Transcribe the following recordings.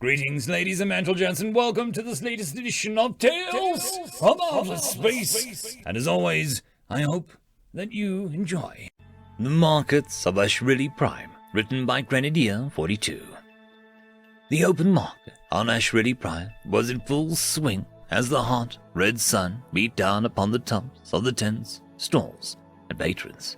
Greetings, ladies and gentlemen, and welcome to this latest edition of Tales from Outer Space. And as always, I hope that you enjoy The Markets of Ashrilly Prime, written by Grenadier 42. The open market on Ashrilly Prime was in full swing as the hot, red sun beat down upon the tops of the tents, stalls, and patrons.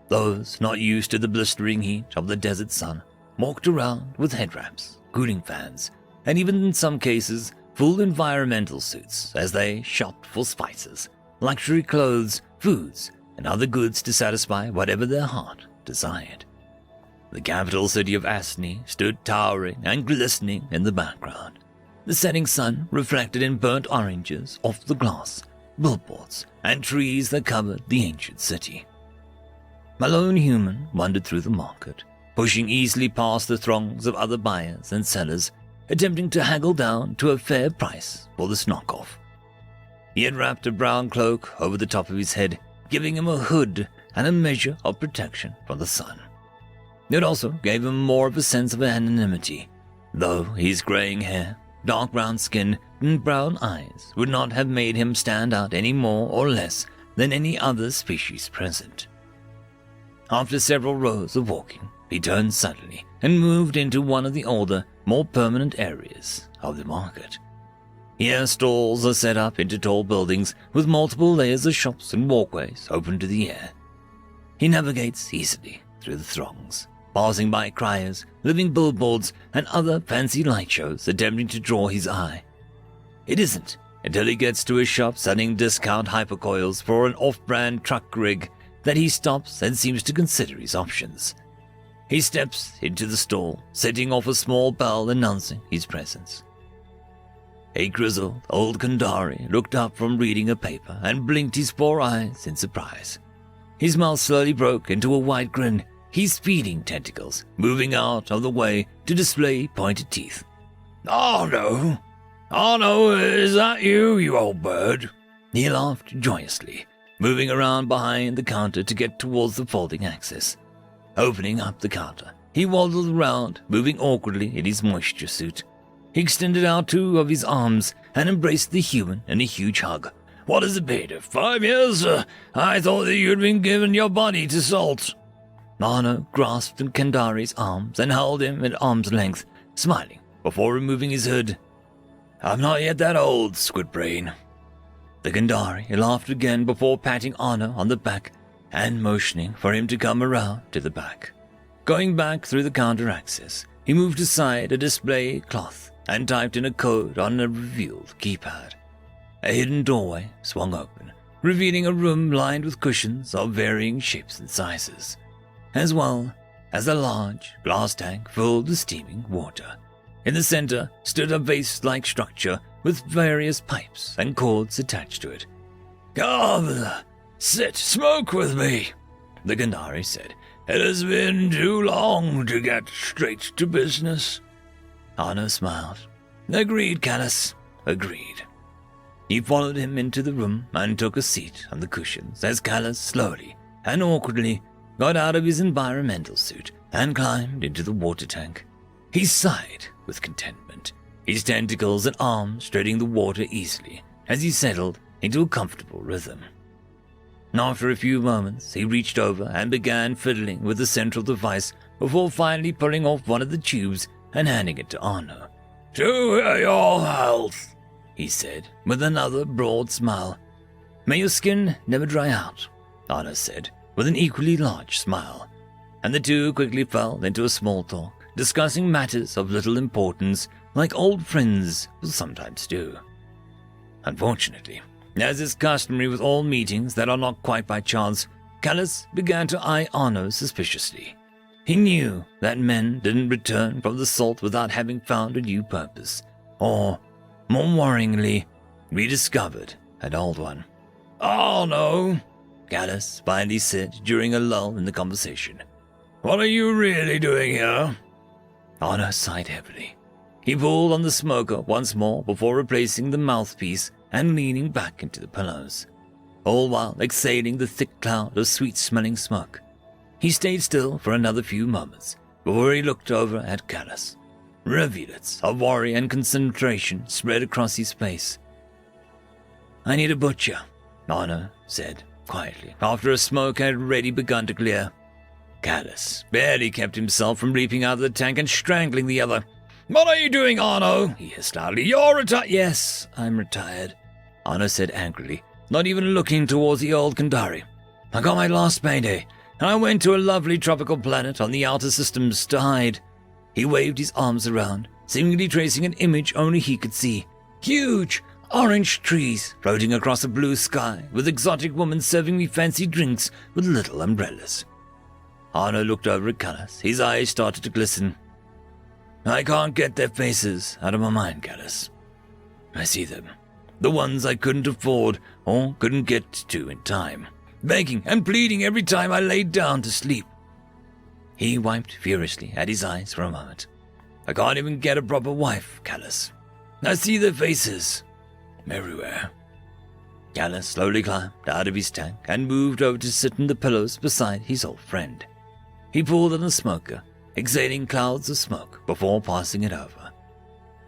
Those not used to the blistering heat of the desert sun walked around with head wraps, cooling fans, and even in some cases, full environmental suits as they shopped for spices, luxury clothes, foods, and other goods to satisfy whatever their heart desired. The capital city of Asni stood towering and glistening in the background, the setting sun reflected in burnt oranges off the glass, billboards, and trees that covered the ancient city. A lone human wandered through the market, pushing easily past the throngs of other buyers and sellers, attempting to haggle down to a fair price for this knockoff. He had wrapped a brown cloak over the top of his head, giving him a hood and a measure of protection from the sun. It also gave him more of a sense of anonymity, though his graying hair, dark brown skin, and brown eyes would not have made him stand out any more or less than any other species present. After several rows of walking, he turned suddenly and moved into one of the older, more permanent areas of the market. Here stalls are set up into tall buildings with multiple layers of shops and walkways open to the air. He navigates easily through the throngs, passing by criers, living billboards, and other fancy light shows attempting to draw his eye. It isn't until he gets to a shop selling discount hypercoils for an off-brand truck rig that he stops and seems to consider his options. He steps into the stall, setting off a small bell announcing his presence. A grizzled old Kandari looked up from reading a paper and blinked his 4 eyes in surprise. His mouth slowly broke into a wide grin, his feeding tentacles moving out of the way to display pointed teeth. Oh no, is that you old bird? He laughed joyously, moving around behind the counter to get towards the folding axis. Opening up the counter, he waddled around, moving awkwardly in his moisture suit. He extended out 2 of his arms and embraced the human in a huge hug. What has it been? 5 years? I thought that you'd been given your body to salt. Arno grasped Kandari's arms and held him at arm's length, smiling before removing his hood. I'm not yet that old, Squidbrain. The Kandari laughed again before patting Arno on the back and motioning for him to come around to the back. Going back through the counter access, he moved aside a display cloth and typed in a code on a revealed keypad. A hidden doorway swung open, revealing a room lined with cushions of varying shapes and sizes, as well as a large glass tank filled with steaming water. In the center stood a vase-like structure with various pipes and cords attached to it. Come, sit, smoke with me, the Kandari said. It has been too long to get straight to business. Arno smiled. Agreed, Callus. Agreed. He followed him into the room and took a seat on the cushions as Callus slowly and awkwardly got out of his environmental suit and climbed into the water tank. He sighed with contentment, his tentacles and arms treading the water easily as he settled into a comfortable rhythm. After a few moments, he reached over and began fiddling with the central device before finally pulling off one of the tubes and handing it to Arno. To your health, he said, with another broad smile. May your skin never dry out, Arno said, with an equally large smile, and the two quickly fell into a small talk, discussing matters of little importance like old friends will sometimes do. Unfortunately, as is customary with all meetings that are not quite by chance, Callus began to eye Arno suspiciously. He knew that men didn't return from the salt without having found a new purpose, or, more worryingly, rediscovered an old one. Arno, Callus finally said during a lull in the conversation. What are you really doing here? Arno sighed heavily. He pulled on the smoker once more before replacing the mouthpiece and leaning back into the pillows, all while exhaling the thick cloud of sweet-smelling smoke. He stayed still for another few moments before he looked over at Callus. Rivulets of worry and concentration spread across his face. "I need a butcher," Arno said quietly, after a smoke had already begun to clear. Callus barely kept himself from leaping out of the tank and strangling the other. "What are you doing, Arno?" he hissed loudly. "You're retired." "Yes, I'm retired," Arno said angrily, not even looking towards the old Kandari. "I got my last payday, and I went to a lovely tropical planet on the outer systems to hide." He waved his arms around, seemingly tracing an image only he could see. Huge, orange trees floating across a blue sky, with exotic women serving me fancy drinks with little umbrellas. Arno looked over at Callus. His eyes started to glisten. "I can't get their faces out of my mind, Callus. I see them. The ones I couldn't afford or couldn't get to in time, begging and pleading every time I laid down to sleep." He wiped furiously at his eyes for a moment. "I can't even get a proper wife, Callus. I see their faces everywhere." Callus slowly climbed out of his tank and moved over to sit in the pillows beside his old friend. He pulled on the smoker, exhaling clouds of smoke before passing it over.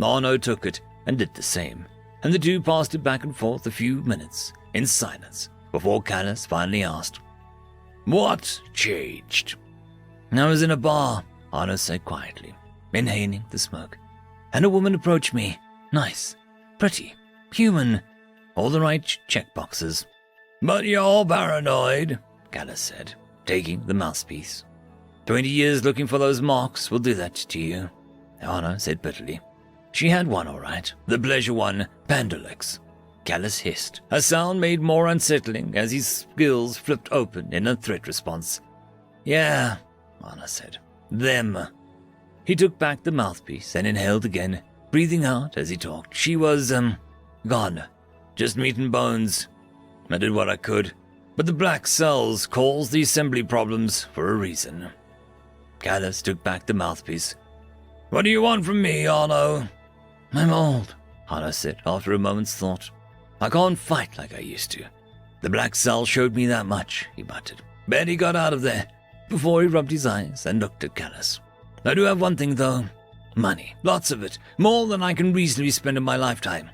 Arno took it and did the same, and the two passed it back and forth a few minutes in silence before Callus finally asked, "What changed?" "I was in a bar," Arno said quietly, inhaling the smoke, "and a woman approached me. Nice, pretty, human, all the right checkboxes." "But you're paranoid," Callus said, taking the mouthpiece. 20 years looking for those marks will do that to you," Arno said bitterly. "She had one, all right. The pleasure one, Pandalex." Callus hissed, a sound made more unsettling as his gills flipped open in a threat response. "Yeah," Arno said. "Them." He took back the mouthpiece and inhaled again, breathing out as he talked. "She was, gone. Just meat and bones. I did what I could, but the black cells caused the assembly problems for a reason." Callus took back the mouthpiece. "What do you want from me, Arno?" "I'm old," Arno said after a moment's thought. "I can't fight like I used to. The black cell showed me that much," he muttered. "Bet he got out of there," before he rubbed his eyes and looked at Callus. "I do have one thing, though. Money. Lots of it. More than I can reasonably spend in my lifetime."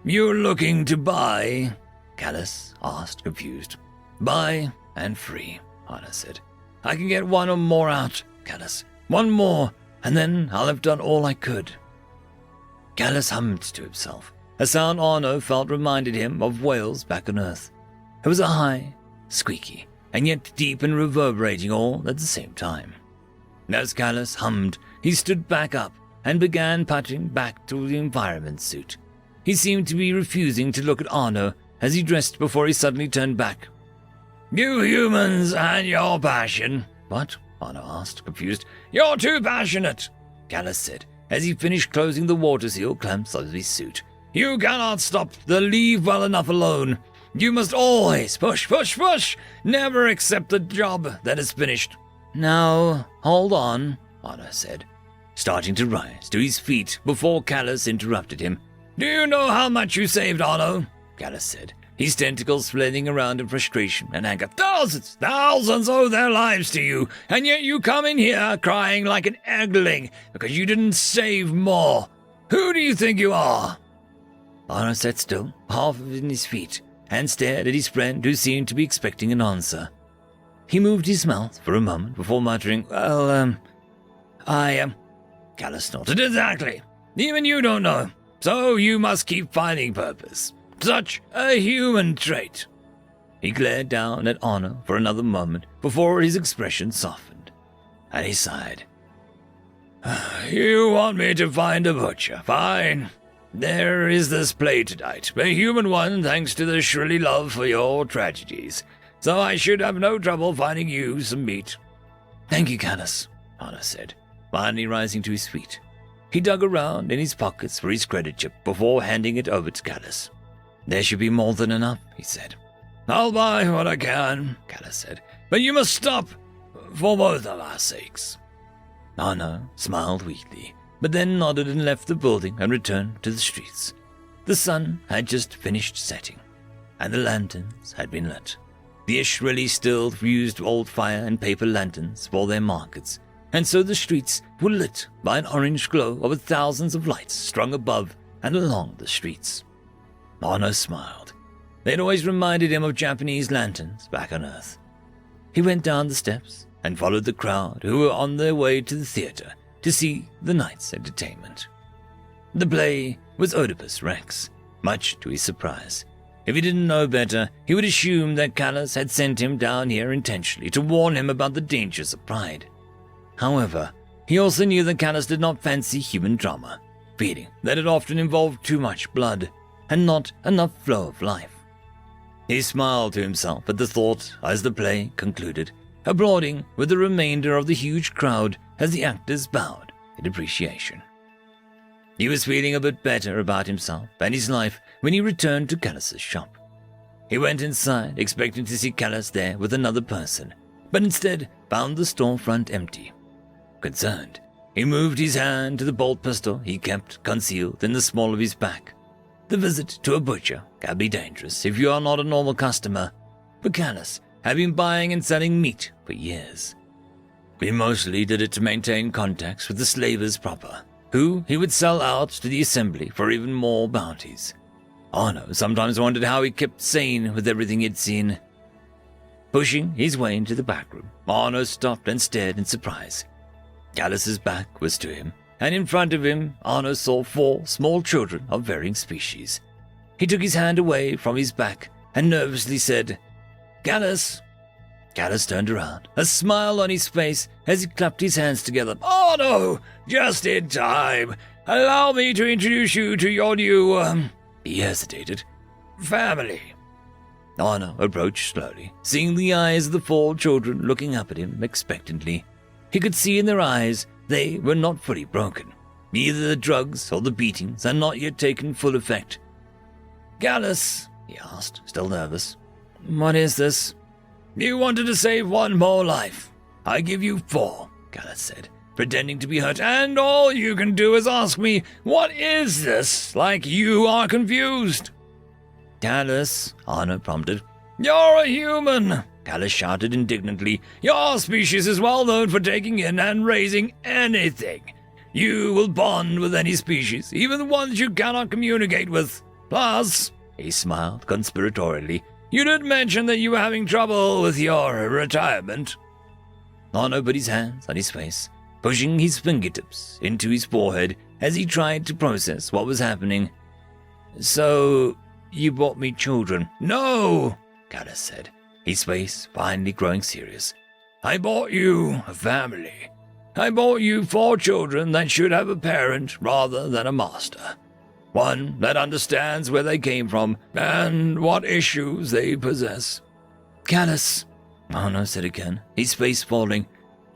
"You're looking to buy?" Callus asked, confused. "Buy and free," Arno said. "I can get one or more out, Callus. One more, and then I'll have done all I could." Callus hummed to himself. A sound Arno felt reminded him of whales back on Earth. It was a high, squeaky, and yet deep and reverberating all at the same time. As Callus hummed, he stood back up and began puttering back to the environment suit. He seemed to be refusing to look at Arno as he dressed before he suddenly turned back. "You humans and your passion." "What?" Arno asked, confused. "You're too passionate," Callus said, as he finished closing the water seal clamps of his suit. "You cannot stop the leave well enough alone. You must always push, push, push. Never accept a job that is finished." "Now, hold on," Arno said, starting to rise to his feet before Callus interrupted him. "Do you know how much you saved, Arno?" Callus said, his tentacles flailing around in frustration and anger. Thousands owe their lives to you, and yet you come in here crying like an eggling because you didn't save more. Who do you think you are?" Arno sat still, half in his feet, and stared at his friend who seemed to be expecting an answer. He moved his mouth for a moment before muttering, Callus snorted. "Exactly. Even you don't know. So you must keep finding purpose. Such a human trait." He glared down at Arno for another moment before his expression softened, and he sighed. "You want me to find a butcher? Fine. There is this play tonight, a human one thanks to the shrilly love for your tragedies, so I should have no trouble finding you some meat." "Thank you, Callus," Arno said, finally rising to his feet. He dug around in his pockets for his credit chip before handing it over to Callus. "There should be more than enough," he said. "I'll buy what I can," Callus said, "but you must stop for both of our sakes." Arno smiled weakly, but then nodded and left the building and returned to the streets. The sun had just finished setting, and the lanterns had been lit. The Ishrilli still used old fire and paper lanterns for their markets, and so the streets were lit by an orange glow of thousands of lights strung above and along the streets. Arno smiled. They'd always reminded him of Japanese lanterns back on Earth. He went down the steps and followed the crowd who were on their way to the theater to see the night's entertainment. The play was Oedipus Rex, much to his surprise. If he didn't know better, he would assume that Callus had sent him down here intentionally to warn him about the dangers of pride. However, he also knew that Callus did not fancy human drama, feeling that it often involved too much blood and not enough flow of life. He smiled to himself at the thought as the play concluded, applauding with the remainder of the huge crowd as the actors bowed in appreciation. He was feeling a bit better about himself and his life when he returned to Callus's shop. He went inside expecting to see Callus there with another person, but instead found the storefront empty. Concerned, he moved his hand to the bolt pistol he kept concealed in the small of his back. The visit to a butcher can be dangerous if you are not a normal customer, but Callus had been buying and selling meat for years. He mostly did it to maintain contacts with the slavers proper, who he would sell out to the assembly for even more bounties. Arno sometimes wondered how he kept sane with everything he'd seen. Pushing his way into the back room, Arno stopped and stared in surprise. Callus's back was to him, and in front of him, Arno saw 4 small children of varying species. He took his hand away from his back and nervously said, "Callus." Callus turned around, a smile on his face as he clapped his hands together. "Arno, just in time. Allow me to introduce you to your new, He hesitated. "Family." Arno approached slowly, seeing the eyes of the 4 children looking up at him expectantly. He could see in their eyes they were not fully broken. Either the drugs or the beatings had not yet taken full effect. "Callus," he asked, still nervous, "what is this?" "You wanted to save 1 more life. I give you 4, Callus said, pretending to be hurt, "and all you can do is ask me, what is this, like you are confused." "Callus," Arno prompted. "You're a human," Callus shouted indignantly. "Your species is well known for taking in and raising anything. You will bond with any species, even the ones you cannot communicate with. Plus," he smiled conspiratorially, "you did mention that you were having trouble with your retirement." Arno put his hands on his face, pushing his fingertips into his forehead as he tried to process what was happening. "So, you bought me children?" "No," Callus said, his face finally growing serious. "I bought you a family. I bought you 4 children that should have a parent rather than a master. One that understands where they came from and what issues they possess." "Callus," Arno said again, his face falling.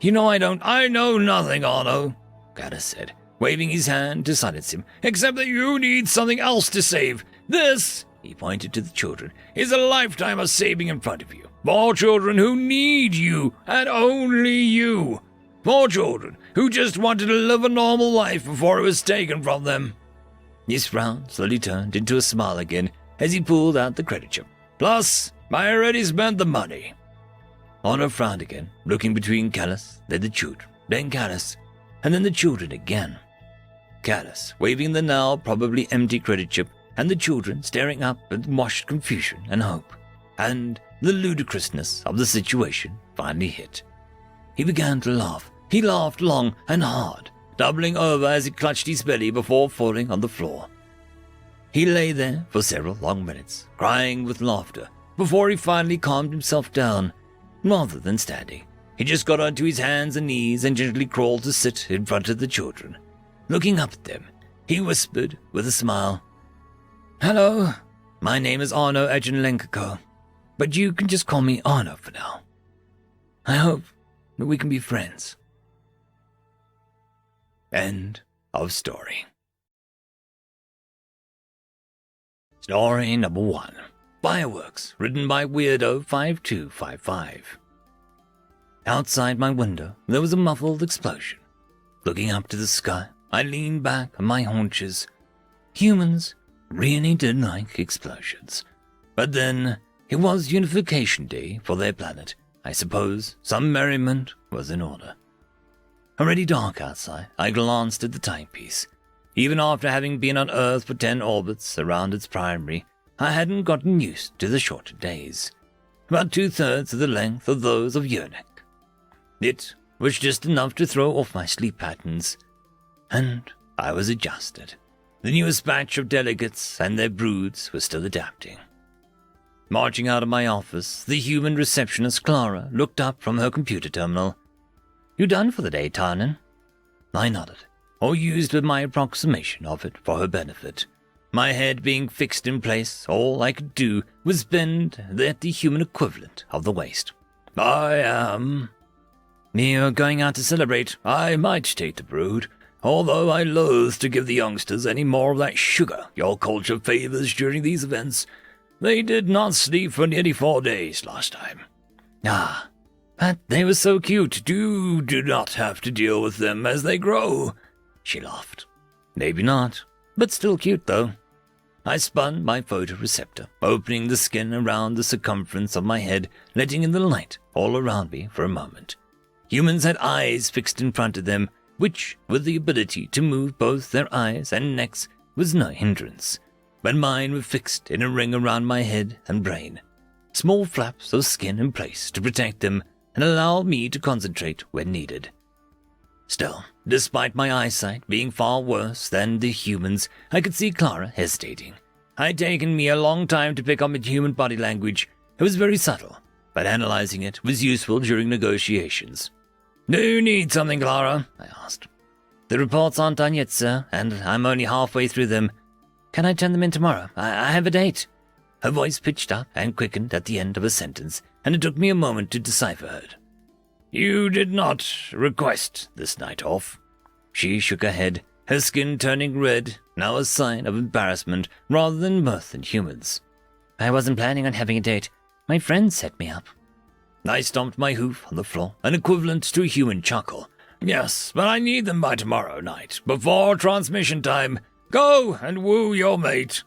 "You know I know nothing, Arno," Callus said, waving his hand to silence him, "except that you need something else to save. This," he pointed to the children, "is a lifetime of saving in front of you. 4 children who need you, and only you. 4 children who just wanted to live a normal life before it was taken from them." His frown slowly turned into a smile again as he pulled out the credit chip. "Plus, I already spent the money." Arno frowned again, looking between Callus, then the children, then Callus, and then the children again. Callus waving the now probably empty credit chip, and the children staring up in washed confusion and hope. And the ludicrousness of the situation finally hit. He began to laugh. He laughed long and hard, doubling over as he clutched his belly before falling on the floor. He lay there for several long minutes, crying with laughter, before he finally calmed himself down. Rather than standing, he just got onto his hands and knees and gently crawled to sit in front of the children. Looking up at them, he whispered with a smile, "Hello, my name is Arno Egenlenko, but you can just call me Arno for now. I hope that we can be friends." End of story. Story number 1. Fireworks, written by Weirdo5255. Outside my window, there was a muffled explosion. Looking up to the sky, I leaned back on my haunches. Humans really did like explosions. But then, it was Unification Day for their planet. I suppose some merriment was in order. Already dark outside, I glanced at the timepiece. Even after having been on Earth for 10 orbits around its primary, I hadn't gotten used to the shorter days. About 2/3 of the length of those of Yernek. It was just enough to throw off my sleep patterns, and I was adjusted. The newest batch of delegates and their broods were still adapting. Marching out of my office, the human receptionist Clara looked up from her computer terminal. "You done for the day, Tarnan?" I nodded, or used my approximation of it for her benefit. My head being fixed in place, all I could do was bend at the human equivalent of the waist. "I am." "You're going out to celebrate. I might take the brood, although I loathe to give the youngsters any more of that sugar your culture favors during these events. They did not sleep for nearly 4 days last time." "Ah, but they were so cute. You do not have to deal with them as they grow." She laughed. "Maybe not, but still cute though." I spun my photoreceptor, opening the skin around the circumference of my head, letting in the light all around me for a moment. Humans had eyes fixed in front of them, which, with the ability to move both their eyes and necks, was no hindrance. But mine were fixed in a ring around my head and brain. Small flaps of skin in place to protect them and allow me to concentrate when needed. Still, despite my eyesight being far worse than the humans, I could see Clara hesitating. It had taken me a long time to pick up human body language. It was very subtle, but analyzing it was useful during negotiations. "Do you need something, Clara?" I asked. "The reports aren't done yet, sir, and I'm only halfway through them. Can I turn them in tomorrow? I have a date." Her voice pitched up and quickened at the end of a sentence, and it took me a moment to decipher it. "You did not request this night off." She shook her head, her skin turning red, now a sign of embarrassment rather than mirth in humans. "I wasn't planning on having a date. My friends set me up." I stomped my hoof on the floor, an equivalent to a human chuckle. "Yes, but I need them by tomorrow night, before transmission time. Go and woo your mate."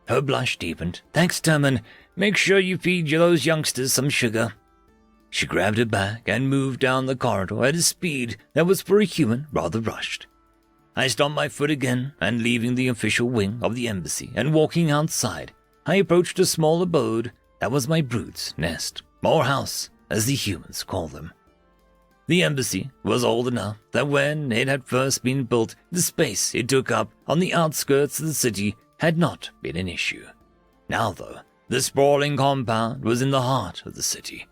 Her blush deepened. "Thanks, Terman. Make sure you feed those youngsters some sugar." She grabbed her bag and moved down the corridor at a speed that was for a human rather rushed. I stomped my foot again, and leaving the official wing of the embassy and walking outside, I approached a small abode that was my brood's nest, or house, as the humans call them. The embassy was old enough that when it had first been built, the space it took up on the outskirts of the city had not been an issue. Now, though, the sprawling compound was in the heart of the city.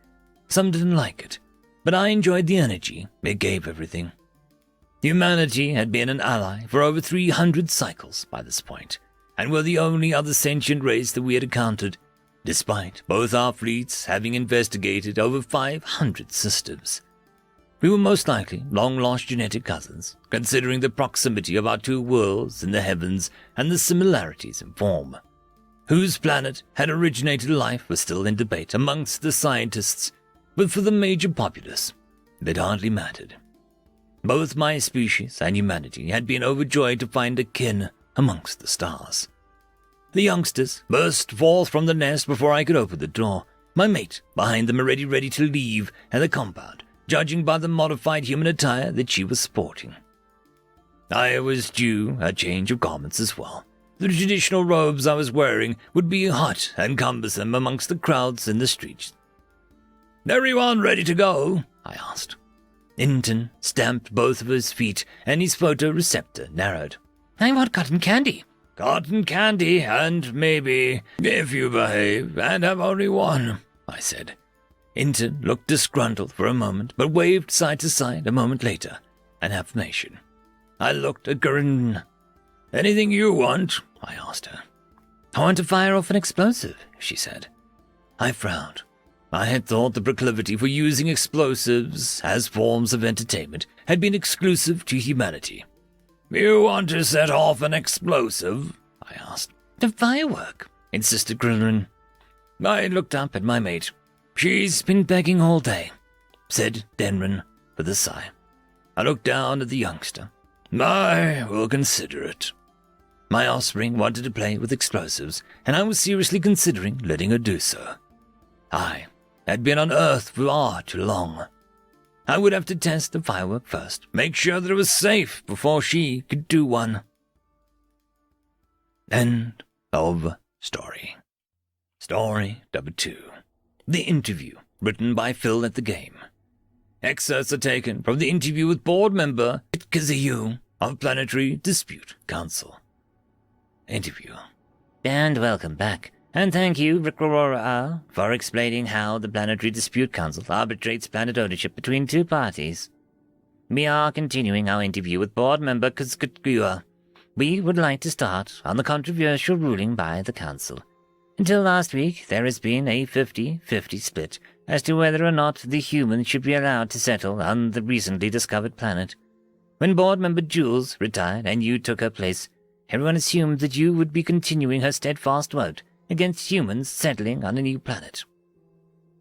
Some didn't like it, but I enjoyed the energy it gave everything. Humanity had been an ally for over 300 cycles by this point, and were the only other sentient race that we had encountered, despite both our fleets having investigated over 500 systems. We were most likely long-lost genetic cousins, considering the proximity of our two worlds in the heavens and the similarities in form. Whose planet had originated life was still in debate amongst the scientists, but for the major populace, it hardly mattered. Both my species and humanity had been overjoyed to find a kin amongst the stars. The youngsters burst forth from the nest before I could open the door, my mate behind them already ready to leave the compound, judging by the modified human attire that she was sporting. I was due a change of garments as well. The traditional robes I was wearing would be hot and cumbersome amongst the crowds in the streets. "Everyone ready to go?" I asked. Inton stamped both of his feet, and his photoreceptor narrowed. "I want cotton candy." "Cotton candy, and maybe, if you behave and have only one," I said. Inton looked disgruntled for a moment, but waved side to side a moment later, an affirmation. I looked at Corinne. "Anything you want?" I asked her. "I want to fire off an explosive," she said. I frowned. I had thought the proclivity for using explosives as forms of entertainment had been exclusive to humanity. "You want to set off an explosive?" I asked. "A firework," insisted Grillen. I looked up at my mate. "She's been begging all day," said Denron with a sigh. I looked down at the youngster. "I will consider it." My offspring wanted to play with explosives, and I was seriously considering letting her do so. I had been on Earth for far too long. I would have to test the firework first, make sure that it was safe before she could do one. End of story. Story number 2. The Interview, written by Phil at the Game. Excerpts are taken from the interview with board member Kazuyu of Planetary Dispute Council. Interview. And welcome back. And thank you, Rick, for explaining how the Planetary Dispute Council arbitrates planet ownership between two parties. We are continuing our interview with board member Kazuyu. We would like to start on the controversial ruling by the Council. Until last week, there has been a 50-50 split as to whether or not the humans should be allowed to settle on the recently discovered planet. When board member Jules retired and you took her place, everyone assumed that you would be continuing her steadfast vote against humans settling on a new planet.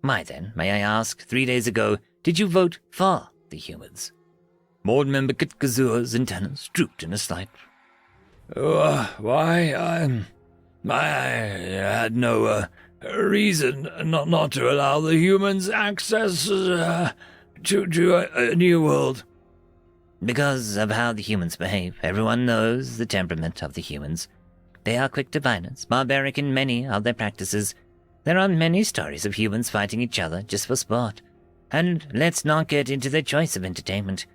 Why then, may I ask, 3 days ago, did you vote for the humans? Board member Kazuya's antennas drooped in a slight. I had no reason not to allow the humans access to a new world. Because of how the humans behave, everyone knows the temperament of the humans. They are quick to violence, barbaric in many of their practices. There are many stories of humans fighting each other just for sport. And let's not get into their choice of entertainment.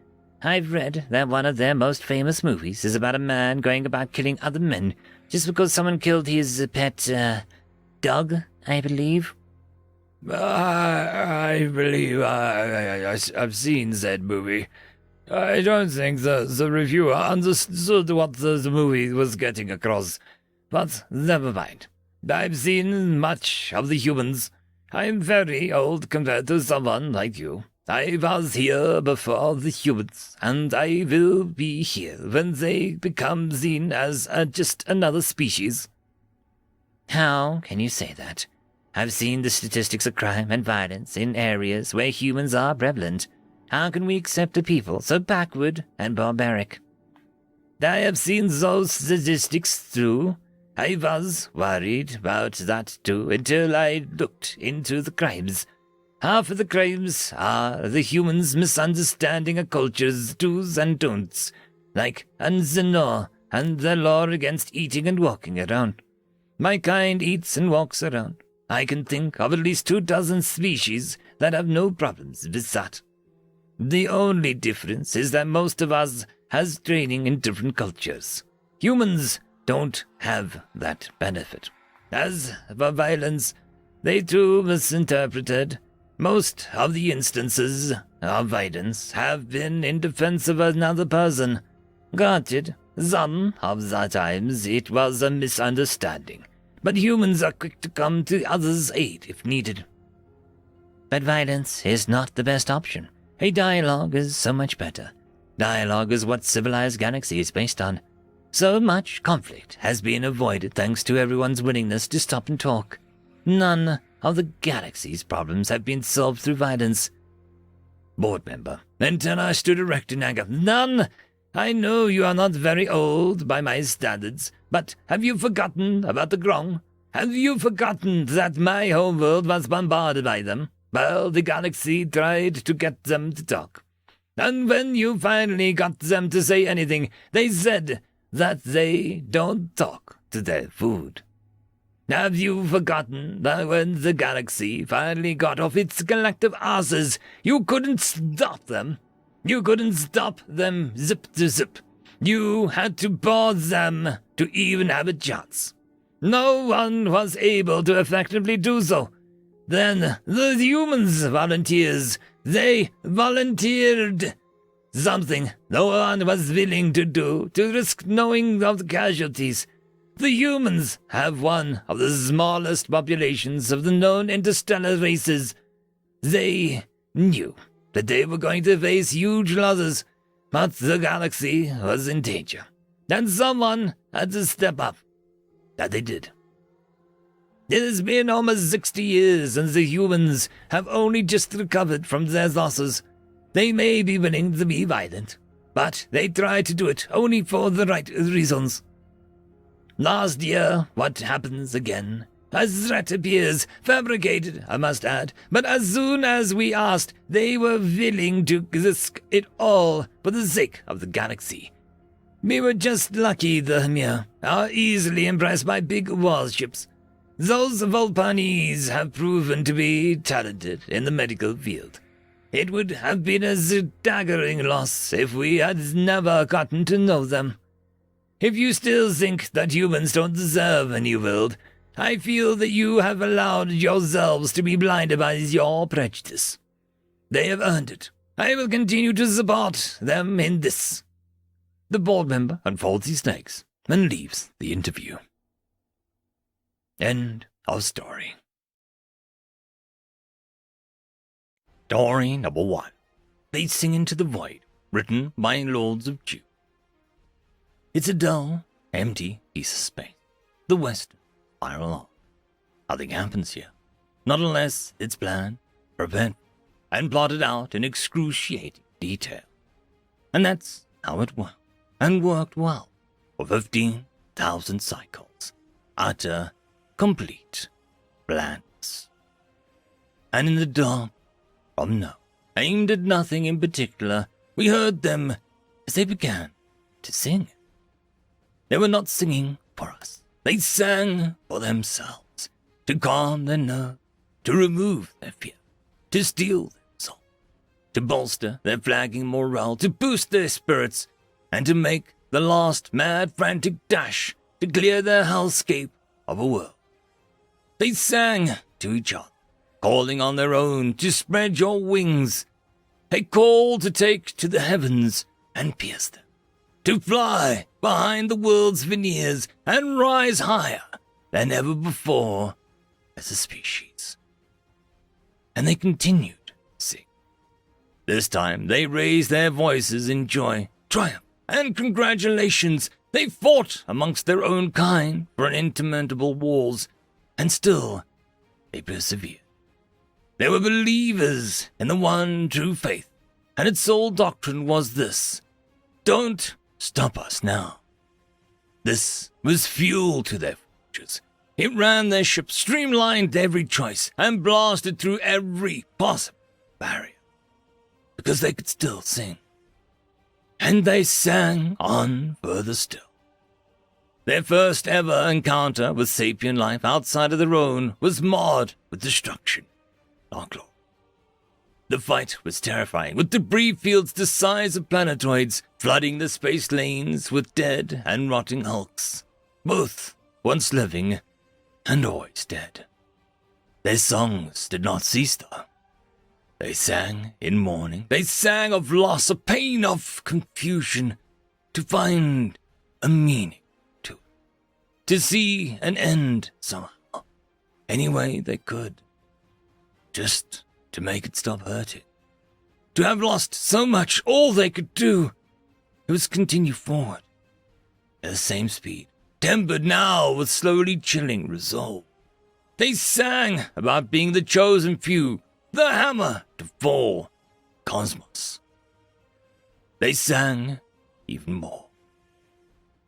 I've read that one of their most famous movies is about a man going about killing other men just because someone killed his pet, dog, I believe. I believe I've seen said movie. I don't think the reviewer understood what the movie was getting across. But never mind. I've seen much of the humans. I'm very old compared to someone like you. I was here before the humans, and I will be here when they become seen as just another species. How can you say that? I've seen the statistics of crime and violence in areas where humans are prevalent. How can we accept a people so backward and barbaric? I have seen those statistics too. I was worried about that too until I looked into the crimes. Half of the crimes are the humans misunderstanding a culture's do's and don'ts, like Anzano and the law against eating and walking around. My kind eats and walks around. I can think of at least 24 species that have no problems with that. The only difference is that most of us has training in different cultures. Humans don't have that benefit. As for violence, they too misinterpreted. Most of the instances of violence have been in defense of another person. Granted, some of the times it was a misunderstanding, but humans are quick to come to others' aid if needed. But violence is not the best option. A dialogue is so much better. Dialogue is what civilized galaxy is based on. So much conflict has been avoided thanks to everyone's willingness to stop and talk. None of the galaxy's problems have been solved through violence. Board member, antenna stood erect in anger. None! I know you are not very old by my standards, but have you forgotten about the Grong? Have you forgotten that my home world was bombarded by them? Well, the galaxy tried to get them to talk. And when you finally got them to say anything, they said that they don't talk to their food. Have you forgotten that when the galaxy finally got off its collective asses, you couldn't stop them? You couldn't stop them zip to zip. You had to pause them to even have a chance. No one was able to effectively do so. Then the humans volunteers, they volunteered something no one was willing to do to risk knowing of the casualties. The humans have one of the smallest populations of the known interstellar races. They knew that they were going to face huge losses, but the galaxy was in danger, and someone had to step up. That they did. It has been almost 60 years, and the humans have only just recovered from their losses. They may be willing to be violent, but they try to do it only for the right reasons. Last year, what happens again? A threat appears, fabricated, I must add, but as soon as we asked, they were willing to risk it all for the sake of the galaxy. We were just lucky, the Hemir are easily impressed by big warships. Those Volpanese have proven to be talented in the medical field. It would have been a staggering loss if we had never gotten to know them. If you still think that humans don't deserve a new world, I feel that you have allowed yourselves to be blinded by your prejudice. They have earned it. I will continue to support them in this. The board member unfolds his legs and leaves the interview. End of story. Story number 1. They Sing Into the Void, written by Lords of Jew. It's a dull, empty piece of space. The Western spiral on. Nothing happens here, not unless it's planned, prepared, and plotted out in excruciating detail. And that's how it worked, and worked well, for 15,000 cycles. Utter, complete blandness. And in the dark, from no, aimed at nothing in particular, we heard them as they began to sing. They were not singing for us. They sang for themselves, to calm their nerves, to remove their fear, to steel their soul, to bolster their flagging morale, to boost their spirits, and to make the last mad frantic dash to clear their hellscape of a world. They sang to each other, calling on their own to spread your wings, a call to take to the heavens and pierce them, to fly behind the world's veneers and rise higher than ever before as a species. And they continued to sing. This time they raised their voices in joy, triumph, and congratulations. They fought amongst their own kind for interminable wars, and still they persevered. They were believers in the one true faith, and its sole doctrine was this: don't stop us now. This was fuel to their forges. It ran their ship, streamlined every choice, and blasted through every possible barrier, because they could still sing. And they sang on further still. Their first ever encounter with sapient life outside of their own was marred with destruction, not glory. The fight was terrifying, with debris fields the size of planetoids flooding the space lanes with dead and rotting hulks, both once living and always dead. Their songs did not cease, though. They sang in mourning. They sang of loss, of pain, of confusion, to find a meaning to it, to see an end somehow, any way they could, just to make it stop hurting. To have lost so much, all they could do was continue forward at the same speed, tempered now with slowly chilling resolve. They sang about being the chosen few, the hammer to fall cosmos. They sang even more.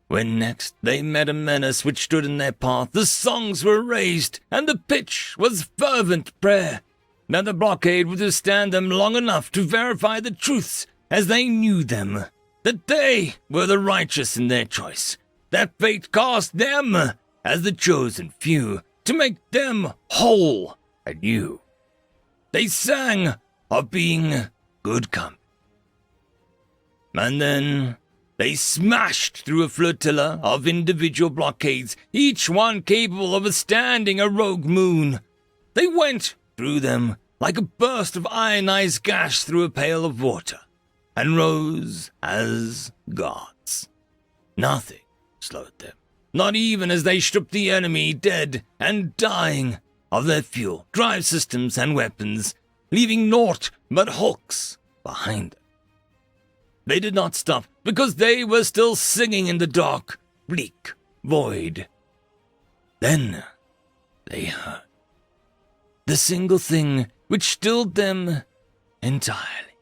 When next they met a menace which stood in their path, the songs were raised, and the pitch was fervent prayer. Now the blockade would withstand them long enough to verify the truths as they knew them, that they were the righteous in their choice, that fate cast them as the chosen few to make them whole anew. They sang of being good company. And then they smashed through a flotilla of individual blockades, each one capable of withstanding a rogue moon. They went through them like a burst of ionized gas through a pail of water, and rose as gods. Nothing slowed them, not even as they stripped the enemy dead and dying of their fuel, drive systems, and weapons, leaving naught but hulks behind them. They did not stop, because they were still singing in the dark, bleak void. Then they heard the single thing which stilled them entirely.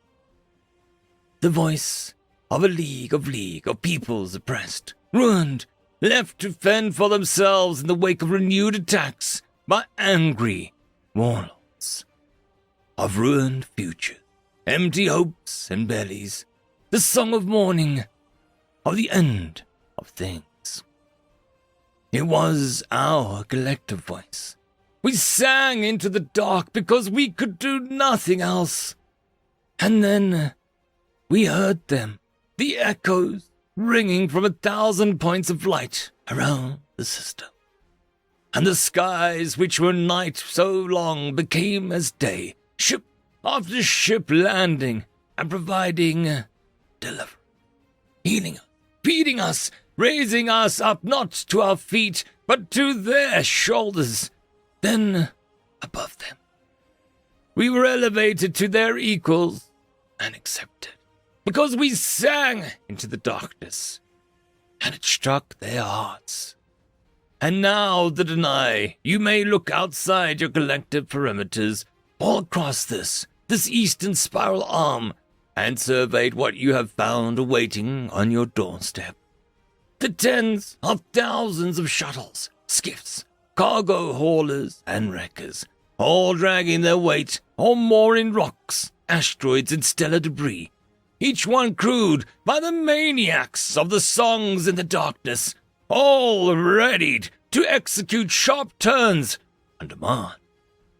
The voice of a league of peoples oppressed, ruined, left to fend for themselves in the wake of renewed attacks by angry warlords, of ruined futures, empty hopes and bellies, the song of mourning, of the end of things. It was our collective voice. We sang into the dark because we could do nothing else. And then we heard them, the echoes ringing from 1,000 points of light around the system. And the skies which were night so long became as day, ship after ship landing and providing deliverance, healing us, feeding us, raising us up not to our feet, but to their shoulders, then above them. We were elevated to their equals and accepted, because we sang into the darkness, and it struck their hearts. And now that you may look outside your collective perimeters, all across this eastern spiral arm, and survey what you have found awaiting on your doorstep. The tens of thousands of shuttles, skiffs, cargo haulers, and wreckers, all dragging their weight or more in rocks, asteroids, and stellar debris, each one crewed by the maniacs of the songs in the darkness, all readied to execute sharp turns on demand,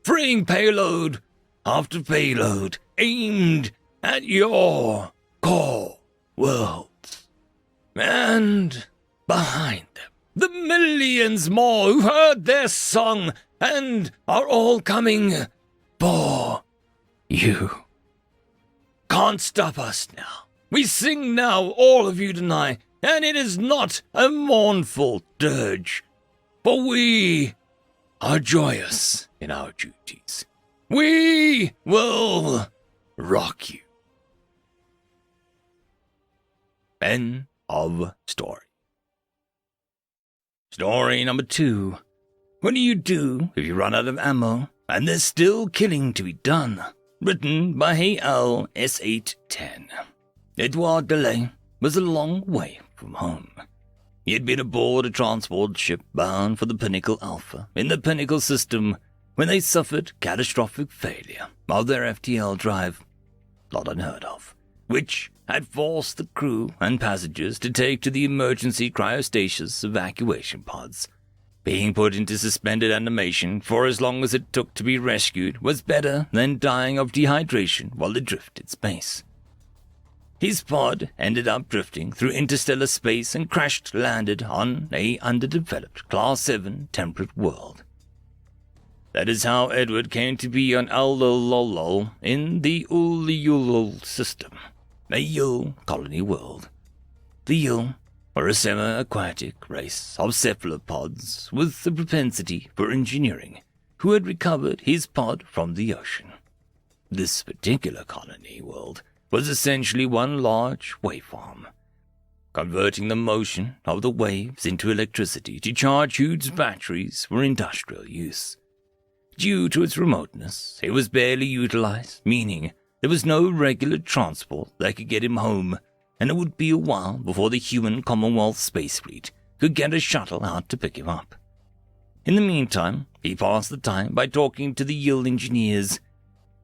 freeing payload after payload aimed at your core worlds. And behind them, the millions more who heard their song and are all coming for you. Can't stop us now. We sing now, all of you tonight, and it is not a mournful dirge, for we are joyous in our duties. We will rock you. End of story. Story number 2. What do you do if you run out of ammo and there's still killing to be done? Written by HAL S810. Edouard Delay was a long way from home. He had been aboard a transport ship bound for the Pinnacle Alpha in the Pinnacle system when they suffered catastrophic failure of their FTL drive, not unheard of, which had forced the crew and passengers to take to the emergency cryostasis evacuation pods. Being put into suspended animation for as long as it took to be rescued was better than dying of dehydration while it drifted space. His pod ended up drifting through interstellar space and landed on a underdeveloped Class 7 temperate world. That is how Edward came to be on Alololol in the Uliulul system, a Yule colony world. The Yule were a semi-aquatic race of cephalopods with the propensity for engineering, who had recovered his pod from the ocean. This particular colony world was essentially one large waveform, converting the motion of the waves into electricity to charge huge batteries for industrial use. Due to its remoteness, it was barely utilized, meaning there was no regular transport that could get him home, and it would be a while before the human Commonwealth Space Fleet could get a shuttle out to pick him up. In the meantime, he passed the time by talking to the Yield engineers.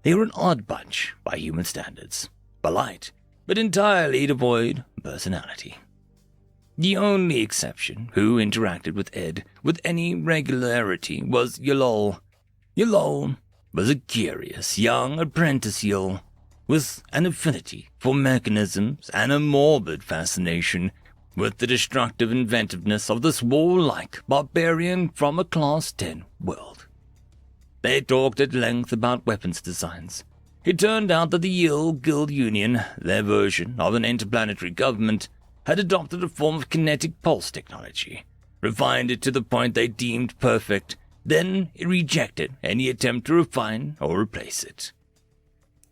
They were an odd bunch by human standards, polite, but entirely devoid of personality. The only exception who interacted with Ed with any regularity was Yulol. Yulol was a curious young apprentice Yul, with an affinity for mechanisms and a morbid fascination with the destructive inventiveness of this warlike barbarian from a Class 10 world. They talked at length about weapons designs. It turned out that the Yule Guild Union, their version of an interplanetary government, had adopted a form of kinetic pulse technology, refined it to the point they deemed perfect, then rejected any attempt to refine or replace it.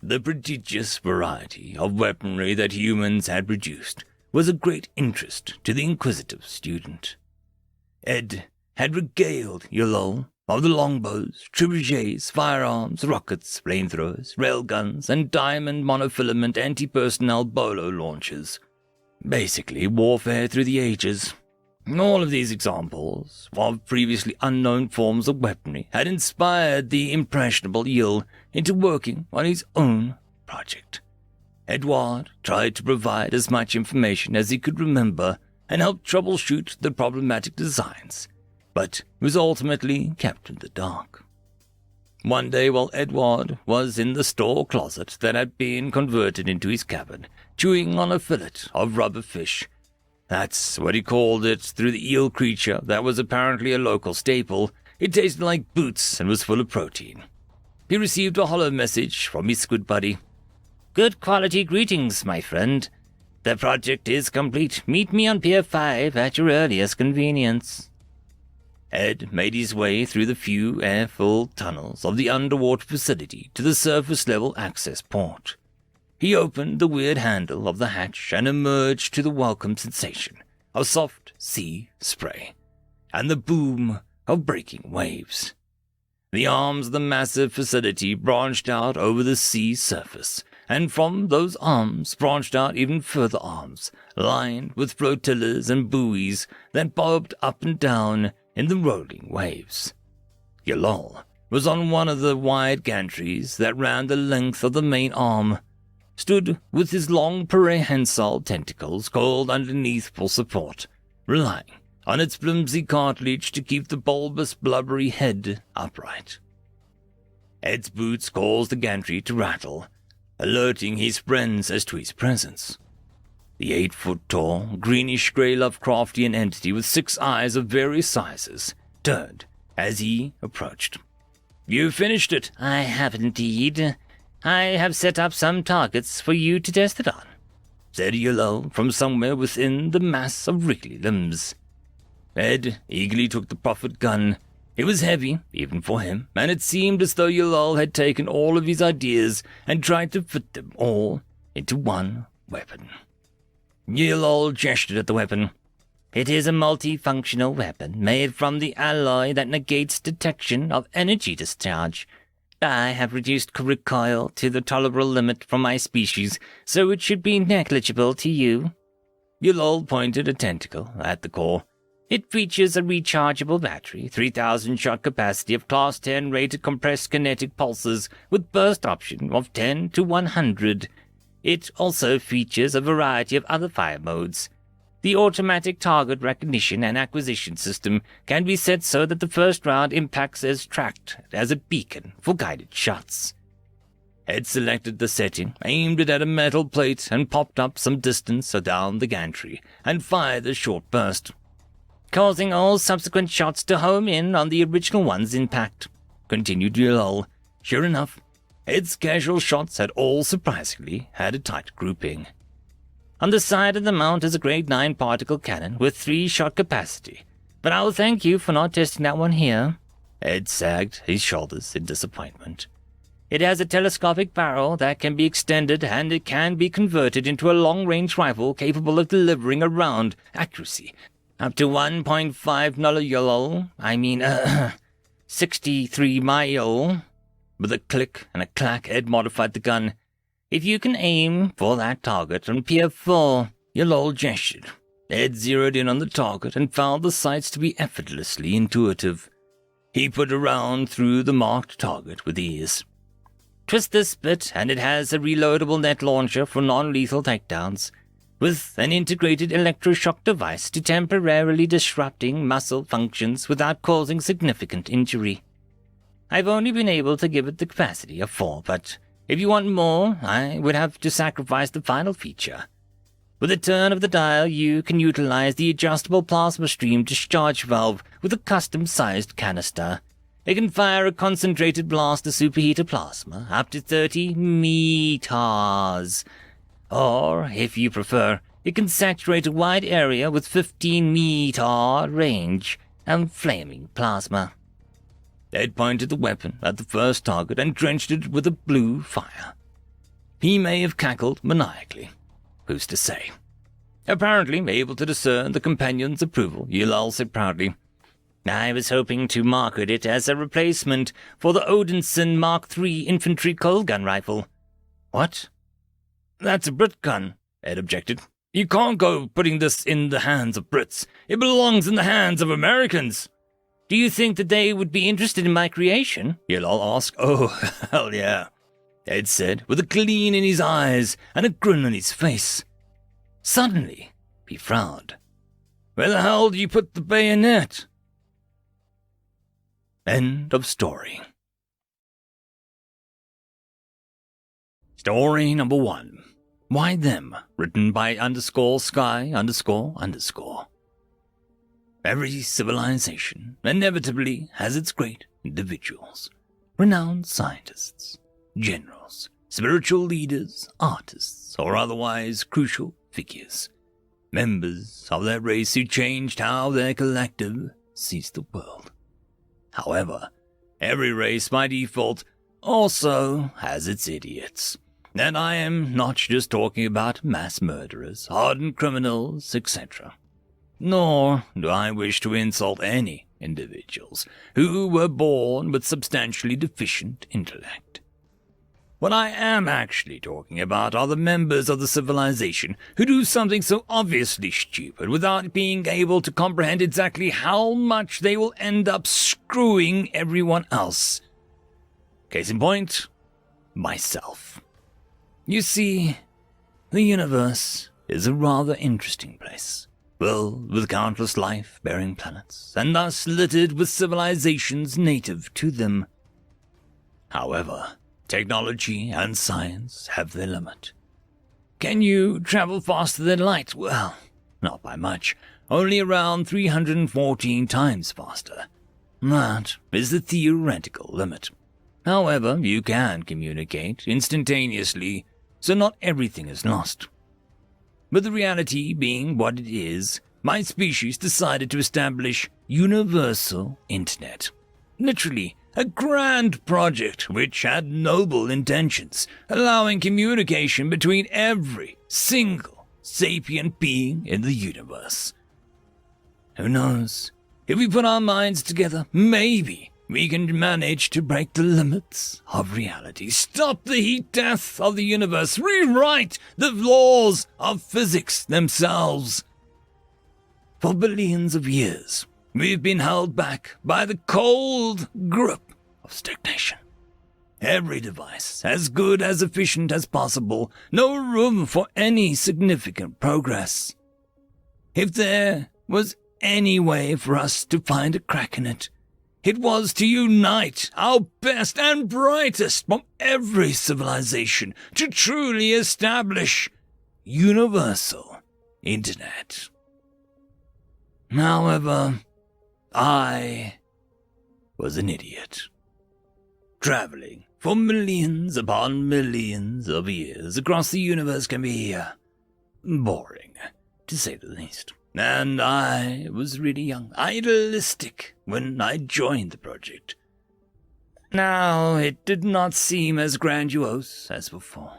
The prodigious variety of weaponry that humans had produced was of great interest to the inquisitive student. Ed had regaled Yulol of the longbows, trebuchets, firearms, rockets, flamethrowers, railguns, and diamond monofilament anti-personnel bolo launchers. Basically warfare through the ages. All of these examples of previously unknown forms of weaponry had inspired the impressionable Yul into working on his own project. Edward tried to provide as much information as he could remember and help troubleshoot the problematic designs, but was ultimately kept in the dark. One day while Edward was in the store closet that had been converted into his cabin, chewing on a fillet of rubber fish, that's what he called it through the eel creature that was apparently a local staple, it tasted like boots and was full of protein. He received a hollow message from his squid buddy. "Good quality greetings, my friend. The project is complete. Meet me on Pier 5 at your earliest convenience." Ed made his way through the few air-filled tunnels of the underwater facility to the surface-level access port. He opened the weird handle of the hatch and emerged to the welcome sensation of soft sea spray and the boom of breaking waves. The arms of the massive facility branched out over the sea surface, and from those arms branched out even further arms, lined with flotillas and buoys that bobbed up and down in the rolling waves. Yulol was on one of the wide gantries that ran the length of the main arm, stood with his long prehensile tentacles coiled underneath for support, relying on its flimsy cartilage to keep the bulbous, blubbery head upright. Ed's boots caused the gantry to rattle, alerting his friends as to his presence. The 8-foot-tall, greenish-grey Lovecraftian entity with 6 eyes of various sizes turned as he approached. "You finished it." "I have indeed. I have set up some targets for you to test it on," said Yulol from somewhere within the mass of wriggly limbs. Ed eagerly took the proffered gun. It was heavy, even for him, and it seemed as though Yulol had taken all of his ideas and tried to fit them all into one weapon. Yulol gestured at the weapon. "It is a multifunctional weapon made from the alloy that negates detection of energy discharge. I have reduced recoil to the tolerable limit for my species, so it should be negligible to you." Yulol pointed a tentacle at the core. "It features a rechargeable battery, 3,000 shot capacity of Class 10 rated compressed kinetic pulses with burst option of 10 to 100. It also features a variety of other fire modes. The automatic target recognition and acquisition system can be set so that the first round impacts is tracked as a beacon for guided shots." Ed selected the setting, aimed it at a metal plate, and popped up some distance down the gantry, and fired a short burst, causing all subsequent shots to home in on the original one's impact, continued Yulol. Sure enough, Ed's casual shots had all surprisingly had a tight grouping. "On the side of the mount is a grade 9 particle cannon with 3-shot capacity, but I'll thank you for not testing that one here." Ed sagged his shoulders in disappointment. "It has a telescopic barrel that can be extended, and it can be converted into a long-range rifle capable of delivering a round accuracy up to 1.5 Yulol, 63 mile." With a click and a clack, Ed modified the gun. "If you can aim for that target on Pier 4, Yulol gestured. Ed zeroed in on the target and found the sights to be effortlessly intuitive. He put a round through the marked target with ease. "Twist this bit and it has a reloadable net launcher for non-lethal takedowns, with an integrated electroshock device to temporarily disrupting muscle functions without causing significant injury. I've only been able to give it the capacity of 4, but if you want more, I would have to sacrifice the final feature. With a turn of the dial, you can utilize the adjustable plasma stream discharge valve with a custom-sized canister. It can fire a concentrated blast of superheated plasma up to 30 meters. Or, if you prefer, it can saturate a wide area with 15-meter range and flaming plasma." Ed pointed the weapon at the first target and drenched it with a blue fire. He may have cackled maniacally. Who's to say? Apparently able to discern the companion's approval, Yulol said proudly, "I was hoping to market it as a replacement for the Odinson Mark III infantry cold gun rifle." "What?" "That's a Brit gun," Ed objected. You can't go putting this in the hands of Brits. It belongs in the hands of Americans. Do you think that they would be interested in my creation? You'll all ask. Oh, hell yeah, Ed said, with a gleam in his eyes and a grin on his face. Suddenly, he frowned. Where the hell do you put the bayonet? End of story. Story number 1. Why Them? Written by _sky__. Every civilization inevitably has its great individuals, renowned scientists, generals, spiritual leaders, artists, or otherwise crucial figures, members of their race who changed how their collective sees the world. However, every race by default also has its idiots. And I am not just talking about mass murderers, hardened criminals, etc. Nor do I wish to insult any individuals who were born with substantially deficient intellect. What I am actually talking about are the members of the civilization who do something so obviously stupid without being able to comprehend exactly how much they will end up screwing everyone else. Case in point, myself. You see, the universe is a rather interesting place, filled with countless life-bearing planets, and thus littered with civilizations native to them. However, technology and science have their limit. Can you travel faster than light? Well, not by much, only around 314 times faster. That is the theoretical limit. However, you can communicate instantaneously, so not everything is lost. But the reality being what it is, my species decided to establish universal internet. Literally, a grand project which had noble intentions, allowing communication between every single sapient being in the universe. Who knows? If we put our minds together, maybe we can manage to break the limits of reality, stop the heat death of the universe, rewrite the laws of physics themselves. For billions of years, we've been held back by the cold grip of stagnation. Every device, as good as efficient as possible, no room for any significant progress. If there was any way for us to find a crack in it, it was to unite our best and brightest from every civilization to truly establish universal internet. However, I was an idiot. Traveling for millions upon millions of years across the universe can be boring, to say the least. And I was really young, idealistic, when I joined the project. Now, it did not seem as grandiose as before.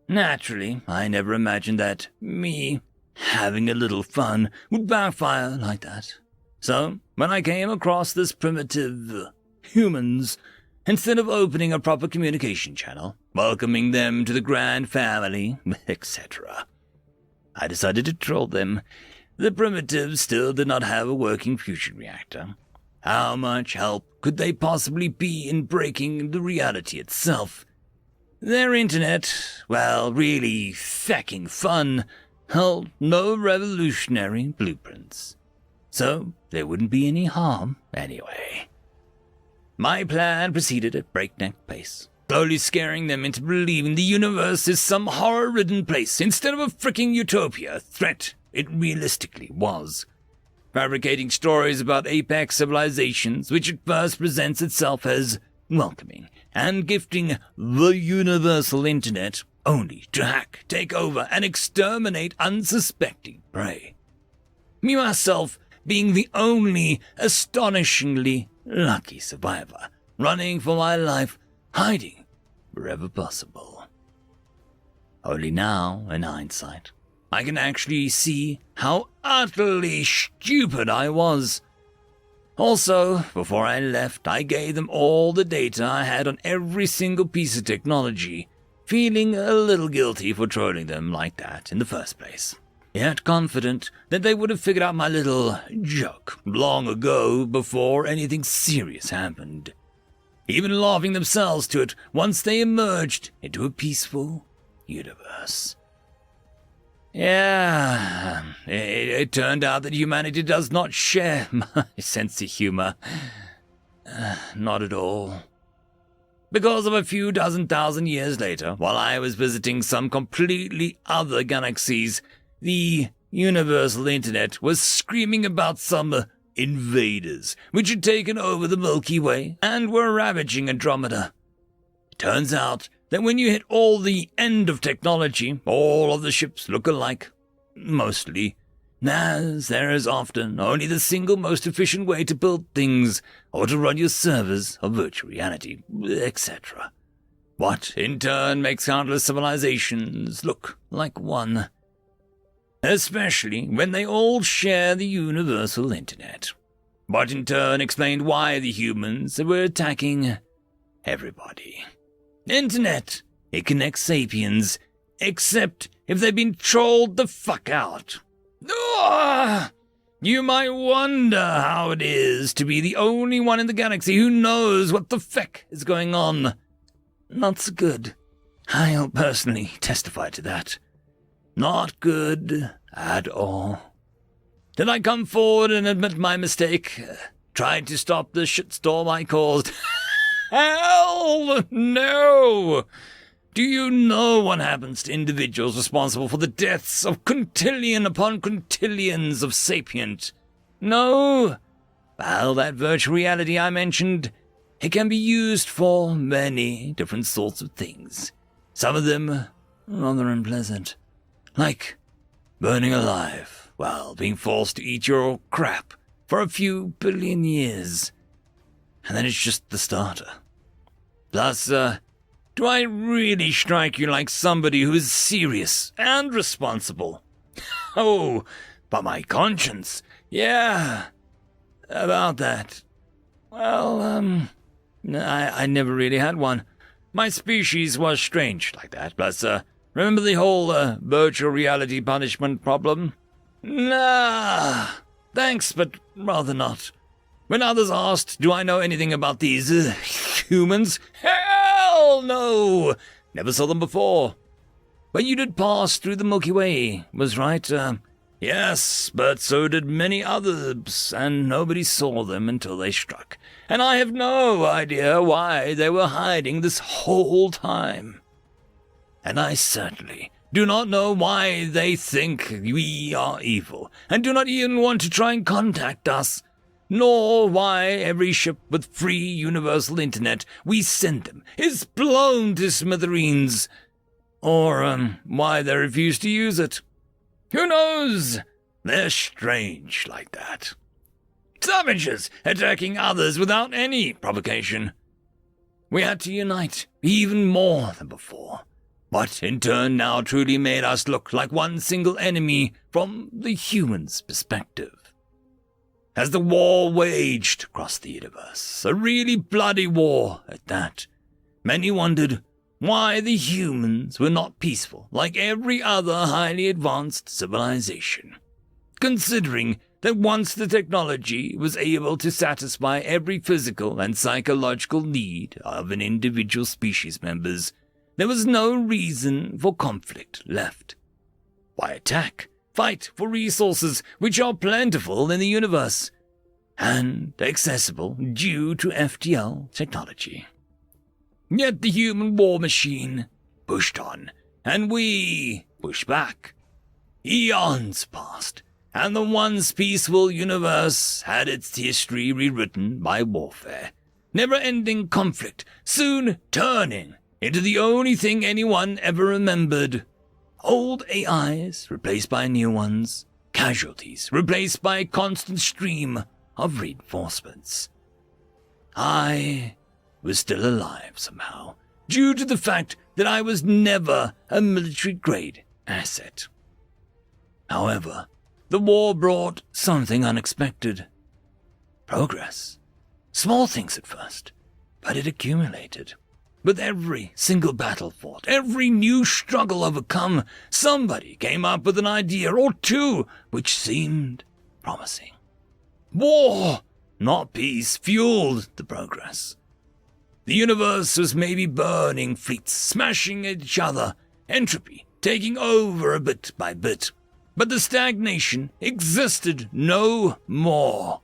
Naturally, I never imagined that me having a little fun would backfire like that. So, when I came across this primitive humans, instead of opening a proper communication channel, welcoming them to the grand family, etc., I decided to troll them. The primitives still did not have a working fusion reactor. How much help could they possibly be in breaking the reality itself? Their internet, well, really fecking fun, held no revolutionary blueprints. So there wouldn't be any harm anyway. My plan proceeded at breakneck pace, slowly scaring them into believing the universe is some horror-ridden place instead of a fricking utopia, a threat it realistically was. Fabricating stories about apex civilizations, which at first presents itself as welcoming, and gifting the universal internet only to hack, take over, and exterminate unsuspecting prey. Me myself being the only astonishingly lucky survivor, running for my life, hiding wherever possible. Only now, in hindsight, I can actually see how utterly stupid I was. Also, before I left, I gave them all the data I had on every single piece of technology, feeling a little guilty for trolling them like that in the first place, yet confident that they would have figured out my little joke long ago before anything serious happened, even laughing themselves to it once they emerged into a peaceful universe. Yeah, it turned out that humanity does not share my sense of humor. Not at all. Because of a few dozen thousand years later, while I was visiting some completely other galaxies, the universal internet was screaming about some invaders which had taken over the Milky Way and were ravaging Andromeda. It turns out that when you hit all the end of technology, all of the ships look alike. Mostly. As there is often only the single most efficient way to build things or to run your servers of virtual reality, etc. What, in turn, makes countless civilizations look like one. Especially when they all share the universal internet. What in turn explained why the humans were attacking everybody. Internet, it connects sapiens, except if they've been trolled the fuck out. You might wonder how it is to be the only one in the galaxy who knows what the feck is going on. Not so good. I'll personally testify to that. Not good at all. Did I come forward and admit my mistake? Tried to stop the shitstorm I caused? Hell no! Do you know what happens to individuals responsible for the deaths of quintillion upon quintillions of sapient? No? Well, that virtual reality I mentioned, it can be used for many different sorts of things. Some of them rather unpleasant. Like burning alive while being forced to eat your crap for a few billion years. And then it's just the starter. Plus, do I really strike you like somebody who is serious and responsible? Oh, but my conscience, yeah, about that. Well, I never really had one. My species was strange like that. Plus, remember the whole virtual reality punishment problem? Nah, thanks, but rather not. When others asked, do I know anything about these humans? Hell no! Never saw them before. But you did pass through the Milky Way, was right? Yes, but so did many others, and nobody saw them until they struck. And I have no idea why they were hiding this whole time. And I certainly do not know why they think we are evil, and do not even want to try and contact us. Nor why every ship with free universal internet we send them is blown to smithereens. Or, why they refuse to use it. Who knows? They're strange like that. Savages attacking others without any provocation. We had to unite even more than before. What in turn now truly made us look like one single enemy from the human's perspective. As the war waged across the universe, a really bloody war at that, many wondered why the humans were not peaceful like every other highly advanced civilization, considering that once the technology was able to satisfy every physical and psychological need of an individual species members, there was no reason for conflict left. Why attack? Fight for resources which are plentiful in the universe and accessible due to FTL technology. Yet the human war machine pushed on, and we pushed back. Eons passed, and the once peaceful universe had its history rewritten by warfare, never-ending conflict, soon turning into the only thing anyone ever remembered. Old AIs replaced by new ones, casualties replaced by a constant stream of reinforcements. I was still alive somehow, due to the fact that I was never a military-grade asset. However, the war brought something unexpected. Progress. Small things at first, but it accumulated. With every single battle fought, every new struggle overcome, somebody came up with an idea or two which seemed promising. War, not peace, fueled the progress. The universe was maybe burning, fleets smashing each other, entropy taking over a bit by bit, but the stagnation existed no more.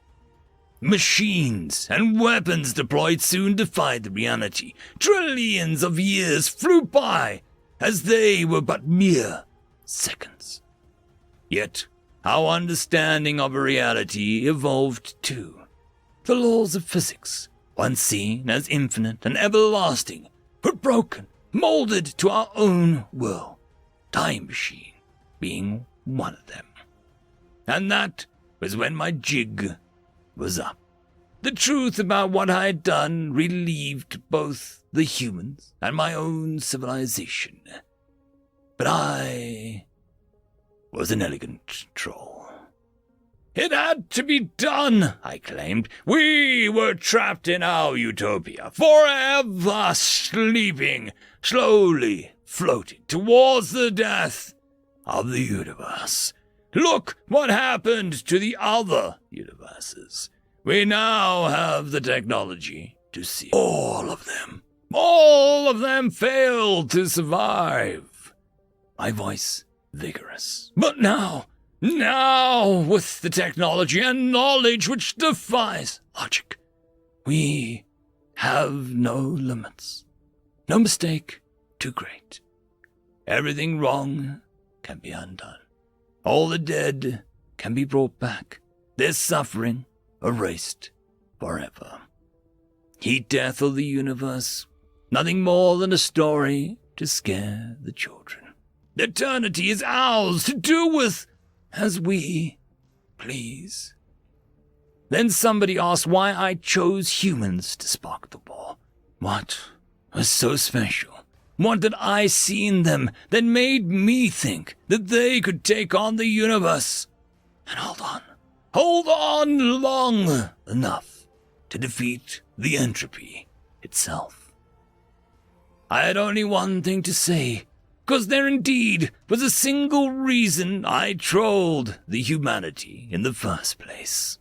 Machines and weapons deployed soon defied the reality. Trillions of years flew by as they were but mere seconds. Yet our understanding of reality evolved too. The laws of physics, once seen as infinite and everlasting, were broken, molded to our own will, time machine being one of them. And that was when my jig was up. The truth about what I had done relieved both the humans and my own civilization. But I was an elegant troll. It had to be done, I claimed. We were trapped in our utopia, forever sleeping, slowly floating towards the death of the universe. Look what happened to the other universes. We now have the technology to see all of them. All of them failed to survive. My voice vigorous. But now, with the technology and knowledge which defies logic, we have no limits. No mistake too great. Everything wrong can be undone. All the dead can be brought back, their suffering erased forever. Heat death of the universe, nothing more than a story to scare the children. Eternity is ours to do with as we please. Then somebody asked why I chose humans to spark the war. What was so special? What did I see in them that made me think that they could take on the universe and hold on long enough to defeat the entropy itself? I had only one thing to say, 'cause there indeed was a single reason I trolled the humanity in the first place.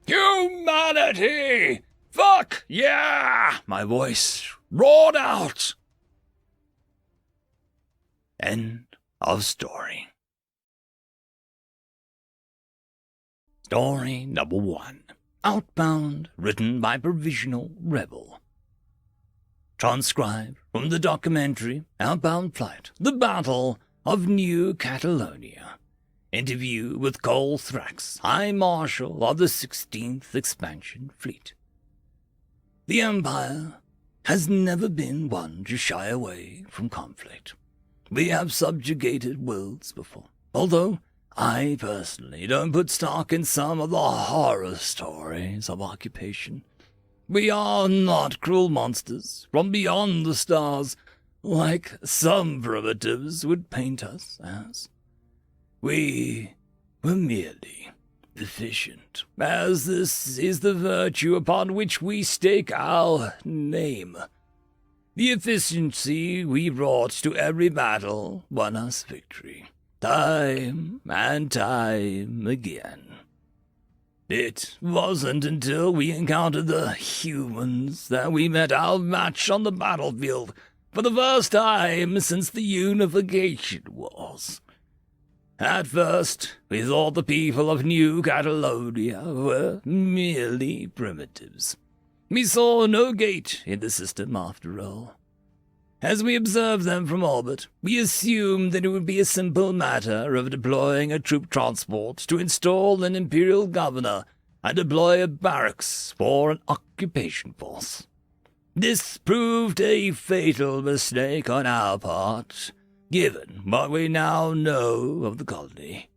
Humanity! Fuck yeah! My voice roared out. End of story. Story number 1. Outbound, written by Provisional Rebel. Transcribed from the documentary Outbound Flight, The Battle of New Catalonia. Interview with Cole Thrax, High Marshal of the 16th Expansion Fleet. The Empire has never been one to shy away from conflict. We have subjugated worlds before, although I personally don't put stock in some of the horror stories of occupation. We are not cruel monsters from beyond the stars, like some primitives would paint us as. We were merely efficient, as this is the virtue upon which we stake our name. The efficiency we brought to every battle won us victory, time and time again. It wasn't until we encountered the humans that we met our match on the battlefield for the first time since the Unification Wars. At first, we thought the people of New Catalonia were merely primitives. We saw no gate in the system after all. As we observed them from orbit, we assumed that it would be a simple matter of deploying a troop transport to install an imperial governor and deploy a barracks for an occupation force. This proved a fatal mistake on our part, given what we now know of the colony.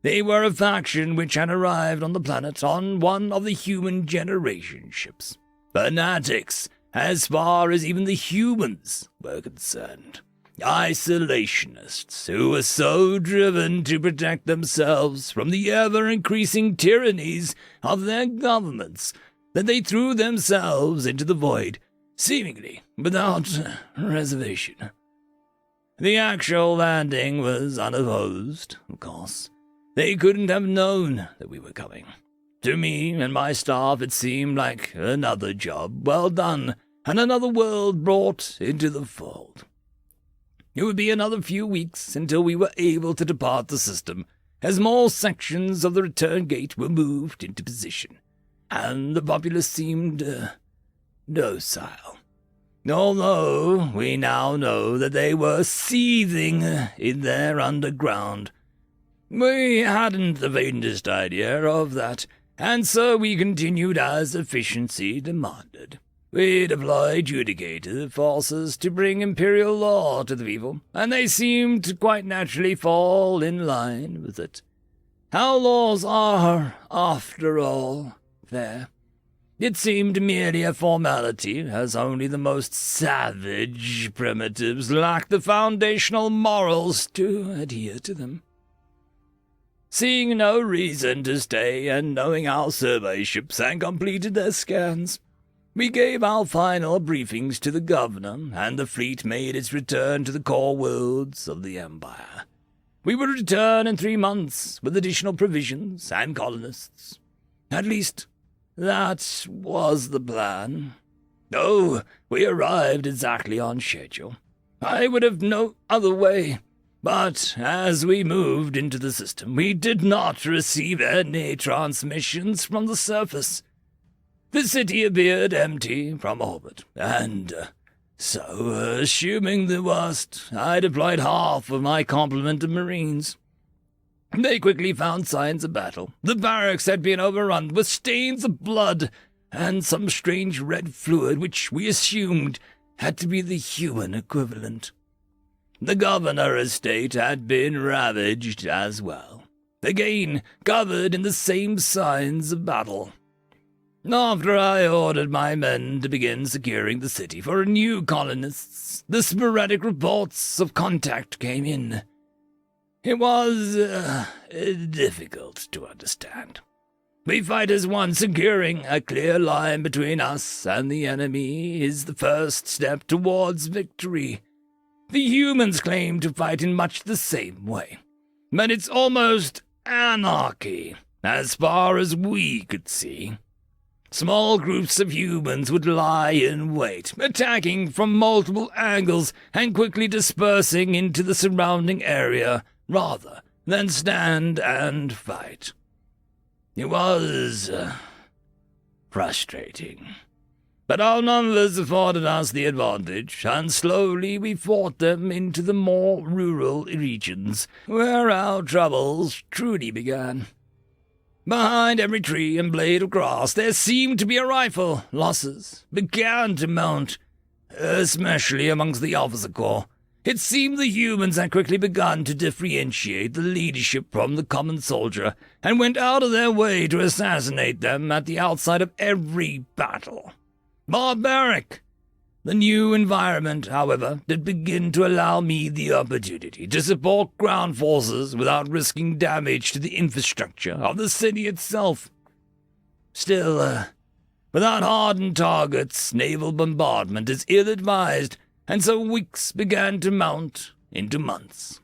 They were a faction which had arrived on the planet on one of the human generation ships. Fanatics, as far as even the humans were concerned. Isolationists who were so driven to protect themselves from the ever-increasing tyrannies of their governments that they threw themselves into the void seemingly without reservation. The actual landing was unopposed, of course. They couldn't have known that we were coming. To me and my staff it seemed like another job well done and another world brought into the fold. It would be another few weeks until we were able to depart the system, as more sections of the return gate were moved into position, and the populace seemed docile. Although we now know that they were seething in their underground. We hadn't the faintest idea of that, and so we continued as efficiency demanded. We deployed judicative forces to bring imperial law to the people, and they seemed to quite naturally fall in line with it. Our laws are, after all, fair. It seemed merely a formality, as only the most savage primitives lack the foundational morals to adhere to them. Seeing no reason to stay and knowing our survey ships had completed their scans, we gave our final briefings to the governor, and the fleet made its return to the core worlds of the Empire. We would return in 3 months with additional provisions and colonists. At least, that was the plan. Oh, we arrived exactly on schedule. I would have no other way. But as we moved into the system, we did not receive any transmissions from the surface. The city appeared empty from orbit, and so, assuming the worst, I deployed half of my complement of Marines. They quickly found signs of battle. The barracks had been overrun with stains of blood and some strange red fluid which we assumed had to be the human equivalent. The governor estate had been ravaged as well, again covered in the same signs of battle. After I ordered my men to begin securing the city for new colonists, the sporadic reports of contact came in. It was difficult to understand. We fight as one. Securing a clear line between us and the enemy is the first step towards victory. The humans claim to fight in much the same way, but it's almost anarchy, as far as we could see. Small groups of humans would lie in wait, attacking from multiple angles and quickly dispersing into the surrounding area, rather than stand and fight. It was frustrating. But our numbers afforded us the advantage, and slowly we fought them into the more rural regions, where our troubles truly began. Behind every tree and blade of grass there seemed to be a rifle. Losses began to mount, especially amongst the officer corps. It seemed the humans had quickly begun to differentiate the leadership from the common soldier, and went out of their way to assassinate them at the outside of every battle. Barbaric. The new environment, however, did begin to allow me the opportunity to support ground forces without risking damage to the infrastructure of the city itself. Still, without hardened targets, naval bombardment is ill-advised, and so weeks began to mount into months.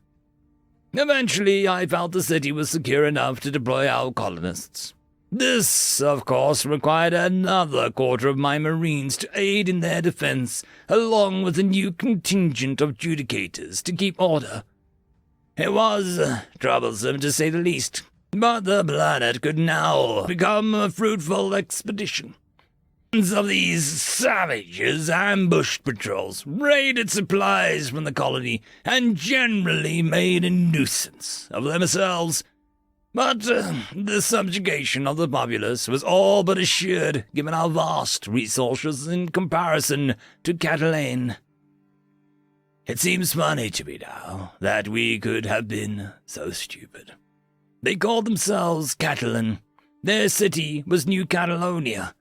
Eventually, I felt the city was secure enough to deploy our colonists. This, of course, required another quarter of my Marines to aid in their defense, along with a new contingent of judicators to keep order. It was troublesome, to say the least, but the planet could now become a fruitful expedition. Of these savages ambushed patrols, raided supplies from the colony, and generally made a nuisance of themselves. But the subjugation of the populace was all but assured, given our vast resources in comparison to Catalan. It seems funny to me now that we could have been so stupid. They called themselves Catalan. Their city was New Catalonia.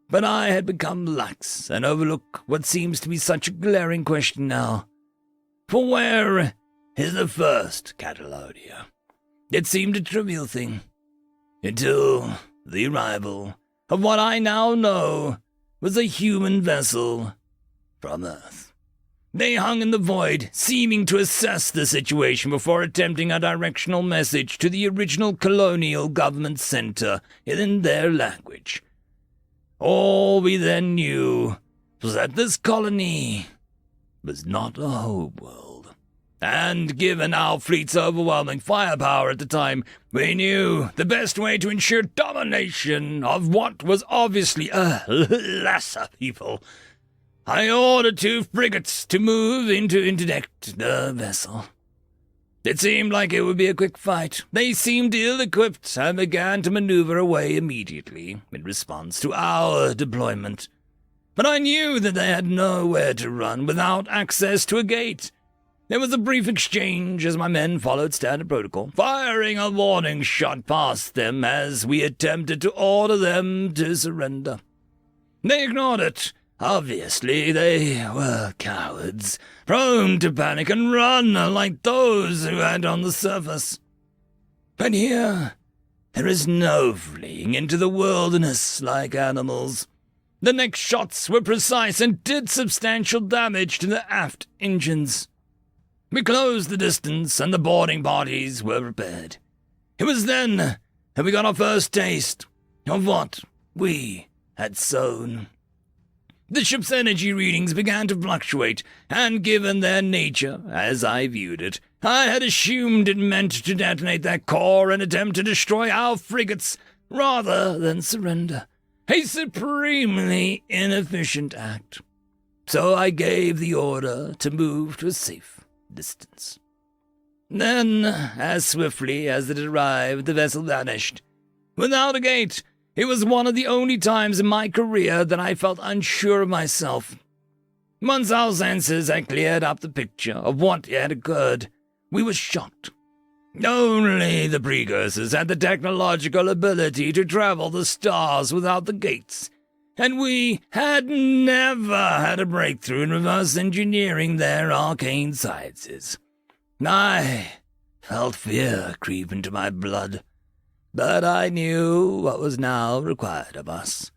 But I had become lax and overlooked what seems to be such a glaring question now. For where is the first Catalonia? It seemed a trivial thing, until the arrival of what I now know was a human vessel from Earth. They hung in the void, seeming to assess the situation before attempting a directional message to the original colonial government center in their language. All we then knew was that this colony was not a home world. And given our fleet's overwhelming firepower at the time, we knew the best way to ensure domination of what was obviously a lesser people. I ordered 2 frigates to move in to interdict the vessel. It seemed like it would be a quick fight. They seemed ill-equipped and began to maneuver away immediately in response to our deployment. But I knew that they had nowhere to run without access to a gate. There was a brief exchange as my men followed standard protocol, firing a warning shot past them as we attempted to order them to surrender. They ignored it. Obviously, they were cowards, prone to panic and run like those who had on the surface. But here, there is no fleeing into the wilderness like animals. The next shots were precise and did substantial damage to the aft engines. We closed the distance and the boarding parties were prepared. It was then that we got our first taste of what we had sown. The ship's energy readings began to fluctuate, and given their nature, as I viewed it, I had assumed it meant to detonate their core and attempt to destroy our frigates rather than surrender. A supremely inefficient act. So I gave the order to move to a safe distance. Then, as swiftly as it arrived, the vessel vanished. Without a gate, it was one of the only times in my career that I felt unsure of myself. Once our senses had cleared up the picture of what had occurred, we were shocked. Only the precursors had the technological ability to travel the stars without the gates, and we had never had a breakthrough in reverse engineering their arcane sciences. I felt fear creep into my blood. But I knew what was now required of us.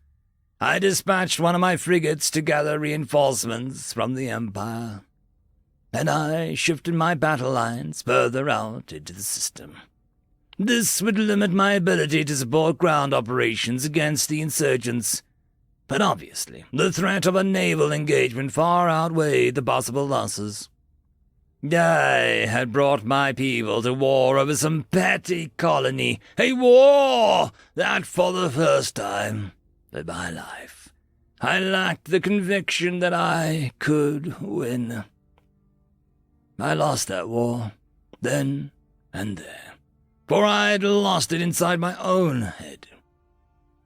I dispatched one of my frigates to gather reinforcements from the Empire, and I shifted my battle lines further out into the system. This would limit my ability to support ground operations against the insurgents, but obviously the threat of a naval engagement far outweighed the possible losses. I had brought my people to war over some petty colony, a war that for the first time in my life I lacked the conviction that I could win. I lost that war, then and there, for I had lost it inside my own head.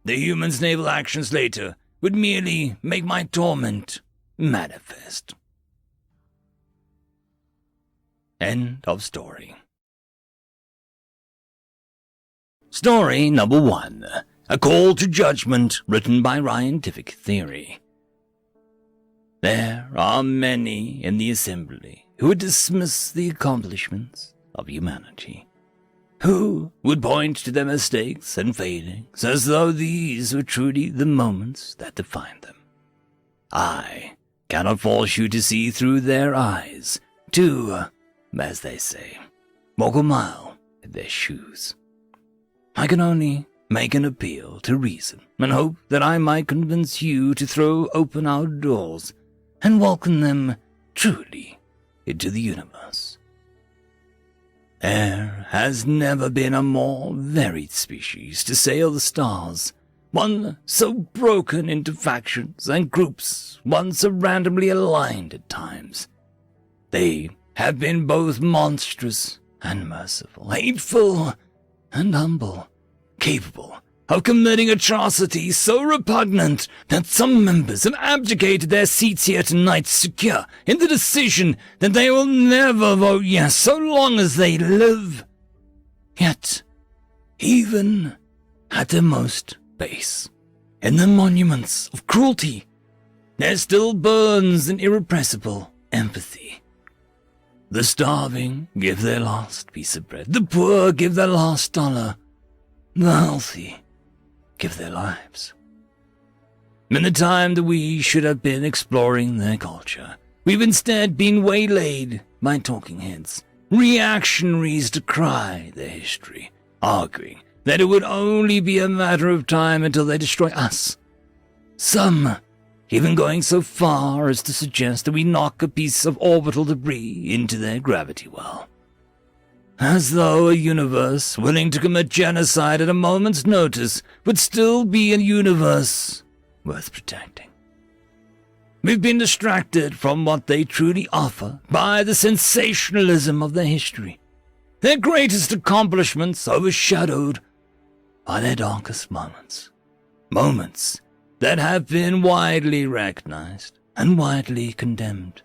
The humans' naval actions later would merely make my torment manifest. End of story. Story number 1. A Call to Judgment, written by Scientific Theory. There are many in the assembly who would dismiss the accomplishments of humanity, who would point to their mistakes and failings as though these were truly the moments that define them. I cannot force you to see through their eyes, to, as they say, walk a mile in their shoes. I can only make an appeal to reason and hope that I might convince you to throw open our doors and welcome them truly into the universe. There has never been a more varied species to sail the stars, one so broken into factions and groups, one so randomly aligned at times. They have been both monstrous and merciful, hateful and humble, capable of committing atrocities so repugnant that some members have abdicated their seats here tonight, secure in the decision that they will never vote yes so long as they live. Yet, even at their most base, in the monuments of cruelty, there still burns an irrepressible empathy. The starving give their last piece of bread, the poor give their last dollar, the healthy give their lives. In the time that we should have been exploring their culture, we've instead been waylaid by talking heads, reactionaries to cry their history, arguing that it would only be a matter of time until they destroy us. Some even going so far as to suggest that we knock a piece of orbital debris into their gravity well. As though a universe willing to commit genocide at a moment's notice would still be a universe worth protecting. We've been distracted from what they truly offer by the sensationalism of their history, their greatest accomplishments overshadowed by their darkest moments. Moments that have been widely recognized and widely condemned.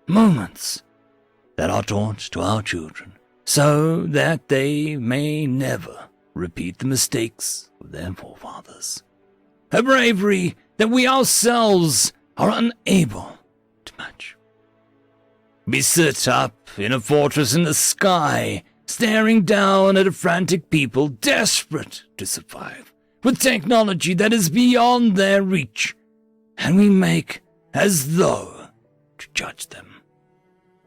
Moments that are taught to our children so that they may never repeat the mistakes of their forefathers. A bravery that we ourselves are unable to match. We sit up in a fortress in the sky, staring down at a frantic people desperate to survive, with technology that is beyond their reach, and we make as though to judge them.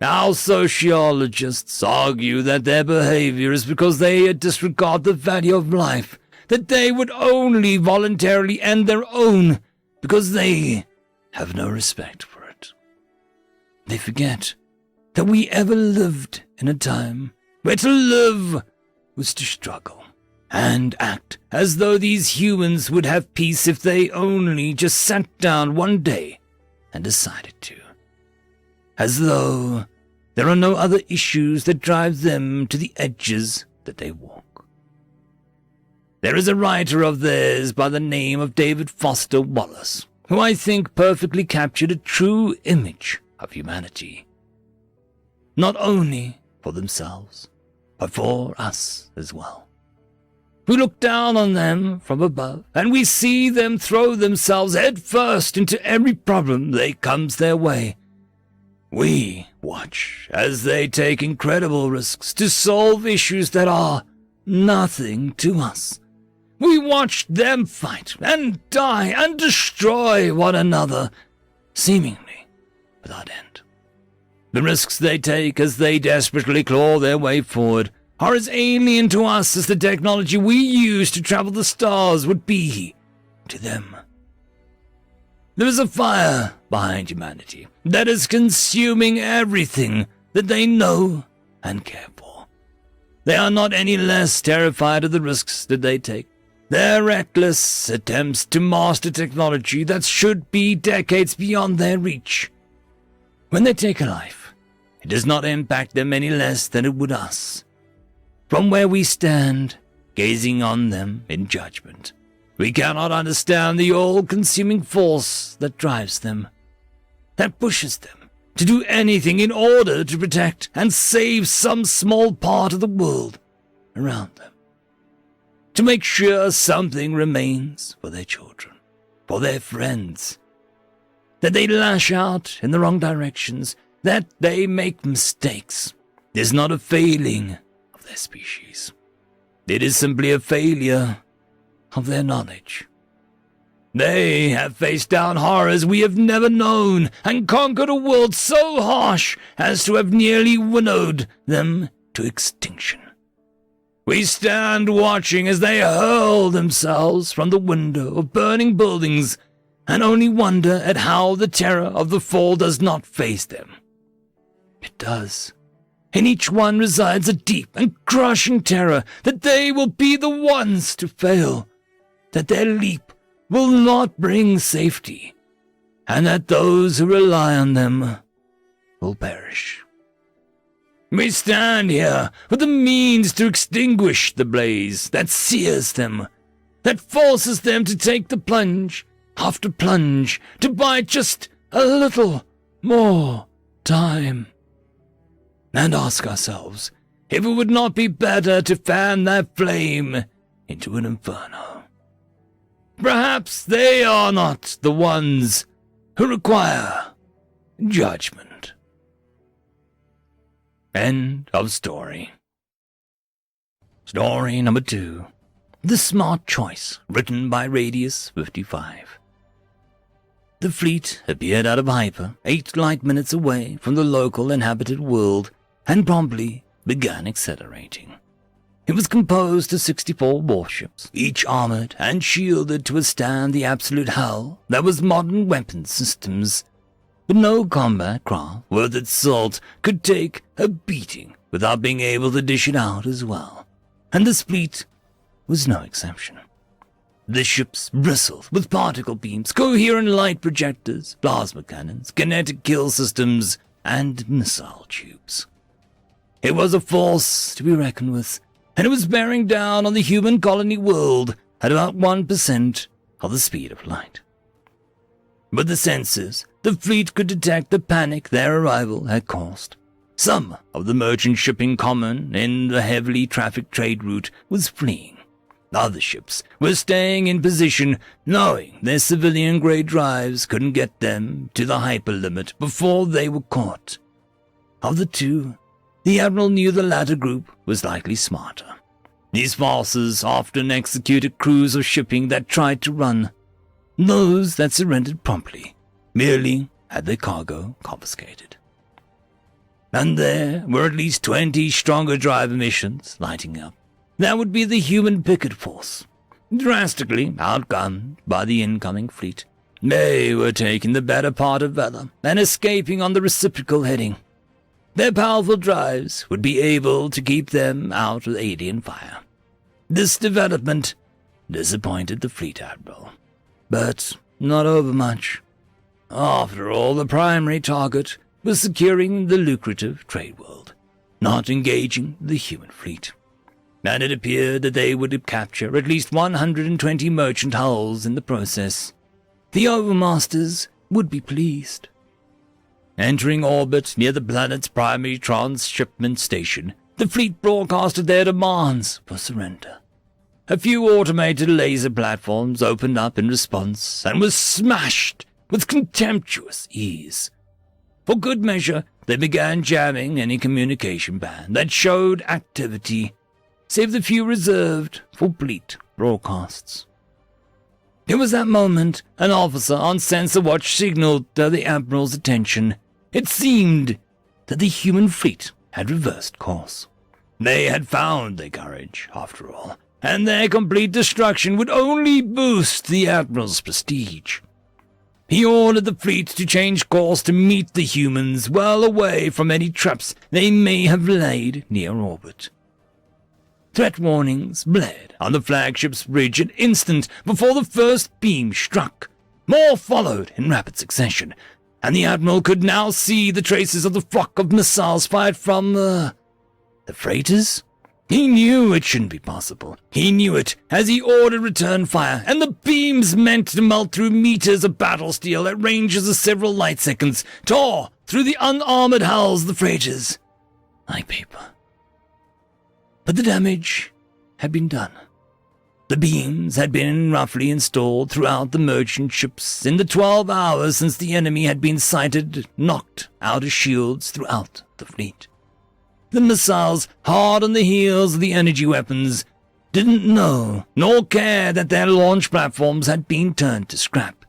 Our sociologists argue that their behavior is because they disregard the value of life, that they would only voluntarily end their own because they have no respect for it. They forget that we ever lived in a time where to live was to struggle, and act as though these humans would have peace if they only just sat down one day and decided to. As though there are no other issues that drive them to the edges that they walk. There is a writer of theirs by the name of David Foster Wallace, who I think perfectly captured a true image of humanity. Not only for themselves, but for us as well. We look down on them from above, and we see them throw themselves head first into every problem that comes their way. We watch as they take incredible risks to solve issues that are nothing to us. We watch them fight and die and destroy one another, seemingly without end. The risks they take as they desperately claw their way forward are as alien to us as the technology we use to travel the stars would be to them. There is a fire behind humanity that is consuming everything that they know and care for. They are not any less terrified of the risks that they take. Their reckless attempts to master technology that should be decades beyond their reach. When they take a life, it does not impact them any less than it would us. From where we stand, gazing on them in judgment, we cannot understand the all-consuming force that drives them, that pushes them to do anything in order to protect and save some small part of the world around them. To make sure something remains for their children, for their friends, that they lash out in the wrong directions, that they make mistakes, is not a failing of their species. It is simply a failure of their knowledge. They have faced down horrors we have never known and conquered a world so harsh as to have nearly winnowed them to extinction. We stand watching as they hurl themselves from the window of burning buildings and only wonder at how the terror of the fall does not faze them. It does. In each one resides a deep and crushing terror that they will be the ones to fail, that their leap will not bring safety, and that those who rely on them will perish. We stand here with the means to extinguish the blaze that sears them, that forces them to take the plunge after plunge, to buy just a little more time, and ask ourselves if it would not be better to fan that flame into an inferno. Perhaps they are not the ones who require judgment. End of story. Story number 2. The Smart Choice, written by Radius 55. The fleet appeared out of hyper 8 light minutes away from the local inhabited world and promptly began accelerating. It was composed of 64 warships, each armored and shielded to withstand the absolute hell that was modern weapons systems. But no combat craft worth its salt could take a beating without being able to dish it out as well, and this fleet was no exception. The ships bristled with particle beams, coherent light projectors, plasma cannons, kinetic kill systems, and missile tubes. It was a force to be reckoned with, and it was bearing down on the human colony world at about 1% of the speed of light. With the sensors, the fleet could detect the panic their arrival had caused. Some of the merchant shipping common in the heavily trafficked trade route was fleeing. Other ships were staying in position, knowing their civilian-grade drives couldn't get them to the hyperlimit before they were caught. Of the two, the Admiral knew the latter group was likely smarter. These forces often executed crews of shipping that tried to run. Those that surrendered promptly merely had their cargo confiscated. And there were at least 20 stronger drive emissions lighting up. That would be the human picket force, drastically outgunned by the incoming fleet. They were taking the better part of Vela and escaping on the reciprocal heading. Their powerful drives would be able to keep them out of alien fire. This development disappointed the fleet admiral, but not overmuch. After all, the primary target was securing the lucrative trade world, not engaging the human fleet. And it appeared that they would capture at least 120 merchant hulls in the process. The overmasters would be pleased. Entering orbit near the planet's primary transshipment station, the fleet broadcasted their demands for surrender. A few automated laser platforms opened up in response and were smashed with contemptuous ease. For good measure, they began jamming any communication band that showed activity, save the few reserved for fleet broadcasts. It was that moment an officer on sensor watch signaled to the Admiral's attention. It seemed that the human fleet had reversed course. They had found their courage, after all, and their complete destruction would only boost the Admiral's prestige. He ordered the fleet to change course to meet the humans well away from any traps they may have laid near orbit. Threat warnings blared on the flagship's bridge an instant before the first beam struck. More followed in rapid succession, and the Admiral could now see the traces of the flock of missiles fired from the freighters. He knew it shouldn't be possible. He knew it as he ordered return fire, and the beams meant to melt through meters of battle steel at ranges of several light seconds, tore through the unarmored hulls of the freighters like paper. But the damage had been done. The beams had been roughly installed throughout the merchant ships in the 12 hours since the enemy had been sighted, knocked out of shields throughout the fleet. The missiles, hard on the heels of the energy weapons, didn't know nor care that their launch platforms had been turned to scrap.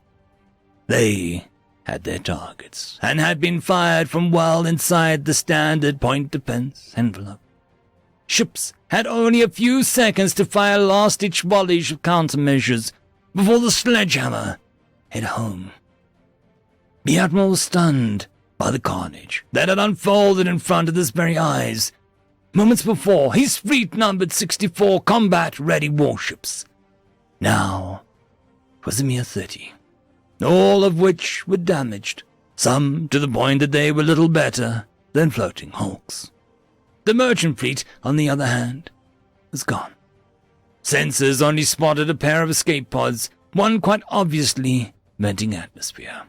They had their targets and had been fired from well inside the standard point defense envelope. Ships had only a few seconds to fire last-ditch volleys of countermeasures before the sledgehammer hit home. The Admiral was stunned by the carnage that had unfolded in front of his very eyes. Moments before, his fleet numbered 64 combat-ready warships. Now it was a mere 30, all of which were damaged, some to the point that they were little better than floating hulks. The merchant fleet, on the other hand, was gone. Sensors only spotted a pair of escape pods, one quite obviously venting atmosphere.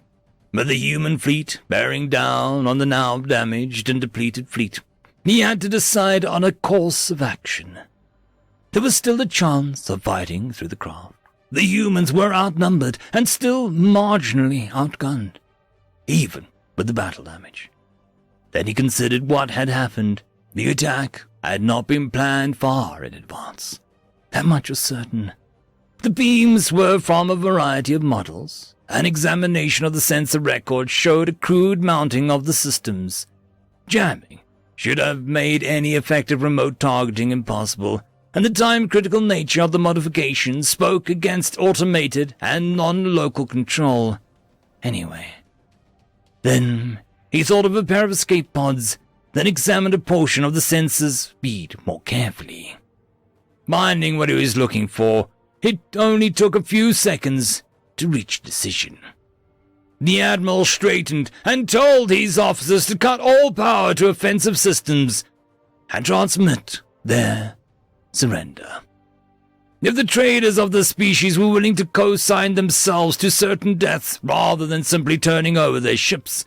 But the human fleet, bearing down on the now damaged and depleted fleet, he had to decide on a course of action. There was still a chance of fighting through the craft. The humans were outnumbered and still marginally outgunned, even with the battle damage. Then he considered what had happened. The attack had not been planned far in advance. That much was certain. The beams were from a variety of models, An examination of the sensor record showed a crude mounting of the systems. Jamming should have made any effective remote targeting impossible, and the time-critical nature of the modifications spoke against automated and non-local control. Anyway, then he thought of a pair of escape pods, then examined a portion of the sensor's feed more carefully. Finding what he was looking for, it only took a few seconds to reach a decision. The Admiral straightened and told his officers to cut all power to offensive systems and transmit their surrender. If the traders of the species were willing to co-sign themselves to certain deaths rather than simply turning over their ships,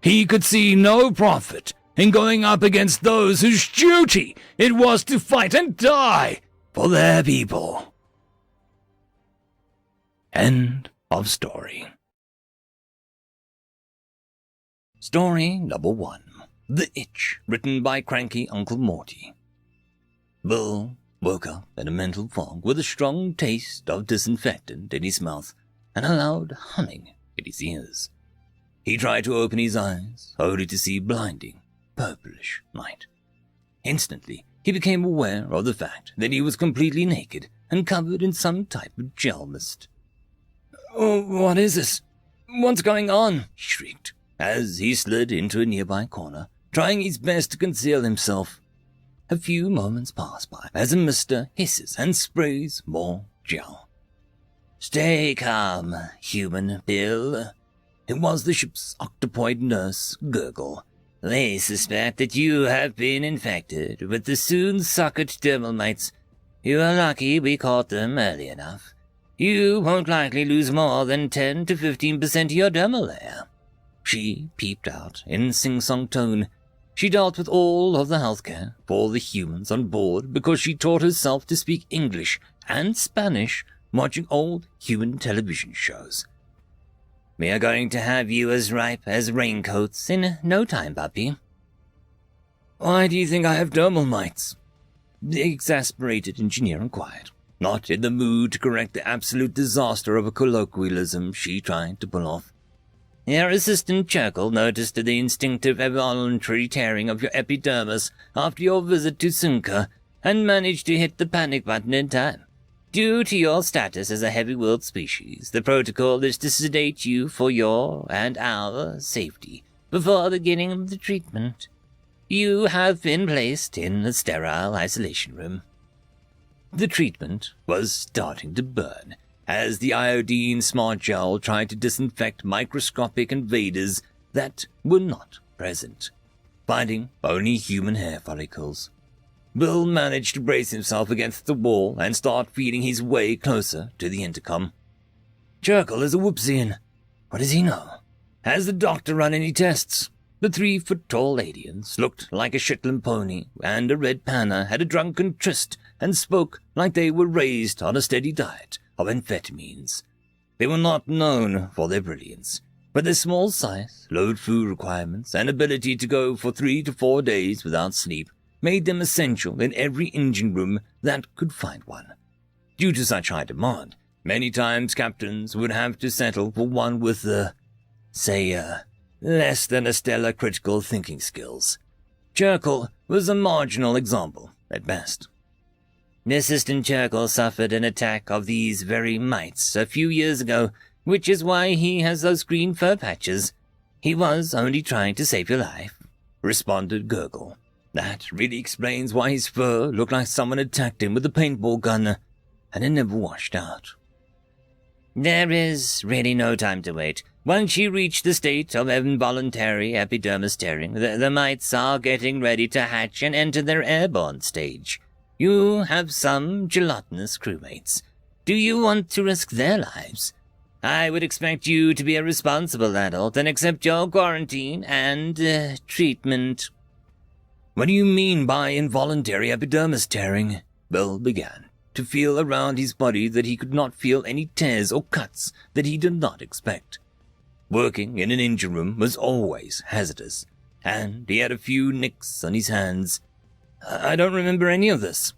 he could see no profit in going up against those whose duty it was to fight and die for their people. End of story. Story number 1. The Itch, written by Cranky Uncle Morty. Bill woke up in a mental fog with a strong taste of disinfectant in his mouth and a loud humming in his ears. He tried to open his eyes, only to see blinding, purplish light. Instantly, he became aware of the fact that he was completely naked and covered in some type of gel mist. "Oh, what is this? What's going on?" he shrieked, as he slid into a nearby corner, trying his best to conceal himself. A few moments pass by as a mister hisses and sprays more gel. "Stay calm, human Bill." It was the ship's octopoid nurse, Gurgle. "They suspect that you have been infected with the soon-suckered dermal mites. You are lucky we caught them early enough. You won't likely lose more than 10 to 15% of your dermal layer." She peeped out in sing-song tone. She dealt with all of the healthcare for the humans on board because she taught herself to speak English and Spanish watching old human television shows. "We are going to have you as ripe as raincoats in no time, puppy." "Why do you think I have dermal mites?" the exasperated engineer inquired, not in the mood to correct the absolute disaster of a colloquialism she tried to pull off. "Your assistant Churkle noticed the instinctive involuntary tearing of your epidermis after your visit to Sunka and managed to hit the panic button in time. Due to your status as a heavy-willed species, the protocol is to sedate you for your and our safety before the beginning of the treatment. You have been placed in a sterile isolation room." The treatment was starting to burn as the iodine smart gel tried to disinfect microscopic invaders that were not present, finding only human hair follicles. Bill managed to brace himself against the wall and start feeling his way closer to the intercom. "Churkle is a whoopsian. What does he know? Has the doctor run any tests?" The 3-foot-tall aliens looked like a Shetland pony, and a red panda had a drunken tryst and spoke like they were raised on a steady diet of amphetamines. They were not known for their brilliance, but their small size, low food requirements, and ability to go for 3 to 4 days without sleep made them essential in every engine room that could find one. Due to such high demand, many times captains would have to settle for one with less than a stellar critical thinking skills. Churkle was a marginal example, at best. Assistant Churkle suffered an attack of these very mites a few years ago, which is why he has those green fur patches. He was only trying to save your life, responded Gurgle. That really explains why his fur looked like someone attacked him with a paintball gun, and it never washed out. There is really no time to wait. Once you reach the state of involuntary epidermis tearing, the mites are getting ready to hatch and enter their airborne stage. You have some gelatinous crewmates. Do you want to risk their lives? I would expect you to be a responsible adult and accept your quarantine and treatment. What do you mean by involuntary epidermis tearing? Bill began to feel around his body that he could not feel any tears or cuts that he did not expect. Working in an engine room was always hazardous, and he had a few nicks on his hands. I don't remember any of this.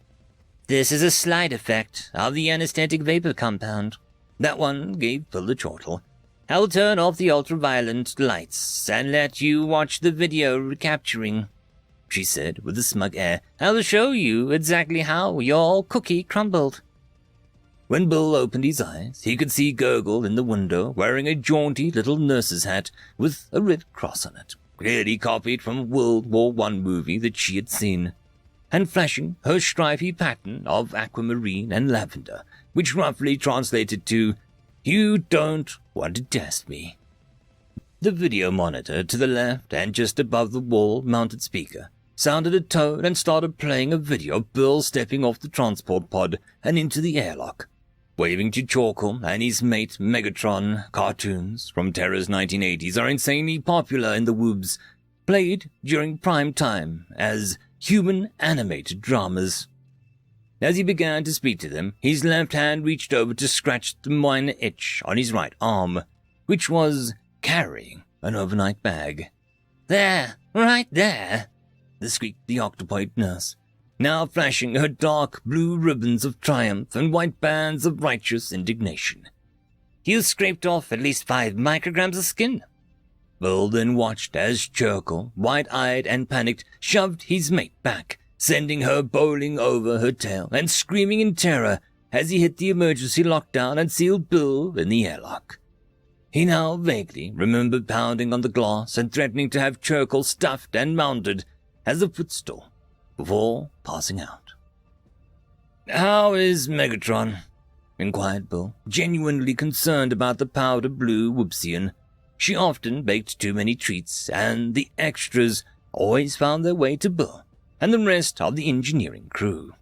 This is a slight effect of the anesthetic vapor compound. That one gave Bill a chortle. I'll turn off the ultraviolet lights and let you watch the video recapturing," she said with a smug air. "I'll show you exactly how your cookie crumbled." When Bill opened his eyes, he could see Gurgle in the window wearing a jaunty little nurse's hat with a red cross on it, clearly copied from a World War I movie that she had seen, and flashing her stripy pattern of aquamarine and lavender, which roughly translated to, "You don't want to test me." The video monitor to the left and just above the wall-mounted speaker sounded a tone and started playing a video of Bill stepping off the transport pod and into the airlock, waving to Chorkle and his mate Megatron. Cartoons from Terra's 1980s are insanely popular in the Woobs, played during prime time as human animated dramas. As he began to speak to them, his left hand reached over to scratch the minor itch on his right arm, which was carrying an overnight bag. "There, right there," squeaked the octopoid nurse, now flashing her dark blue ribbons of triumph and white bands of righteous indignation. "You scraped off at least 5 micrograms of skin." Bill then watched as Churkle, wide-eyed and panicked, shoved his mate back, sending her bowling over her tail and screaming in terror as he hit the emergency lockdown and sealed Bill in the airlock. He now vaguely remembered pounding on the glass and threatening to have Churkle stuffed and mounted as a footstool before passing out. "How is Megatron?" inquired Bill, genuinely concerned about the powder blue Whoopsian. She often baked too many treats, and the extras always found their way to Bill and the rest of the engineering crew.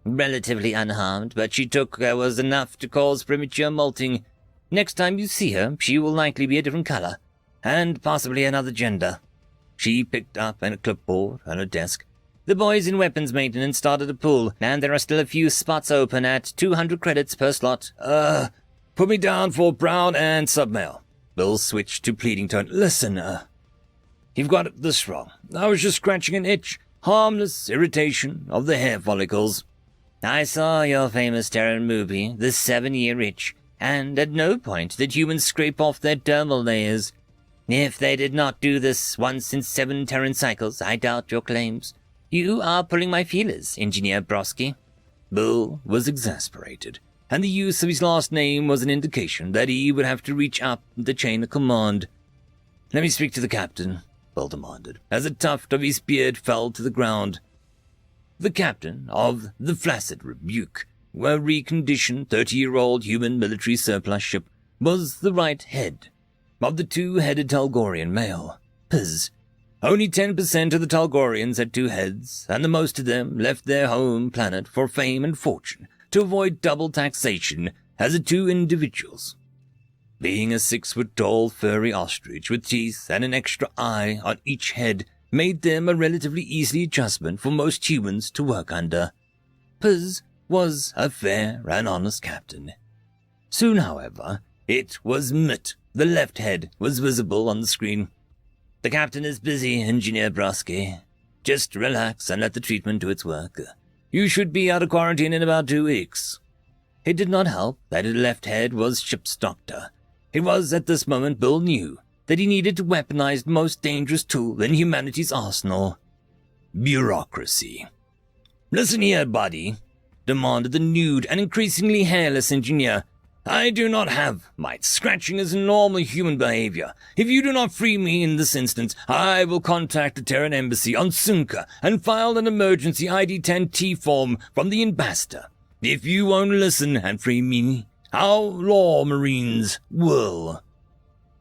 "Relatively unharmed, but she took was enough to cause premature molting. Next time you see her, she will likely be a different color, and possibly another gender." She picked up a clipboard on her desk. "The boys in weapons maintenance started a pool, and there are still a few spots open at 200 credits per slot. Put me down for brown and submail." Bill switched to pleading tone. "Listen, you've got this wrong. I was just scratching an itch. Harmless irritation of the hair follicles." "I saw your famous Terran movie, The 7-Year Itch, and at no point did humans scrape off their dermal layers. If they did not do this once in 7 Terran cycles, I doubt your claims. You are pulling my feelers, Engineer Broski." Bill was exasperated, and the use of his last name was an indication that he would have to reach up the chain of command. "Let me speak to the captain," Bill demanded, as a tuft of his beard fell to the ground. The captain of the Flaccid Rebuke, a reconditioned 30-year-old human military surplus ship, was the right head of the 2-headed Talgorian male, Piz. Only 10% of the Talgorians had 2 heads, and the most of them left their home planet for fame and fortune to avoid double taxation as the 2 individuals. Being a 6-foot-tall furry ostrich with teeth and an extra eye on each head made them a relatively easy adjustment for most humans to work under. Piz was a fair and honest captain. Soon, however, it was Mitt. The left head was visible on the screen. "The captain is busy, Engineer Broski. Just relax and let the treatment do its work. You should be out of quarantine in about 2 weeks." It did not help that his left head was ship's doctor. It was at this moment Bill knew that he needed to weaponize the most dangerous tool in humanity's arsenal: bureaucracy. "Listen here, buddy," demanded the nude and increasingly hairless engineer. "I do not have mites. Scratching is normal human behavior. If you do not free me in this instance, I will contact the Terran Embassy on Sunka and file an emergency ID-10T form from the ambassador. If you won't listen and free me, our law marines will."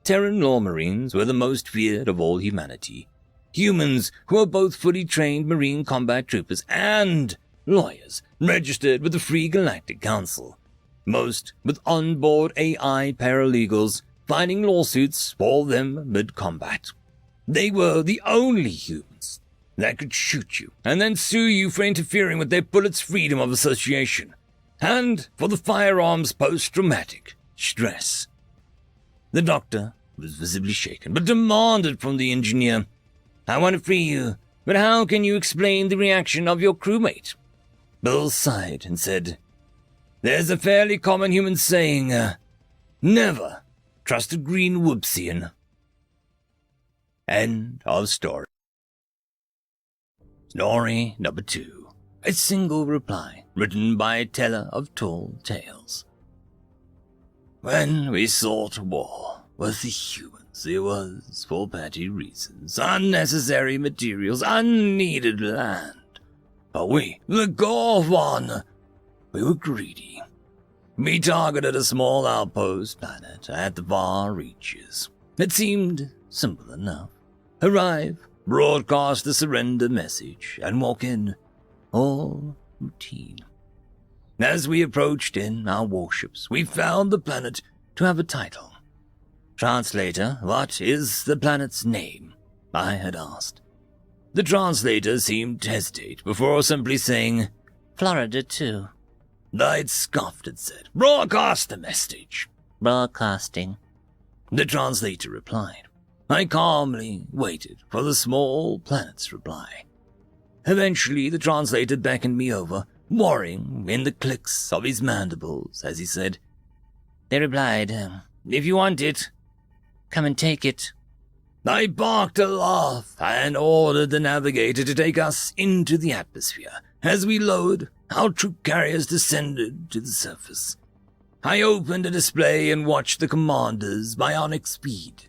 Terran law marines were the most feared of all humanity. Humans who were both fully trained marine combat troopers and lawyers registered with the Free Galactic Council. Most with onboard AI paralegals filing lawsuits for them mid-combat. They were the only humans that could shoot you and then sue you for interfering with their bullets' freedom of association, and for the firearms post-traumatic stress. The doctor was visibly shaken, but demanded from the engineer, "I want to free you, but how can you explain the reaction of your crewmate?" Bill sighed and said, "There's a fairly common human saying, never trusted green whoopsian. End of story. Story number 2. A single reply, written by a teller of tall tales. When we sought war with the humans, it was for petty reasons, unnecessary materials, unneeded land. But we, the Gorgon, we were greedy. We targeted a small outpost planet at the far reaches. It seemed simple enough. Arrive, broadcast the surrender message, and walk in. All routine. As we approached in our warships, we found the planet to have a title. Translator, what is the planet's name? I had asked. The translator seemed to hesitate before simply saying, Florida 2. I'd scoffed and said, broadcast the message. Broadcasting. The translator replied. I calmly waited for the small planet's reply. Eventually, the translator beckoned me over, worrying in the clicks of his mandibles as he said, They replied, if you want it, come and take it. I barked a laugh and ordered the navigator to take us into the atmosphere. As we lowered, our troop carriers descended to the surface. I opened a display and watched the commander's bionic speed.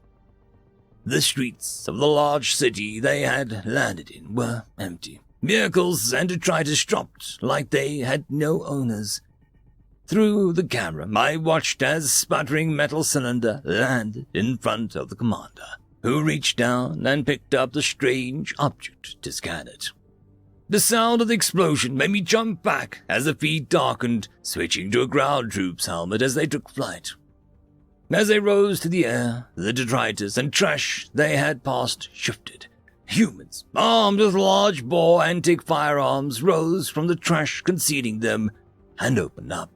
The streets of the large city they had landed in were empty. Vehicles and detritus dropped like they had no owners. Through the camera, I watched as sputtering metal cylinder landed in front of the commander, who reached down and picked up the strange object to scan it. The sound of the explosion made me jump back as the feed darkened, switching to a ground troops helmet as they took flight. As they rose to the air, the detritus and trash they had passed shifted. Humans, armed with large-bore antique firearms, rose from the trash concealing them and opened up.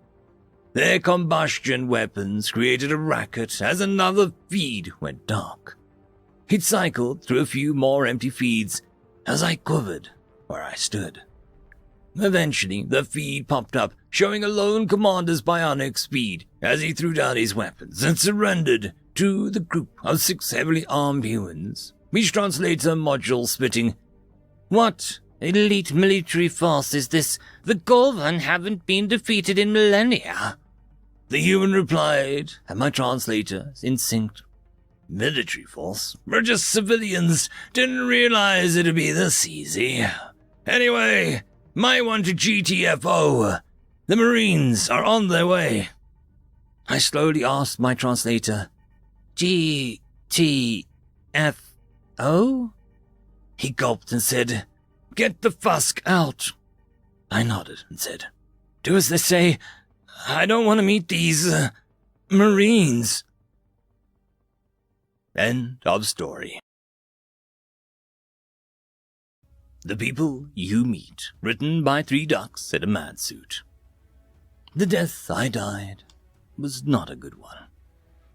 Their combustion weapons created a racket as another feed went dark. It cycled through a few more empty feeds as I quivered where I stood. Eventually, the feed popped up, showing a lone commander's bionic speed as he threw down his weapons and surrendered to the group of 6 heavily armed humans. Each translator module spitting, What elite military force is this? The Gorgon haven't been defeated in millennia. The human replied, and my translator instinct, Military force? We're just civilians. Didn't realize it'd be this easy. Anyway, my one to GTFO. The Marines are on their way. I slowly asked my translator, GTFO? He gulped and said, Get the fusk out. I nodded and said, Do as they say. I don't want to meet these, Marines. End of story. The People You Meet, written by 3 ducks in a man suit. The death I died was not a good one.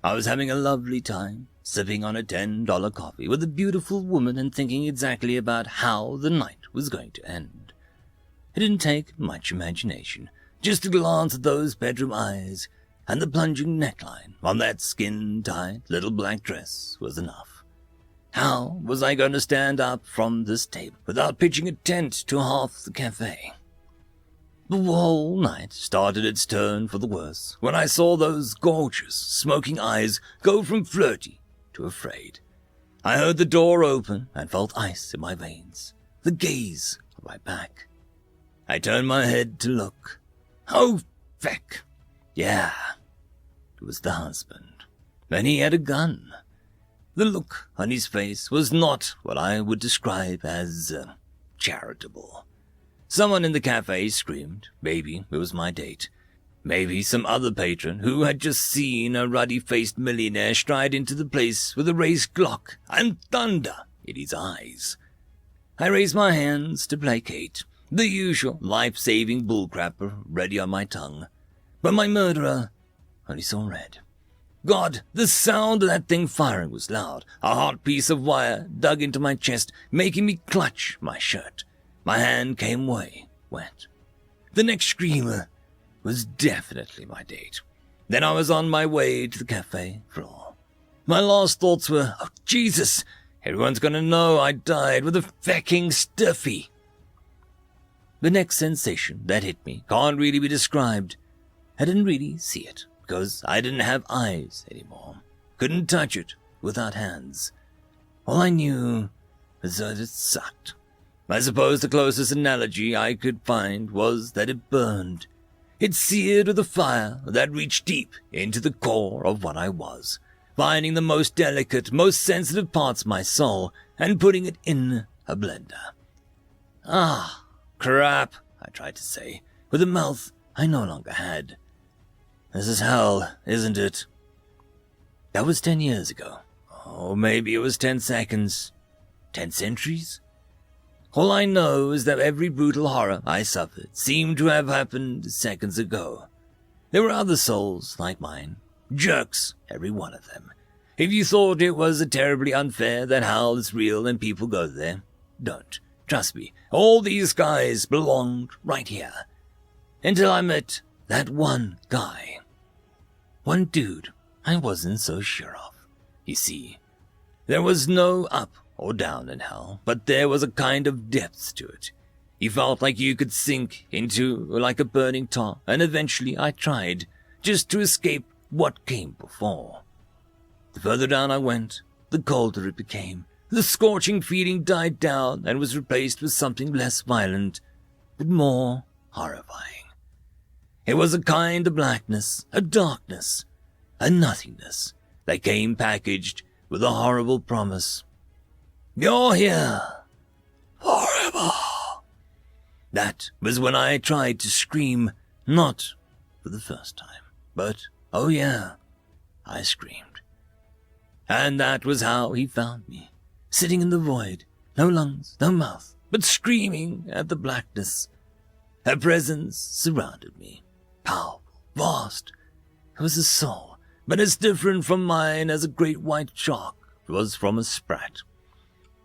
I was having a lovely time, sipping on a $10 coffee with a beautiful woman and thinking exactly about how the night was going to end. It didn't take much imagination, just a glance at those bedroom eyes, and the plunging neckline on that skin-tight little black dress was enough. How was I going to stand up from this table without pitching a tent to half the cafe? The whole night started its turn for the worse when I saw those gorgeous, smoking eyes go from flirty to afraid. I heard the door open and felt ice in my veins, the gaze of my back. I turned my head to look. Oh, feck! Yeah, it was the husband, and he had a gun. The look on his face was not what I would describe as charitable. Someone in the cafe screamed. Maybe it was my date. Maybe some other patron who had just seen a ruddy-faced millionaire stride into the place with a raised Glock and thunder in his eyes. I raised my hands to placate, the usual life-saving bullcrapper ready on my tongue. But my murderer only saw red. God, the sound of that thing firing was loud. A hot piece of wire dug into my chest, making me clutch my shirt. My hand came away wet. The next screamer was definitely my date. Then I was on my way to the cafe floor. My last thoughts were, oh Jesus, everyone's gonna know I died with a fecking stiffy. The next sensation that hit me can't really be described. I didn't really see it, because I didn't have eyes anymore. Couldn't touch it without hands. All I knew was that it sucked. I suppose the closest analogy I could find was that it burned. It seared with a fire that reached deep into the core of what I was, finding the most delicate, most sensitive parts of my soul and putting it in a blender. Ah, crap, I tried to say, with a mouth I no longer had. This is hell, isn't it? That was 10 years ago. Oh, maybe it was 10 seconds. 10 centuries? All I know is that every brutal horror I suffered seemed to have happened seconds ago. There were other souls like mine. Jerks, every one of them. If you thought it was terribly unfair that hell is real and people go there, don't. Trust me, all these guys belonged right here. Until I met that one guy. One dude I wasn't so sure of. You see, there was no up or down in hell, but there was a kind of depth to it. You felt like you could sink into like a burning tar, and eventually I tried, just to escape what came before. The further down I went, the colder it became. The scorching feeling died down and was replaced with something less violent, but more horrifying. It was a kind of blackness, a darkness, a nothingness that came packaged with a horrible promise. You're here forever. That was when I tried to scream, not for the first time, but, oh yeah, I screamed. And that was how he found me, sitting in the void, no lungs, no mouth, but screaming at the blackness. Her presence surrounded me, powerful, vast. It was a soul, but as different from mine as a great white shark was from a sprat.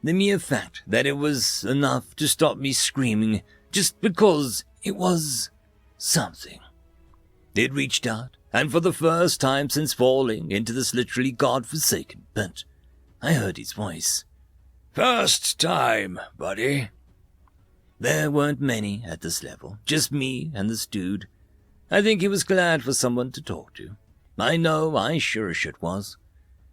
The mere fact that it was enough to stop me screaming just because it was something. It reached out, and for the first time since falling into this literally God-forsaken pit, I heard his voice. First time, buddy. There weren't many at this level, just me and this dude. I think he was glad for someone to talk to. I know I sure as shit was.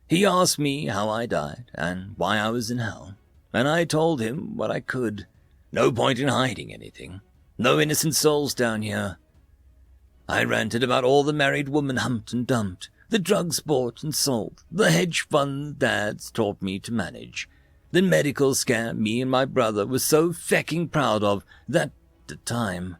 He asked me how I died and why I was in hell, and I told him what I could. No point in hiding anything. No innocent souls down here. I ranted about all the married women humped and dumped, the drugs bought and sold, the hedge fund dads taught me to manage, the medical scam me and my brother were so fecking proud of that, at the time,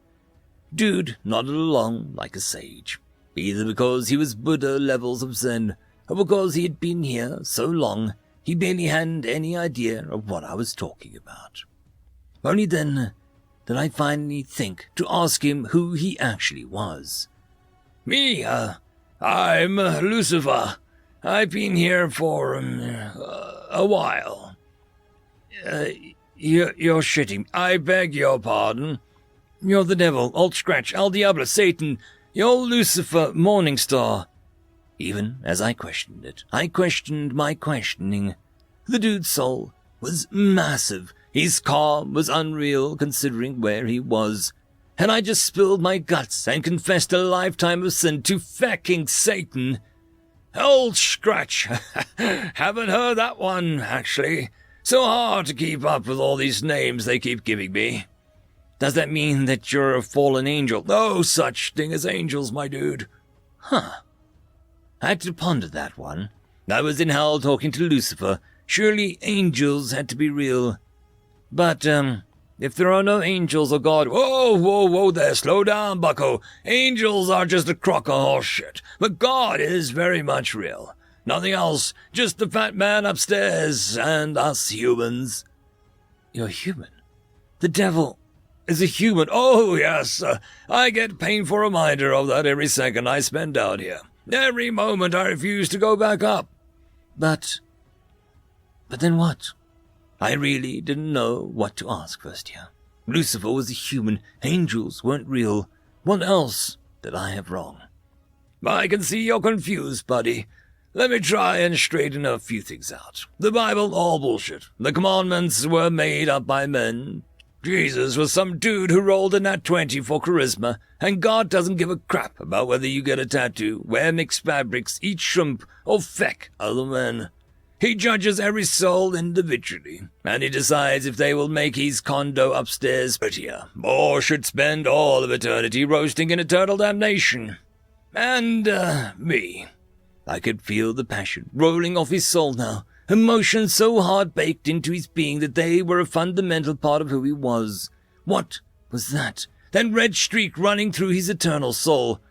dude nodded along like a sage, either because he was Buddha levels of Zen, or because he had been here so long he barely had any idea of what I was talking about. Only then did I finally think to ask him who he actually was. Me, I'm Lucifer. I've been here for a while. You're shitting. I beg your pardon. You're the devil, Old Scratch, El Diablo, Satan. You're Lucifer, Morning Star. Even as I questioned it, I questioned my questioning. The dude's soul was massive. His calm was unreal considering where he was. And I just spilled my guts and confessed a lifetime of sin to fecking Satan. Old Scratch. Haven't heard that one, actually. So hard to keep up with all these names they keep giving me. Does that mean that you're a fallen angel? No such thing as angels, my dude. Huh. I had to ponder that one. I was in hell talking to Lucifer. Surely angels had to be real. But, if there are no angels or God— Whoa there, slow down, bucko. Angels are just a crock of horse shit. But God is very much real. Nothing else, just the fat man upstairs and us humans. You're human? The devil is a human. Oh, yes. I get painful reminder of that every second I spend down here. Every moment I refuse to go back up. But then what? I really didn't know what to ask first here. Lucifer was a human. Angels weren't real. What else did I have wrong? I can see you're confused, buddy. let me try and straighten a few things out. The Bible, all bullshit. The commandments were made up by men. Jesus was some dude who rolled a nat 20 for charisma, and God doesn't give a crap about whether you get a tattoo, wear mixed fabrics, eat shrimp, or feck other men. He judges every soul individually, and he decides if they will make his condo upstairs prettier, or should spend all of eternity roasting in eternal damnation. And, me. I could feel the passion rolling off his soul now, emotions so hard-baked into his being that they were a fundamental part of who he was. What was that? That red streak running through his eternal soul.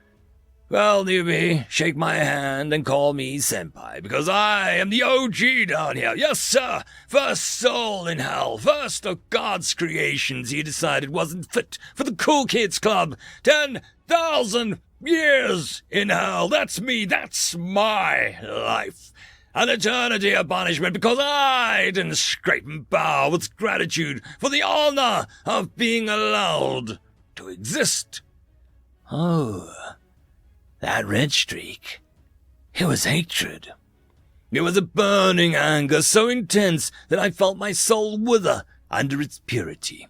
Well, newbie, shake my hand and call me senpai, because I am the OG down here. Yes, sir. First soul in hell. First of God's creations he decided wasn't fit for the cool kids club. 10,000 years in hell. That's me. That's my life. An eternity of punishment because I didn't scrape and bow with gratitude for the honor of being allowed to exist. Oh, that red streak. It was hatred. It was a burning anger so intense that I felt my soul wither under its purity.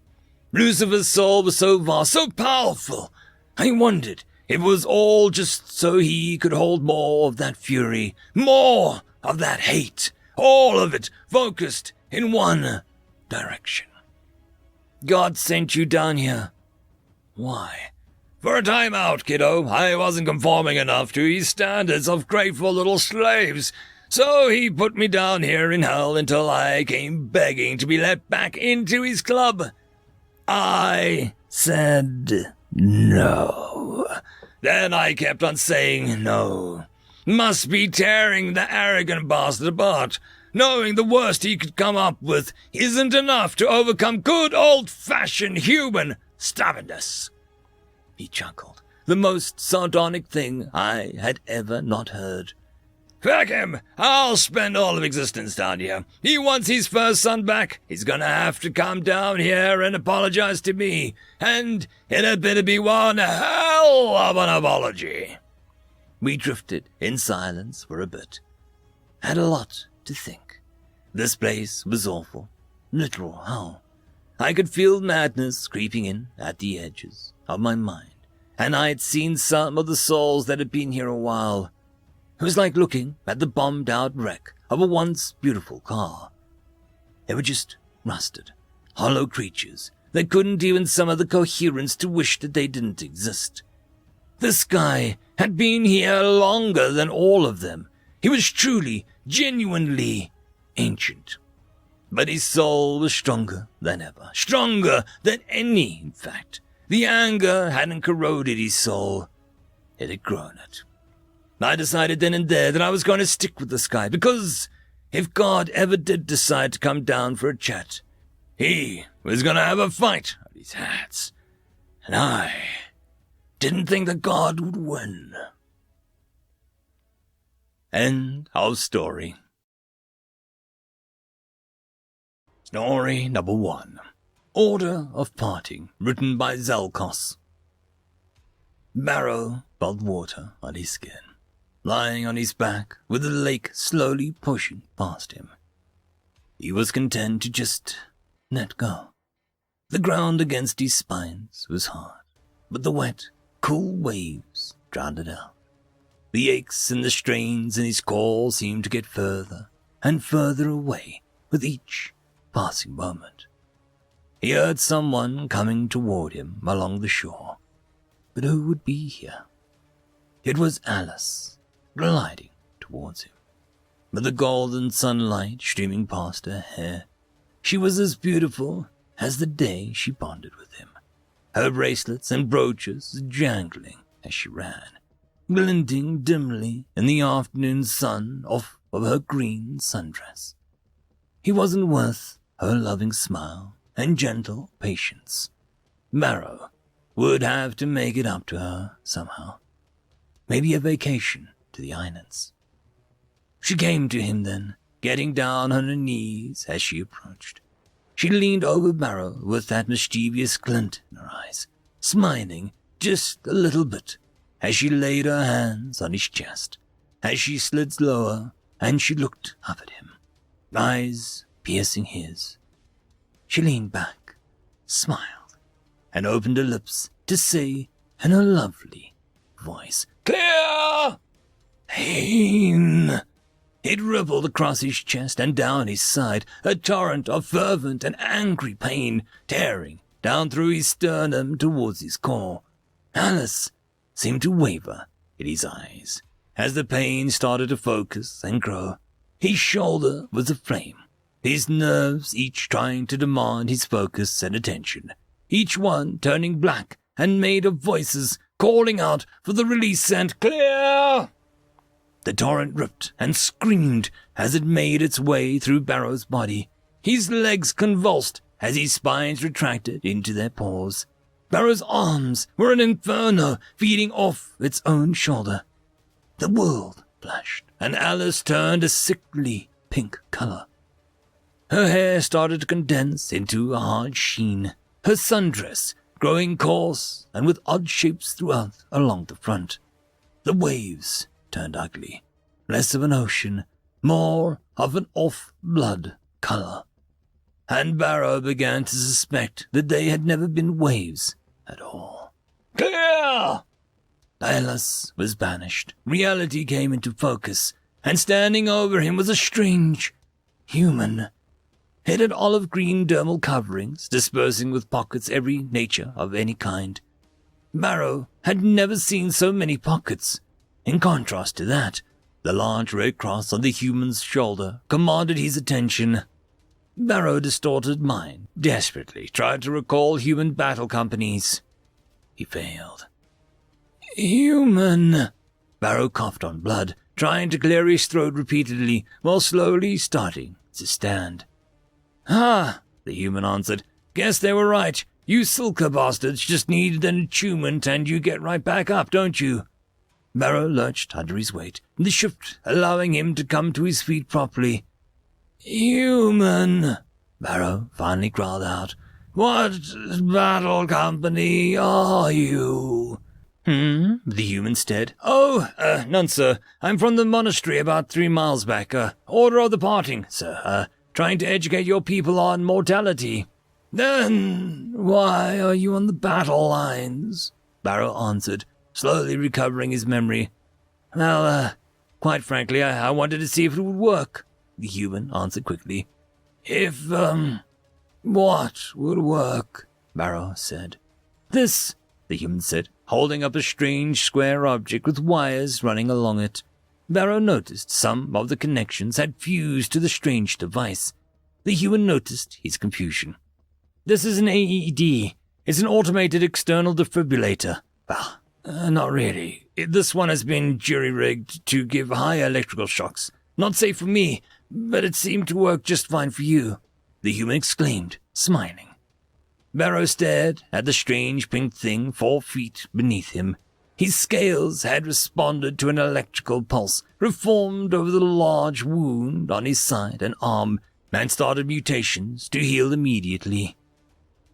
Lucifer's soul was so vast, so powerful. I wondered if it was all just so he could hold more of that fury, more of that hate, all of it focused in one direction. God sent you down here. Why? For a time out, kiddo. I wasn't conforming enough to his standards of grateful little slaves, so he put me down here in hell until I came begging to be let back into his club. I said no. Then I kept on saying no. Must be tearing the arrogant bastard apart, knowing the worst he could come up with isn't enough to overcome good old-fashioned human stubbornness. He chuckled, the most sardonic thing I had ever not heard. Feck him! I'll spend all of existence down here. He wants his first son back. He's gonna have to come down here and apologize to me, and it had better be one hell of an apology. We drifted in silence for a bit. Had a lot to think. This place was awful. Literal hell. I could feel madness creeping in at the edges of my mind, and I had seen some of the souls that had been here a while. It was like looking at the bombed-out wreck of a once beautiful car. They were just rusted, hollow creatures that couldn't even summon the coherence to wish that they didn't exist. This guy had been here longer than all of them. He was truly, genuinely ancient. But his soul was stronger than ever. Stronger than any, in fact. The anger hadn't corroded his soul. It had grown it. I decided then and there that I was going to stick with this guy, because if God ever did decide to come down for a chat, he was going to have a fight at his hands. And I didn't think that God would win. End of story. Story number 1. Order of Parting, written by Zelkos. Barrow felt water on his skin, lying on his back with the lake slowly pushing past him. He was content to just let go. The ground against his spines was hard, but the wet, cool waves drowned it out. The aches and the strains in his core seemed to get further and further away with each passing moment. He heard someone coming toward him along the shore, but who would be here? It was Alice, gliding towards him, with the golden sunlight streaming past her hair. She was as beautiful as the day she bonded with him, her bracelets and brooches jangling as she ran, glinting dimly in the afternoon sun off of her green sundress. He wasn't worth her loving smile and gentle patience. Barrow would have to make it up to her somehow. Maybe a vacation to the islands. She came to him then, getting down on her knees as she approached. She leaned over Barrow with that mischievous glint in her eyes, smiling just a little bit as she laid her hands on his chest. as she slid lower and she looked up at him, eyes piercing his. She leaned back, smiled, and opened her lips to say in a lovely voice, "Clear! Pain!" It rippled across his chest and down his side, a torrent of fervent and angry pain tearing down through his sternum towards his core. Alice seemed to waver in his eyes as the pain started to focus and grow. His shoulder was aflame, his nerves each trying to demand his focus and attention, each one turning black and made of voices calling out for the release and clear. The torrent ripped and screamed as it made its way through Barrow's body. His legs convulsed as his spines retracted into their paws. Barrow's arms were an inferno feeding off its own shoulder. The world flashed, and Alice turned a sickly pink color. Her hair started to condense into a hard sheen, her sundress growing coarse and with odd shapes throughout along the front. The waves turned ugly, less of an ocean, more of an off-blood color. And Barrow began to suspect that they had never been waves at all. Clear! Alice was banished. Reality came into focus, and standing over him was a strange human. It had olive-green dermal coverings, dispersing with pockets every nature of any kind. Barrow had never seen so many pockets. In contrast to that, the large red cross on the human's shoulder commanded his attention. Barrow distorted mind, desperately tried to recall human battle companies. He failed. Human! Barrow coughed on blood, trying to clear his throat repeatedly, while slowly starting to stand. Ah, the human answered. Guess they were right. You Silka bastards just needed an attunement and you get right back up, don't you? Barrow lurched under his weight, the shift allowing him to come to his feet properly. Human, Barrow finally growled out. What battle company are you? The human stared. Oh, none, sir. I'm from the monastery about 3 miles back. Order of the Parting, sir. Trying to educate your people on mortality. Then why are you on the battle lines? Barrow answered, slowly recovering his memory. Well, quite frankly, I wanted to see if it would work, the human answered quickly. If, what would work? Barrow said. This, the human said, holding up a strange square object with wires running along it. Barrow noticed some of the connections had fused to the strange device. The human noticed his confusion. This is an AED. It's an automated external defibrillator. Well, not really. This one has been jury-rigged to give high electrical shocks. Not safe for me, but it seemed to work just fine for you, the human exclaimed, smiling. Barrow stared at the strange pink thing 4 feet beneath him. His scales had responded to an electrical pulse, reformed over the large wound on his side and arm, and started mutations to heal immediately.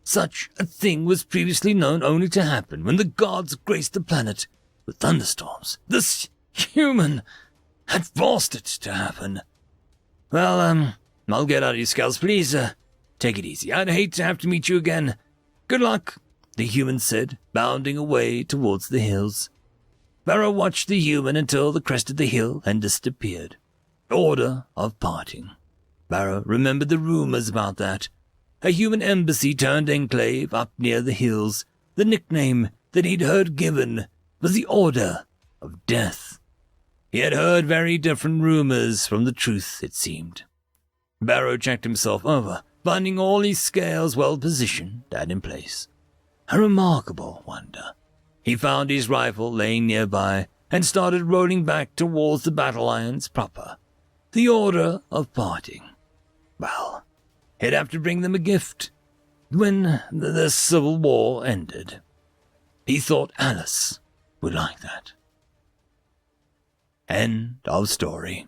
Such a thing was previously known only to happen when the gods graced the planet with thunderstorms. This human had forced it to happen. Well, I'll get out of your scales, please. Take it easy. I'd hate to have to meet you again. Good luck, the human said, bounding away towards the hills. Barrow watched the human until the crest of the hill and disappeared. Order of Parting. Barrow remembered the rumors about that. A human embassy turned enclave up near the hills. The nickname that he'd heard given was the Order of Death. He had heard very different rumors from the truth, it seemed. Barrow checked himself over, finding all his scales well positioned and in place. A remarkable wonder. He found his rifle laying nearby and started rolling back towards the battle lines proper. The Order of Parting. Well, he'd have to bring them a gift when the Civil War ended. He thought Alice would like that. End of story.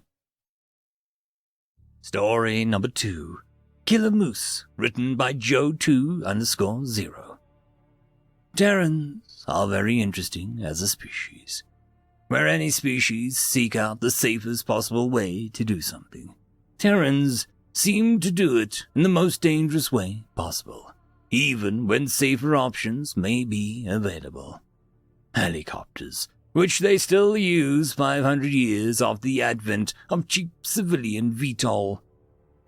Story number 2. Killer Moose, written by Joe2_0. Terrans are very interesting as a species. where any species seek out the safest possible way to do something, Terrans seem to do it in the most dangerous way possible, even when safer options may be available. Helicopters, which they still use 500 years after the advent of cheap civilian VTOL,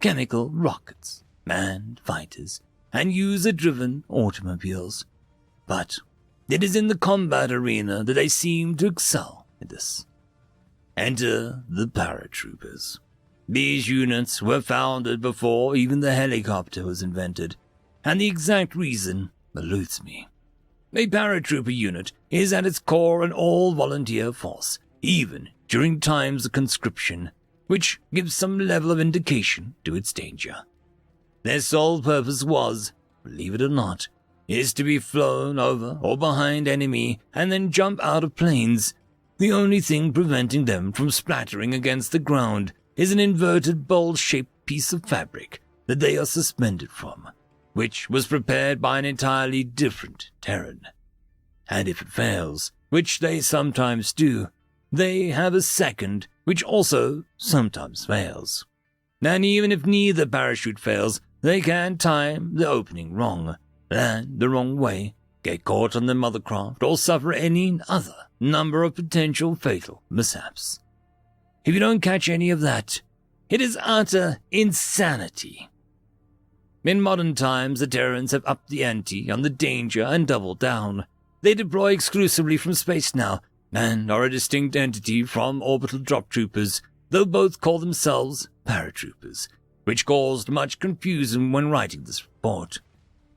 chemical rockets, manned fighters, and user-driven automobiles. But it is in the combat arena that they seem to excel at this. Enter the paratroopers. These units were founded before even the helicopter was invented, and the exact reason eludes me. A paratrooper unit is at its core an all-volunteer force, even during times of conscription, which gives some level of indication to its danger. Their sole purpose was, believe it or not, is to be flown over or behind enemy and then jump out of planes. The only thing preventing them from splattering against the ground is an inverted bowl-shaped piece of fabric that they are suspended from, which was prepared by an entirely different Terran. And if it fails, which they sometimes do, they have a second, which also sometimes fails. And even if neither parachute fails, they can time the opening wrong, land the wrong way, get caught on the mothercraft, or suffer any other number of potential fatal mishaps. If you don't catch any of that, it is utter insanity. In modern times, the Terrans have upped the ante on the danger and doubled down. They deploy exclusively from space now, and are a distinct entity from orbital drop troopers, though both call themselves paratroopers, which caused much confusion when writing this report.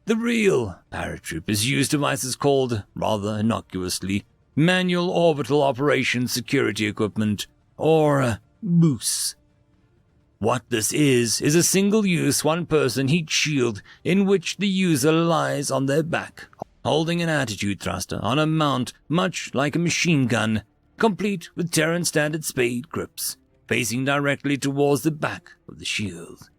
The real paratroopers use devices called, rather innocuously, Manual Orbital Operations Security Equipment, or MOOS. What this is a single-use one-person heat shield in which the user lies on their back, holding an attitude thruster on a mount much like a machine gun, complete with Terran standard spade grips, facing directly towards the back of the shield.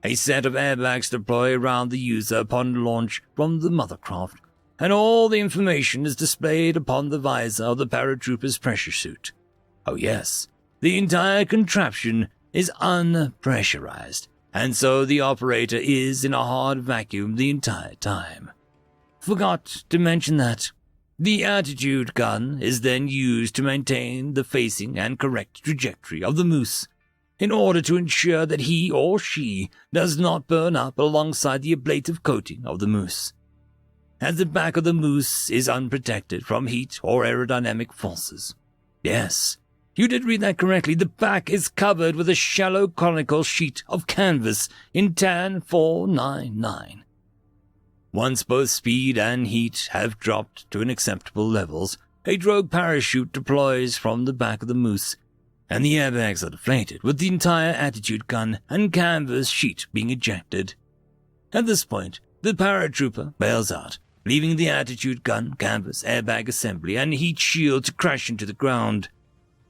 A set of airbags deploy around the user upon launch from the mothercraft, and all the information is displayed upon the visor of the paratrooper's pressure suit. Oh yes, the entire contraption is unpressurized, and so the operator is in a hard vacuum the entire time. Forgot to mention that. The attitude gun is then used to maintain the facing and correct trajectory of the moose, in order to ensure that he or she does not burn up alongside the ablative coating of the moose. As the back of the moose is unprotected from heat or aerodynamic forces. Yes, you did read that correctly. The back is covered with a shallow conical sheet of canvas in tan 499. Once both speed and heat have dropped to acceptable levels, a drogue parachute deploys from the back of the moose, and the airbags are deflated, with the entire attitude gun and canvas sheet being ejected. At this point, the paratrooper bails out, leaving the attitude gun, canvas, airbag assembly, and heat shield to crash into the ground.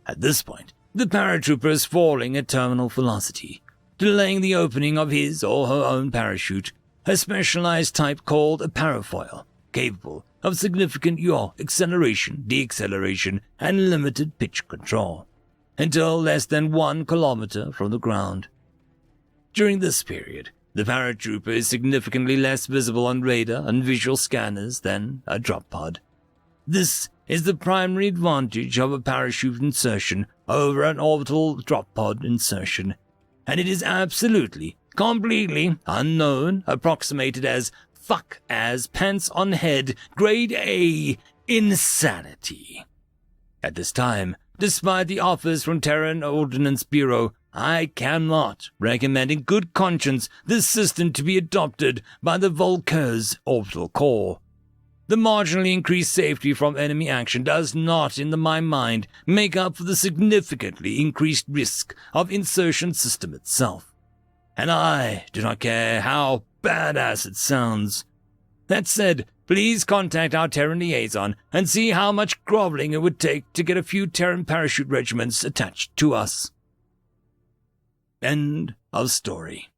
At this point, the paratrooper is falling at terminal velocity, delaying the opening of his or her own parachute, a specialized type called a parafoil, capable of significant yaw acceleration, deceleration, and limited pitch control, until less than 1 kilometer from the ground. During this period, the paratrooper is significantly less visible on radar and visual scanners than a drop pod. This is the primary advantage of a parachute insertion over an orbital drop pod insertion, and it is absolutely, completely unknown, approximated as fuck as pants on head, grade A insanity. At this time, despite the offers from Terran Ordnance Bureau, I cannot recommend in good conscience this system to be adopted by the Volker's orbital core. The marginally increased safety from enemy action does not, in my mind, make up for the significantly increased risk of insertion system itself. And I do not care how badass it sounds. That said, please contact our Terran liaison and see how much groveling it would take to get a few Terran parachute regiments attached to us. End of story.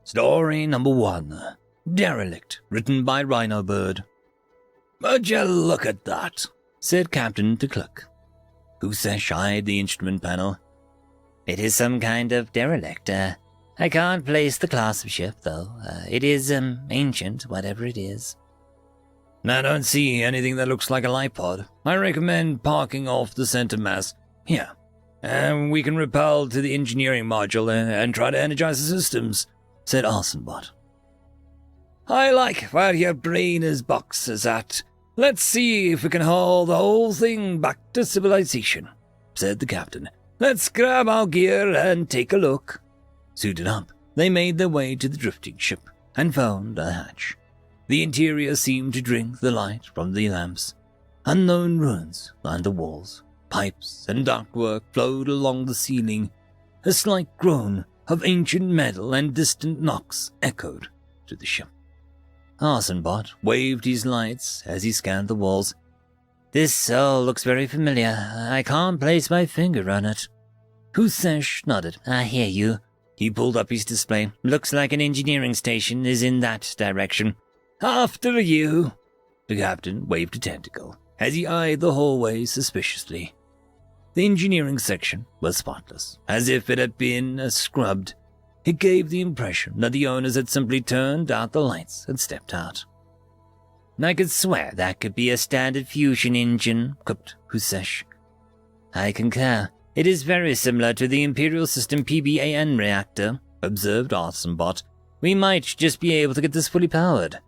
Story number 1. Derelict, written by Rhino Bird. "Would you look at that?" said Captain to Cluck. Husesh eyed the instrument panel. "It is some kind of derelict. I can't place the class of ship, though. It is, ancient, whatever it is." "I don't see anything that looks like a light pod. I recommend parking off the center mass. Here. We can rappel to the engineering module and try to energize the systems," said Arsenbot. "I like where your brain is boxes at. Let's see if we can haul the whole thing back to civilization," said the captain. "Let's grab our gear and take a look." Suited up, they made their way to the drifting ship and found a hatch. The interior seemed to drink the light from the lamps. Unknown ruins lined the walls. Pipes and ductwork flowed along the ceiling. A slight groan of ancient metal and distant knocks echoed to the ship. Arsenbot waved his lights as he scanned the walls. "This all looks very familiar. I can't place my finger on it." Husesh nodded. "I hear you." He pulled up his display. "Looks like an engineering station is in that direction." "After you." The captain waved a tentacle as he eyed the hallway suspiciously. The engineering section was spotless, as if it had been scrubbed. It gave the impression that the owners had simply turned out the lights and stepped out. "I could swear that could be a standard fusion engine," quipped Husesh. "I concur. It is very similar to the Imperial System PBAN reactor," observed Arsenbot. "We might just be able to get this fully powered."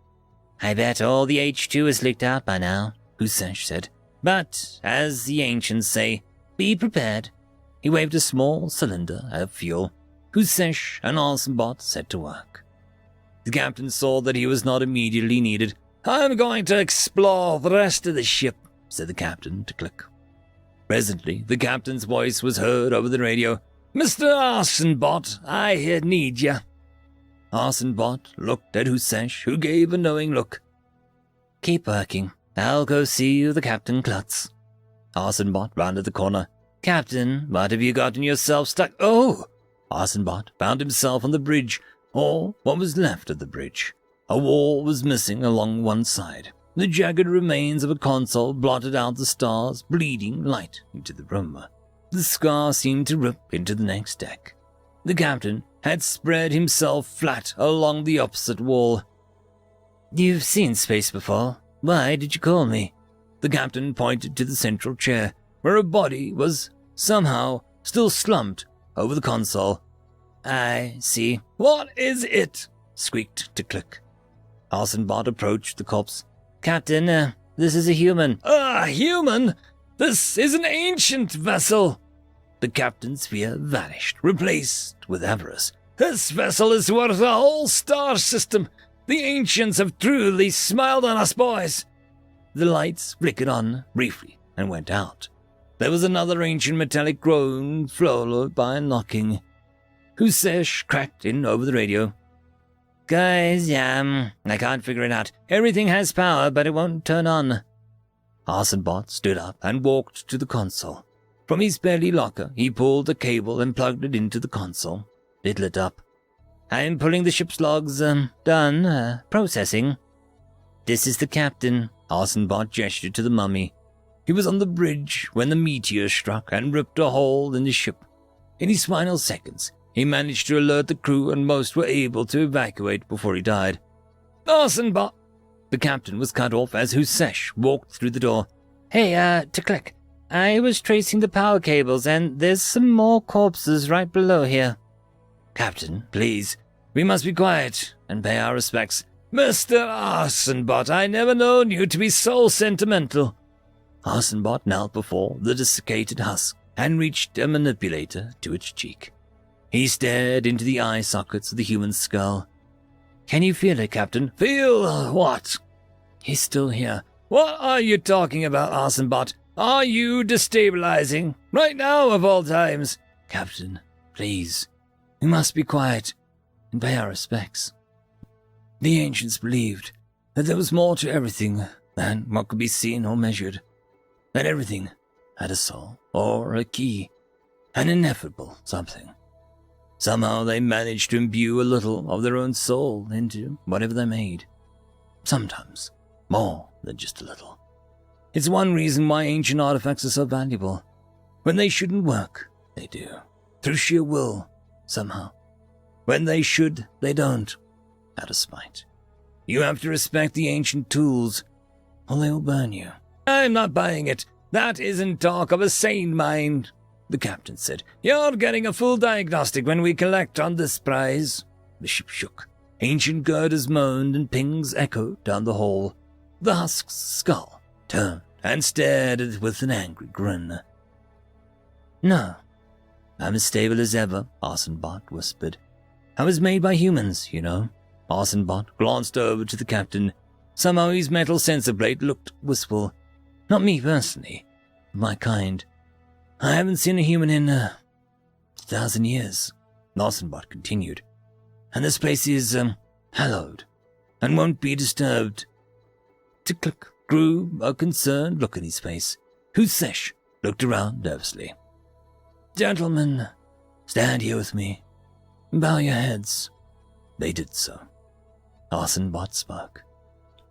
"I bet all the H2 is leaked out by now," Husesh said. "But, as the ancients say, be prepared." He waved a small cylinder of fuel. Husesh and Arsenbot set to work. The captain saw that he was not immediately needed. "I'm going to explore the rest of the ship," said the captain to Click. Presently, the captain's voice was heard over the radio. "Mr. Arsenbot, I need you." Arsenbot looked at Husesh, who gave a knowing look. "Keep working. I'll go see the Captain Klutz." Arsenbot rounded the corner. "Captain, what have you gotten yourself stuck—" "Oh!" Arsenbot found himself on the bridge, or what was left of the bridge. A wall was missing along one side. The jagged remains of a console blotted out the stars, bleeding light into the room. The scar seemed to rip into the next deck. The captain had spread himself flat along the opposite wall. "You've seen space before. Why did you call me?" The captain pointed to the central chair, where a body was somehow still slumped over the console. "I see." "What is it?" squeaked to Click. Arsenbot approached the corpse. "Captain, this is a human." "A human? This is an ancient vessel." The captain's fear vanished, replaced with avarice. "This vessel is worth a whole star system. The ancients have truly smiled on us, boys." The lights flickered on briefly and went out. There was another ancient metallic groan, followed by a knocking. Husesh cracked in over the radio. "Guys, I can't figure it out. Everything has power, but it won't turn on." Arsenbot stood up and walked to the console. From his belly locker, he pulled a cable and plugged it into the console. It lit up. "I'm pulling the ship's logs. Done. Processing." "This is the captain." Arsenbot gestured to the mummy. He was on the bridge when the meteor struck and ripped a hole in the ship. In his final seconds, he managed to alert the crew and most were able to evacuate before he died. "Arsenbot!" The captain was cut off as Husesh walked through the door. "Hey, to Click. I was tracing the power cables and there's some more corpses right below here." "Captain, please, we must be quiet and pay our respects." "Mr. Arsenbot, I never known you to be so sentimental." Arsenbot knelt before the desiccated husk and reached a manipulator to its cheek. He stared into the eye sockets of the human skull. "Can you feel it, Captain?" "Feel what?" "He's still here." "What are you talking about, Arsenbot? Are you destabilizing? Right now, of all times." "Captain, please. We must be quiet and pay our respects." The ancients believed that there was more to everything than what could be seen or measured. That everything had a soul, or a key, an ineffable something. Somehow they managed to imbue a little of their own soul into whatever they made. Sometimes More than just a little. It's one reason why ancient artifacts are so valuable. When they shouldn't work, they do. Through sheer will, somehow. When they should, they don't. Out of spite. You have to respect the ancient tools, or they will burn you. I'm not buying it. That isn't talk of a sane mind, the captain said. You're getting a full diagnostic when we collect on this prize. The ship shook. Ancient girders moaned and pings echoed down the hall. The husk's skull turned and stared at it with an angry grin. No, I'm as stable as ever, Arsenbot whispered. I was made by humans, you know. Arsenbot glanced over to the captain. Somehow his metal sensor plate looked wistful. Not me personally, but my kind. I haven't seen a human in 1,000 years, Arsenbot continued. And this place is, hallowed, and won't be disturbed. Tick-click grew a concerned look in his face. Husesh looked around nervously. Gentlemen, stand here with me. Bow your heads. They did so. Arsenbot spoke.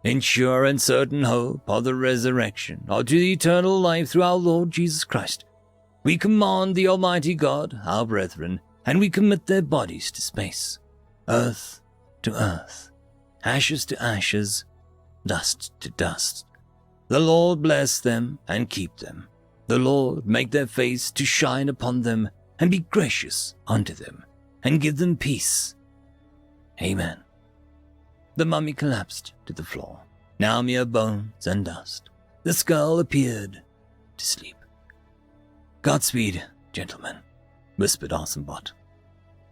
In sure and certain hope of the resurrection, or to the eternal life through our Lord Jesus Christ, we command the Almighty God, our brethren, and we commit their bodies to space. Earth to earth, ashes to ashes, dust to dust. The Lord bless them and keep them. The Lord make their face to shine upon them and be gracious unto them and give them peace. Amen. The mummy collapsed to the floor, now mere bones and dust. The skull appeared to sleep. Godspeed, gentlemen, whispered Arsenbot.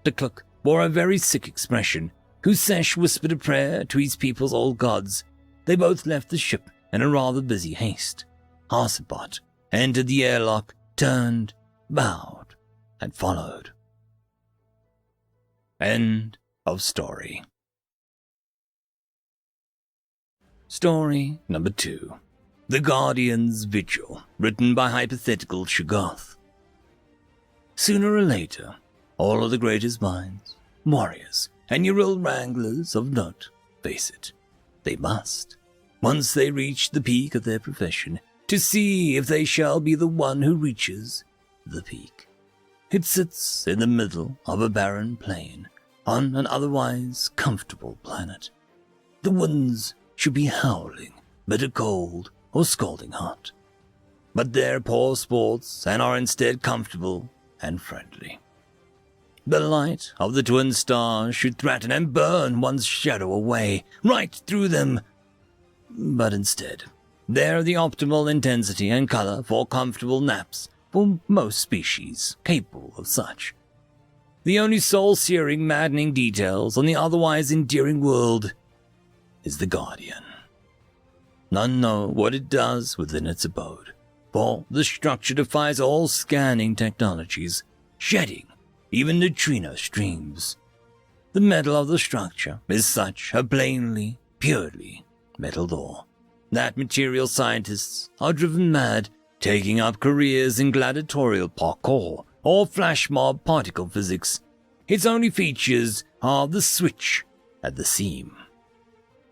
The cloak wore a very sick expression. Husesh whispered a prayer to his people's old gods. They both left the ship in a rather busy haste. Arsenbot entered the airlock, turned, bowed, and followed. End of story. Story number 2. The Guardian's Vigil, written by Hypothetical Shoggoth. Sooner or later, all of the greatest minds, warriors, and your old wranglers of note face it. They must, once they reach the peak of their profession, to see if they shall be the one who reaches the peak. It sits in the middle of a barren plain, on an otherwise comfortable planet. The winds should be howling, bitter cold, or scalding hot. But they're poor sports and are instead comfortable and friendly. The light of the twin stars should threaten and burn one's shadow away, right through them. But instead, they're the optimal intensity and color for comfortable naps for most species capable of such. The only soul-searing, maddening details on the otherwise endearing world is the Guardian. None know what it does within its abode, for the structure defies all scanning technologies, shedding even neutrino streams. The metal of the structure is such a plainly, purely metal ore that material scientists are driven mad, taking up careers in gladiatorial parkour or flash mob particle physics. Its only features are the switch at the seam.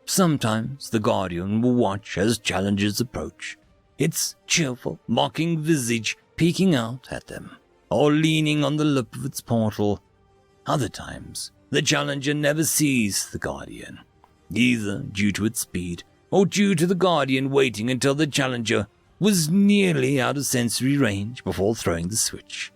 Sometimes the Guardian will watch as challengers approach, its cheerful, mocking visage peeking out at them, or leaning on the lip of its portal. Other times, the challenger never sees the Guardian, either due to its speed or due to the Guardian waiting until the challenger was nearly out of sensory range before throwing the switch.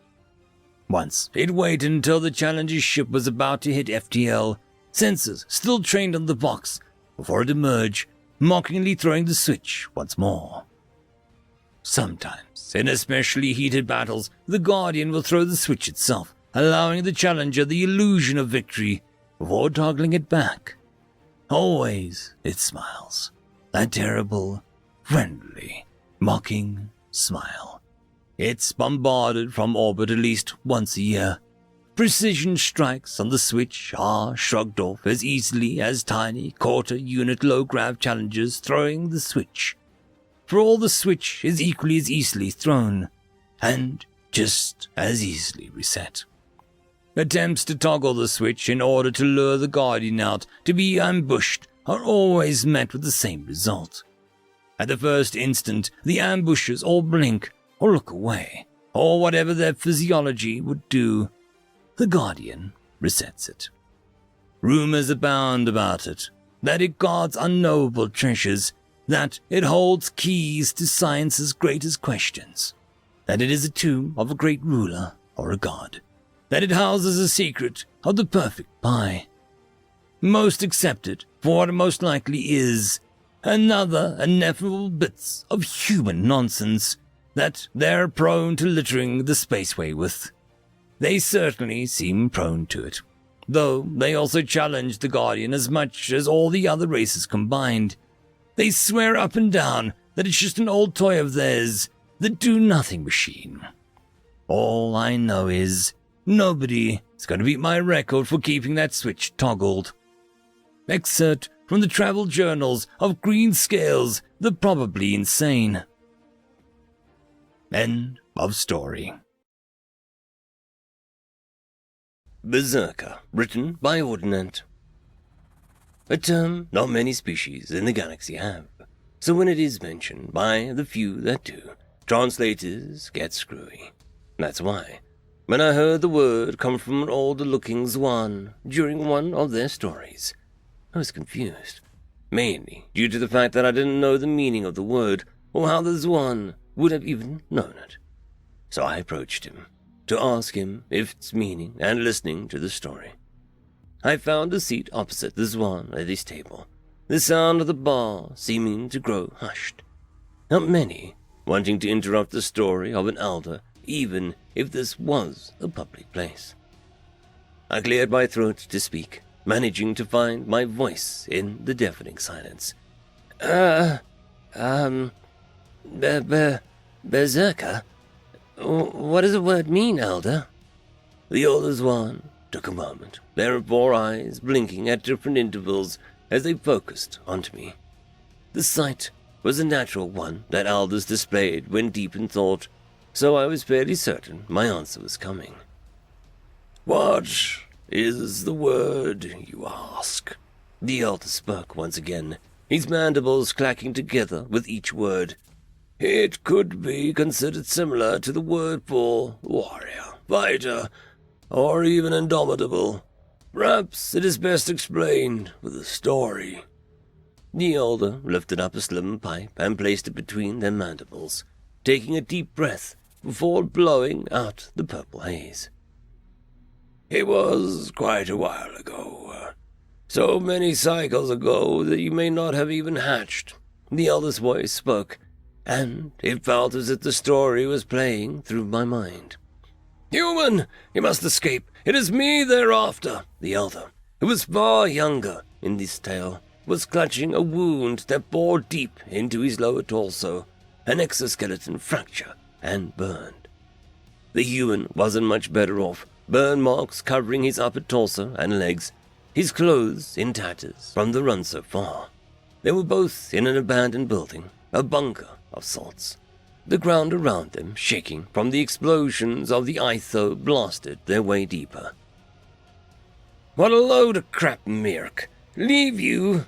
Once, it waited until the challenger's ship was about to hit FTL, sensors still trained on the box, before it emerged, mockingly throwing the switch once more. Sometimes, in especially heated battles, the Guardian will throw the switch itself, allowing the challenger the illusion of victory before toggling it back. Always it smiles, that terrible, friendly, mocking smile. It's bombarded from orbit at least once a year. Precision strikes on the switch are shrugged off as easily as tiny quarter-unit low-grav challengers throwing the switch. For all the switch is equally as easily thrown, and just as easily reset. Attempts to toggle the switch in order to lure the Guardian out to be ambushed are always met with the same result. At the first instant, the ambushers all blink or look away, or whatever their physiology would do. The Guardian resets it. Rumors abound about it, that it guards unknowable treasures, that it holds keys to science's greatest questions, that it is a tomb of a great ruler or a god, that it houses a secret of the perfect pie. Most accepted for what it most likely is, another ineffable bits of human nonsense that they're prone to littering the spaceway with. They certainly seem prone to it, though they also challenge the Guardian as much as all the other races combined. They swear up and down that it's just an old toy of theirs, the do-nothing machine. All I know is nobody is going to beat my record for keeping that switch toggled. Excerpt from the travel journals of Green Scales, the Probably Insane. End of story. Berserker, written by Ordnant. A term not many species in the galaxy have, so when it is mentioned by the few that do, translators get screwy. That's why, when I heard the word come from an older-looking Zwan during one of their stories, I was confused, mainly due to the fact that I didn't know the meaning of the word or how the Zwan would have even known it. So I approached him to ask him if its meaning and listening to the story. I found a seat opposite the Zwan at his table, the sound of the bar seeming to grow hushed. Not many wanting to interrupt the story of an elder, even if this was a public place. I cleared my throat to speak, managing to find my voice in the deafening silence. Berserker? What does the word mean, Elder? The older Zwan took a moment, their 4 eyes blinking at different intervals as they focused onto me. The sight was a natural one that elders displayed when deep in thought, so I was fairly certain my answer was coming. What is the word, you ask? The elder spoke once again, his mandibles clacking together with each word. It could be considered similar to the word for warrior, fighter, or even indomitable. Perhaps it is best explained with a story. The elder lifted up a slim pipe and placed it between their mandibles, taking a deep breath before blowing out the purple haze. It was quite a while ago, so many cycles ago that you may not have even hatched. The elder's voice spoke, and it felt as if the story was playing through my mind. Human, you must escape. It is me they're after. The elder, who was far younger in this tale, was clutching a wound that bore deep into his lower torso, an exoskeleton fracture and burned. The human wasn't much better off, burn marks covering his upper torso and legs, his clothes in tatters from the run so far. They were both in an abandoned building, a bunker of sorts. The ground around them shaking from the explosions of the Itho blasted their way deeper. What a load of crap, Mirk. Leave you.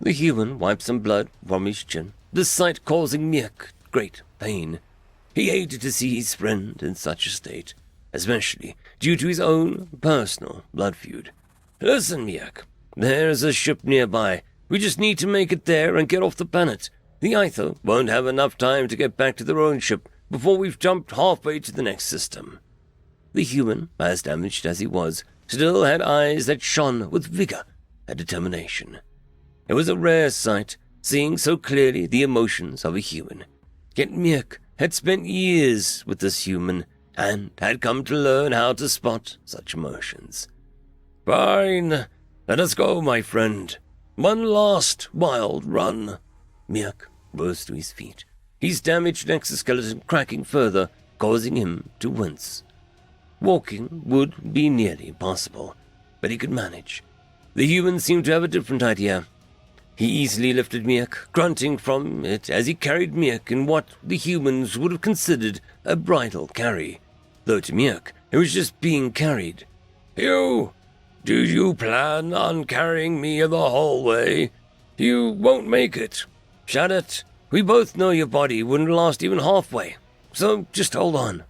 The human wiped some blood from his chin, the sight causing Mirk great pain. He hated to see his friend in such a state, especially due to his own personal blood feud. Listen, Mirk, there's a ship nearby. We just need to make it there and get off the planet. The Itho won't have enough time to get back to their own ship before we've jumped halfway to the next system. The human, as damaged as he was, still had eyes that shone with vigor and determination. It was a rare sight, seeing so clearly the emotions of a human. Yet Mirk had spent years with this human, and had come to learn how to spot such emotions. Fine, let us go, my friend. One last wild run. Mirk rose to his feet, his damaged exoskeleton cracking further, causing him to wince. Walking would be nearly impossible, but he could manage. The human seemed to have a different idea. He easily lifted Mirk, grunting from it as he carried Mirk in what the humans would have considered a bridal carry, though to Mirk it was just being carried. Do you plan on carrying me the whole way? You won't make it. Shut it. We both know your body wouldn't last even halfway, so just hold on."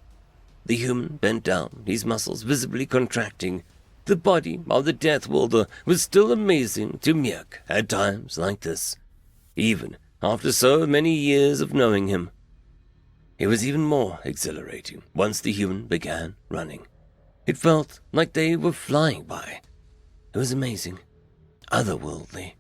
The human bent down, his muscles visibly contracting. The body of the Deathworlder was still amazing to Miek at times like this, even after so many years of knowing him. It was even more exhilarating once the human began running. It felt like they were flying by. It was amazing, otherworldly.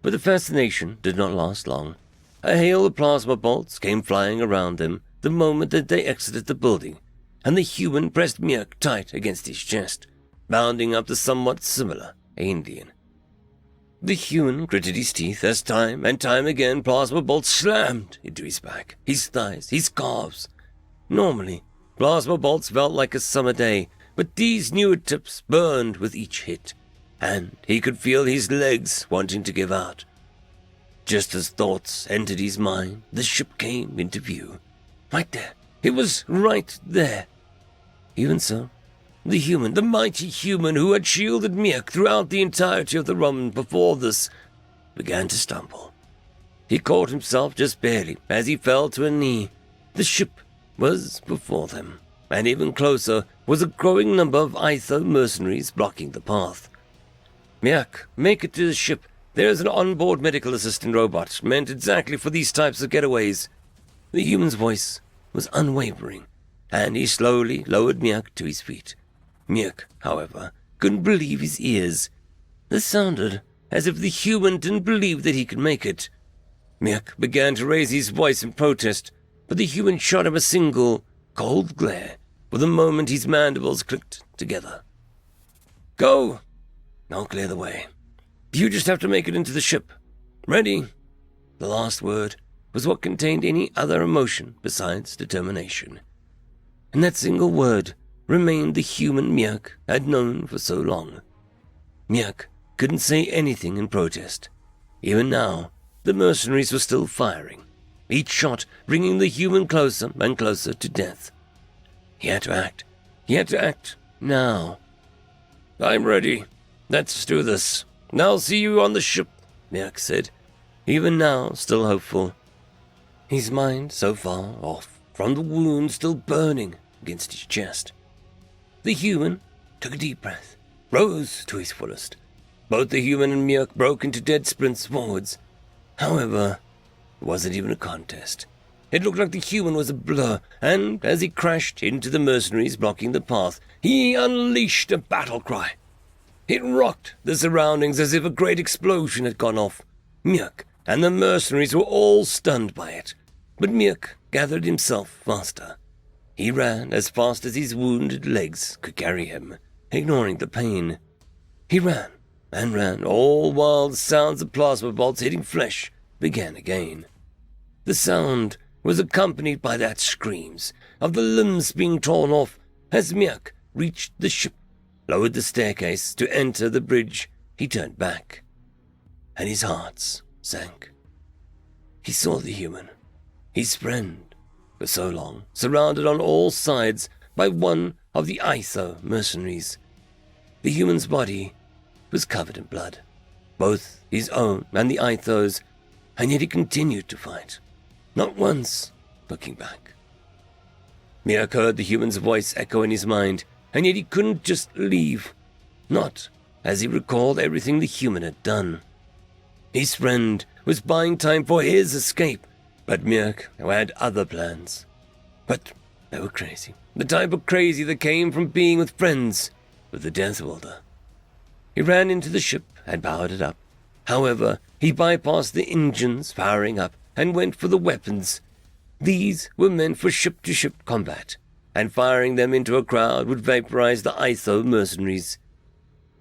But the fascination did not last long. A hail of plasma bolts came flying around them the moment that they exited the building, and the human pressed Miek tight against his chest, bounding up the somewhat similar alien. The human gritted his teeth as time and time again plasma bolts slammed into his back, his thighs, his calves. Normally, plasma bolts felt like a summer day, but these newer tips burned with each hit, and he could feel his legs wanting to give out. Just as thoughts entered his mind, the ship came into view. Right there. It was right there. Even so, the human, the mighty human who had shielded Miek throughout the entirety of the run before this, began to stumble. He caught himself just barely as he fell to a knee. The ship was before them, and even closer was a growing number of Aether mercenaries blocking the path. "Miek, make it to the ship. There is an onboard medical assistant robot meant exactly for these types of getaways." The human's voice was unwavering, and he slowly lowered Miek to his feet. Miek, however, couldn't believe his ears. This sounded as if the human didn't believe that he could make it. Miek began to raise his voice in protest, but the human shot him a single, cold glare, for the moment his mandibles clicked together. "Go! I'll clear the way. You just have to make it into the ship. Ready?" The last word was what contained any other emotion besides determination. And that single word remained the human Miek had known for so long. Miek couldn't say anything in protest. Even now, the mercenaries were still firing, each shot bringing the human closer and closer to death. He had to act. He had to act now. "I'm ready. Let's do this. I'll see you on the ship," Miek said, even now still hopeful. His mind so far off from the wound still burning against his chest. The human took a deep breath, rose to his fullest. Both the human and Miek broke into dead sprints forwards. However, it wasn't even a contest. It looked like the human was a blur, and as he crashed into the mercenaries blocking the path, he unleashed a battle cry. It rocked the surroundings as if a great explosion had gone off. Miek and the mercenaries were all stunned by it, but Miek gathered himself faster. He ran as fast as his wounded legs could carry him, ignoring the pain. He ran and ran, all while the sounds of plasma bolts hitting flesh began again. The sound was accompanied by that screams of the limbs being torn off as Miek reached the ship, lowered the staircase to enter the bridge. He turned back, and his heart sank. He saw the human, his friend, for so long, surrounded on all sides by one of the Aether mercenaries. The human's body was covered in blood, both his own and the Aether's, and yet he continued to fight, not once looking back. Miek heard the human's voice echo in his mind, and yet he couldn't just leave, not as he recalled everything the human had done. His friend was buying time for his escape, but Miek had other plans. But they were crazy, the type of crazy that came from being with friends with the Deathworlder. He ran into the ship and powered it up. However, he bypassed the engines powering up and went for the weapons. These were meant for ship-to-ship combat, and firing them into a crowd would vaporize the Aether mercenaries.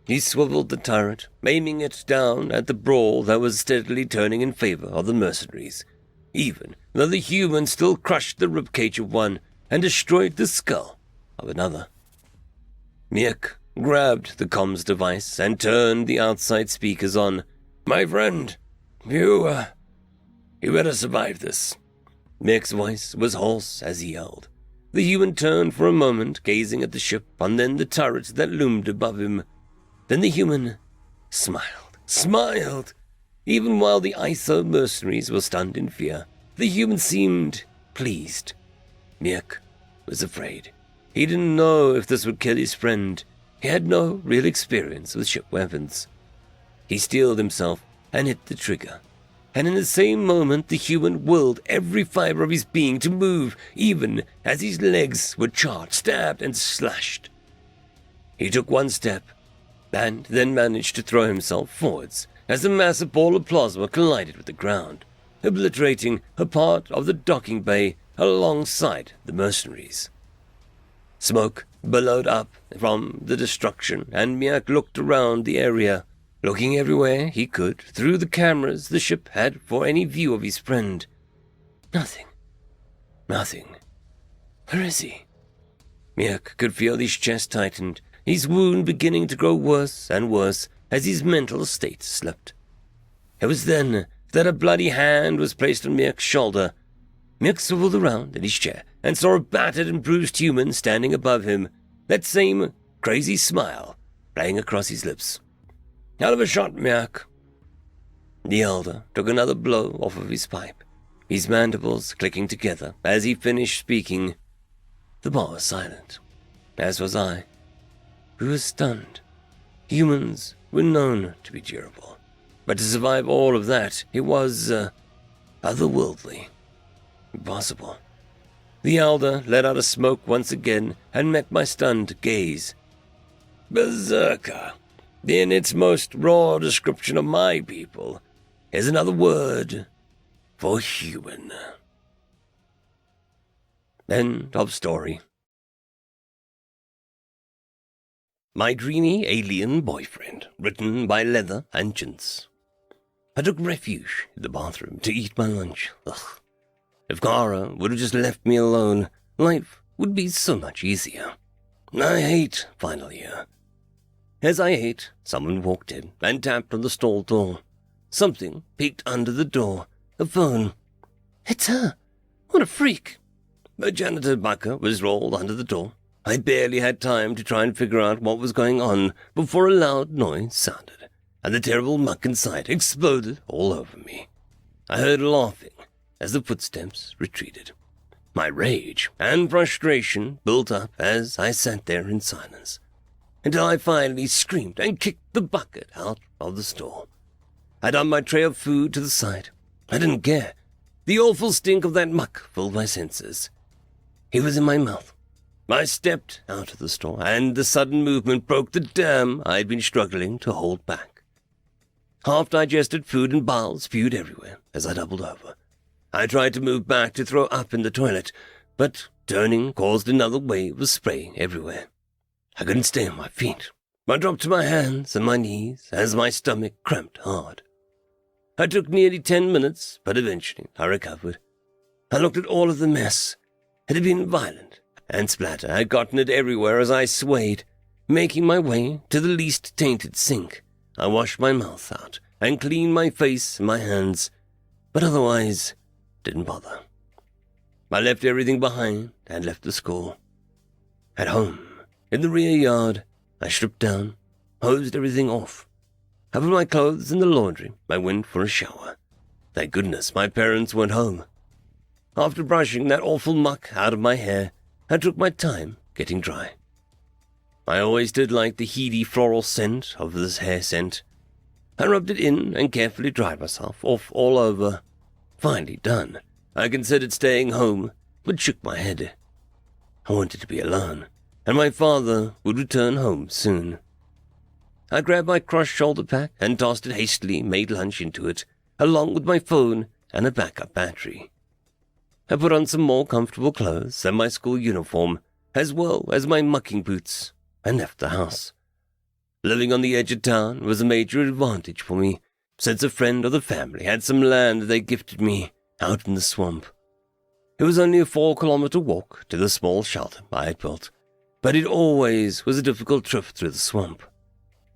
He swiveled the turret, aiming it down at the brawl that was steadily turning in favor of the mercenaries, even though the human still crushed the ribcage of one and destroyed the skull of another. Miek grabbed the comms device and turned the outside speakers on. "My friend, you better survive this." Miek's voice was hoarse as he yelled. The human turned for a moment, gazing at the ship and then the turret that loomed above him. Then the human smiled, even while the Aether mercenaries were stunned in fear. The human seemed pleased. Miek was afraid. He didn't know if this would kill his friend. He had no real experience with ship weapons. He steeled himself and hit the trigger. And in the same moment, the human willed every fiber of his being to move, even as his legs were charred, stabbed, and slashed. He took one step, and then managed to throw himself forwards as a massive ball of plasma collided with the ground, obliterating a part of the docking bay alongside the mercenaries. Smoke billowed up from the destruction, and Miek looked around the area, looking everywhere he could through the cameras the ship had for any view of his friend. Nothing. Nothing. Where is he? Miek could feel his chest tightened, his wound beginning to grow worse and worse as his mental state slipped. It was then that a bloody hand was placed on Miek's shoulder. Miek swiveled around in his chair and saw a battered and bruised human standing above him, that same crazy smile playing across his lips. Out of a shot, Miek. The elder took another blow off of his pipe, his mandibles clicking together as he finished speaking. The bar was silent, as was I. We were stunned. Humans were known to be durable, but to survive all of that, it was, otherworldly. Impossible. The elder let out a smoke once again and met my stunned gaze. Berserker, in its most raw description of my people, is another word for human. End of story. My Dreamy Alien Boyfriend, written by Leather and Chintz. I took refuge in the bathroom to eat my lunch. Ugh. If Kara would have just left me alone, life would be so much easier. I hate final year. As I ate, someone walked in and tapped on the stall door. Something peeked under the door. A phone. It's her. What a freak. A janitor bucker was rolled under the door. I barely had time to try and figure out what was going on before a loud noise sounded, and the terrible muck inside exploded all over me. I heard laughing as the footsteps retreated. My rage and frustration built up as I sat there in silence, until I finally screamed and kicked the bucket out of the store. I dumped my tray of food to the side. I didn't care. The awful stink of that muck filled my senses. It was in my mouth. I stepped out of the store, and the sudden movement broke the dam I'd been struggling to hold back. Half-digested food and bile spewed everywhere as I doubled over. I tried to move back to throw up in the toilet, but turning caused another wave of spray everywhere. I couldn't stay on my feet. I dropped to my hands and my knees as my stomach cramped hard. It took nearly 10 minutes, but eventually I recovered. I looked at all of the mess. It had been violent, and splatter had gotten it everywhere as I swayed. Making my way to the least tainted sink, I washed my mouth out and cleaned my face and my hands, but otherwise didn't bother. I left everything behind and left the school. At home, in the rear yard, I stripped down, hosed everything off. I put my clothes in the laundry. I went for a shower. Thank goodness my parents weren't home. After brushing that awful muck out of my hair, I took my time getting dry. I always did like the heady floral scent of this hair scent. I rubbed it in and carefully dried myself off all over. Finally done, I considered staying home, but shook my head. I wanted to be alone, and my father would return home soon. I grabbed my crushed shoulder pack and tossed it hastily, made lunch into it, along with my phone and a backup battery. I put on some more comfortable clothes and my school uniform, as well as my mucking boots, and left the house. Living on the edge of town was a major advantage for me, since a friend of the family had some land they gifted me out in the swamp. It was only a 4-kilometer walk to the small shelter I had built, but it always was a difficult trip through the swamp.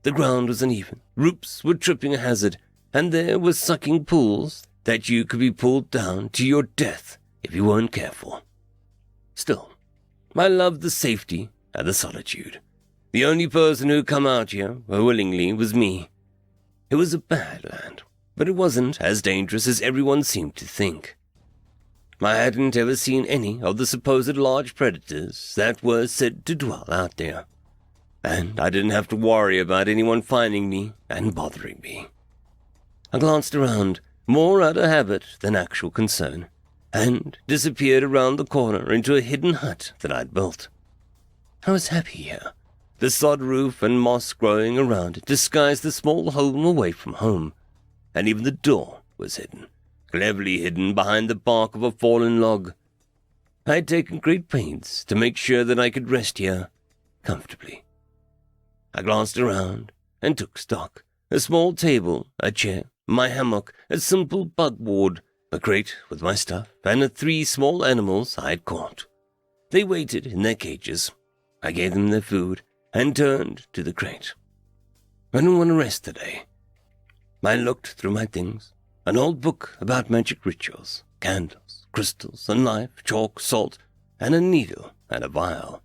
The ground was uneven, roots were tripping hazard, and there were sucking pools that you could be pulled down to your death if you weren't careful. Still, I loved the safety and the solitude. The only person who come out here willingly was me. It was a bad land, but it wasn't as dangerous as everyone seemed to think. I hadn't ever seen any of the supposed large predators that were said to dwell out there, and I didn't have to worry about anyone finding me and bothering me. I glanced around, more out of habit than actual concern, and disappeared around the corner into a hidden hut that I'd built. I was happy here. The sod roof and moss growing around it disguised the small home away from home, and even the door was hidden, cleverly hidden behind the bark of a fallen log. I had taken great pains to make sure that I could rest here comfortably. I glanced around and took stock. A small table, a chair, my hammock, a simple bugboard, a crate with my stuff, and the 3 small animals I had caught. They waited in their cages. I gave them their food and turned to the crate. I didn't want to rest today. I looked through my things, an old book about magic rituals, candles, crystals, a knife, chalk, salt, and a needle and a vial.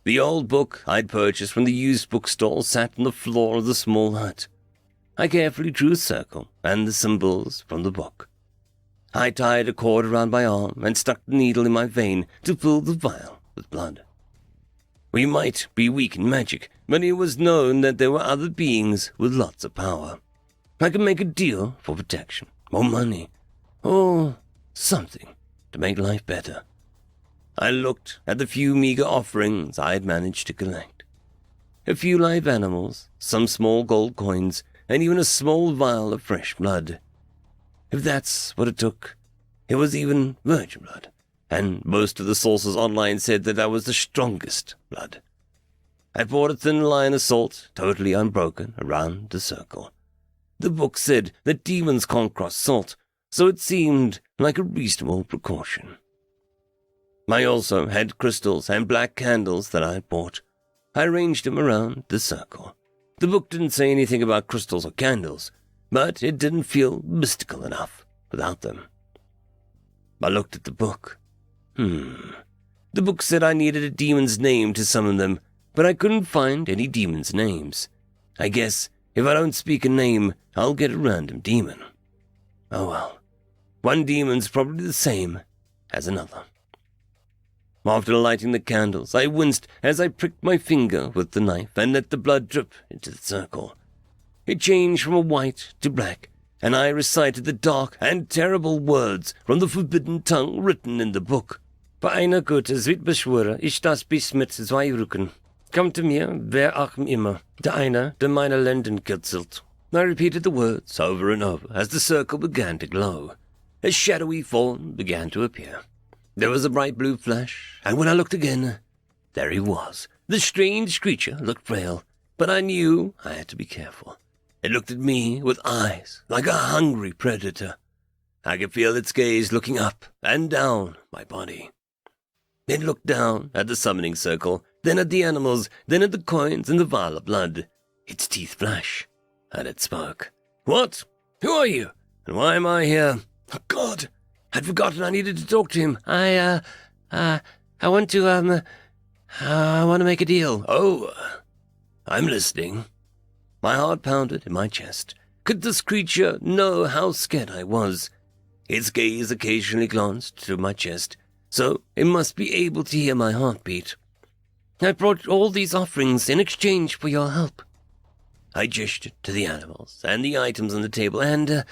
The old book I'd purchased from the used bookstall sat on the floor of the small hut. I carefully drew a circle and the symbols from the book. I tied a cord around my arm and stuck the needle in my vein to fill the vial with blood. We might be weak in magic, but it was known that there were other beings with lots of power. I could make a deal for protection, or money, or something to make life better. I looked at the few meager offerings I had managed to collect. A few live animals, some small gold coins, and even a small vial of fresh blood. If that's what it took, it was even virgin blood, and most of the sources online said that was the strongest blood. I poured a thin line of salt, totally unbroken, around the circle. The book said that demons can't cross salt, so it seemed like a reasonable precaution. I also had crystals and black candles that I had bought. I arranged them around the circle. The book didn't say anything about crystals or candles, but it didn't feel mystical enough without them. I looked at the book. The book said I needed a demon's name to summon them, but I couldn't find any demon's names. I guess if I don't speak a name, I'll get a random demon. Oh well. One demon's probably the same as another. After lighting the candles, I winced as I pricked my finger with the knife and let the blood drip into the circle. It changed from a white to black, and I recited the dark and terrible words from the forbidden tongue written in the book. Bei einer Gottes wird beschworen, ich das bis mit 2 Rücken. Come to mir, wer auch immer, der einer, der meine Lenden kitzelt. I repeated the words over and over as the circle began to glow. A shadowy form began to appear. There was a bright blue flash, and when I looked again, there he was. The strange creature looked frail, but I knew I had to be careful. It looked at me with eyes like a hungry predator. I could feel its gaze looking up and down my body. It looked down at the summoning circle, then at the animals, then at the coins and the vial of blood. Its teeth flashed, and it spoke. What? Who are you? And why am I here? Oh, God! I'd forgotten I needed to talk to him. I want to make a deal. Oh, I'm listening. My heart pounded in my chest. Could this creature know how scared I was? Its gaze occasionally glanced to my chest, so it must be able to hear my heartbeat. I brought all these offerings in exchange for your help. I gestured to the animals and the items on the table, and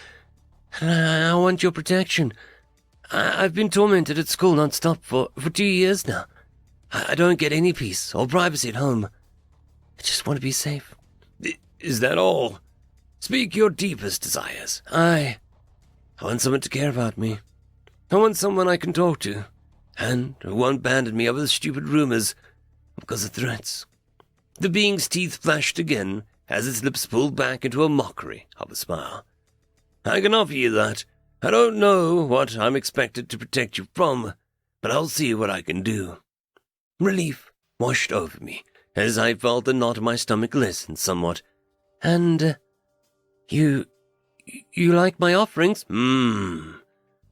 I want your protection. I've been tormented at school non-stop for 2 years now. I don't get any peace or privacy at home. I just want to be safe. Is that all? Speak your deepest desires. I want someone to care about me. I want someone I can talk to, and who won't abandon me over the stupid rumors because of threats. The being's teeth flashed again as its lips pulled back into a mockery of a smile. I can offer you that. I don't know what I'm expected to protect you from, but I'll see what I can do. Relief washed over me as I felt the knot in my stomach lessen somewhat. And, you like my offerings? I'm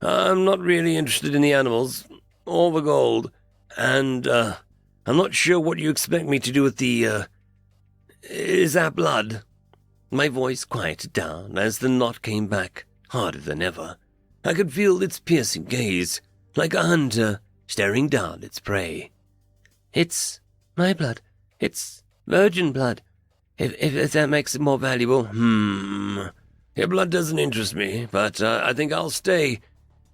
not really interested in the animals, or the gold, and, I'm not sure what you expect me to do with the, is that blood? My voice quieted down as the knot came back, harder than ever. I could feel its piercing gaze. like a hunter staring down its prey. "It's my blood. It's virgin blood. If that makes it more valuable." Your blood doesn't interest me, but I think I'll stay.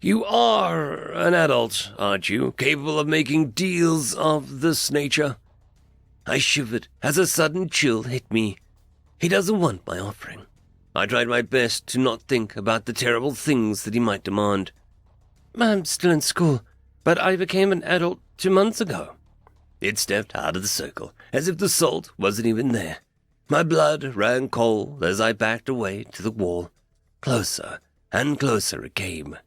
You are an adult, aren't you, capable of making deals of this nature?" I shivered as a sudden chill hit me. He doesn't want my offering. I tried my best to not think about the terrible things that he might demand. "I'm still in school, but I became an adult 2 months ago." It stepped out of the circle, as if the salt wasn't even there. My blood ran cold as I backed away to the wall. Closer and closer it came.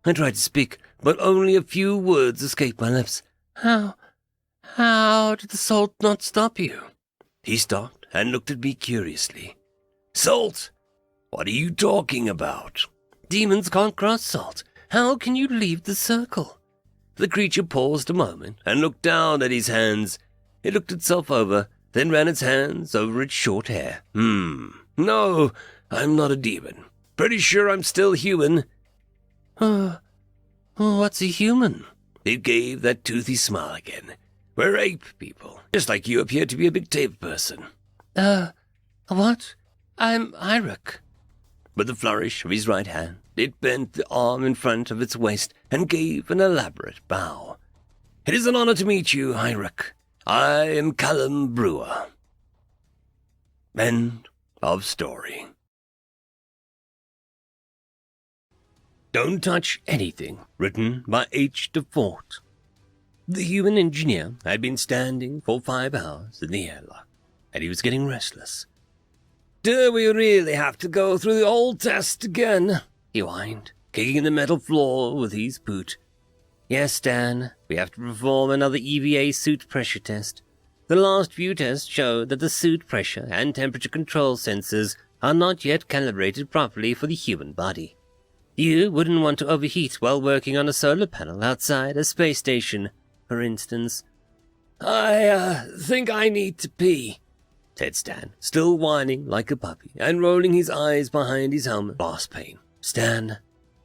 I tried to speak, but only a few words escaped my lips. How did the salt not stop you?" He stopped and looked at me curiously. "Salt? What are you talking about?" "Demons can't cross salt. How can you leave the circle?" The creature paused a moment and looked down at his hands. It looked itself over, then ran its hands over its short hair. No, I'm not a demon. Pretty sure I'm still human." What's a human?" It gave that toothy smile again. "We're ape people, just like you appear to be a big tape person." What? I'm Irek." With a flourish of his right hand, it bent the arm in front of its waist and gave an elaborate bow. "It is an honor to meet you, Irek. I am Callum Brewer." End of story. Don't Touch Anything, written by H. DeFort. The human engineer had been standing for 5 hours in the airlock, and he was getting restless. "Do we really have to go through the whole test again?" he whined, kicking the metal floor with his boot. "Yes, Dan, we have to perform another EVA suit pressure test. The last few tests showed that the suit pressure and temperature control sensors are not yet calibrated properly for the human body. You wouldn't want to overheat while working on a solar panel outside a space station, for instance." I think I need to pee," said Stan, still whining like a puppy and rolling his eyes behind his helmet glass pane. "Stan,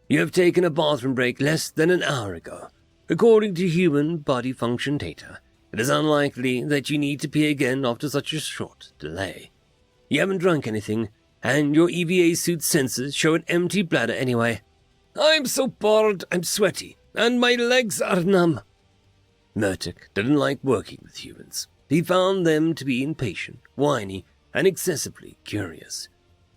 you have taken a bathroom break less than an hour ago. According to human body function data, it is unlikely that you need to pee again after such a short delay. You haven't drunk anything, and your EVA suit sensors show an empty bladder anyway." "I'm so bored, I'm sweaty, and my legs are numb." Murdoch didn't like working with humans. He found them to be impatient, whiny, and excessively curious.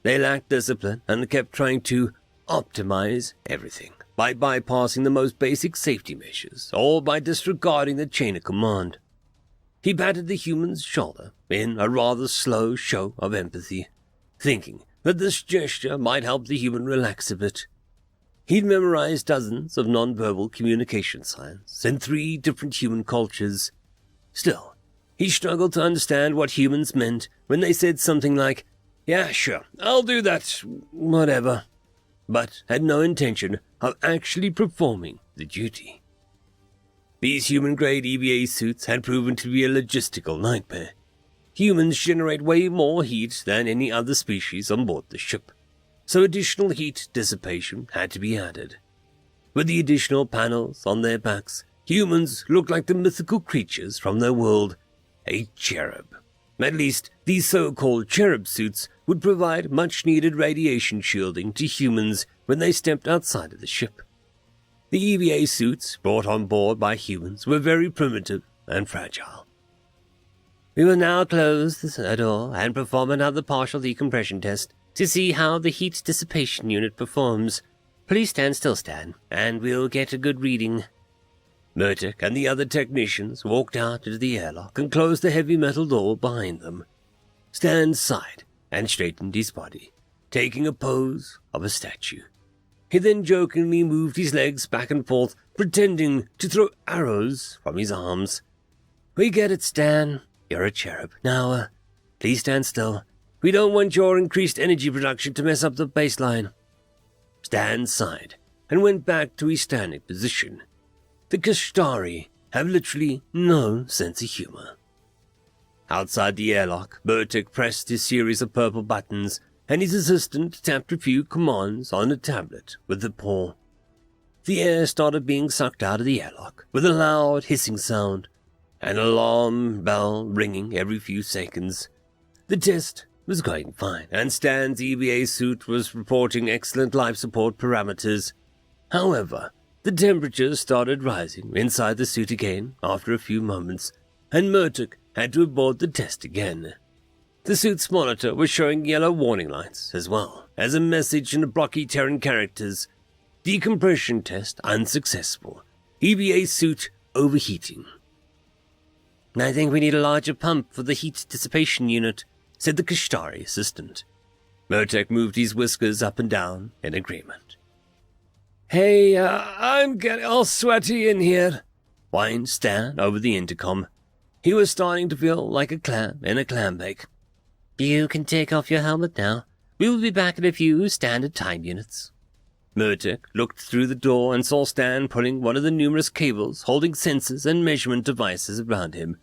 They lacked discipline and kept trying to optimize everything by bypassing the most basic safety measures or by disregarding the chain of command. He patted the human's shoulder in a rather slow show of empathy, thinking that this gesture might help the human relax a bit. He'd memorized dozens of nonverbal communication signs in 3 different human cultures. Still, he struggled to understand what humans meant when they said something like, "Yeah, sure, I'll do that, whatever," but had no intention of actually performing the duty. These human-grade EVA suits had proven to be a logistical nightmare. Humans generate way more heat than any other species on board the ship, so additional heat dissipation had to be added. With the additional panels on their backs, humans looked like the mythical creatures from their world, a cherub. At least, these so-called cherub suits would provide much-needed radiation shielding to humans when they stepped outside of the ship. The EVA suits brought on board by humans were very primitive and fragile. "We will now close the door and perform another partial decompression test to see how the heat dissipation unit performs. Please stand still, Stan, and we'll get a good reading." Murdoch and the other technicians walked out into the airlock and closed the heavy metal door behind them. Stan sighed and straightened his body, taking a pose of a statue. He then jokingly moved his legs back and forth, pretending to throw arrows from his arms. "We get it, Stan. You're a cherub. Now, please stand still. We don't want your increased energy production to mess up the baseline." Stan sighed and went back to his standing position. The Kashtari have literally no sense of humor. Outside the airlock, Murdoch pressed his series of purple buttons, and his assistant tapped a few commands on a tablet with a paw. The air started being sucked out of the airlock with a loud hissing sound, an alarm bell ringing every few seconds. The test was going fine, and Stan's EVA suit was reporting excellent life support parameters. However, the temperature started rising inside the suit again after a few moments, and Murdoch had to abort the test again. The suit's monitor was showing yellow warning lights, as well as a message in blocky Terran characters. Decompression test unsuccessful. EVA suit overheating. "I think we need a larger pump for the heat dissipation unit," said the Kashtari assistant. Murtek moved his whiskers up and down in agreement. "Hey, I'm getting all sweaty in here," whined Stan over the intercom. He was starting to feel like a clam in a clam bake. "You can take off your helmet now. We will be back in a few standard time units." Murtek looked through the door and saw Stan pulling one of the numerous cables holding sensors and measurement devices around him.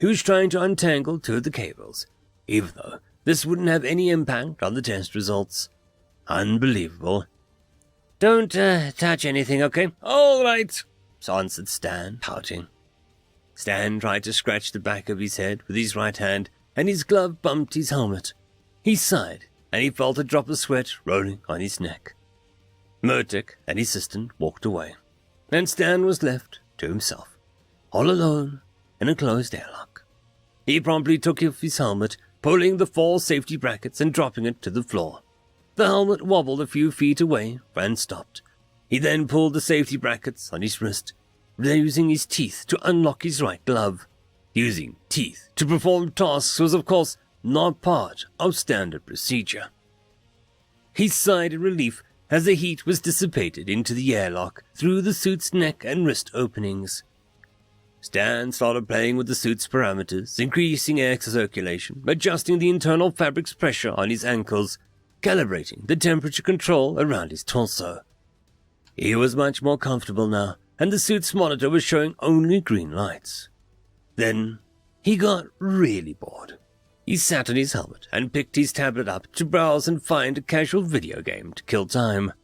He was trying to untangle two of the cables, even though this wouldn't have any impact on the test results. Unbelievable. "Don't touch anything, okay?" "All right," answered Stan, pouting. Stan tried to scratch the back of his head with his right hand, and his glove bumped his helmet. He sighed, and he felt a drop of sweat rolling on his neck. Murtek and his assistant walked away, and Stan was left to himself, all alone in a closed airlock. He promptly took off his helmet, pulling the 4 safety brackets and dropping it to the floor. The helmet wobbled a few feet away and stopped. He then pulled the safety brackets on his wrist, using his teeth to unlock his right glove. Using teeth to perform tasks was, of course, not part of standard procedure. He sighed in relief as the heat was dissipated into the airlock through the suit's neck and wrist openings. Stan started playing with the suit's parameters, increasing air circulation, adjusting the internal fabric's pressure on his ankles, calibrating the temperature control around his torso. He was much more comfortable now, and the suit's monitor was showing only green lights. Then he got really bored. He sat on his helmet and picked his tablet up to browse and find a casual video game to kill time.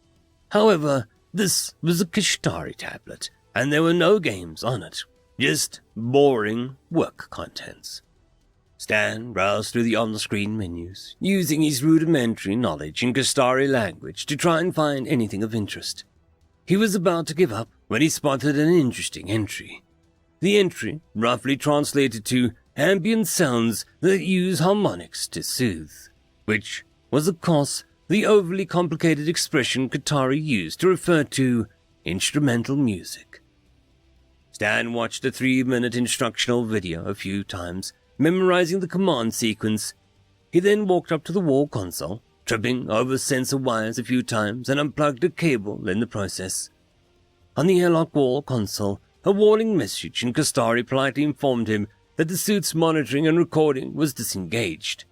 However, this was a Kashtari tablet, and there were no games on it, just boring work contents. Stan browsed through the on-screen menus, using his rudimentary knowledge in Kashtari language to try and find anything of interest. He was about to give up when he spotted an interesting entry. The entry roughly translated to ambient sounds that use harmonics to soothe, which was, of course, the overly complicated expression Qatari used to refer to instrumental music. Stan watched a 3-minute instructional video a few times, memorizing the command sequence. He then walked up to the wall console, tripping over sensor wires a few times and unplugged a cable in the process. On the airlock wall console, a warning message in Qatari politely informed him that the suit's monitoring and recording was disengaged.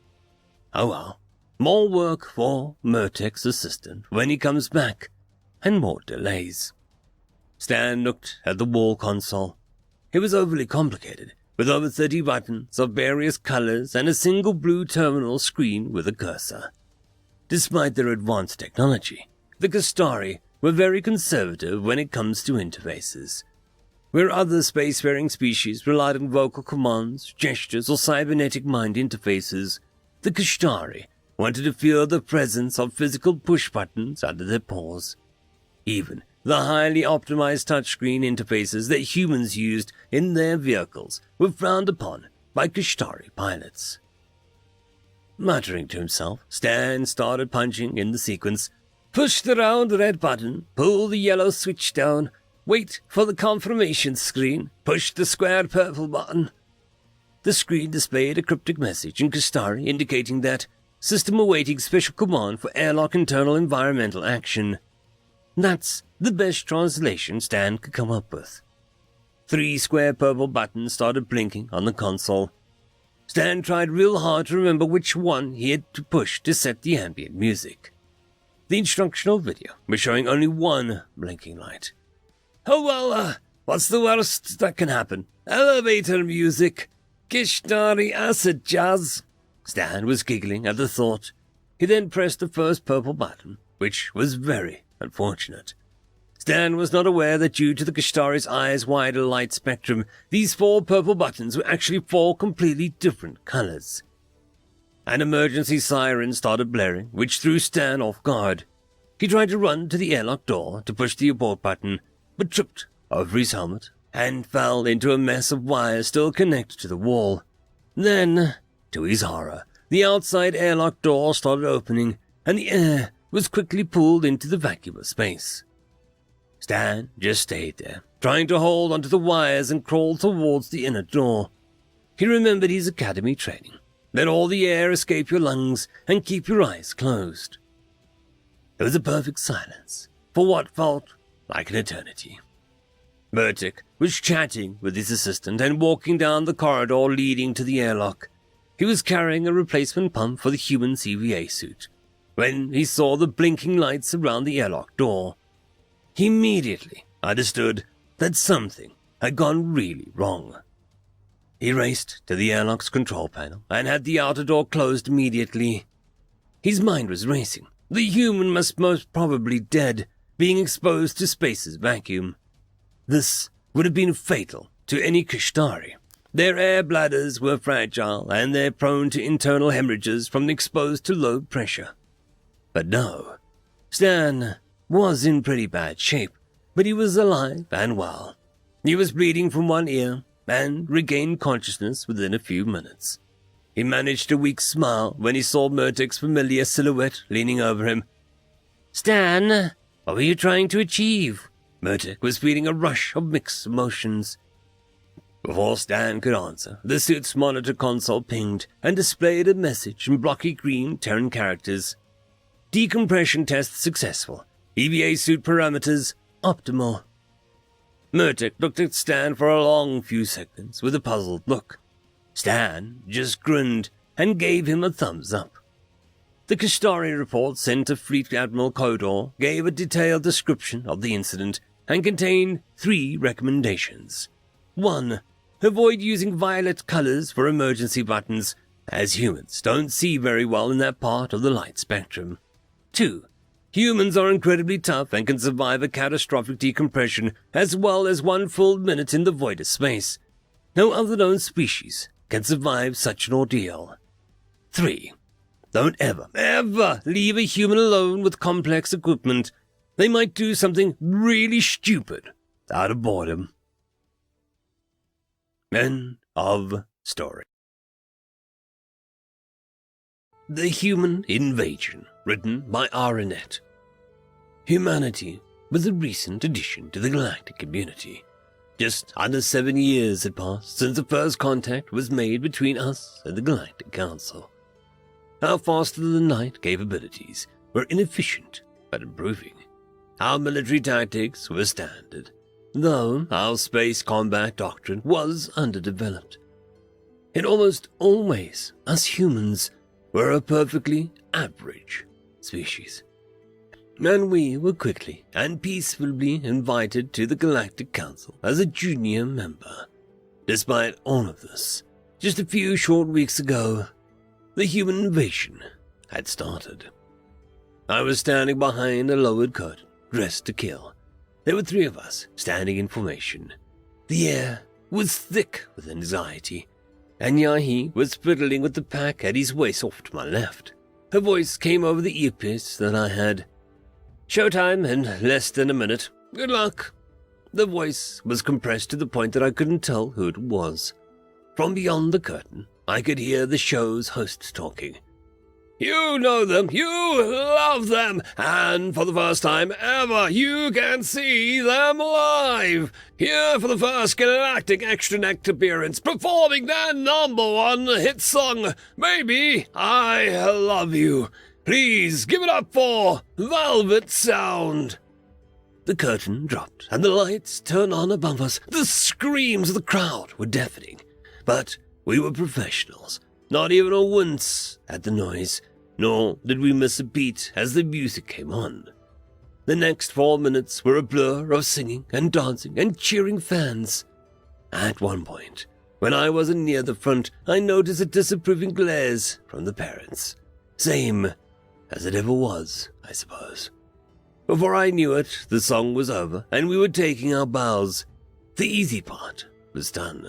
Oh well, more work for Murtek's assistant when he comes back, and more delays. Stan looked at the wall console. It was overly complicated, with over 30 buttons of various colors and a single blue terminal screen with a cursor. Despite their advanced technology, the Qatari were very conservative when it comes to interfaces. Where other spacefaring species relied on vocal commands, gestures, or cybernetic mind interfaces, the Qatari wanted to feel the presence of physical push buttons under their paws. Even the highly optimized touchscreen interfaces that humans used in their vehicles were frowned upon by Qatari pilots. Muttering to himself, Stan started punching in the sequence. Push the round red button, pull the yellow switch down, wait for the confirmation screen, push the square purple button. The screen displayed a cryptic message in Qatari indicating that system awaiting special command for airlock internal environmental action. That's the best translation Stan could come up with. 3 square purple buttons started blinking on the console. Stan tried real hard to remember which one he had to push to set the ambient music. The instructional video was showing only one blinking light. Oh well, what's the worst that can happen? Elevator music, Qatari acid jazz. Stan was giggling at the thought. He then pressed the first purple button, which was very unfortunate. Stan was not aware that due to the Kishtari's eyes' wider light spectrum, these 4 purple buttons were actually 4 completely different colors. An emergency siren started blaring, which threw Stan off guard. He tried to run to the airlock door to push the abort button, but tripped over his helmet and fell into a mess of wires still connected to the wall. Then, to his horror, the outside airlock door started opening, and the air was quickly pulled into the vacuum of space. Stan just stayed there, trying to hold onto the wires and crawl towards the inner door. He remembered his academy training. Let all the air escape your lungs and keep your eyes closed. There was a perfect silence for what felt like an eternity. Murtek was chatting with his assistant and walking down the corridor leading to the airlock. He was carrying a replacement pump for the human CVA suit when he saw the blinking lights around the airlock door. He immediately understood that something had gone really wrong. He raced to the airlock's control panel and had the outer door closed immediately. His mind was racing. The human must most probably dead, being exposed to space's vacuum. This would have been fatal to any Kishtari. Their air bladders were fragile and they're prone to internal hemorrhages from exposed to low pressure. But no, Stan was in pretty bad shape, but he was alive and well. He was bleeding from one ear and regained consciousness within a few minutes. He managed a weak smile when he saw Murtek's familiar silhouette leaning over him. "Stan, what were you trying to achieve?" Murtek was feeling a rush of mixed emotions. Before Stan could answer, the suit's monitor console pinged and displayed a message in blocky green Terran characters. Decompression test successful. EVA suit parameters optimal. Murtek looked at Stan for a long few seconds with a puzzled look. Stan just grinned and gave him a thumbs up. The Kishtari report sent to Fleet Admiral Kodor gave a detailed description of the incident and contained 3 recommendations. 1. Avoid using violet colors for emergency buttons, as humans don't see very well in that part of the light spectrum. 2. Humans are incredibly tough and can survive a catastrophic decompression as well as 1 full minute in the void of space. No other known species can survive such an ordeal. 3. Don't ever leave a human alone with complex equipment. They might do something really stupid out of boredom. End of story. The Human Invasion, written by Arnett. Humanity was a recent addition to the galactic community. Just under 7 years had passed since the first contact was made between us and the Galactic Council. Our faster-than-light capabilities were inefficient but improving. Our military tactics were standard, though our space combat doctrine was underdeveloped. In almost all ways, us humans were a perfectly average species. And we were quickly and peacefully invited to the Galactic Council as a junior member. Despite all of this, just a few short weeks ago, the human invasion had started. I was standing behind a lowered curtain, dressed to kill. There were 3 of us standing in formation. The air was thick with anxiety, and Yahi was fiddling with the pack at his waist off to my left. Her voice came over the earpiece that I had. "Showtime in less than a minute. Good luck." The voice was compressed to the point that I couldn't tell who it was. From beyond the curtain, I could hear the show's host talking. "You know them, you love them, and for the first time ever, you can see them live. Here for the first Galactic Extra-Necked appearance, performing their #1 hit song, Baby, I Love You. Please give it up for Velvet Sound." The curtain dropped, and the lights turned on above us. The screams of the crowd were deafening, but we were professionals, not even a wince at the noise. Nor did we miss a beat as the music came on. The next 4 minutes were a blur of singing and dancing and cheering fans. At one point, when I wasn't near the front, I noticed a disapproving glares from the parents. Same as it ever was, I suppose. Before I knew it, the song was over, and we were taking our bows. The easy part was done.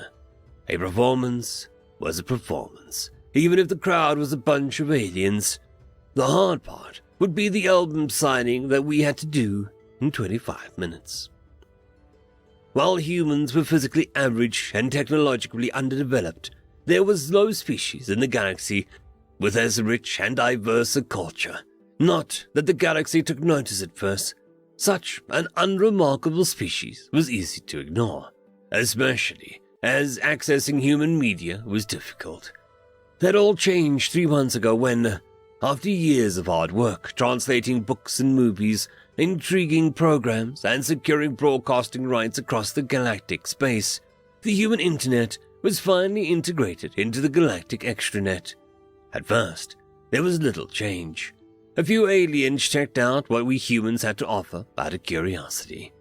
A performance was a performance, even if the crowd was a bunch of aliens. The hard part would be the album signing that we had to do in 25 minutes. While humans were physically average and technologically underdeveloped, there was no species in the galaxy with as rich and diverse a culture. Not that the galaxy took notice at first. Such an unremarkable species was easy to ignore, especially as accessing human media was difficult. That all changed 3 months ago when, after years of hard work translating books and movies, intriguing programs, and securing broadcasting rights across the galactic space, the human internet was finally integrated into the galactic extranet. At first, there was little change. A few aliens checked out what we humans had to offer out of curiosity.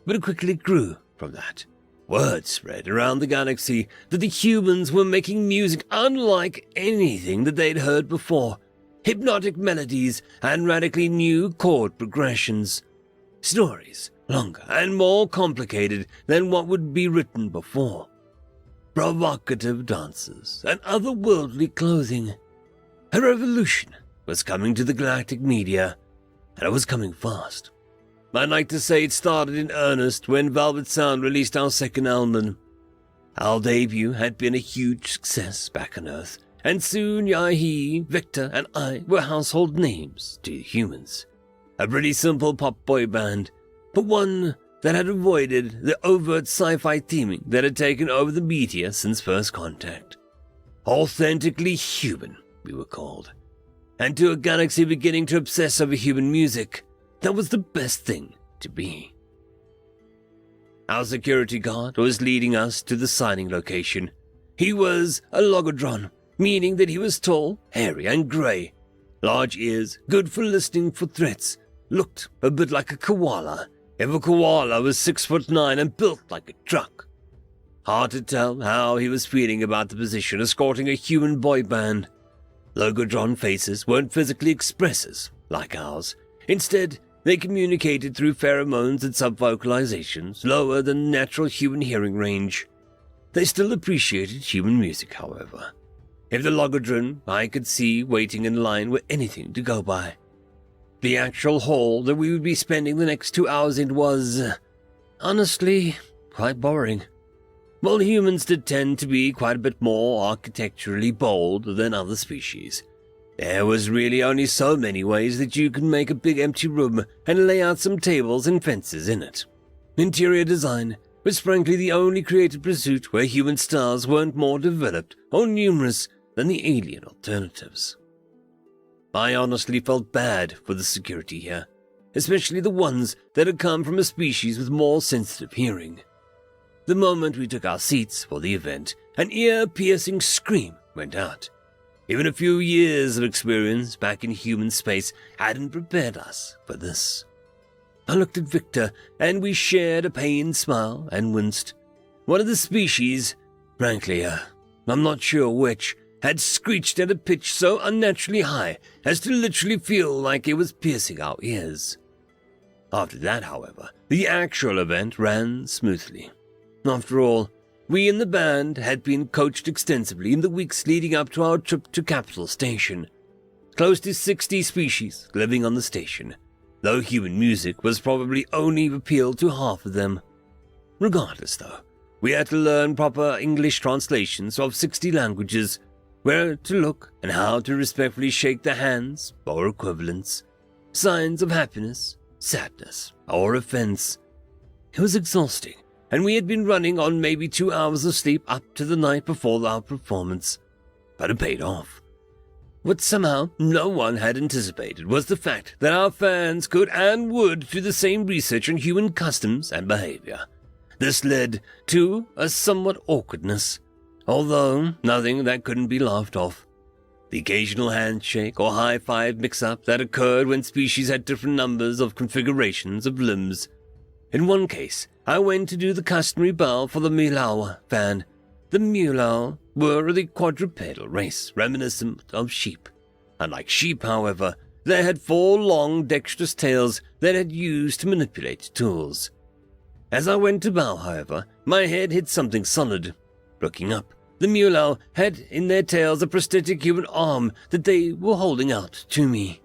But it quickly grew from that. Word spread around the galaxy that the humans were making music unlike anything that they'd heard before. Hypnotic melodies and radically new chord progressions. Stories longer and more complicated than what would be written before. Provocative dances and otherworldly clothing. A revolution was coming to the galactic media, and it was coming fast. I'd like to say it started in earnest when Velvet Sound released our second album. Our debut had been a huge success back on Earth, and soon Yahi, Victor, and I were household names to humans. A pretty simple pop boy band, but one that had avoided the overt sci-fi theming that had taken over the media since first contact. Authentically human, we were called. And to a galaxy beginning to obsess over human music, that was the best thing to be. Our security guard was leading us to the signing location. He was a logodron, meaning that he was tall, hairy, and grey. Large ears, good for listening for threats. Looked a bit like a koala, if a koala was 6'9" and built like a truck. Hard to tell how he was feeling about the position escorting a human boy band. Logodron faces weren't physically expressive like ours. Instead, they communicated through pheromones and subvocalizations lower than natural human hearing range. They still appreciated human music, however. If the Logodron I could see waiting in line were anything to go by. The actual hall that we would be spending the next 2 hours in was, honestly, quite boring. While humans did tend to be quite a bit more architecturally bold than other species, there was really only so many ways that you could make a big empty room and lay out some tables and fences in it. Interior design was frankly the only creative pursuit where human styles weren't more developed or numerous than the alien alternatives. I honestly felt bad for the security here, especially the ones that had come from a species with more sensitive hearing. The moment we took our seats for the event, an ear-piercing scream went out. Even a few years of experience back in human space hadn't prepared us for this. I looked at Victor, and we shared a pained smile and winced. One of the species, frankly, I'm not sure which, had screeched at a pitch so unnaturally high as to literally feel like it was piercing our ears. After that, however, the actual event ran smoothly. After all, we in the band had been coached extensively in the weeks leading up to our trip to Capital Station. Close to 60 species living on the station, though human music was probably only appealed to half of them. Regardless, though, we had to learn proper English translations of 60 languages, where to look and how to respectfully shake the hands or equivalents, signs of happiness, sadness, or offense. It was exhausting, and we had been running on maybe 2 hours of sleep up to the night before our performance. But it paid off. What somehow no one had anticipated was the fact that our fans could and would do the same research on human customs and behavior. This led to a somewhat awkwardness, although nothing that couldn't be laughed off. The occasional handshake or high-five mix-up that occurred when species had different numbers of configurations of limbs. In one case, I went to do the customary bow for the Milau fan. The Milau were the quadrupedal race, reminiscent of sheep. Unlike sheep, however, they had 4 long, dexterous tails that had used to manipulate tools. As I went to bow, however, my head hit something solid. Looking up, the muley had in their tails a prosthetic human arm that they were holding out to me.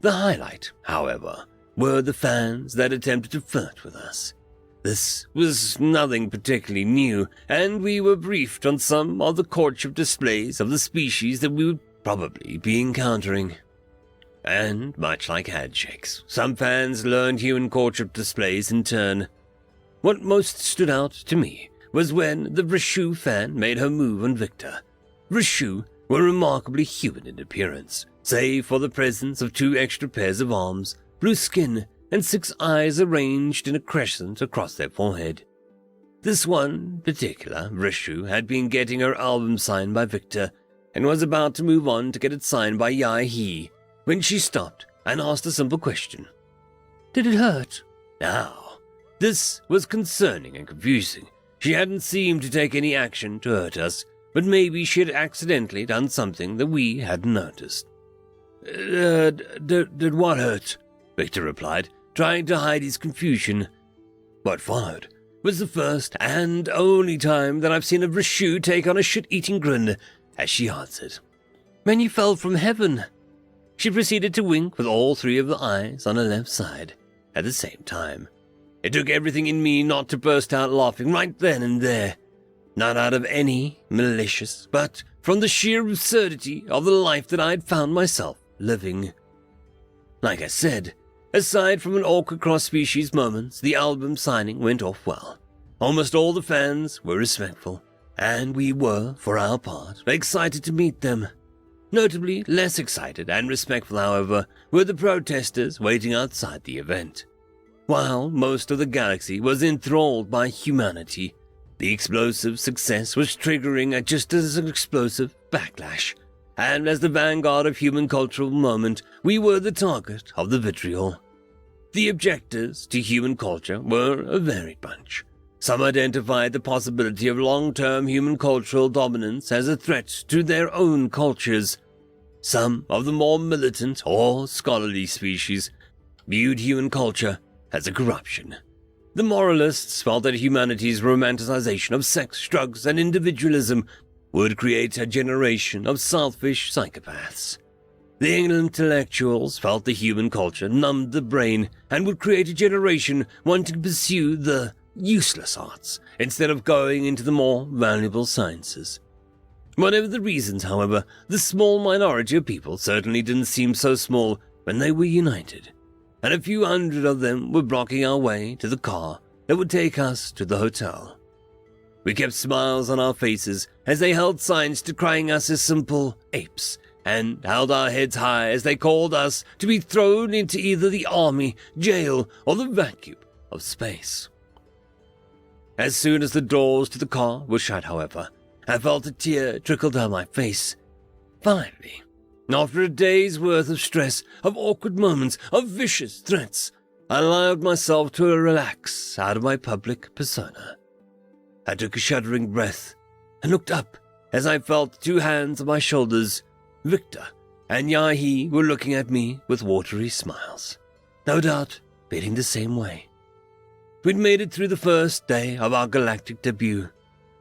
The highlight, however, were the fans that attempted to flirt with us. This was nothing particularly new, and we were briefed on some of the courtship displays of the species that we would probably be encountering. And, much like handshakes, some fans learned human courtship displays in turn. What most stood out to me was when the Rishu fan made her move on Victor. Rishu were remarkably human in appearance, save for the presence of 2 extra pairs of arms, blue skin, and 6 eyes arranged in a crescent across their forehead. This one particular, Rishu, had been getting her album signed by Victor, and was about to move on to get it signed by Yai-He, when she stopped and asked a simple question. Did it hurt? Now, this was concerning and confusing. She hadn't seemed to take any action to hurt us, but maybe she had accidentally done something that we hadn't noticed. Did what hurt? Victor replied, trying to hide his confusion. What followed was the first and only time that I've seen a Rishu take on a shit-eating grin as she answered. When you fell from heaven. She proceeded to wink with all 3 of the eyes on her left side at the same time. It took everything in me not to burst out laughing right then and there. Not out of any malicious, but from the sheer absurdity of the life that I had found myself living. Like I said, aside from an awkward cross-species moments, the album signing went off well. Almost all the fans were respectful, and we were, for our part, excited to meet them. Notably less excited and respectful, however, were the protesters waiting outside the event. While most of the galaxy was enthralled by humanity, the explosive success was triggering just as an explosive backlash, and as the vanguard of human cultural moment, we were the target of the vitriol. The objectors to human culture were a varied bunch. Some identified the possibility of long-term human cultural dominance as a threat to their own cultures. Some of the more militant or scholarly species viewed human culture as a corruption. The moralists felt that humanity's romanticization of sex, drugs, and individualism would create a generation of selfish psychopaths. The intellectuals felt the human culture numbed the brain and would create a generation wanting to pursue the useless arts instead of going into the more valuable sciences. Whatever the reasons, however, the small minority of people certainly didn't seem so small when they were united, and a few hundred of them were blocking our way to the car that would take us to the hotel. We kept smiles on our faces as they held signs decrying us as simple apes, and held our heads high as they called us to be thrown into either the army, jail, or the vacuum of space. As soon as the doors to the car were shut, however, I felt a tear trickle down my face. Finally, after a day's worth of stress, of awkward moments, of vicious threats, I allowed myself to relax out of my public persona. I took a shuddering breath and looked up as I felt 2 hands on my shoulders. Victor and Yai-He were looking at me with watery smiles, no doubt feeling the same way. We'd made it through the first day of our galactic debut.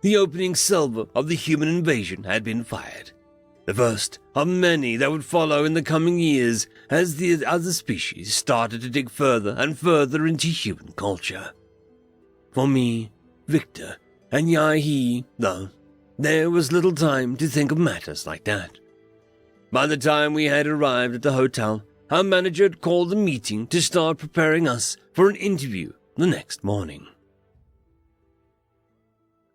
The opening salvo of the human invasion had been fired, the first of many that would follow in the coming years as the other species started to dig further and further into human culture. For me, Victor, and Yai-He, though, there was little time to think of matters like that. By the time we had arrived at the hotel, our manager had called a meeting to start preparing us for an interview the next morning.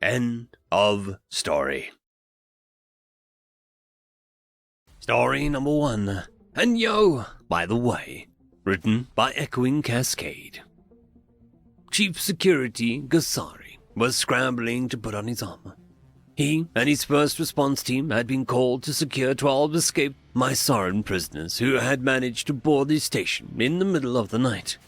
End of story. Story number 1. And yo, by the way, written by Echoing Cascade. Chief Security Gassari was scrambling to put on his armor. He and his first response team had been called to secure 12 escaped Mysaran prisoners who had managed to board the station in the middle of the night.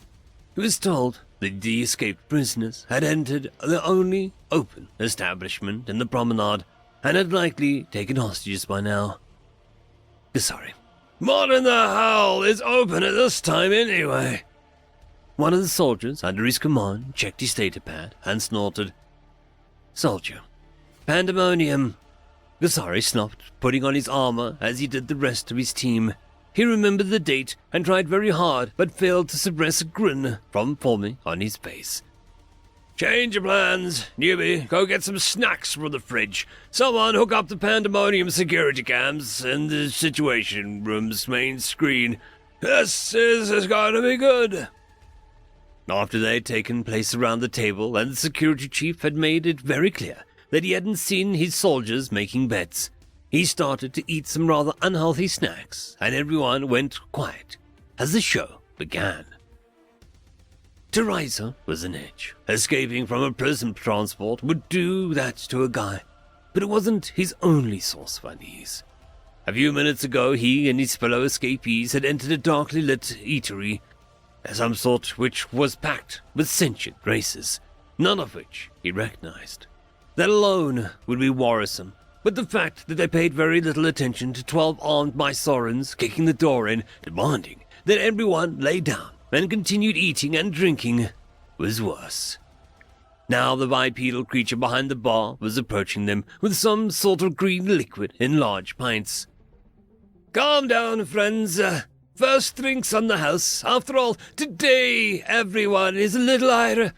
He was told that the escaped prisoners had entered the only open establishment in the promenade and had likely taken hostages by now. Sorry, What in the hell is open at this time anyway? One of the soldiers under his command checked his data pad and snorted. Soldier. Pandemonium. Gasari snuffed, putting on his armor as he did the rest of his team. He remembered the date and tried very hard, but failed to suppress a grin from forming on his face. Change your plans, newbie. Go get some snacks from the fridge. Someone hook up the Pandemonium security cams in the Situation Room's main screen. This is going to be good. After they had taken place around the table and the security chief had made it very clear that he hadn't seen his soldiers making bets, he started to eat some rather unhealthy snacks, and everyone went quiet as the show began. Teresa was an edge. Escaping from a prison transport would do that to a guy, but it wasn't his only source of unease. A few minutes ago, he and his fellow escapees had entered a darkly lit eatery, of some sort which was packed with sentient races, none of which he recognized. That alone would be worrisome, but the fact that they paid very little attention to 12 armed Mysorans kicking the door in, demanding that everyone lay down and continued eating and drinking, was worse. Now the bipedal creature behind the bar was approaching them with some sort of green liquid in large pints. Calm down, friends. First drinks on the house. After all, today everyone is a little higher.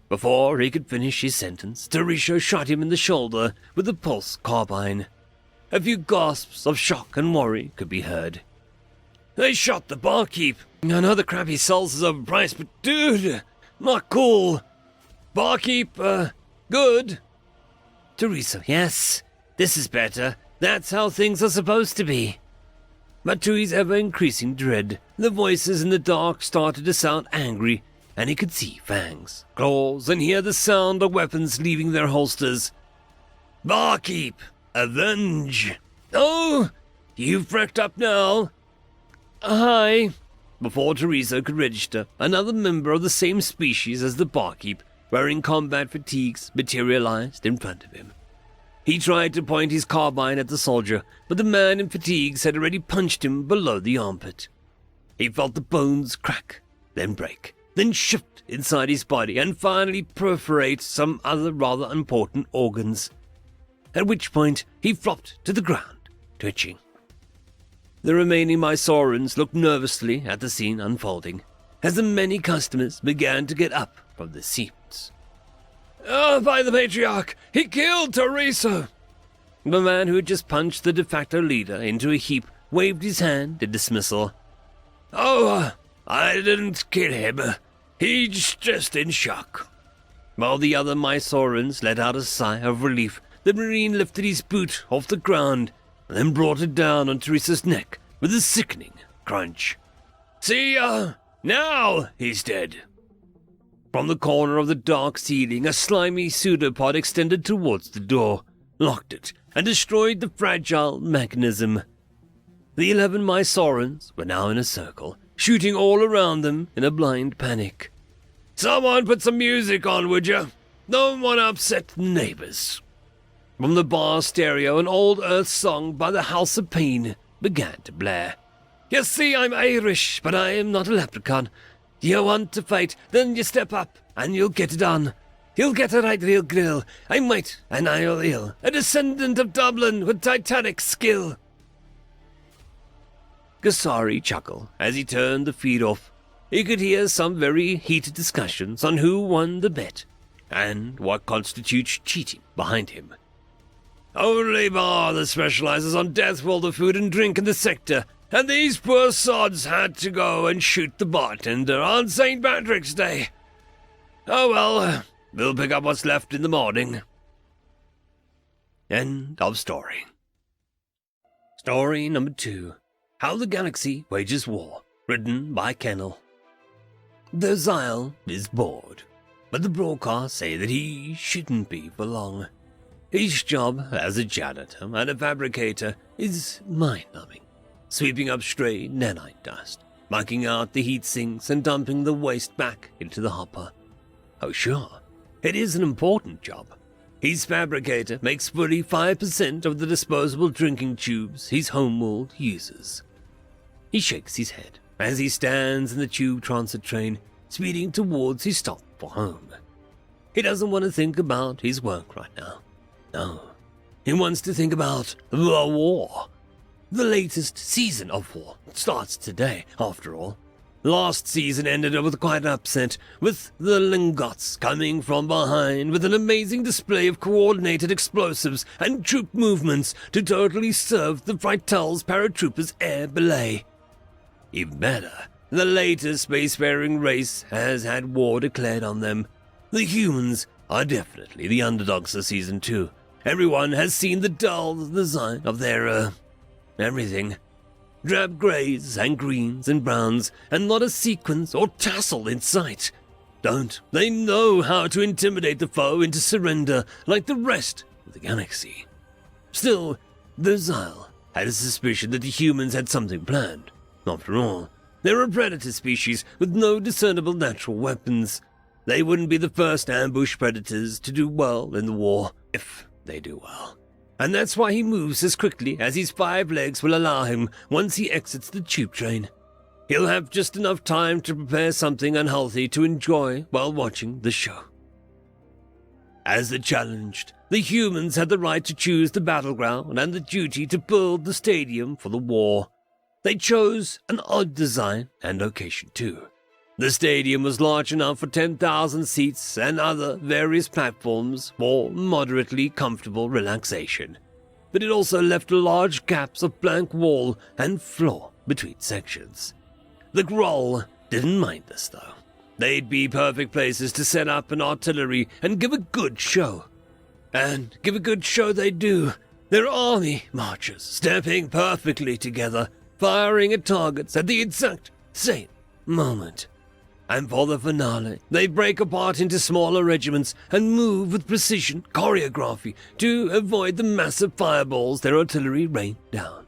Before he could finish his sentence, Teresa shot him in the shoulder with a pulse carbine. A few gasps of shock and worry could be heard. They shot the barkeep. I know the crap he sells is overpriced, but dude, not cool. Barkeep, good. Teresa, yes, this is better. That's how things are supposed to be. But to his ever-increasing dread, the voices in the dark started to sound angry, and he could see fangs, claws, and hear the sound of weapons leaving their holsters. Barkeep, avenge! Oh, you've frecked up now. Hi. Before Teresa could register, another member of the same species as the barkeep, wearing combat fatigues, materialized in front of him. He tried to point his carbine at the soldier, but the man in fatigues had already punched him below the armpit. He felt the bones crack, then break, then shift inside his body, and finally perforate some other rather important organs, at which point he flopped to the ground, twitching. The remaining Mysorans looked nervously at the scene unfolding, as the many customers began to get up from their seats. Oh, by the patriarch, he killed Teresa! The man who had just punched the de facto leader into a heap waved his hand in dismissal. Oh, I didn't kill him. He's just in shock. While the other Mysorans let out a sigh of relief, the Marine lifted his boot off the ground and then brought it down on Teresa's neck with a sickening crunch. See ya! Now he's dead. From the corner of the dark ceiling, a slimy pseudopod extended towards the door, locked it, and destroyed the fragile mechanism. The 11 Mysorans were now in a circle, shooting all around them in a blind panic. Someone put some music on, would you? Don't want to upset the neighbors. From the bar stereo, an old Earth song by the House of Pain began to blare. You see, I'm Irish, but I am not a leprechaun. You want to fight, then you step up, and you'll get it on. You'll get a right real grill. I'm white, and I'll ill, a descendant of Dublin with titanic skill. Gasari chuckled as he turned the feed off. He could hear some very heated discussions on who won the bet, and what constitutes cheating behind him. Only bar that specializes on Deathworlder food and drink in the sector, and these poor sods had to go and shoot the bartender on St. Patrick's Day. Oh well, we'll pick up what's left in the morning. End of story. Story number 2. How the Galaxy Wages War, written by Kennel. The Xyle is bored, but the broadcasts say that he shouldn't be for long. His job as a janitor and a fabricator is mind-numbing, sweeping up stray nanite dust, mucking out the heat sinks and dumping the waste back into the hopper. Oh sure, it is an important job. His fabricator makes fully 5% of the disposable drinking tubes his homeworld uses. He shakes his head as he stands in the tube transit train, speeding towards his stop for home. He doesn't want to think about his work right now. No. He wants to think about the war. The latest season of war starts today, after all. Last season ended with quite an upset, with the Lingots coming from behind with an amazing display of coordinated explosives and troop movements to totally serve the Fritel's paratroopers' air belay. Even better, the latest spacefaring race has had war declared on them. The humans are definitely the underdogs of Season 2. Everyone has seen the dull design of their, everything. Drab greys and greens and browns, and not a sequence or tassel in sight. Don't they know how to intimidate the foe into surrender like the rest of the galaxy? Still, the Xyle had a suspicion that the humans had something planned. After all, they're a predator species with no discernible natural weapons. They wouldn't be the first ambush predators to do well in the war, if they do well. And that's why he moves as quickly as his 5 legs will allow him once he exits the tube train. He'll have just enough time to prepare something unhealthy to enjoy while watching the show. As the challenged, the humans had the right to choose the battleground and the duty to build the stadium for the war. They chose an odd design and location too. The stadium was large enough for 10,000 seats and other various platforms for moderately comfortable relaxation, but it also left large gaps of blank wall and floor between sections. The Groll didn't mind this though. They'd be perfect places to set up an artillery and give a good show. And give a good show they do. Their army marches stepping perfectly together, firing at targets at the exact same moment. And for the finale, they break apart into smaller regiments and move with precision choreography to avoid the massive fireballs their artillery rain down.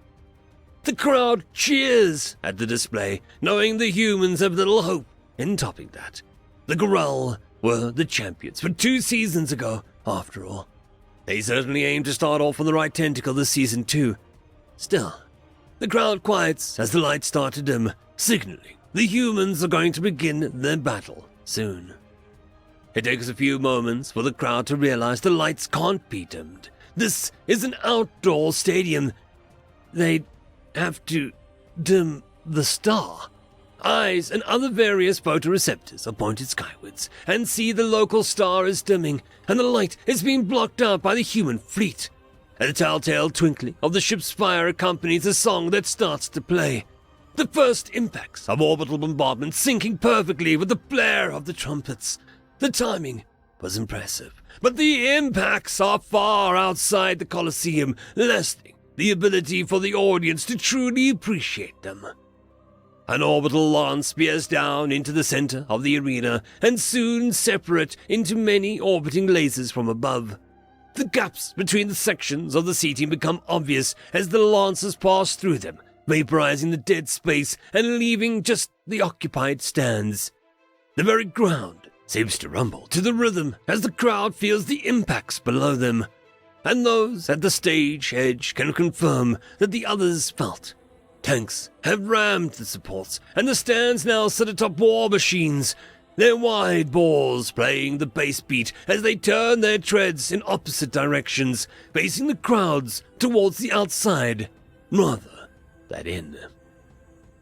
The crowd cheers at the display, knowing the humans have little hope in topping that. The Groll were the champions for 2 seasons ago, after all. They certainly aim to start off on the right tentacle this season too. Still, the crowd quiets as the lights start to dim, signaling the humans are going to begin their battle soon. It takes a few moments for the crowd to realize the lights can't be dimmed. This is an outdoor stadium. They'd have to dim the star. Eyes and other various photoreceptors are pointed skywards and see the local star is dimming and the light is being blocked out by the human fleet. And the telltale twinkling of the ship's fire accompanies the song that starts to play. The first impacts of orbital bombardment syncing perfectly with the blare of the trumpets. The timing was impressive, but the impacts are far outside the Colosseum, lessening the ability for the audience to truly appreciate them. An orbital lance spears down into the center of the arena and soon separate into many orbiting lasers from above. The gaps between the sections of the seating become obvious as the lances pass through them, vaporizing the dead space and leaving just the occupied stands. The very ground seems to rumble to the rhythm as the crowd feels the impacts below them, and those at the stage edge can confirm that the others felt. Tanks have rammed the supports, and the stands now sit atop war machines, their wide bores playing the bass beat as they turn their treads in opposite directions, facing the crowds towards the outside, rather than in.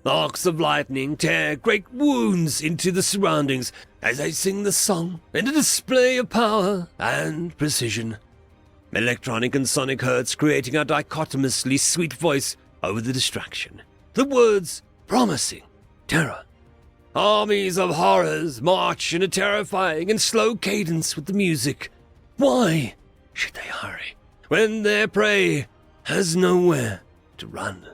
Arcs of lightning tear great wounds into the surroundings as they sing the song in a display of power and precision. Electronic and sonic hertz creating a dichotomously sweet voice over the distraction. The words promising terror. Armies of horrors march in a terrifying and slow cadence with the music. Why should they hurry when their prey has nowhere to run?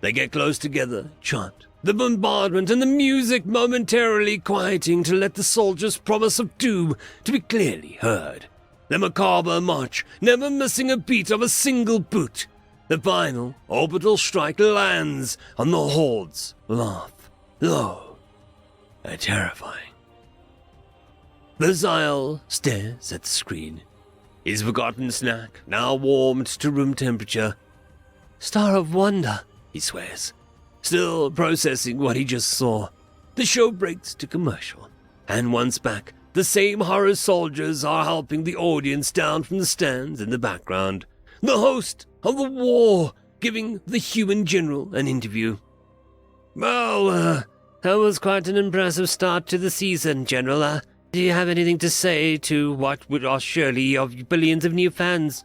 They get close together, chant, the bombardment and the music momentarily quieting to let the soldiers' promise of doom to be clearly heard. The macabre march, never missing a beat of a single boot. The final orbital strike lands on the horde's laugh, low and terrifying. The Xyle stares at the screen, his forgotten snack now warmed to room temperature. Star of Wonder, he swears. still processing what he just saw. The show breaks to commercial, and once back, the same horror soldiers are helping the audience down from the stands in the background. The host of the war giving the human general an interview. Well, that was quite an impressive start to the season, General. Do you have anything to say to what would are surely of billions of new fans?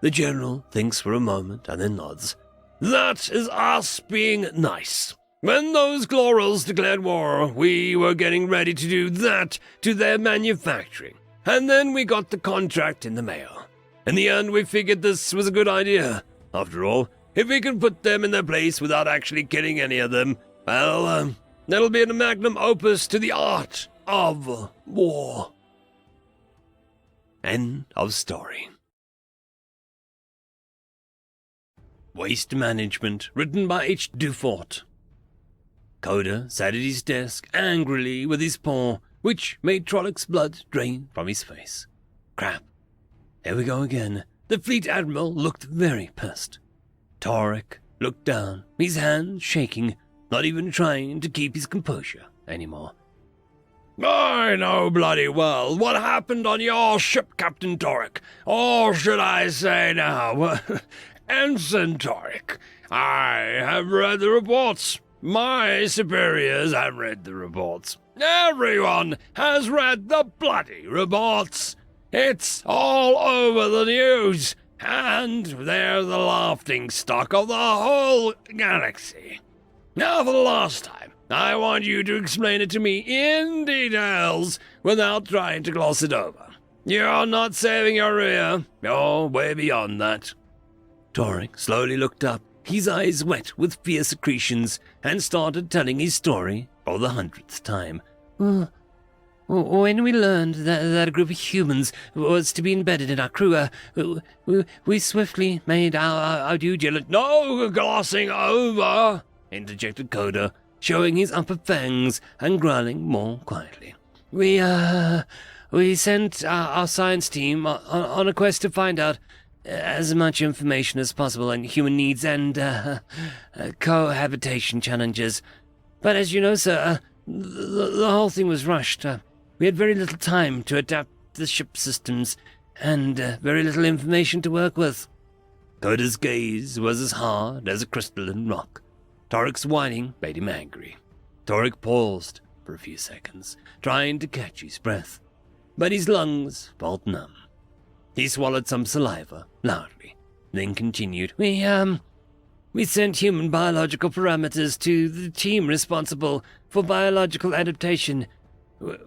The General thinks for a moment and then nods. That is us being nice. When those Glorals declared war, we were getting ready to do that to their manufacturing. And then we got the contract in the mail. In the end, we figured this was a good idea. After all, if we can put them in their place without actually killing any of them, well, that'll be a magnum opus to the art of war. End of story. Waste Management, written by H. Dufort. Coda sat at his desk angrily with his paw, which made Trollocs' blood drain from his face. Crap. Here we go again. The Fleet Admiral looked very pissed. Torek looked down, his hands shaking, not even trying to keep his composure anymore. I know bloody well what happened on your ship, Captain Torek. Or should I say now, Ensign Torek. I have read the reports. My superiors have read the reports. Everyone has read the bloody reports. It's all over the news, and they're the laughingstock of the whole galaxy. Now for the last time, I want you to explain it to me in details without trying to gloss it over. You're not saving your rear. You're way beyond that. Torek slowly looked up, his eyes wet with fear secretions, and started telling his story for the 100th time. When we learned that a group of humans was to be embedded in our crew, we swiftly made our due diligence. No glossing over, interjected Coda, showing his upper fangs and growling more quietly. We sent our science team on a quest to find out as much information as possible on human needs and cohabitation challenges. But as you know, sir, the whole thing was rushed. We had very little time to adapt the ship systems, and very little information to work with. Coda's gaze was as hard as a crystalline rock. Torek's whining made him angry. Torek paused for a few seconds, trying to catch his breath, but his lungs felt numb. He swallowed some saliva loudly, then continued. We sent human biological parameters to the team responsible for biological adaptation.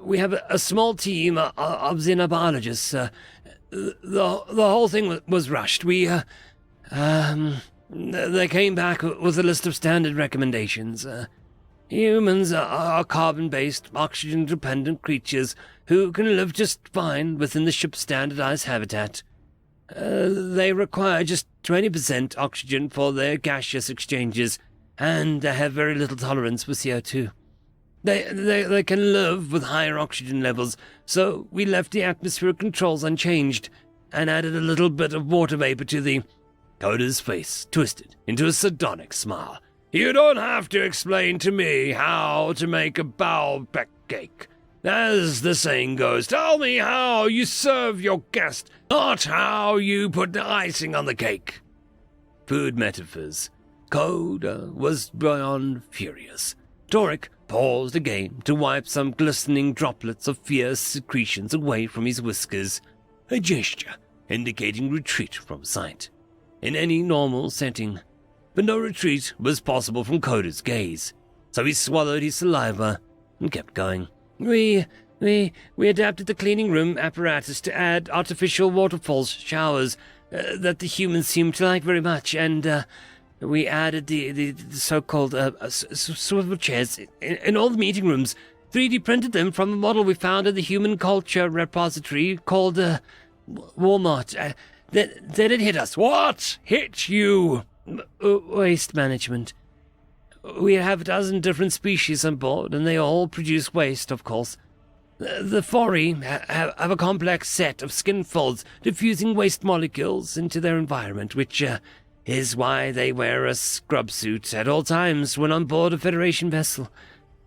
We have a small team of xenobiologists. The whole thing was rushed. They came back with a list of standard recommendations. Humans are carbon-based, oxygen-dependent creatures who can live just fine within the ship's standardized habitat. They require just 20% oxygen for their gaseous exchanges, and they have very little tolerance for CO2. They can live with higher oxygen levels, so we left the atmospheric controls unchanged and added a little bit of water vapor to the... Coda's face twisted into a sardonic smile. You don't have to explain to me how to make a Baalbek cake. As the saying goes, tell me how you serve your guest, not how you put the icing on the cake. Food metaphors. Coda was beyond furious. Torek paused again to wipe some glistening droplets of fierce secretions away from his whiskers, a gesture indicating retreat from sight. In any normal setting, but no retreat was possible from Coda's gaze, so he swallowed his saliva and kept going. We adapted the cleaning room apparatus to add artificial waterfalls, showers, that the humans seemed to like very much, and we added the so-called swivel chairs in all the meeting rooms, 3D printed them from a model we found in the human culture repository called Walmart. Then it hit us. What hit you? Waste management. We have a dozen different species on board, and they all produce waste, of course. The Fori have a complex set of skin folds diffusing waste molecules into their environment, which is why they wear a scrub suit at all times when on board a Federation vessel.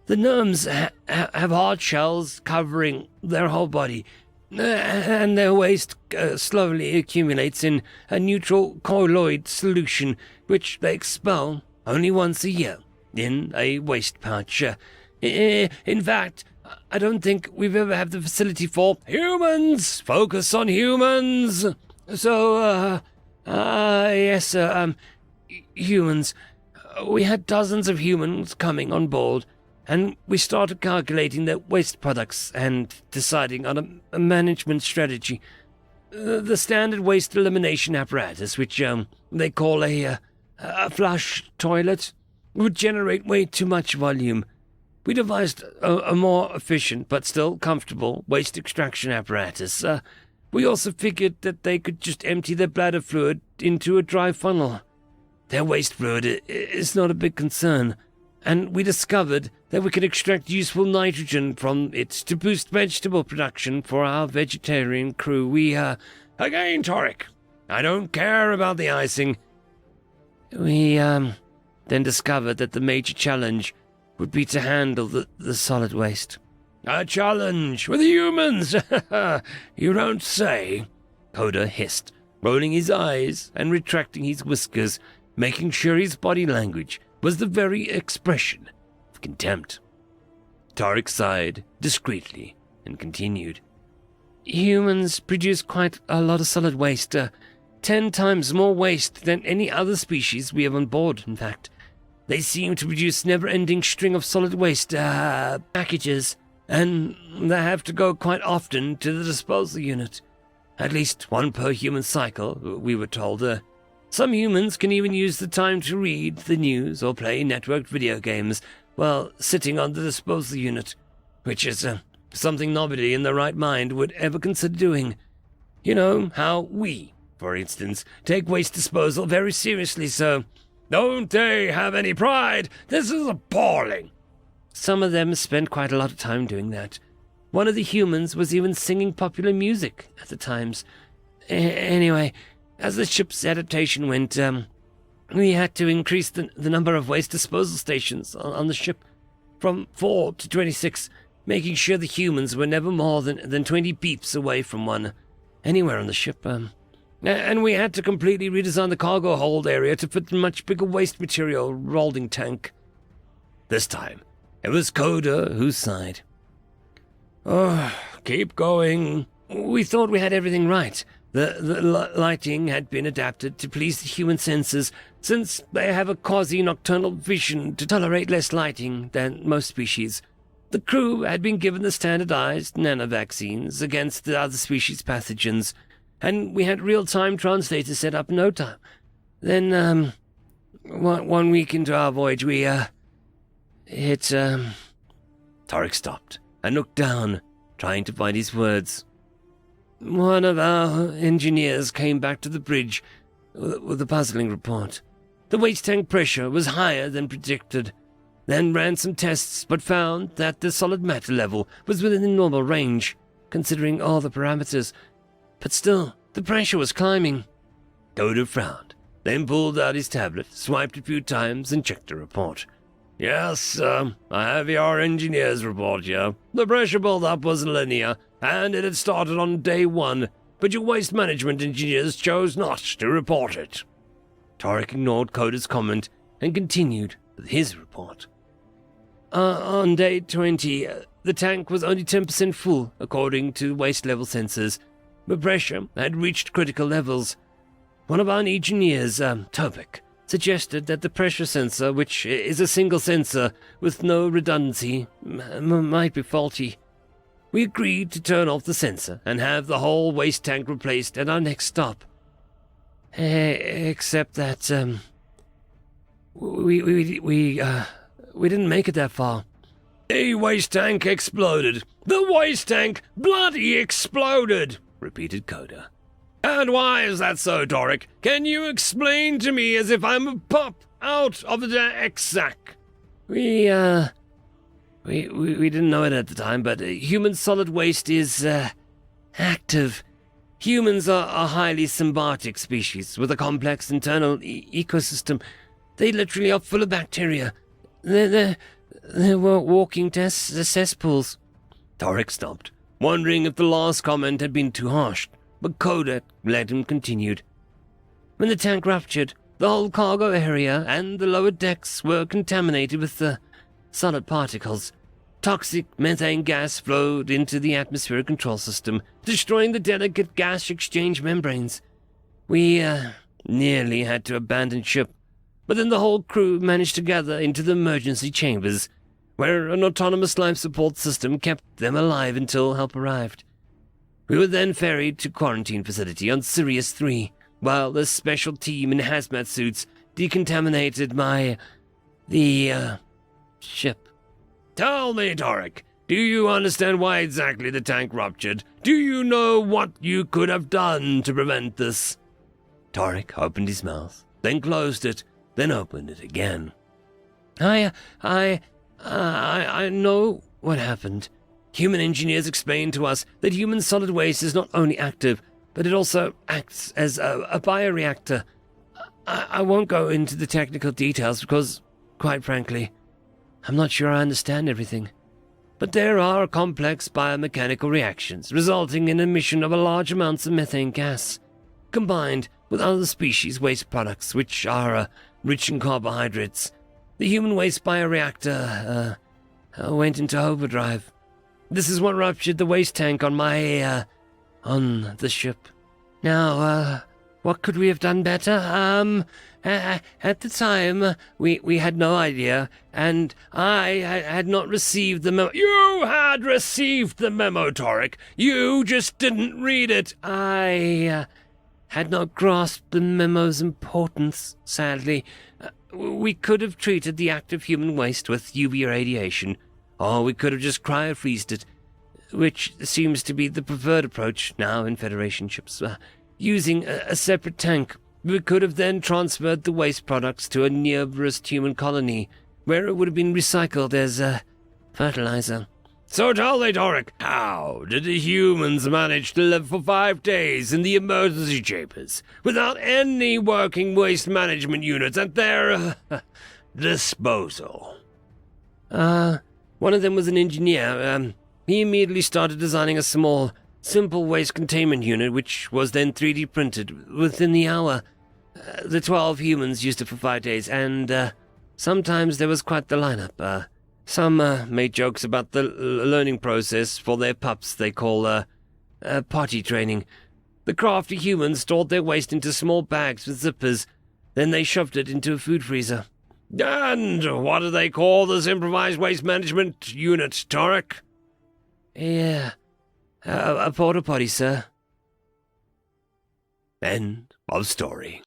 The gnomes have hard shells covering their whole body, and their waste slowly accumulates in a neutral colloid solution, which they expel only once a year in a waste pouch. In fact, I don't think we've ever had the facility for humans. Focus on humans. So, yes, humans. We had dozens of humans coming on board, and we started calculating their waste products and deciding on a management strategy. The standard waste elimination apparatus, which they call a flush toilet, would generate way too much volume. We devised a more efficient but still comfortable waste extraction apparatus. We also figured that they could just empty their bladder fluid into a dry funnel. Their waste fluid is not a big concern, and we discovered that we could extract useful nitrogen from it to boost vegetable production for our vegetarian crew. Again, Torek, I don't care about the icing. We, then discovered that the major challenge would be to handle the solid waste. A challenge with humans? You don't say, Coda hissed, rolling his eyes and retracting his whiskers, making sure his body language was the very expression of contempt. Tarek sighed discreetly and continued. Humans produce quite a lot of solid waste, 10 times more waste than any other species we have on board, in fact. They seem to produce never-ending string of solid waste packages, and they have to go quite often to the disposal unit. At least one per human cycle, we were told. Some humans can even use the time to read the news or play networked video games while sitting on the disposal unit, which is something nobody in their right mind would ever consider doing. You know how we, for instance, take waste disposal very seriously, so don't they have any pride? This is appalling. Some of them spent quite a lot of time doing that. One of the humans was even singing popular music at the times. Anyway, as the ship's adaptation went, we had to increase the number of waste disposal stations on the ship from 4 to 26, making sure the humans were never more than 20 beeps away from one, anywhere on the ship. And we had to completely redesign the cargo hold area to fit a much bigger waste material holding tank. This time, it was Coda who sighed. Oh, keep going. We thought we had everything right. The lighting had been adapted to please the human senses, since they have a quasi-nocturnal vision to tolerate less lighting than most species. The crew had been given the standardized nanovaccines against the other species' pathogens, and we had real-time translators set up in no time. Then, 1 week into our voyage, we, Tarek stopped and looked down, trying to find his words. One of our engineers came back to the bridge with a puzzling report. The waste tank pressure was higher than predicted, then ran some tests but found that the solid matter level was within the normal range, considering all the parameters. But still, the pressure was climbing. Coda frowned, then pulled out his tablet, swiped a few times, and checked the report. Yes, I have your engineer's report here. The pressure build-up was linear, and it had started on day 1, but your waste management engineers chose not to report it. Tarek ignored Coda's comment and continued with his report. On day 20, the tank was only 10% full, according to waste level sensors. The pressure had reached critical levels. One of our engineers, Topek, suggested that the pressure sensor, which is a single sensor with no redundancy, might be faulty. We agreed to turn off the sensor and have the whole waste tank replaced at our next stop. Except that, we didn't make it that far. The waste tank exploded. The waste tank bloody exploded, repeated Coda. And why is that so, Doric? Can you explain to me as if I'm a pup out of the X-sack? We didn't know it at the time, but human solid waste is, active. Humans are a highly symbiotic species with a complex internal ecosystem. They literally are full of bacteria. They're walking cesspools. Torek stopped, wondering if the last comment had been too harsh, but Kodak let him continue. When the tank ruptured, the whole cargo area and the lower decks were contaminated with the solid particles. Toxic methane gas flowed into the atmospheric control system, destroying the delicate gas exchange membranes. We nearly had to abandon ship, but then the whole crew managed to gather into the emergency chambers, where an autonomous life support system kept them alive until help arrived. We were then ferried to quarantine facility on Sirius 3, while the special team in hazmat suits decontaminated the ship. Tell me, Torek, do you understand why exactly the tank ruptured? Do you know what you could have done to prevent this? Torek opened his mouth, then closed it, then opened it again. I know what happened. Human engineers explained to us that human solid waste is not only active, but it also acts as a bioreactor. I won't go into the technical details because, quite frankly, I'm not sure I understand everything. But there are complex biomechanical reactions resulting in emission of a large amounts of methane gas, combined with other species waste products which are rich in carbohydrates. The human waste bioreactor went into overdrive. This is what ruptured the waste tank on the ship. Now, what could we have done better? At the time, we had no idea, and I had not received the memo. You had received the memo, Torek. You just didn't read it. I had not grasped the memo's importance, sadly. We could have treated the active human waste with UV radiation, or we could have just cryo-freezed it, which seems to be the preferred approach now in Federation ships. Using a separate tank, we could have then transferred the waste products to a nearest human colony, where it would have been recycled as fertilizer. So tell me, Torek, how did the humans manage to live for 5 days in the emergency chambers without any working waste management units at their disposal? One of them was an engineer. He immediately started designing a small, simple waste containment unit, which was then 3D printed within the hour. The 12 humans used it for 5 days, and sometimes there was quite the lineup. Some made jokes about the learning process for their pups they call potty training. The crafty humans stored their waste into small bags with zippers, then they shoved it into a food freezer. And what do they call this improvised waste management unit, Torek? Yeah, a porta potty, sir. End of story.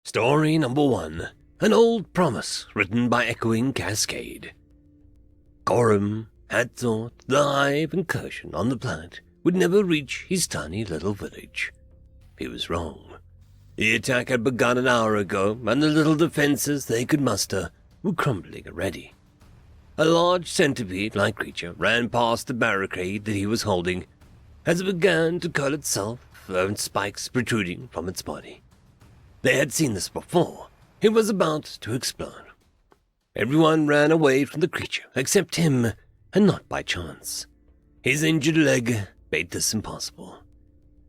Story number 1. An old promise written by Echoing Cascade. Corum had thought the hive incursion on the planet would never reach his tiny little village. He was wrong. The attack had begun an hour ago, and the little defenses they could muster were crumbling already. A large centipede-like creature ran past the barricade that he was holding as it began to curl itself, and spikes protruding from its body. They had seen this before. It was about to explode. Everyone ran away from the creature except him, and not by chance. His injured leg made this impossible.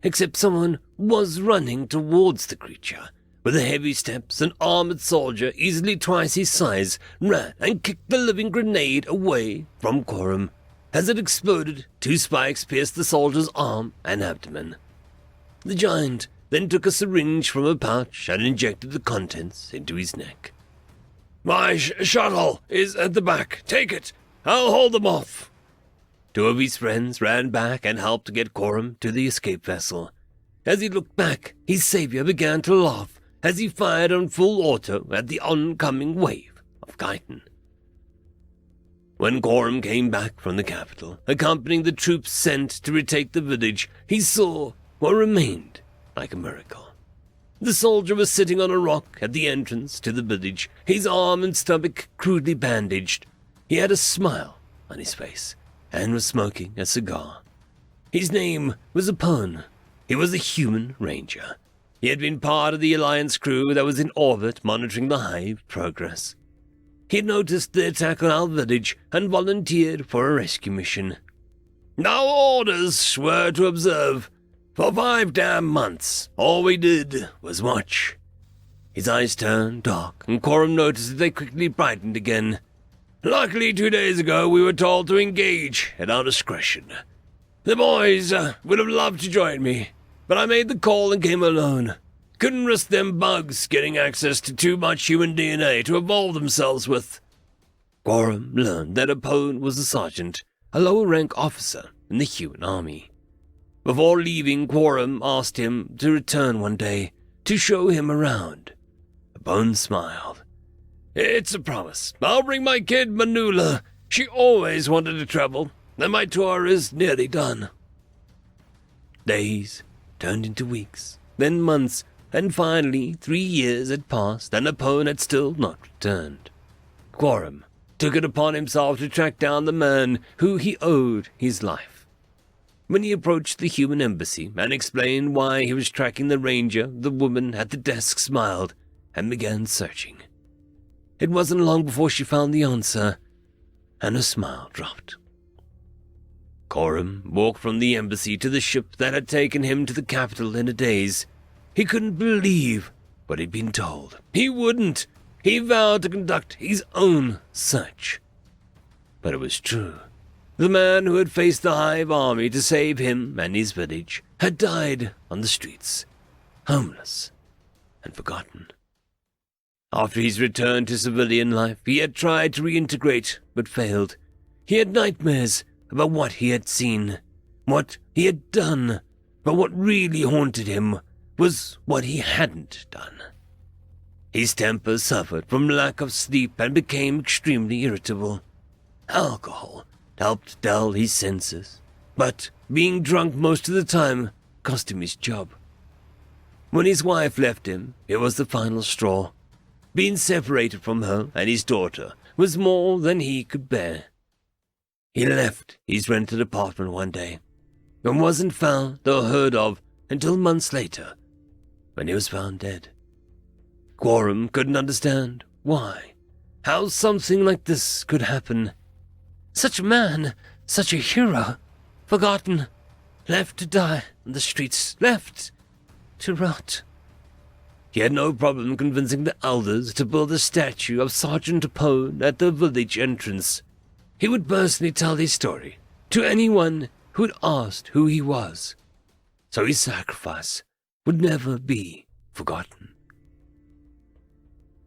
Except someone was running towards the creature. With heavy steps, an armored soldier, easily twice his size, ran and kicked the living grenade away from Corum. As it exploded, 2 spikes pierced the soldier's arm and abdomen. The giant then took a syringe from a pouch and injected the contents into his neck. My shuttle is at the back. Take it. I'll hold them off. 2 of his friends ran back and helped to get Corum to the escape vessel. As he looked back, his savior began to laugh as he fired on full auto at the oncoming wave of chitin. When Corum came back from the capital, accompanying the troops sent to retake the village, he saw what remained like a miracle. The soldier was sitting on a rock at the entrance to the village, his arm and stomach crudely bandaged. He had a smile on his face and was smoking a cigar. His name was Apone. He was a human ranger. He had been part of the Alliance crew that was in orbit monitoring the Hive progress. He had noticed the attack on our village and volunteered for a rescue mission. Our orders were to observe. For 5 damn months, all we did was watch. His eyes turned dark, and Quorum noticed that they quickly brightened again. Luckily, 2 days ago, we were told to engage at our discretion. The boys would have loved to join me, but I made the call and came alone. Couldn't risk them bugs getting access to too much human DNA to evolve themselves with. Quorum learned that Apone was a sergeant, a lower-rank officer in the human army. Before leaving, Quorum asked him to return one day to show him around. Apone smiled. It's a promise. I'll bring my kid Manula. She always wanted to travel, and my tour is nearly done. Days turned into weeks, then months, and finally 3 years had passed and Apone had still not returned. Quorum took it upon himself to track down the man who he owed his life. When he approached the human embassy and explained why he was tracking the ranger, the woman at the desk smiled and began searching. It wasn't long before she found the answer, and her smile dropped. Quorum walked from the embassy to the ship that had taken him to the capital in a daze. He couldn't believe what he'd been told. He wouldn't. He vowed to conduct his own search. But it was true. The man who had faced the Hive army to save him and his village had died on the streets, homeless and forgotten. After his return to civilian life, he had tried to reintegrate, but failed. He had nightmares about what he had seen, what he had done, but what really haunted him was what he hadn't done. His temper suffered from lack of sleep and became extremely irritable. Alcohol helped dull his senses, but being drunk most of the time cost him his job. When his wife left him, it was the final straw. Being separated from her and his daughter was more than he could bear. He left his rented apartment one day and wasn't found or heard of until months later, when he was found dead. Quorum couldn't understand why, how something like this could happen. Such a man, such a hero, forgotten, left to die on the streets, left to rot. He had no problem convincing the elders to build a statue of Sergeant Apone at the village entrance. He would personally tell his story to anyone who had asked who he was, so his sacrifice would never be forgotten.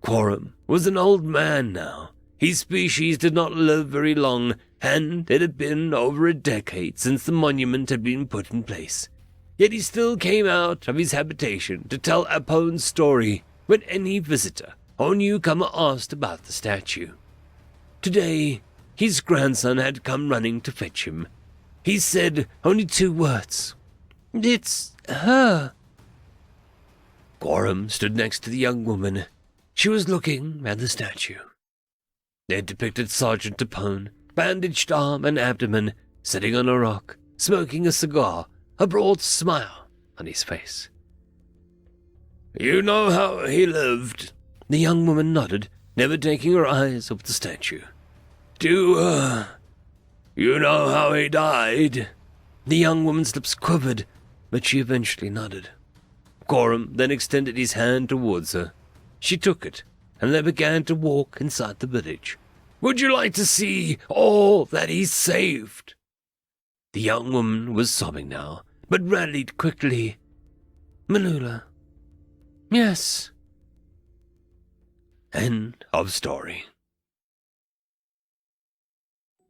Quorum was an old man now. His species did not live very long, and it had been over a decade since the monument had been put in place. Yet he still came out of his habitation to tell Apone's story when any visitor or newcomer asked about the statue. Today, his grandson had come running to fetch him. He said only 2 words. "It's her." Quorum stood next to the young woman. She was looking at the statue. It depicted Sergeant Apone, bandaged arm and abdomen, sitting on a rock, smoking a cigar, a broad smile on his face. "You know how he lived?" The young woman nodded, never taking her eyes off the statue. "You know how he died?" The young woman's lips quivered, but she eventually nodded. Quorum then extended his hand towards her. She took it, and they began to walk inside the village. "Would you like to see all that he saved?" The young woman was sobbing now, but rallied quickly. "Manula. Yes." End of story.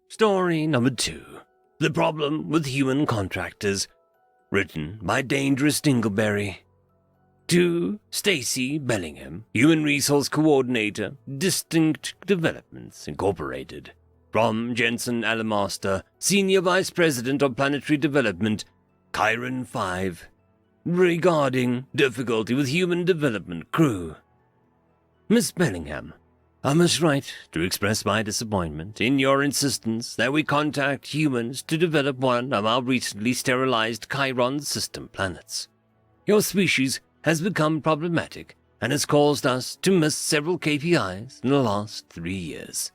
Story number 2. The Problem with Human Contractors. Written by Dangerous Dingleberry. To Stacy Bellingham, Human Resource Coordinator, Distinct Developments, Incorporated. From Jensen Alamaster, Senior Vice President of Planetary Development, Chiron 5. Regarding difficulty with human development crew. Miss Bellingham, I must write to express my disappointment in your insistence that we contact humans to develop one of our recently sterilized Chiron system planets. Your species has become problematic and has caused us to miss several KPIs in the last 3 years.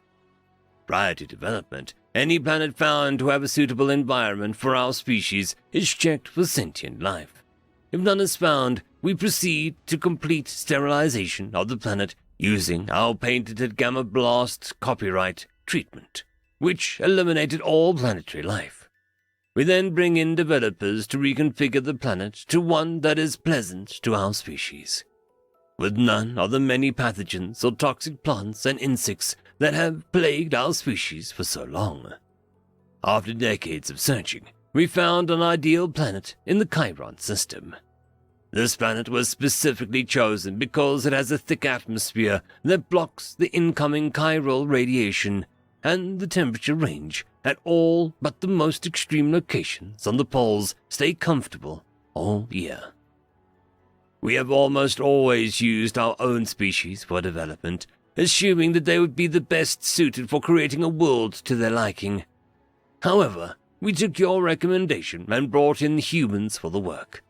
Prior to development, any planet found to have a suitable environment for our species is checked for sentient life. If none is found, we proceed to complete sterilization of the planet using our patented Gamma Blast copyright treatment, which eliminated all planetary life. We then bring in developers to reconfigure the planet to one that is pleasant to our species, with none of the many pathogens or toxic plants and insects that have plagued our species for so long. After decades of searching, we found an ideal planet in the Chiron system. This planet was specifically chosen because it has a thick atmosphere that blocks the incoming chiral radiation, and the temperature range at all but the most extreme locations on the poles stay comfortable all year. We have almost always used our own species for development, assuming that they would be the best suited for creating a world to their liking. However, we took your recommendation and brought in humans for the work.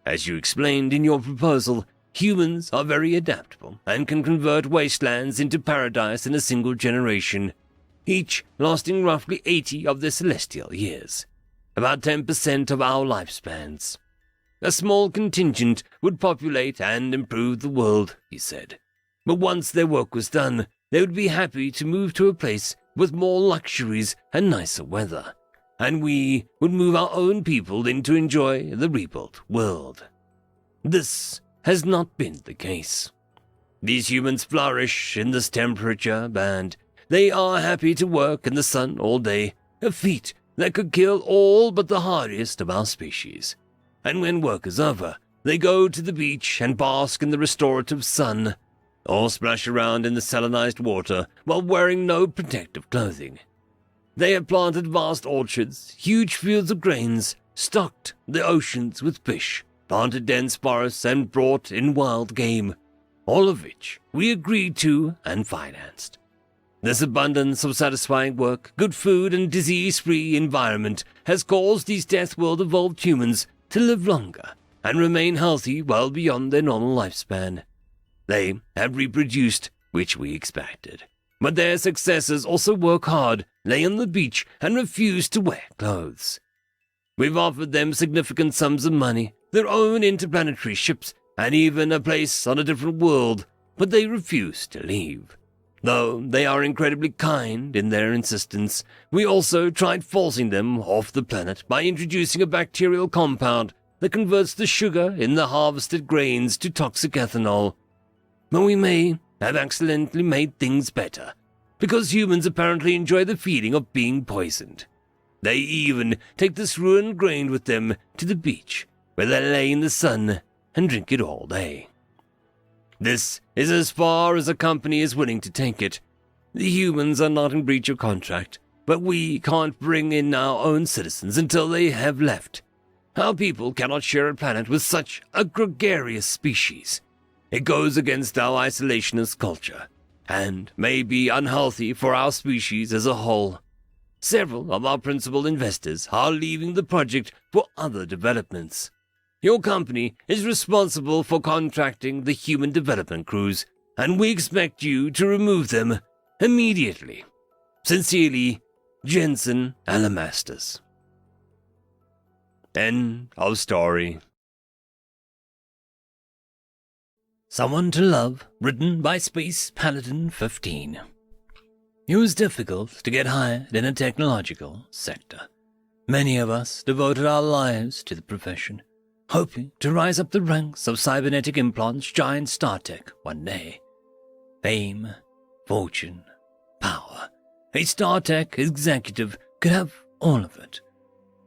As you explained in your proposal, humans are very adaptable and can convert wastelands into paradise in a single generation, each lasting roughly 80 of their celestial years, about 10% of our lifespans. A small contingent would populate and improve the world, he said. But once their work was done, they would be happy to move to a place with more luxuries and nicer weather, and we would move our own people in to enjoy the rebuilt world. This has not been the case. These humans flourish in this temperature band. They are happy to work in the sun all day, a feat that could kill all but the hardiest of our species. And when work is over, they go to the beach and bask in the restorative sun, or splash around in the salinized water while wearing no protective clothing. They have planted vast orchards, huge fields of grains, stocked the oceans with fish, planted dense forests, and brought in wild game, all of which we agreed to and financed. This abundance of satisfying work, good food, and disease-free environment has caused these Deathworld evolved humans to live longer and remain healthy well beyond their normal lifespan. They have reproduced, which we expected. But their successors also work hard, lay on the beach, and refuse to wear clothes. We've offered them significant sums of money, their own interplanetary ships, and even a place on a different world, but they refuse to leave. Though they are incredibly kind in their insistence, we also tried forcing them off the planet by introducing a bacterial compound that converts the sugar in the harvested grains to toxic ethanol. But we may have accidentally made things better, because humans apparently enjoy the feeling of being poisoned. They even take this ruined grain with them to the beach, where they lay in the sun and drink it all day. This is as far as a company is willing to take it. The humans are not in breach of contract, but we can't bring in our own citizens until they have left. Our people cannot share a planet with such a gregarious species. It goes against our isolationist culture, and may be unhealthy for our species as a whole. Several of our principal investors are leaving the project for other developments. Your company is responsible for contracting the human development crews, and we expect you to remove them immediately. Sincerely, Jensen Alamastus. End of story. Someone to Love, written by Space Paladin 15. It was difficult to get hired in a technological sector. Many of us devoted our lives to the profession, hoping to rise up the ranks of cybernetic implants giant StarTech one day. Fame, fortune, power. A StarTech executive could have all of it.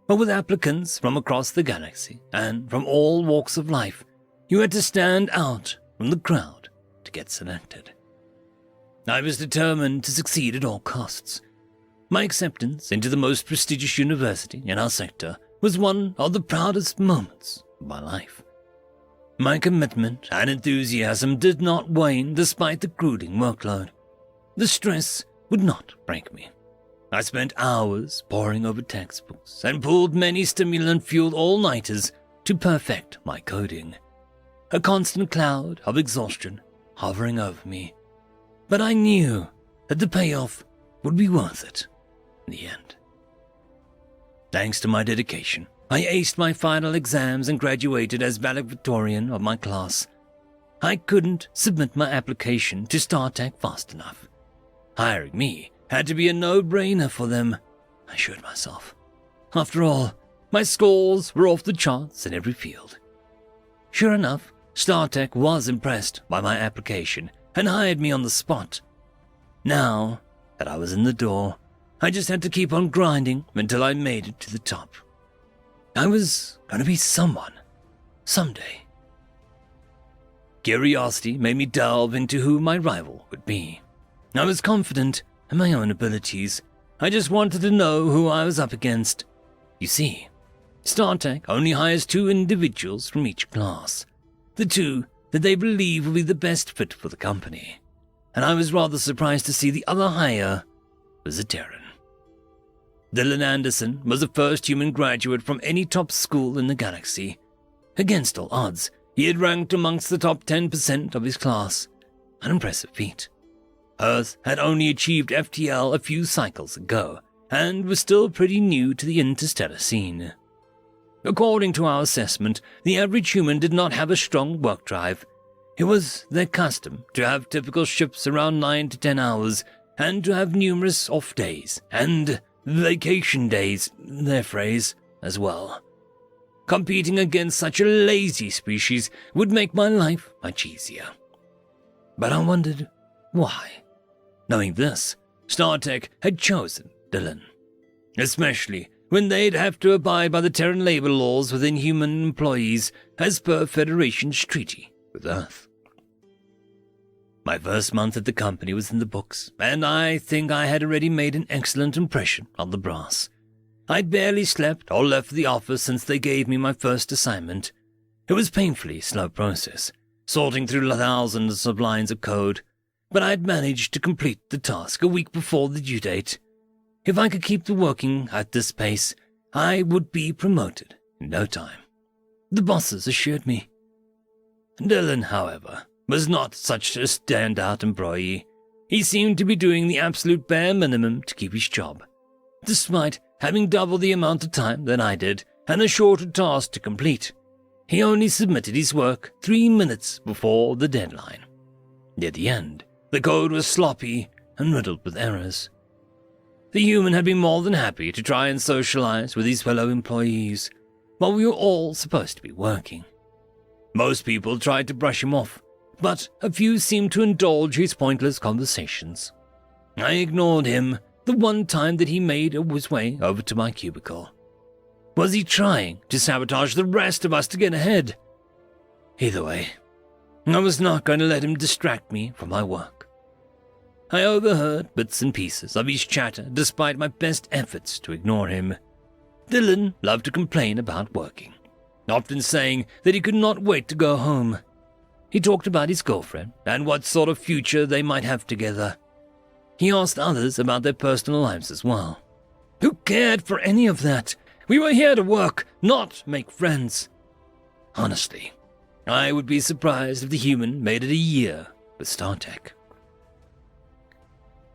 But with applicants from across the galaxy and from all walks of life, you had to stand out from the crowd to get selected. I was determined to succeed at all costs. My acceptance into the most prestigious university in our sector was one of the proudest moments of my life. My commitment and enthusiasm did not wane despite the grueling workload. The stress would not break me. I spent hours poring over textbooks and pulled many stimulant-fueled all-nighters to perfect my coding. A constant cloud of exhaustion hovering over me. But I knew that the payoff would be worth it in the end. Thanks to my dedication, I aced my final exams and graduated as valedictorian of my class. I couldn't submit my application to StarTech fast enough. Hiring me had to be a no-brainer for them, I assured myself. After all, my scores were off the charts in every field. Sure enough, StarTech was impressed by my application and hired me on the spot. Now that I was in the door, I just had to keep on grinding until I made it to the top. I was going to be someone, someday. Curiosity made me delve into who my rival would be. I was confident in my own abilities. I just wanted to know who I was up against. You see, StarTech only hires 2 individuals from each class. The 2 that they believe will be the best fit for the company. And I was rather surprised to see the other hire was a Terran. Dylan Anderson was the first human graduate from any top school in the galaxy. Against all odds, he had ranked amongst the top 10% of his class. An impressive feat. Earth had only achieved FTL a few cycles ago, and was still pretty new to the interstellar scene. According to our assessment, the average human did not have a strong work drive. It was their custom to have typical shifts around 9 to 10 hours, and to have numerous off days, and vacation days, their phrase, as well. Competing against such a lazy species would make my life much easier. But I wondered why. Knowing this, StarTech had chosen Dylan. Especially when they'd have to abide by the Terran labor laws within human employees as per Federation's treaty with Earth. My first month at the company was in the books, and I think I had already made an excellent impression on the brass. I'd barely slept or left the office since they gave me my first assignment. It was a painfully slow process, sorting through thousands of lines of code, but I'd managed to complete the task a week before the due date. If I could keep working at this pace, I would be promoted in no time. The bosses assured me. Dylan, however, was not such a standout employee. He seemed to be doing the absolute bare minimum to keep his job. Despite having double the amount of time than I did and a shorter task to complete, he only submitted his work 3 minutes before the deadline. Near the end, the code was sloppy and riddled with errors. The human had been more than happy to try and socialize with his fellow employees, while we were all supposed to be working. Most people tried to brush him off, but a few seemed to indulge his pointless conversations. I ignored him the one time that he made his way over to my cubicle. Was he trying to sabotage the rest of us to get ahead? Either way, I was not going to let him distract me from my work. I overheard bits and pieces of his chatter despite my best efforts to ignore him. Dylan loved to complain about working, often saying that he could not wait to go home. He talked about his girlfriend and what sort of future they might have together. He asked others about their personal lives as well. Who cared for any of that? We were here to work, not make friends. Honestly, I would be surprised if the human made it a year with StarTech.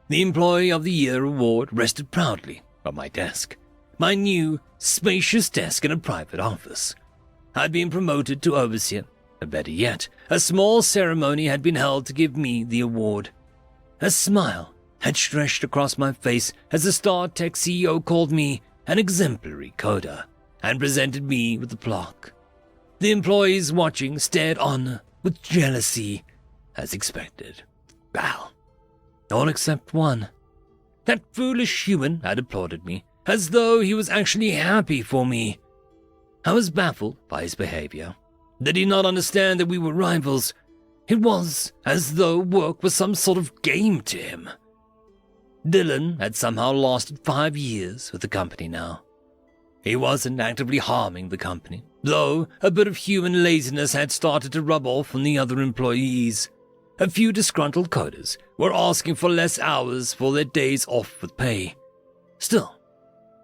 The Employee of the Year award rested proudly on my desk, my new, spacious desk in a private office. I'd been promoted to overseer, or better yet, a small ceremony had been held to give me the award. A smile had stretched across my face as the StarTech CEO called me an exemplary coder and presented me with the plaque. The employees watching stared on with jealousy, as expected. Well, all except one. That foolish human had applauded me, as though he was actually happy for me. I was baffled by his behavior. Did he not understand that we were rivals? It was as though work was some sort of game to him. Dylan had somehow lasted 5 years with the company now. He wasn't actively harming the company, though a bit of human laziness had started to rub off on the other employees. A few disgruntled coders were asking for less hours for their days off with pay. Still,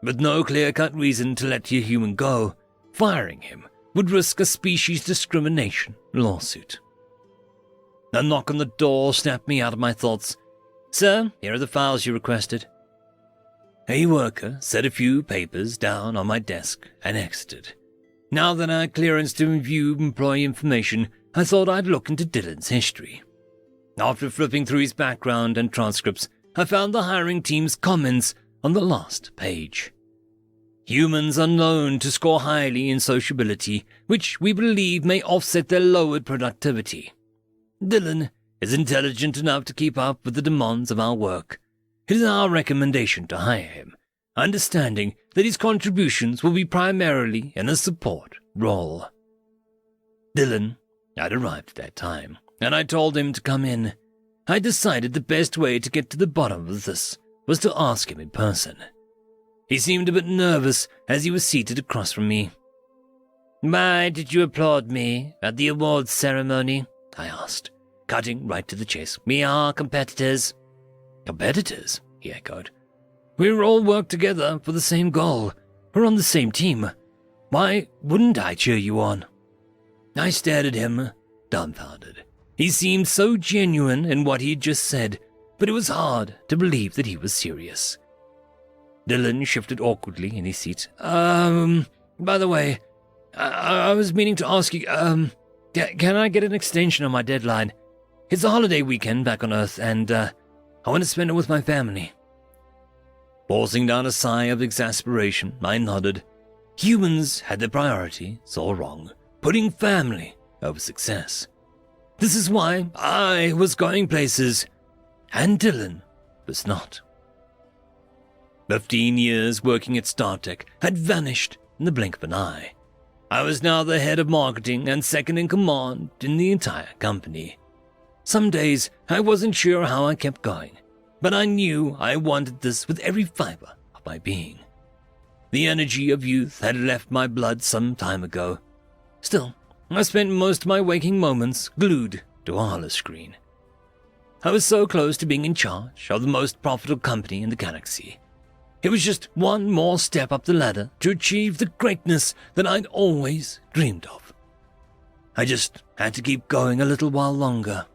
with no clear-cut reason to let your human go, firing him would risk a species discrimination lawsuit. A knock on the door snapped me out of my thoughts. "Sir, here are the files you requested." A worker set a few papers down on my desk and exited. Now that I had clearance to review employee information, I thought I'd look into Dylan's history. After flipping through his background and transcripts, I found the hiring team's comments on the last page. Humans are known to score highly in sociability, which we believe may offset their lowered productivity. Dylan is intelligent enough to keep up with the demands of our work. It is our recommendation to hire him, understanding that his contributions will be primarily in a support role. Dylan had arrived at that time, and I told him to come in. I decided the best way to get to the bottom of this was to ask him in person. He seemed a bit nervous as he was seated across from me. "Why did you applaud me at the awards ceremony?" I asked, cutting right to the chase. "We are competitors." "Competitors?" he echoed. "We all work together for the same goal. We're on the same team. Why wouldn't I cheer you on?" I stared at him, dumbfounded. He seemed so genuine in what he had just said, but it was hard to believe that he was serious. Dylan shifted awkwardly in his seat. By the way, I was meaning to ask you, can I get an extension on my deadline? It's a holiday weekend back on Earth, and I want to spend it with my family." Forcing down a sigh of exasperation, I nodded. Humans had their priorities all wrong, putting family over success. This is why I was going places, and Dylan was not. 15 years working at StarTech had vanished in the blink of an eye. I was now the head of marketing and second in command in the entire company. Some days I wasn't sure how I kept going, but I knew I wanted this with every fiber of my being. The energy of youth had left my blood some time ago. Still, I spent most of my waking moments glued to a holoscreen. I was so close to being in charge of the most profitable company in the galaxy. It was just one more step up the ladder to achieve the greatness that I'd always dreamed of. I just had to keep going a little while longer.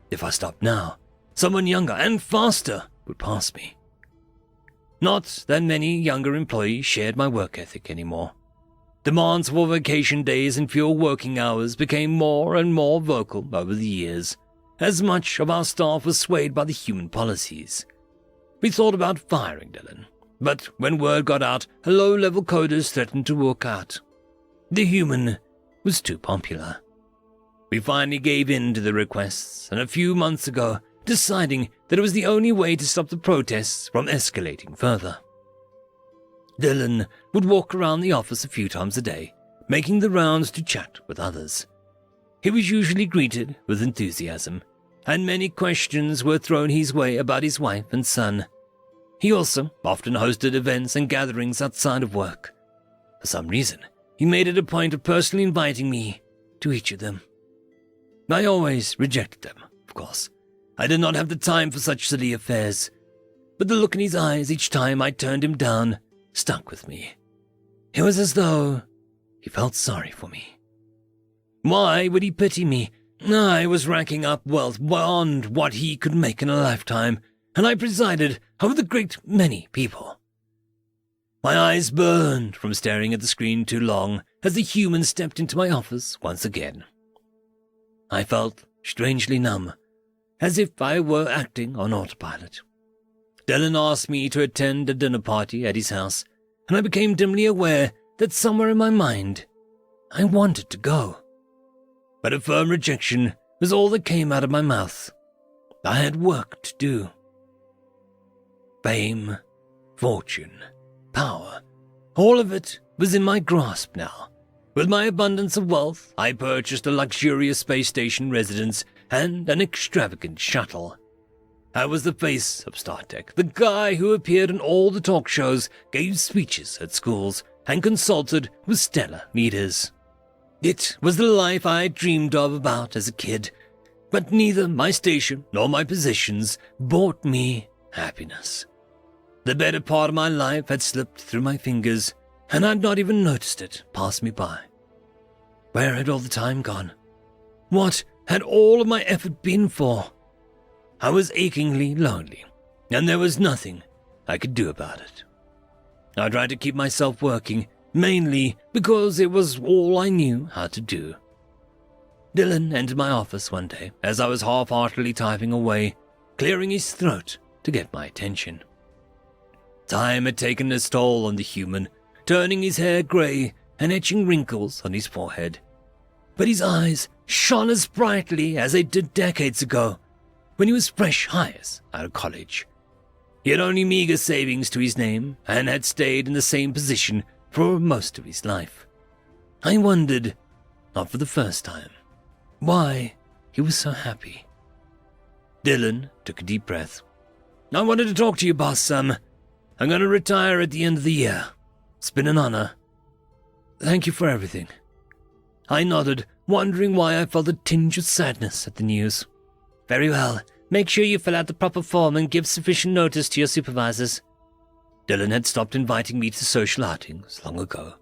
If I stopped now, someone younger and faster would pass me. Not that many younger employees shared my work ethic anymore. Demands for vacation days and fewer working hours became more and more vocal over the years, as much of our staff was swayed by the human policies. We thought about firing Dylan, but when word got out, low-level coders threatened to walk out. The human was too popular. We finally gave in to the requests, and a few months ago, deciding that it was the only way to stop the protests from escalating further. Dylan would walk around the office a few times a day, making the rounds to chat with others. He was usually greeted with enthusiasm, and many questions were thrown his way about his wife and son. He also often hosted events and gatherings outside of work. For some reason, he made it a point of personally inviting me to each of them. I always rejected them, of course. I did not have the time for such silly affairs, but the look in his eyes each time I turned him down stuck with me. It was as though he felt sorry for me. Why would he pity me? I was racking up wealth beyond what he could make in a lifetime, and I presided over a great many people. My eyes burned from staring at the screen too long as the human stepped into my office once again. I felt strangely numb, as if I were acting on autopilot. Dylan asked me to attend a dinner party at his house, and I became dimly aware that somewhere in my mind, I wanted to go. But a firm rejection was all that came out of my mouth. I had work to do. Fame, fortune, power, all of it was in my grasp now. With my abundance of wealth, I purchased a luxurious space station residence and an extravagant shuttle. I was the face of StarTech, the guy who appeared in all the talk shows, gave speeches at schools, and consulted with stellar leaders. It was the life I had dreamed of about as a kid, But neither my station nor my positions brought me happiness. The better part of my life had slipped through my fingers, and I'd not even noticed it pass me by. Where had all the time gone? What had all of my effort been for? I was achingly lonely, and there was nothing I could do about it. I tried to keep myself working, mainly because it was all I knew how to do. Dylan entered my office one day as I was half-heartedly typing away, clearing his throat to get my attention. Time had taken its toll on the human, turning his hair grey and etching wrinkles on his forehead. But his eyes shone as brightly as they did decades ago, when he was fresh hires out of college. He had only meager savings to his name and had stayed in the same position for most of his life. I wondered, not for the first time, why he was so happy. Dylan took a deep breath. I wanted to talk to you, boss. I'm going to retire at the end of the year. It's been an honor. Thank you for everything. I nodded, wondering why I felt a tinge of sadness at the news. Very well. Make sure you fill out the proper form and give sufficient notice to your supervisors. Dylan had stopped inviting me to social outings long ago.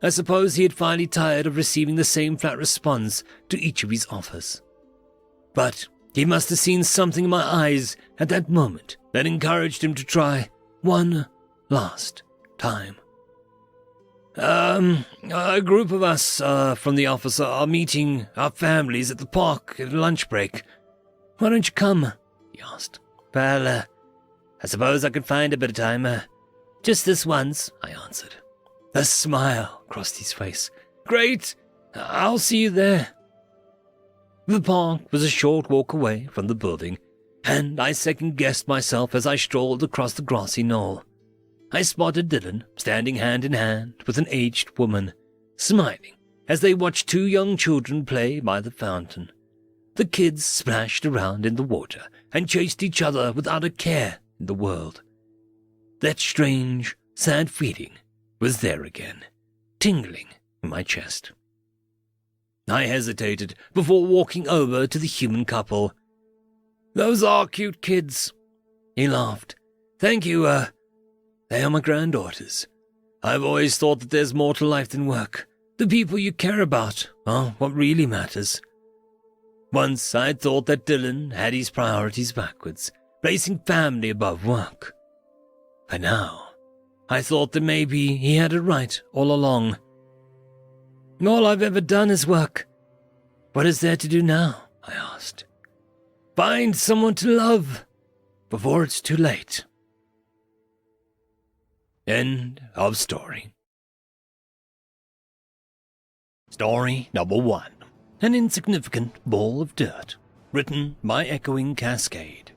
I suppose he had finally tired of receiving the same flat response to each of his offers. But he must have seen something in my eyes at that moment that encouraged him to try one last time. A group of us from the office are meeting our families at the park at lunch break. Why don't you come? He asked. Well, I suppose I could find a bit of time. Just this once, I answered. A smile crossed his face. Great! I'll see you there. The park was a short walk away from the building, and I second-guessed myself as I strolled across the grassy knoll. I spotted Dylan standing hand in hand with an aged woman, smiling as they watched two young children play by the fountain. The kids splashed around in the water and chased each other without a care in the world. That strange, sad feeling was there again, tingling in my chest. I hesitated before walking over to the human couple. Those are cute kids. He laughed. Thank you, they are my granddaughters. I've always thought that there's more to life than work. The people you care about are what really matters. Once I'd thought that Dylan had his priorities backwards, placing family above work. But now, I thought that maybe he had it right all along. All I've ever done is work. What is there to do now? I asked. Find someone to love before it's too late. End of story. Story number 1. An insignificant ball of dirt, written by Echoing Cascade.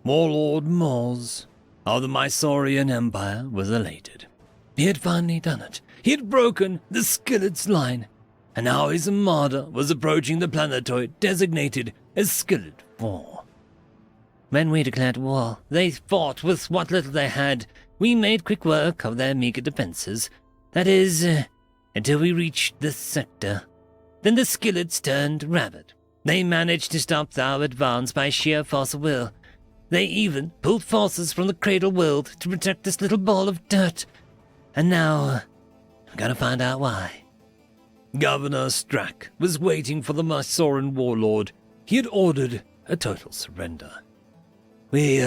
Warlord Mors of the Mysaurian Empire was elated. He had finally done it. He had broken the Skillet's line, and now his armada was approaching the planetoid designated as Skillet 4. When we declared war, they fought with what little they had. We made quick work of their meager defenses. That is, until we reached this sector. Then the Skillets turned rabid. They managed to stop our advance by sheer force of will. They even pulled forces from the Cradle world to protect this little ball of dirt. And now, I'm gonna find out why. Governor Strack was waiting for the Mysaurian warlord. He had ordered a total surrender. We,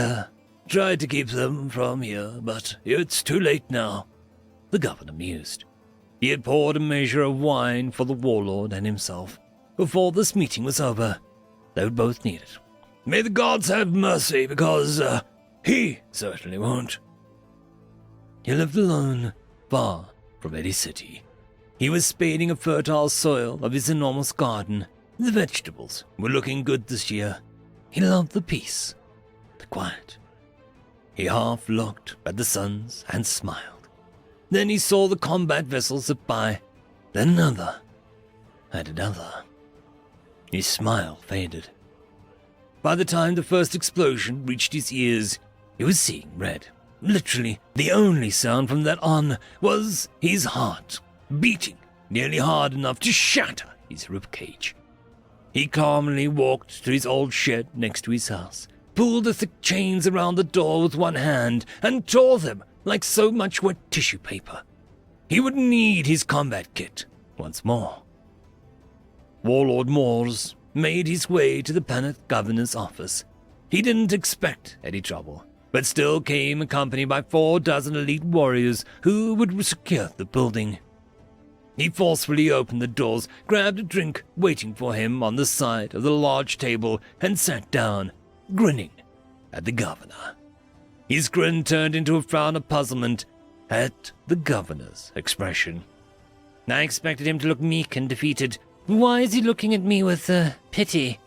tried to keep them from here, but it's too late now, the governor mused. He had poured a measure of wine for the warlord and himself. Before this meeting was over, they would both need it. May the gods have mercy, because, he certainly won't. He lived alone, far from any city. He was spading a fertile soil of his enormous garden. The vegetables were looking good this year. He loved the peace, the quiet. He half looked at the suns and smiled. Then he saw the combat vessels zip by, then another, and another. His smile faded. By the time the first explosion reached his ears, he was seeing red. Literally, the only sound from that on was his heart, beating nearly hard enough to shatter his ribcage. He calmly walked to his old shed next to his house, pulled the thick chains around the door with one hand, and tore them like so much wet tissue paper. He would need his combat kit once more. Warlord Moores made his way to the planet governor's office. He didn't expect any trouble, but still came accompanied by 4 dozen elite warriors who would secure the building. He forcefully opened the doors, grabbed a drink waiting for him on the side of the large table, and sat down, grinning at the governor. His grin turned into a frown of puzzlement at the governor's expression. I expected him to look meek and defeated. Why is he looking at me with pity?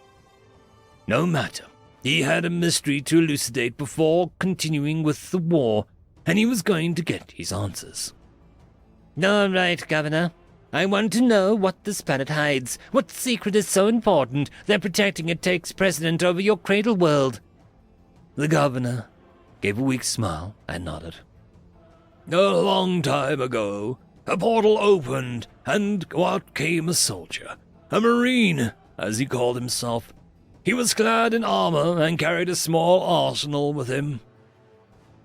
No matter. He had a mystery to elucidate before continuing with the war, and he was going to get his answers. All right, Governor. I want to know what this planet hides. What secret is so important that protecting it takes precedent over your cradle world? The governor gave a weak smile and nodded. A long time ago, a portal opened, and out came a soldier. A marine, as he called himself. He was clad in armor and carried a small arsenal with him.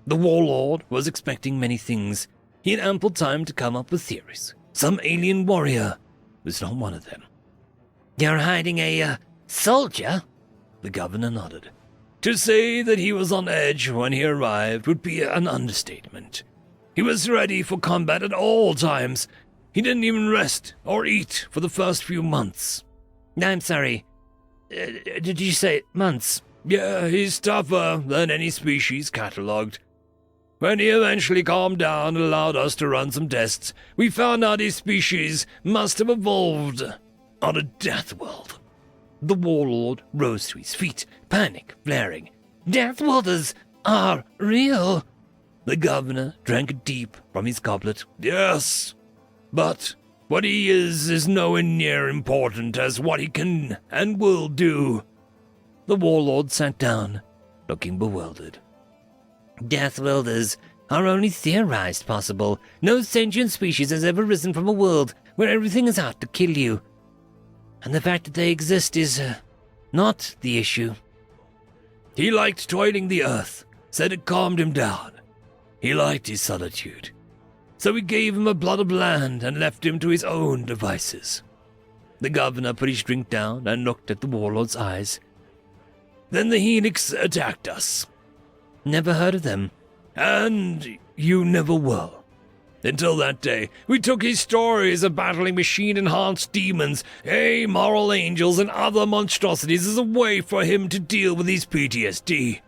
The warlord was expecting many things. He had ample time to come up with theories. Some alien warrior was not one of them. You're hiding a, soldier? The governor nodded. To say that he was on edge when he arrived would be an understatement. He was ready for combat at all times. He didn't even rest or eat for the first few months. I'm sorry. Did you say months? Yeah, he's tougher than any species catalogued. When he eventually calmed down and allowed us to run some tests, we found out his species must have evolved on a death world. The warlord rose to his feet, panic flaring. Deathworlders are real. The governor drank deep from his goblet. Yes, but what he is nowhere near important as what he can and will do. The warlord sat down, looking bewildered. Deathworlders are only theorized possible. No sentient species has ever risen from a world where everything is out to kill you. And the fact that they exist is not the issue. He liked toiling the earth, said it calmed him down. He liked his solitude. So we gave him a plot of land and left him to his own devices. The governor put his drink down and looked at the warlord's eyes. Then the Helix attacked us. Never heard of them. And you never will. Until that day, we took his stories of battling machine-enhanced demons, amoral angels, and other monstrosities as a way for him to deal with his PTSD.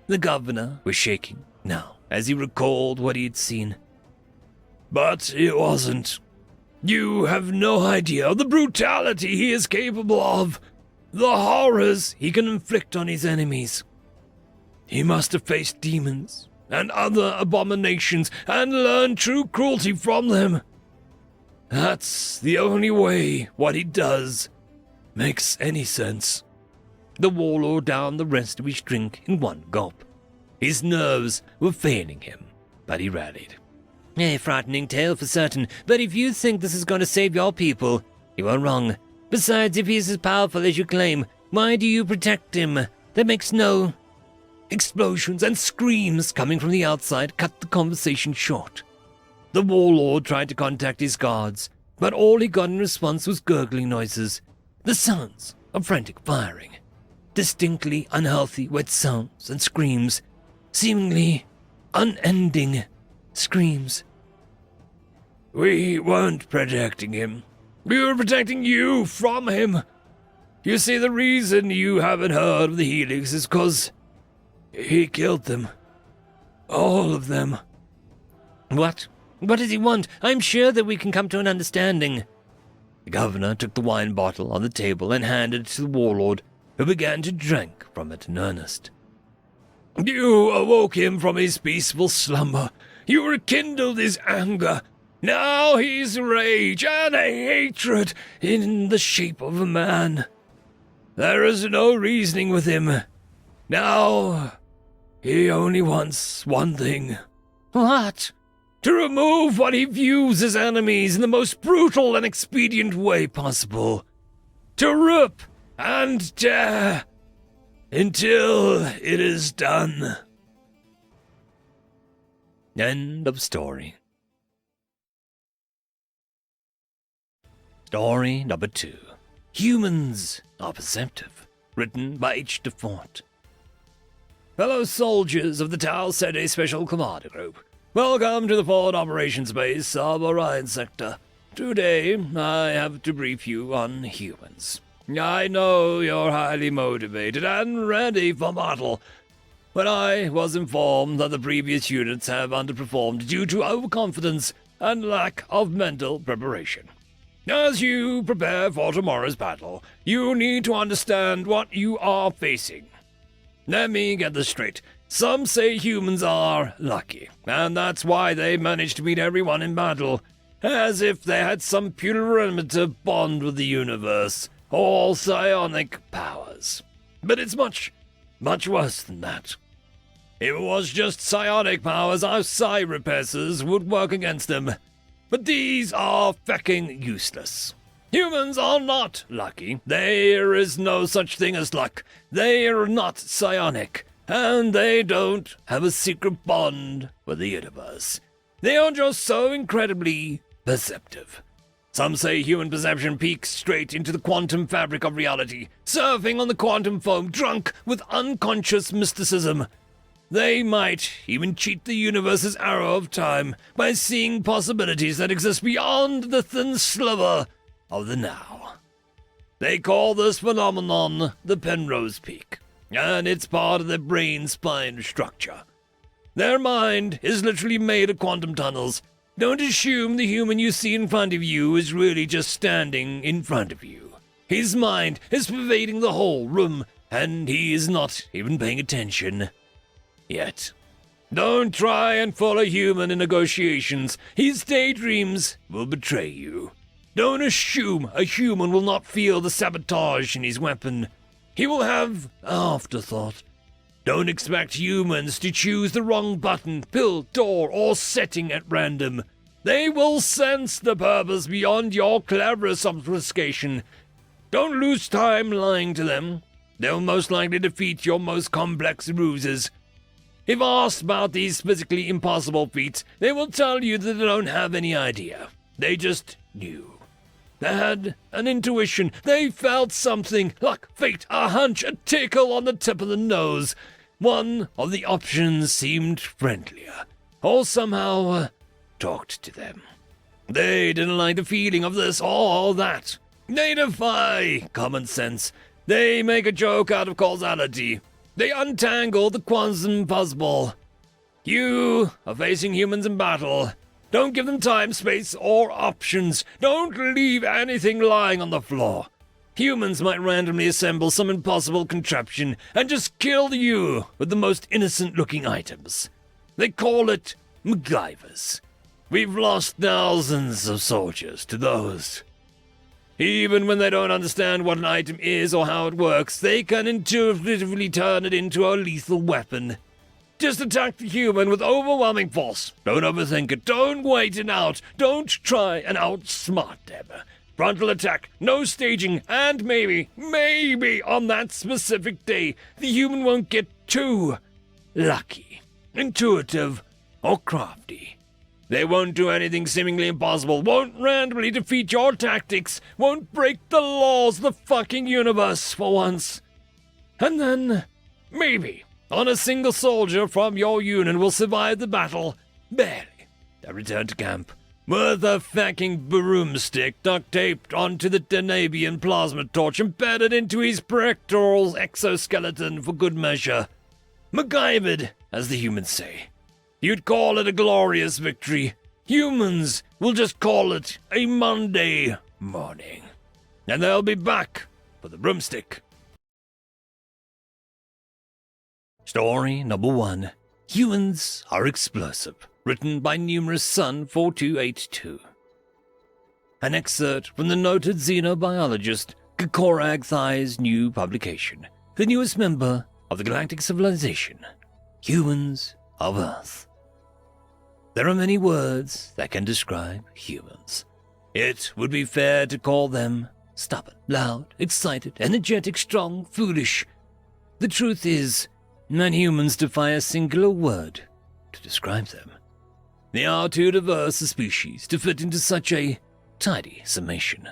The governor was shaking now as he recalled what he had seen. But it wasn't. You have no idea of the brutality he is capable of, the horrors he can inflict on his enemies. He must have faced demons and other abominations and learned true cruelty from them. That's the only way what he does makes any sense. The warlord downed the rest of his drink in one gulp. His nerves were failing him, but he rallied. A frightening tale for certain, but if you think this is going to save your people, you are wrong. Besides, if he is as powerful as you claim, why do you protect him? That makes no... Explosions and screams coming from the outside cut the conversation short. The warlord tried to contact his guards, but all he got in response was gurgling noises, the sounds of frantic firing, distinctly unhealthy wet sounds and screams, seemingly unending screams. We weren't protecting him. We were protecting you from him. You see, the reason you haven't heard of the Helix is 'cause he killed them. All of them. What? What does he want? I'm sure that we can come to an understanding. The governor took the wine bottle on the table and handed it to the warlord, who began to drink from it in earnest. You awoke him from his peaceful slumber. You rekindled his anger. Now he's rage and a hatred in the shape of a man. There is no reasoning with him. Now, he only wants one thing. What? To remove what he views as enemies in the most brutal and expedient way possible. To rip and tear until it is done. End of story. Story number 2. Humans are perceptive. Written by H. DeFort. Fellow soldiers of the Tau Ceti Special Commando Group, welcome to the Forward Operations Base of Orion Sector. Today, I have to brief you on humans. I know you're highly motivated and ready for battle, but I was informed that the previous units have underperformed due to overconfidence and lack of mental preparation. As you prepare for tomorrow's battle, you need to understand what you are facing. Let me get this straight. Some say humans are lucky, and that's why they managed to beat everyone in battle, as if they had some purimeter bond with the universe, or psionic powers. But it's much, much worse than that. If it was just psionic powers, our psi repressors would work against them. But these are fucking useless. Humans are not lucky. There is no such thing as luck. They are not psionic, and they don't have a secret bond with the universe. They are just so incredibly perceptive. Some say human perception peaks straight into the quantum fabric of reality, surfing on the quantum foam, drunk with unconscious mysticism. They might even cheat the universe's arrow of time by seeing possibilities that exist beyond the thin sliver of the now. They call this phenomenon the Penrose Peak, and it's part of their brain-spine structure. Their mind is literally made of quantum tunnels. Don't assume the human you see in front of you is really just standing in front of you. His mind is pervading the whole room, and he is not even paying attention. Yet. Don't try and fool a human in negotiations. His daydreams will betray you. Don't assume a human will not feel the sabotage in his weapon. He will have afterthought. Don't expect humans to choose the wrong button, pill, door, or setting at random. They will sense the purpose beyond your cleverest obfuscation. Don't lose time lying to them. They'll most likely defeat your most complex ruses. If asked about these physically impossible feats, they will tell you that they don't have any idea. They just knew. They had an intuition. They felt something, luck, fate, a hunch, a tickle on the tip of the nose. One of the options seemed friendlier, or somehow talked to them. They didn't like the feeling of this or that. They defy common sense. They make a joke out of causality. They untangle the quantum puzzle. You are facing humans in battle. Don't give them time, space, or options. Don't leave anything lying on the floor. Humans might randomly assemble some impossible contraption and just kill you with the most innocent-looking items. They call it MacGyvers. We've lost thousands of soldiers to those. Even when they don't understand what an item is or how it works, they can intuitively turn it into a lethal weapon. Just attack the human with overwhelming force. Don't overthink it. Don't wait it out. Don't try and outsmart them. Frontal attack, no staging, and maybe on that specific day, the human won't get too lucky, intuitive, or crafty. They won't do anything seemingly impossible, won't randomly defeat your tactics, won't break the laws of the fucking universe for once. And then, maybe, on a single soldier from your unit will survive the battle, barely, to return to camp, with a fucking broomstick duct-taped onto the Denabian plasma torch embedded into his pectoral exoskeleton for good measure. MacGyvered, as the humans say. You'd call it a glorious victory. Humans will just call it a Monday morning. And they'll be back for the broomstick. Story number 1. Humans are explosive. Written by Numerous Sun 4282. An excerpt from the noted xenobiologist Kakorag Thai's new publication, the newest member of the galactic civilization, Humans of Earth. There are many words that can describe humans. It would be fair to call them stubborn, loud, excited, energetic, strong, foolish. The truth is that humans defy a singular word to describe them. They are too diverse a species to fit into such a tidy summation.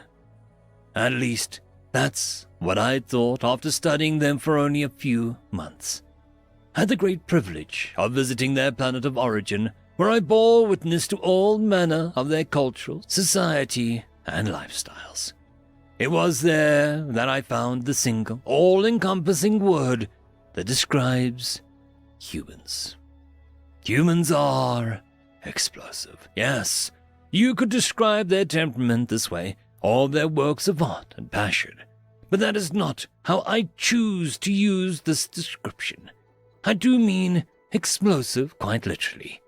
At least, that's what I thought after studying them for only a few months. I had the great privilege of visiting their planet of origin, where I bore witness to all manner of their cultural, society, and lifestyles. It was there that I found the single, all-encompassing word that describes humans. Humans are explosive. Yes, you could describe their temperament this way, or their works of art and passion. But that is not how I choose to use this description. I do mean explosive quite literally.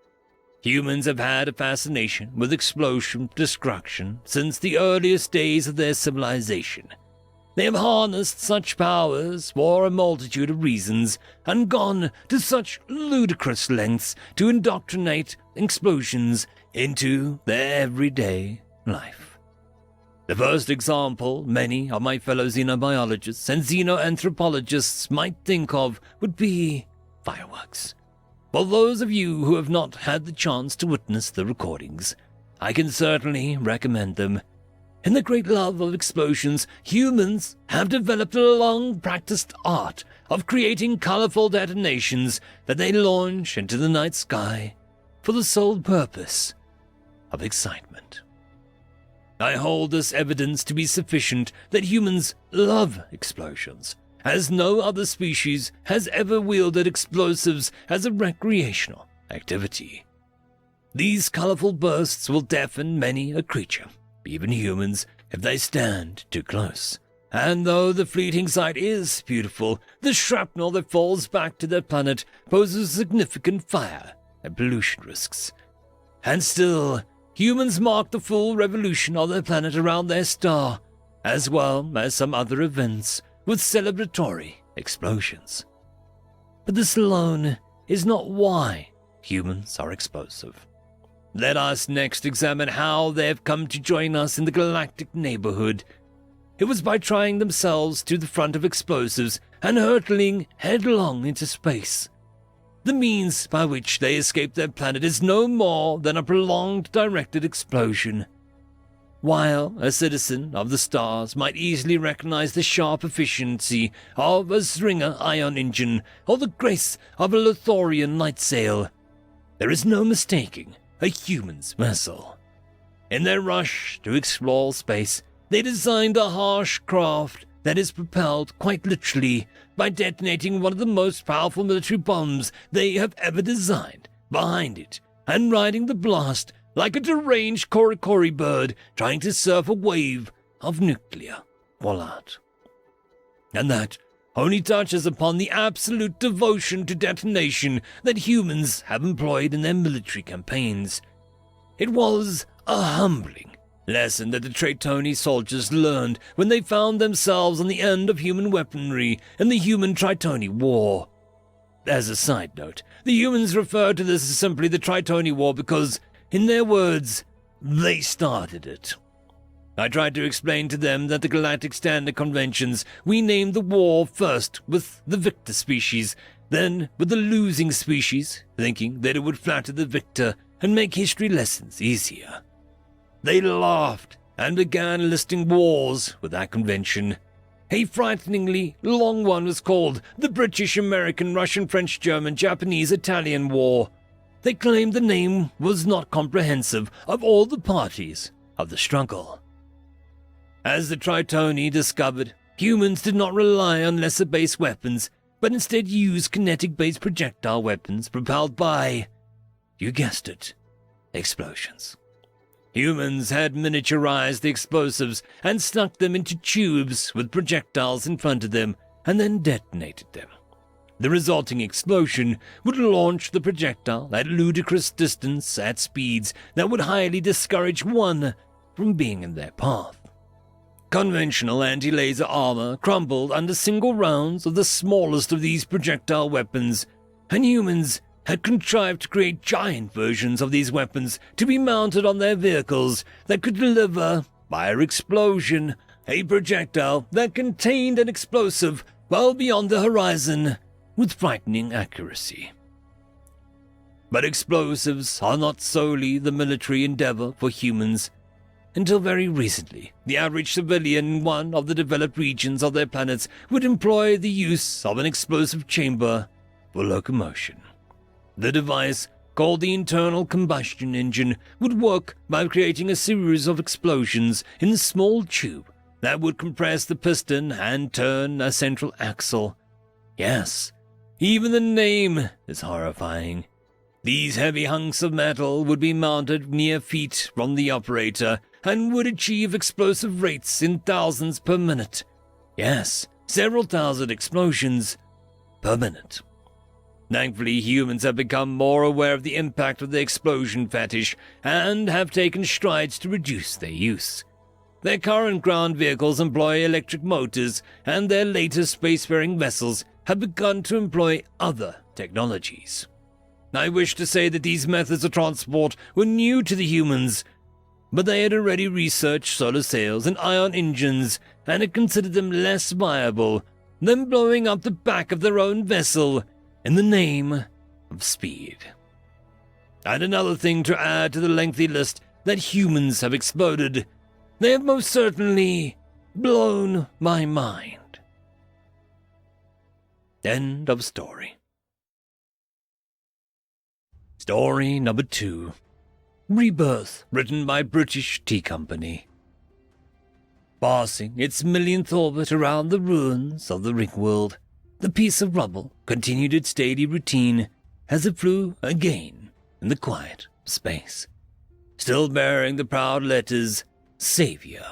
Humans have had a fascination with explosion destruction since the earliest days of their civilization. They have harnessed such powers for a multitude of reasons and gone to such ludicrous lengths to indoctrinate explosions into their everyday life. The first example many of my fellow xenobiologists and xenoanthropologists might think of would be fireworks. For those of you who have not had the chance to witness the recordings, I can certainly recommend them. In the great love of explosions, humans have developed a long-practiced art of creating colorful detonations that they launch into the night sky for the sole purpose of excitement. I hold this evidence to be sufficient that humans love explosions, as no other species has ever wielded explosives as a recreational activity. These colorful bursts will deafen many a creature, even humans, if they stand too close. And though the fleeting sight is beautiful, the shrapnel that falls back to their planet poses significant fire and pollution risks. And still, humans mark the full revolution of their planet around their star, as well as some other events, with celebratory explosions. But this alone is not why humans are explosive. Let us next examine how they have come to join us in the galactic neighborhood. It was by trying themselves to the front of explosives and hurtling headlong into space. The means by which they escaped their planet is no more than a prolonged directed explosion. While a citizen of the stars might easily recognize the sharp efficiency of a Sringer ion engine or the grace of a Lothorian light sail, there is no mistaking a human's vessel. In their rush to explore space, they designed a harsh craft that is propelled quite literally by detonating one of the most powerful military bombs they have ever designed behind it and riding the blast like a deranged korikori bird trying to surf a wave of nuclear fallout. And that only touches upon the absolute devotion to detonation that humans have employed in their military campaigns. It was a humbling lesson that the Traitoni soldiers learned when they found themselves on the end of human weaponry in the Human-Tritoni War. As a side note, the humans refer to this as simply the Tritoni War because, in their words, they started it. I tried to explain to them that the Galactic Standard Conventions, we named the war first with the victor species, then with the losing species, thinking that it would flatter the victor and make history lessons easier. They laughed and began listing wars with that convention. A frighteningly long one was called the British, American, Russian, French, German, Japanese, Italian War. They claimed the name was not comprehensive of all the parties of the struggle. As the Tritoni discovered, humans did not rely on lesser-based weapons, but instead used kinetic-based projectile weapons propelled by, you guessed it, explosions. Humans had miniaturized the explosives and stuck them into tubes with projectiles in front of them and then detonated them. The resulting explosion would launch the projectile at ludicrous distance at speeds that would highly discourage one from being in their path. Conventional anti-laser armor crumbled under single rounds of the smallest of these projectile weapons, and humans had contrived to create giant versions of these weapons to be mounted on their vehicles that could deliver, by explosion, a projectile that contained an explosive well beyond the horizon with frightening accuracy. But explosives are not solely the military endeavor for humans. Until very recently, the average civilian in one of the developed regions of their planets would employ the use of an explosive chamber for locomotion. The device, called the internal combustion engine, would work by creating a series of explosions in a small tube that would compress the piston and turn a central axle. Yes, even the name is horrifying. These heavy hunks of metal would be mounted mere feet from the operator and would achieve explosive rates in thousands per minute. Yes, several thousand explosions per minute. Thankfully, humans have become more aware of the impact of the explosion fetish and have taken strides to reduce their use. Their current ground vehicles employ electric motors, and their latest spacefaring vessels have begun to employ other technologies. I wish to say that these methods of transport were new to the humans, but they had already researched solar sails and ion engines and had considered them less viable than blowing up the back of their own vessel in the name of speed. And another thing to add to the lengthy list that humans have exploded, they have most certainly blown my mind. End of story. Story number 2. Rebirth, written by British Tea Company. Passing its millionth orbit around the ruins of the Ringworld, the piece of rubble continued its daily routine as it flew again in the quiet of space, still bearing the proud letters Savior.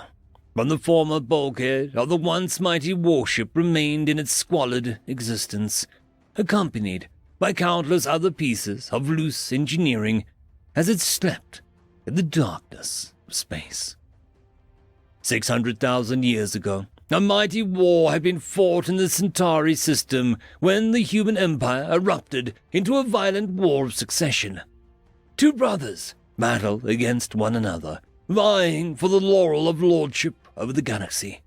From the former bulkhead of the once mighty warship remained in its squalid existence, accompanied by countless other pieces of loose engineering as it slept in the darkness of space. 600,000 years ago, a mighty war had been fought in the Centauri system when the human empire erupted into a violent war of succession. Two brothers battled against one another, vying for the laurel of lordship over the galaxy.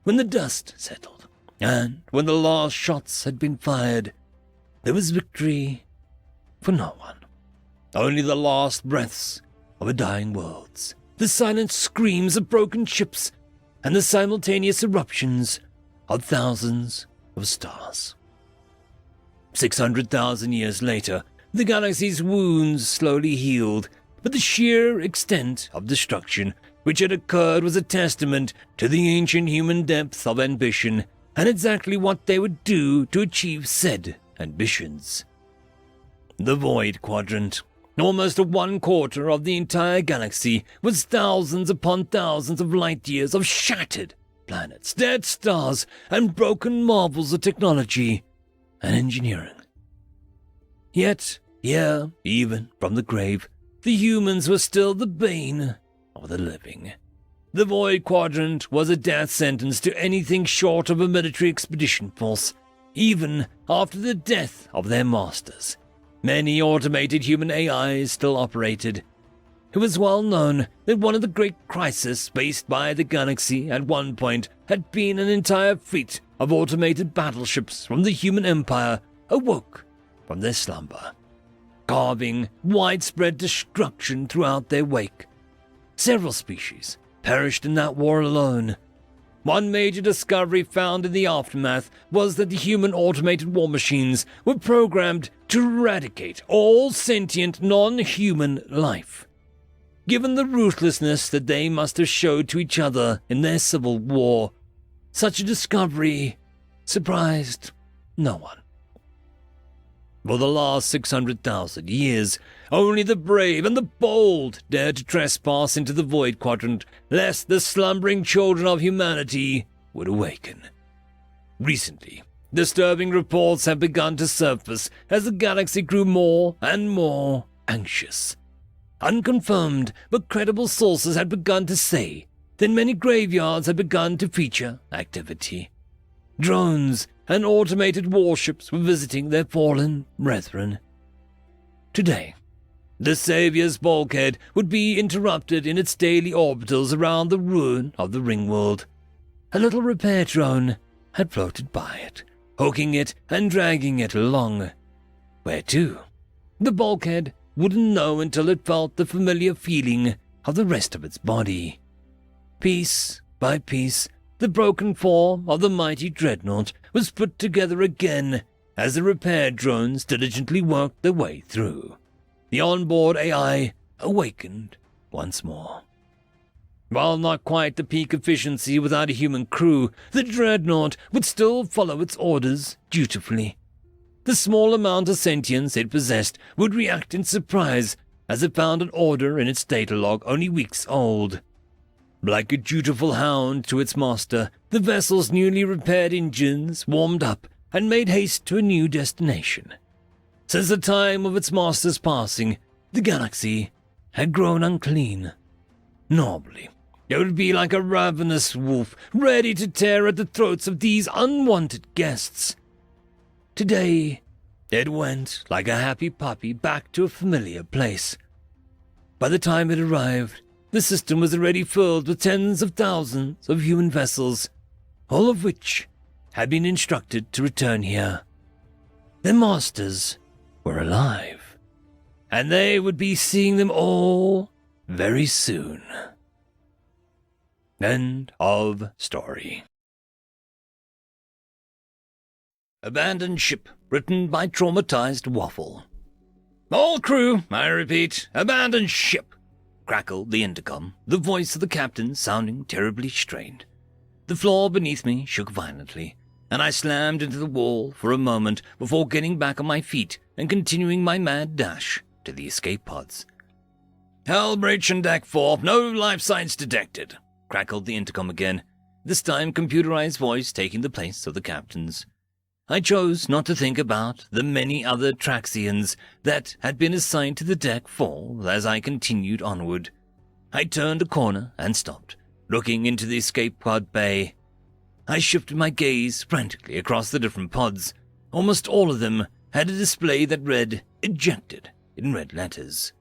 When the dust settled, and when the last shots had been fired, there was victory for no one. Only the last breaths of a dying world, the silent screams of broken ships, and the simultaneous eruptions of thousands of stars. 600,000 years later, the galaxy's wounds slowly healed, but the sheer extent of destruction which had occurred was a testament to the ancient human depth of ambition and exactly what they would do to achieve said ambitions. The Void Quadrant, almost 1/4 of the entire galaxy, was thousands upon thousands of light years of shattered planets, dead stars, and broken marvels of technology and engineering. Yet, here, even from the grave, the humans were still the bane of the living. The Void Quadrant was a death sentence to anything short of a military expedition force, even after the death of their masters. Many automated human AIs still operated. It was well known that one of the great crises faced by the galaxy at one point had been an entire fleet of automated battleships from the human empire awoke from their slumber, carving widespread destruction throughout their wake. Several species perished in that war alone. One major discovery found in the aftermath was that the human automated war machines were programmed to eradicate all sentient non-human life. Given the ruthlessness that they must have showed to each other in their civil war, such a discovery surprised no one. For the last 600,000 years, only the brave and the bold dared to trespass into the Void Quadrant, lest the slumbering children of humanity would awaken. Recently, disturbing reports have begun to surface as the galaxy grew more and more anxious. Unconfirmed but credible sources had begun to say that many graveyards had begun to feature activity. Drones and automated warships were visiting their fallen brethren. Today, the Savior's bulkhead would be interrupted in its daily orbitals around the ruin of the Ringworld. a little repair drone had floated by it, hooking it and dragging it along. Where to? The bulkhead wouldn't know until it felt the familiar feeling of the rest of its body. Piece by piece, the broken form of the mighty dreadnought was put together again as the repair drones diligently worked their way through. The onboard AI awakened once more. While not quite the peak efficiency without a human crew, the dreadnought would still follow its orders dutifully. The small amount of sentience it possessed would react in surprise as it found an order in its data log only weeks old. Like a dutiful hound to its master, the vessel's newly repaired engines warmed up and made haste to a new destination. Since the time of its master's passing, the galaxy had grown unclean. Normally, it would be like a ravenous wolf ready to tear at the throats of these unwanted guests. Today, it went like a happy puppy back to a familiar place. By the time it arrived, the system was already filled with tens of thousands of human vessels, all of which had been instructed to return here. Their masters were alive, and they would be seeing them all very soon. End of story. Abandoned Ship, written by Traumatized Waffle. All crew, I repeat, abandon ship, crackled the intercom, the voice of the captain sounding terribly strained. The floor beneath me shook violently, and I slammed into the wall for a moment before getting back on my feet and continuing my mad dash to the escape pods. Hull breach on deck 4, no life signs detected, crackled the intercom again, this time computerized voice taking the place of the captain's. I chose not to think about the many other Traxians that had been assigned to the deck 4 as I continued onward. I turned a corner and stopped, looking into the escape pod bay. I shifted my gaze frantically across the different pods. Almost all of them had a display that read, "Ejected," in red letters.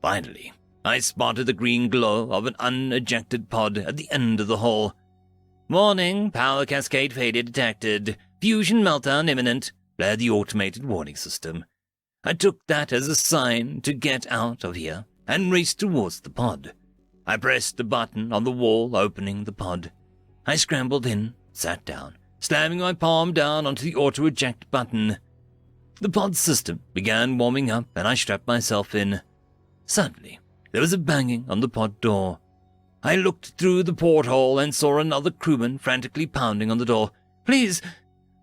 Finally, I spotted the green glow of an unejected pod at the end of the hull. Warning, power cascade failure detected. Fusion meltdown imminent, blared the automated warning system. I took that as a sign to get out of here and raced towards the pod. I pressed the button on the wall opening the pod. I scrambled in, sat down, slamming my palm down onto the auto-eject button. The pod system began warming up and I strapped myself in. Suddenly, there was a banging on the pod door. I looked through the porthole and saw another crewman frantically pounding on the door. Please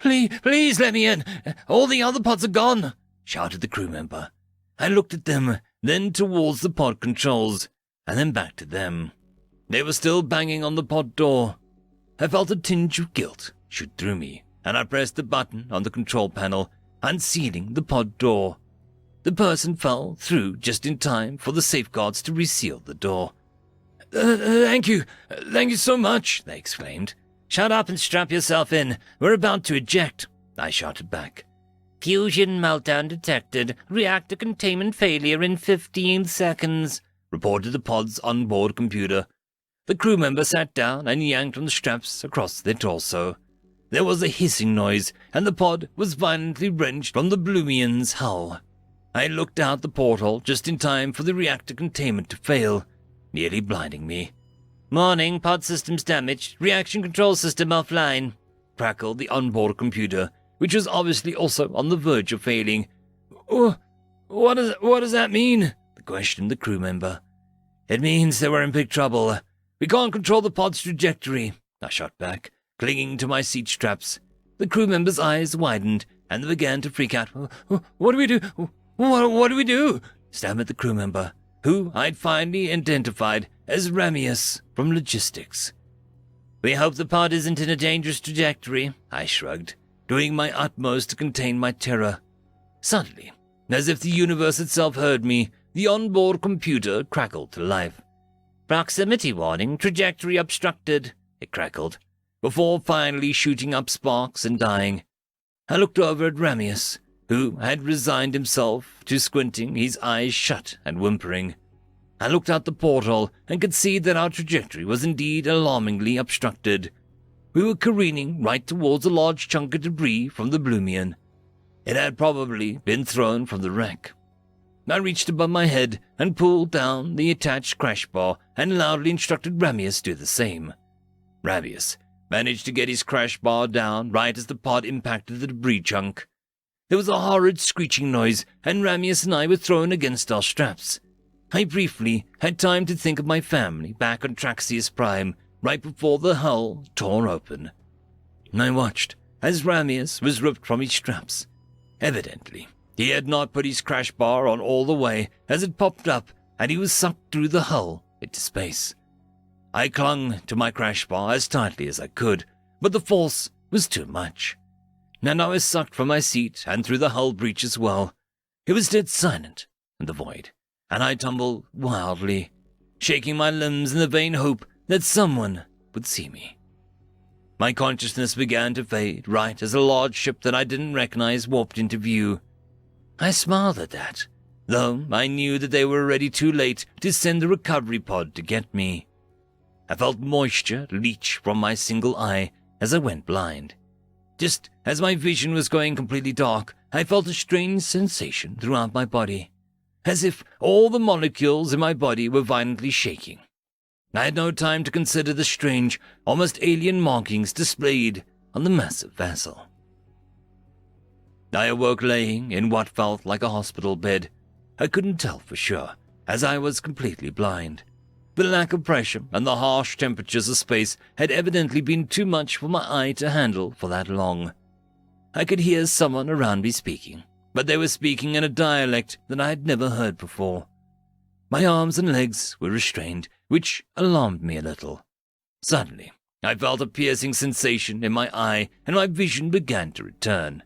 let me in. All the other pods are gone, shouted the crew member. I looked at them, then towards the pod controls, and then back to them. They were still banging on the pod door. I felt a tinge of guilt shoot through me, and I pressed the button on the control panel, unsealing the pod door. The person fell through just in time for the safeguards to reseal the door. Thank you so much, they exclaimed. Shut up and strap yourself in. We're about to eject, I shouted back. Fusion meltdown detected. Reactor containment failure in 15 seconds, reported the pod's onboard computer. The crew member sat down and yanked on the straps across their torso. There was a hissing noise, and the pod was violently wrenched from the Bloomian's hull. I looked out the porthole just in time for the reactor containment to fail, nearly blinding me. Morning, pod systems damaged, reaction control system offline, crackled the onboard computer, which was obviously also on the verge of failing. What does that mean? Questioned the crew member. It means that we're in big trouble. We can't control the pod's trajectory, I shot back, clinging to my seat straps. The crew member's eyes widened, and they began to freak out. What do we do? What do we do? Stammered the crew member, who I'd finally identified as Ramius from logistics. We hope the pod isn't in a dangerous trajectory, I shrugged, doing my utmost to contain my terror. Suddenly, as if the universe itself heard me, the onboard computer crackled to life. Proximity warning, trajectory obstructed, it crackled, before finally shooting up sparks and dying. I looked over at Ramius, who had resigned himself to squinting, his eyes shut and whimpering. I looked out the porthole and could see that our trajectory was indeed alarmingly obstructed. we were careening right towards a large chunk of debris from the Bloomian. It had probably been thrown from the wreck. I reached above my head and pulled down the attached crash bar and loudly instructed Ramius to do the same. Ramius managed to get his crash bar down right as the pod impacted the debris chunk. There was a horrid screeching noise, and Ramius and I were thrown against our straps. I briefly had time to think of my family back on Traxius Prime right before the hull tore open. I watched as Ramius was ripped from his straps. Evidently, he had not put his crash bar on all the way as it popped up and he was sucked through the hull into space. I clung to my crash bar as tightly as I could, but the force was too much. And I was sucked from my seat and through the hull breach as well. It was dead silent in the void, and I tumbled wildly, shaking my limbs in the vain hope that someone would see me. My consciousness began to fade right as a large ship that I didn't recognize warped into view. I smiled at that, though I knew that they were already too late to send the recovery pod to get me. I felt moisture leach from my single eye as I went blind. Just as my vision was going completely dark, I felt a strange sensation throughout my body, as if all the molecules in my body were violently shaking. I had no time to consider the strange, almost alien markings displayed on the massive vessel. I awoke laying in what felt like a hospital bed. I couldn't tell for sure, as I was completely blind. The lack of pressure and the harsh temperatures of space had evidently been too much for my eye to handle for that long. I could hear someone around me speaking, but they were speaking in a dialect that I had never heard before. My arms and legs were restrained, which alarmed me a little. Suddenly, I felt a piercing sensation in my eye and my vision began to return.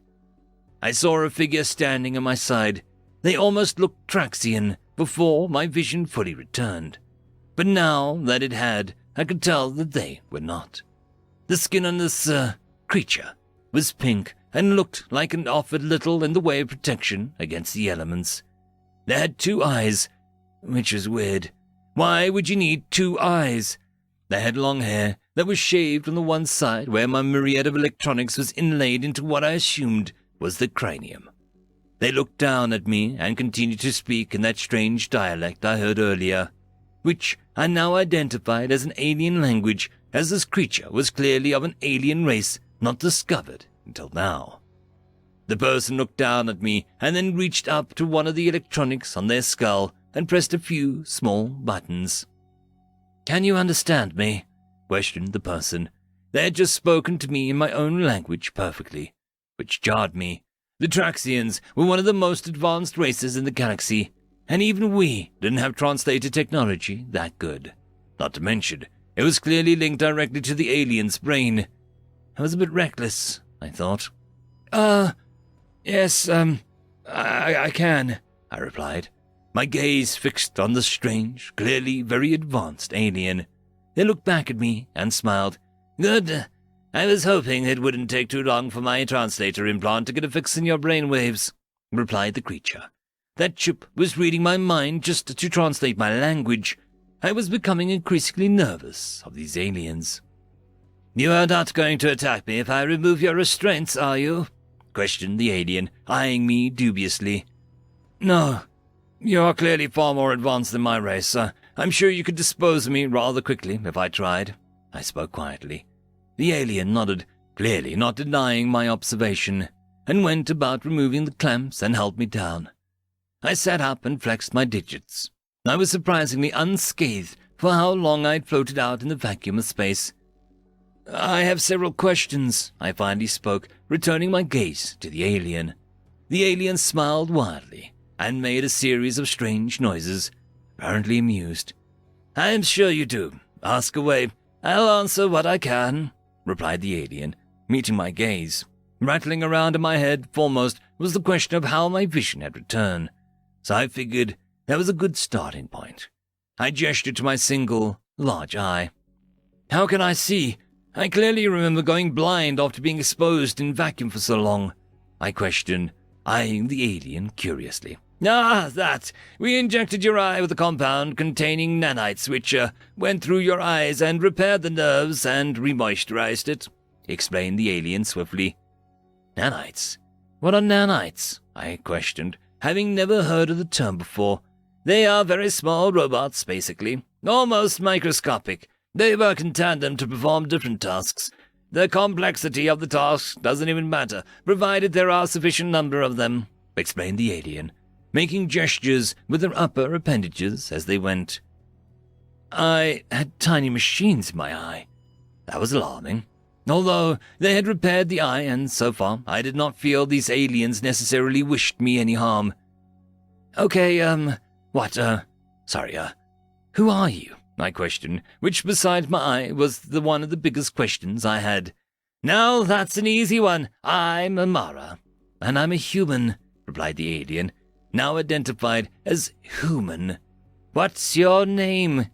I saw a figure standing at my side. They almost looked Traxian before my vision fully returned. But now that it had, I could tell that they were not. The skin on this, creature was pink and looked like it offered little in the way of protection against the elements. They had 2 eyes, which was weird. Why would you need 2 eyes? They had long hair that was shaved on the one side where my myriad of electronics was inlaid into what I assumed was the cranium. They looked down at me and continued to speak in that strange dialect I heard earlier, which I now identified as an alien language, as this creature was clearly of an alien race not discovered until now. The person looked down at me and then reached up to one of the electronics on their skull and pressed a few small buttons. "Can you understand me?" questioned the person. They had just spoken to me in my own language perfectly, which jarred me. The Traxians were one of the most advanced races in the galaxy, and even we didn't have translator technology that good. Not to mention, it was clearly linked directly to the alien's brain. I was a bit reckless, I thought. Yes, I can, I replied, my gaze fixed on the strange, clearly very advanced alien. They looked back at me and smiled. "Good. I was hoping it wouldn't take too long for my translator implant to get a fix in your brainwaves," replied the creature. That chip was reading my mind just to translate my language. I was becoming increasingly nervous of these aliens. "You are not going to attack me if I remove your restraints, are you?" questioned the alien, eyeing me dubiously. "No. You are clearly far more advanced than my race. I'm sure you could dispose of me rather quickly if I tried," I spoke quietly. The alien nodded, clearly not denying my observation, and went about removing the clamps and held me down. I sat up and flexed my digits. I was surprisingly unscathed for how long I'd floated out in the vacuum of space. "I have several questions," I finally spoke, returning my gaze to the alien. The alien smiled wildly and made a series of strange noises, apparently amused. "I am sure you do. Ask away. I'll answer what I can," replied the alien, meeting my gaze. Rattling around in my head foremost was the question of how my vision had returned, so I figured that was a good starting point. I gestured to my single, large eye. "How can I see? I clearly remember going blind after being exposed in vacuum for so long," I questioned, eyeing the alien curiously. That. We injected your eye with a compound containing nanites which went through your eyes and repaired the nerves and remoisturized it," explained the alien swiftly. Nanites? What are nanites? I questioned, having never heard of the term before. They are very small robots, basically, almost microscopic. They work in tandem to perform different tasks. The complexity of the task doesn't even matter, provided there are a sufficient number of them, explained the alien, making gestures with her upper appendages as they went. I had tiny machines in my eye. That was alarming. Although they had repaired the eye, and so far I did not feel these aliens necessarily wished me any harm. Okay, who are you? I questioned, which beside my eye was one of the biggest questions I had. Now that's an easy one. I'm Amara. And I'm a human, replied the alien, now identified as human. What's your name?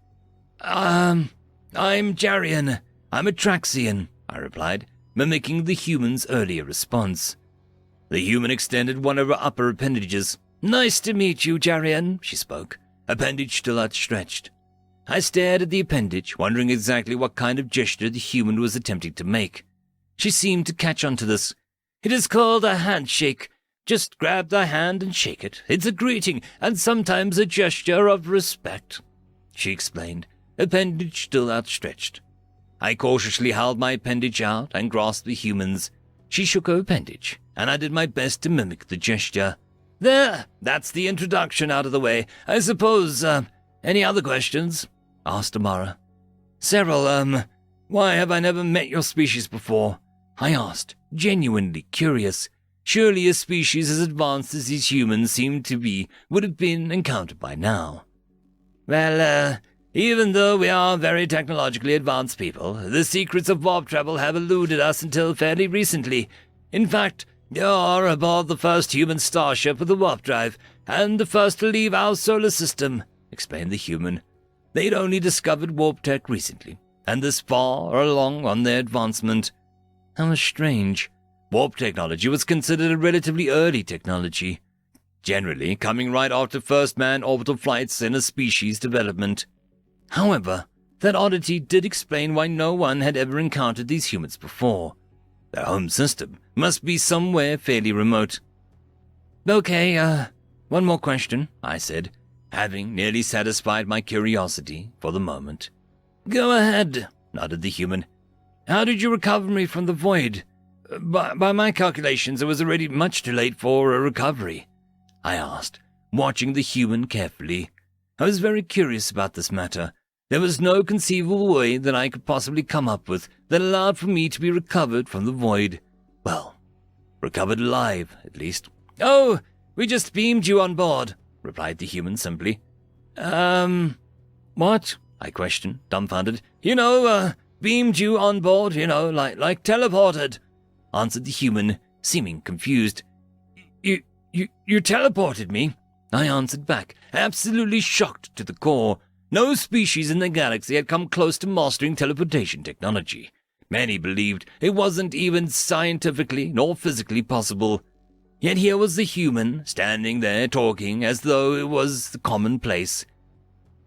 I'm Jarian. I'm a Traxian, I replied, mimicking the human's earlier response. The human extended one of her upper appendages. Nice to meet you, Jarian, she spoke, appendage still outstretched. I stared at the appendage, wondering exactly what kind of gesture the human was attempting to make. She seemed to catch on to this. It is called a handshake. Just grab the hand and shake it. It's a greeting, and sometimes a gesture of respect, she explained, appendage still outstretched. I cautiously held my appendage out and grasped the human's. She shook her appendage, and I did my best to mimic the gesture. There, that's the introduction out of the way. I suppose, any other questions? Asked Amara. Several, why have I never met your species before? I asked, genuinely curious. Surely a species as advanced as these humans seem to be would have been encountered by now. Well, even though we are very technologically advanced people, the secrets of warp travel have eluded us until fairly recently. In fact, you're aboard the first human starship with a warp drive, and the first to leave our solar system, explained the human. They'd only discovered warp tech recently, and this far along on their advancement. How strange. Warp technology was considered a relatively early technology, generally coming right after first man orbital flights in a species development. However, that oddity did explain why no one had ever encountered these humans before. Their home system must be somewhere fairly remote. Okay, one more question, I said, having nearly satisfied my curiosity for the moment. Go ahead, nodded the human. How did you recover me from the void? By my calculations, it was already much too late for a recovery, I asked, watching the human carefully. I was very curious about this matter. There was no conceivable way that I could possibly come up with that allowed for me to be recovered from the void. Well, recovered alive, at least. Oh, we just beamed you on board, replied the human simply. What? I questioned, dumbfounded. Beamed you on board, like teleported, answered the human, seeming confused. You teleported me? I answered back, absolutely shocked to the core. No species in the galaxy had come close to mastering teleportation technology. Many believed it wasn't even scientifically nor physically possible. Yet here was the human, standing there talking as though it was commonplace.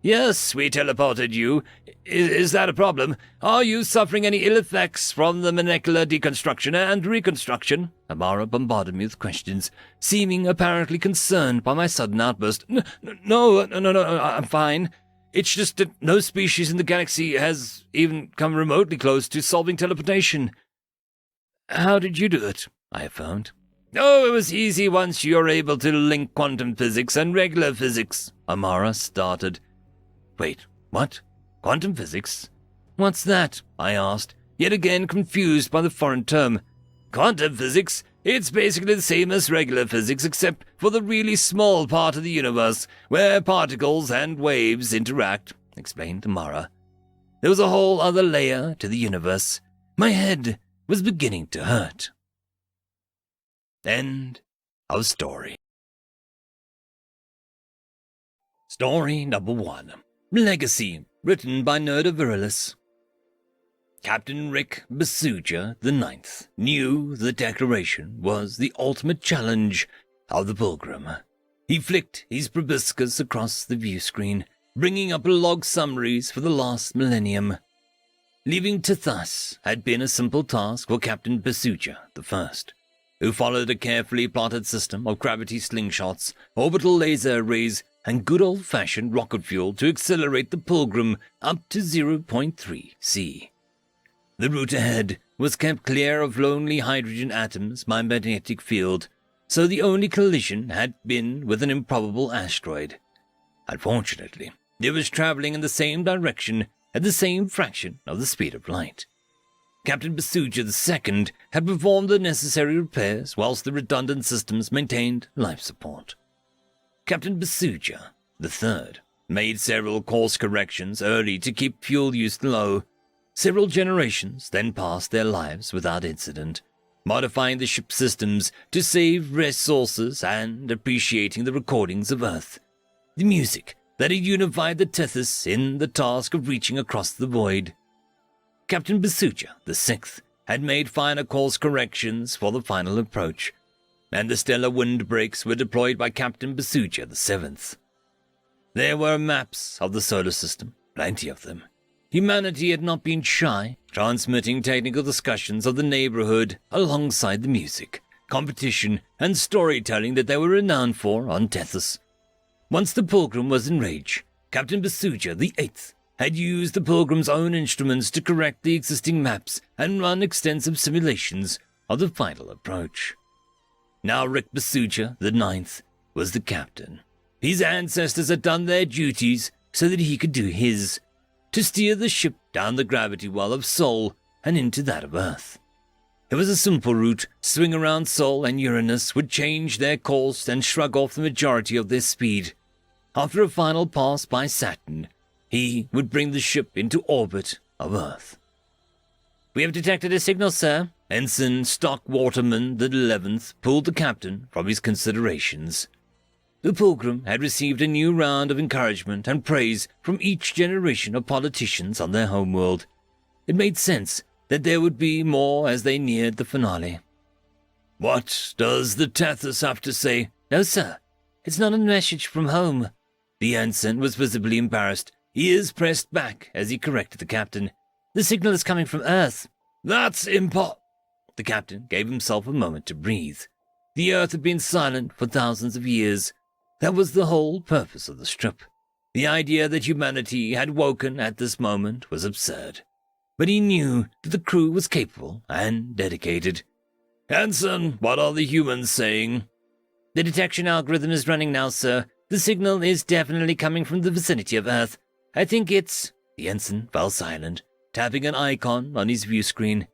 Yes, we teleported you. Is that a problem? Are you suffering any ill effects from the molecular deconstruction and reconstruction? Amara bombarded me with questions, seeming apparently concerned by my sudden outburst. No, I'm fine. It's just that no species in the galaxy has even come remotely close to solving teleportation. How did you do it? I affirmed. Oh, it was easy once you're able to link quantum physics and regular physics, Amara started. Wait, what? Quantum physics? What's that? I asked, yet again confused by the foreign term. Quantum physics? It's basically the same as regular physics except for the really small part of the universe where particles and waves interact, explained Amara. There was a whole other layer to the universe. My head was beginning to hurt. End of story. Story number 1. Legacy, written by Nerda Virilis. Captain Rick Basuja IX knew the Declaration was the ultimate challenge of the Pilgrim. He flicked his proboscis across the view screen, bringing up log summaries for the last millennium. Leaving Tethys had been a simple task for Captain Besuja the First, who followed a carefully plotted system of gravity slingshots, orbital laser arrays, and good old-fashioned rocket fuel to accelerate the Pilgrim up to 0.3 C. The route ahead was kept clear of lonely hydrogen atoms by magnetic field, so the only collision had been with an improbable asteroid. Unfortunately, it was traveling in the same direction at the same fraction of the speed of light. Captain Besuja II had performed the necessary repairs whilst the redundant systems maintained life support. Captain Besuja III made several course corrections early to keep fuel use low. Several generations then passed their lives without incident, modifying the ship's systems to save resources and appreciating the recordings of Earth, the music that had unified the Tethys in the task of reaching across the void. Captain Besuja VI had made finer course corrections for the final approach, and the stellar windbreaks were deployed by Captain Besuja VII. There were maps of the solar system, plenty of them. Humanity had not been shy, transmitting technical discussions of the neighborhood alongside the music, competition, and storytelling that they were renowned for on Tethys. Once the Pilgrim was in rage, Captain Besuja VIII had used the Pilgrim's own instruments to correct the existing maps and run extensive simulations of the final approach. Now Rick Besuja IX was the captain. His ancestors had done their duties so that he could do his, to steer the ship down the gravity well of Sol and into that of Earth. It was a simple route. Swing around Sol and Uranus would change their course and shrug off the majority of their speed. After a final pass by Saturn, he would bring the ship into orbit of Earth. "We have detected a signal, sir." Ensign Stockwaterman the 11th pulled the captain from his considerations. The Pilgrim had received a new round of encouragement and praise from each generation of politicians on their homeworld. It made sense that there would be more as they neared the finale. "What does the Tethys have to say?" "No, sir. It's not a message from home." The ensign was visibly embarrassed. Ears pressed back as he corrected the captain. "The signal is coming from Earth." "That's The captain gave himself a moment to breathe. The Earth had been silent for thousands of years. That was the whole purpose of the strip. The idea that humanity had woken at this moment was absurd. But he knew that the crew was capable and dedicated. "Ensign, what are the humans saying?" "The detection algorithm is running now, sir. The signal is definitely coming from the vicinity of Earth. I think it's—" The ensign fell silent, tapping an icon on his view screen.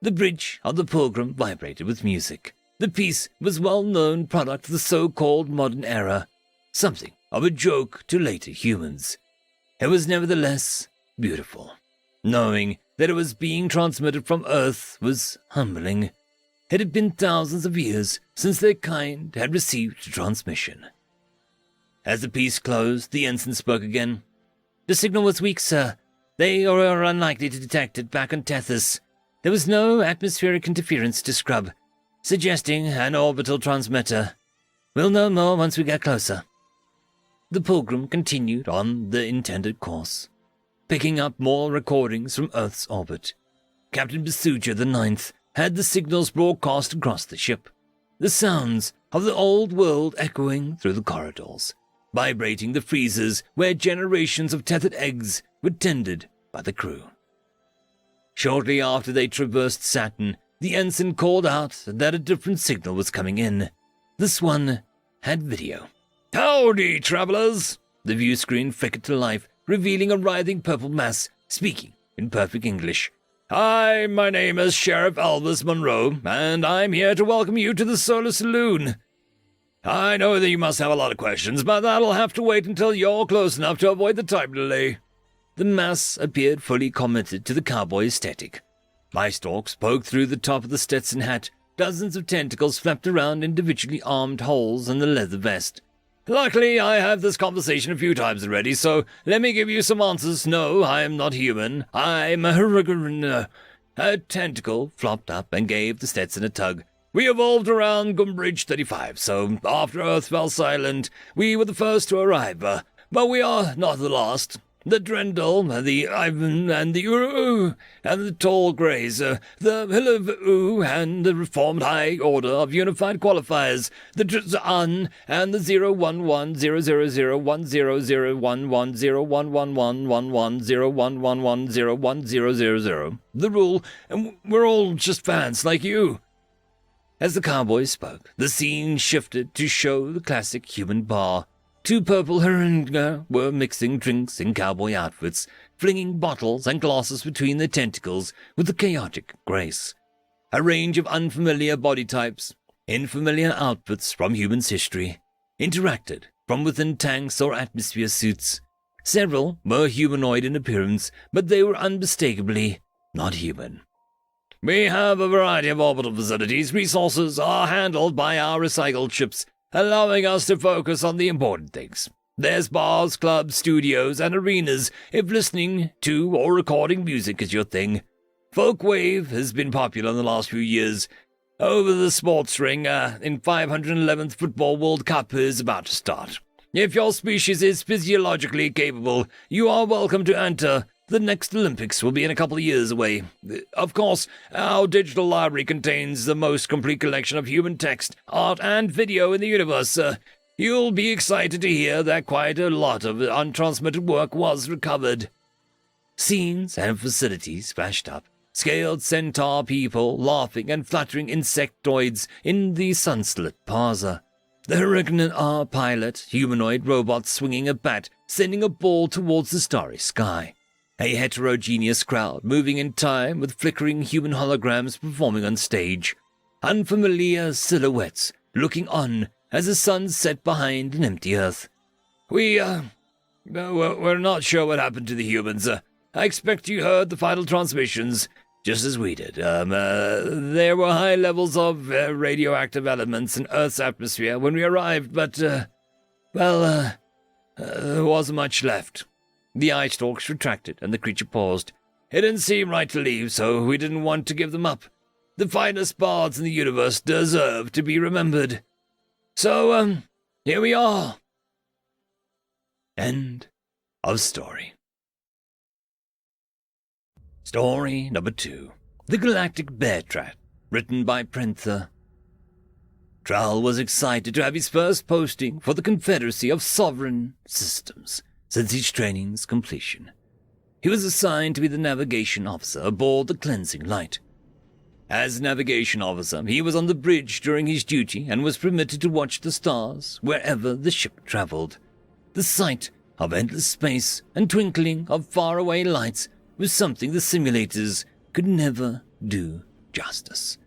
The bridge of the Pilgrim vibrated with music. The piece was well-known product of the so-called modern era, something of a joke to later humans. It was nevertheless beautiful. Knowing that it was being transmitted from Earth was humbling. It had been thousands of years since their kind had received a transmission. As the piece closed, the ensign spoke again. "The signal was weak, sir. They are unlikely to detect it back on Tethys. There was no atmospheric interference to scrub, suggesting an orbital transmitter. We'll know more once we get closer." The Pilgrim continued on the intended course, picking up more recordings from Earth's orbit. Captain Besuja IX had the signals broadcast across the ship, the sounds of the old world echoing through the corridors, vibrating the freezers where generations of tethered eggs were tended by the crew. Shortly after they traversed Saturn, the ensign called out that a different signal was coming in. This one had video. "Howdy, travelers!" The view screen flickered to life, revealing a writhing purple mass, speaking in perfect English. "Hi, my name is Sheriff Elvis Monroe, and I'm here to welcome you to the Solar Saloon. I know that you must have a lot of questions, but that'll have to wait until you're close enough to avoid the time delay." The mass appeared fully committed to the cowboy aesthetic. My stalks poked through the top of the Stetson hat. Dozens of tentacles flapped around individually armed holes in the leather vest. "Luckily, I have this conversation a few times already, so let me give you some answers. No, I am not human. I'm a A tentacle flopped up and gave the Stetson a tug. "We evolved around Gumbridge 35, so after Earth fell silent, we were the first to arrive, but we are not the last. the Drendel, the Ivan, and the Uru, and the Tall Greys, the Hillavu, and the Reformed High Order of Unified Qualifiers, the Drzan, and the 01100100110111111011101101000. The Rule, and we're all just fans like you. As the cowboy spoke, the scene shifted to show the classic human bar. Two purple Haringa were mixing drinks in cowboy outfits, flinging bottles and glasses between their tentacles with a chaotic grace. A range of unfamiliar body types, in familiar outfits from humans' history, interacted from within tanks or atmosphere suits. Several were humanoid in appearance, but they were unmistakably not human. We have a variety of orbital facilities. Resources are handled by our recycled ships, allowing us to focus on the important things. There's bars, clubs, studios, and arenas if listening to or recording music is your thing. Folkwave has been popular in the last few years. Over the sports ring in 511th Football World Cup is about to start. If your species is physiologically capable, you are welcome to enter. The next Olympics will be in a couple of years away. Of course, our digital library contains the most complete collection of human text, art, and video in the universe. You'll be excited to hear that quite a lot of untransmitted work was recovered. Scenes and facilities flashed up. Scaled centaur people laughing and fluttering insectoids in the sunslit plaza. The Hurricane R pilot, humanoid robot swinging a bat, sending a ball towards the starry sky. A heterogeneous crowd moving in time with flickering human holograms performing on stage. Unfamiliar silhouettes looking on as the sun set behind an empty earth. We're not sure what happened to the humans. I expect you heard the final transmissions, just as we did. There were high levels of radioactive elements in Earth's atmosphere when we arrived, but, there wasn't much left. The eye stalks retracted, and the creature paused. It didn't seem right to leave, so we didn't want to give them up. The finest bards in the universe deserve to be remembered. So, here we are. End of story. Story number 2. The Galactic Bear Trap, written by Prenther. Tral was excited to have his first posting for the Confederacy of Sovereign Systems since his training's completion. He was assigned to be the navigation officer aboard the Cleansing Light. As navigation officer, he was on the bridge during his duty and was permitted to watch the stars wherever the ship traveled. The sight of endless space and twinkling of faraway lights was something the simulators could never do justice.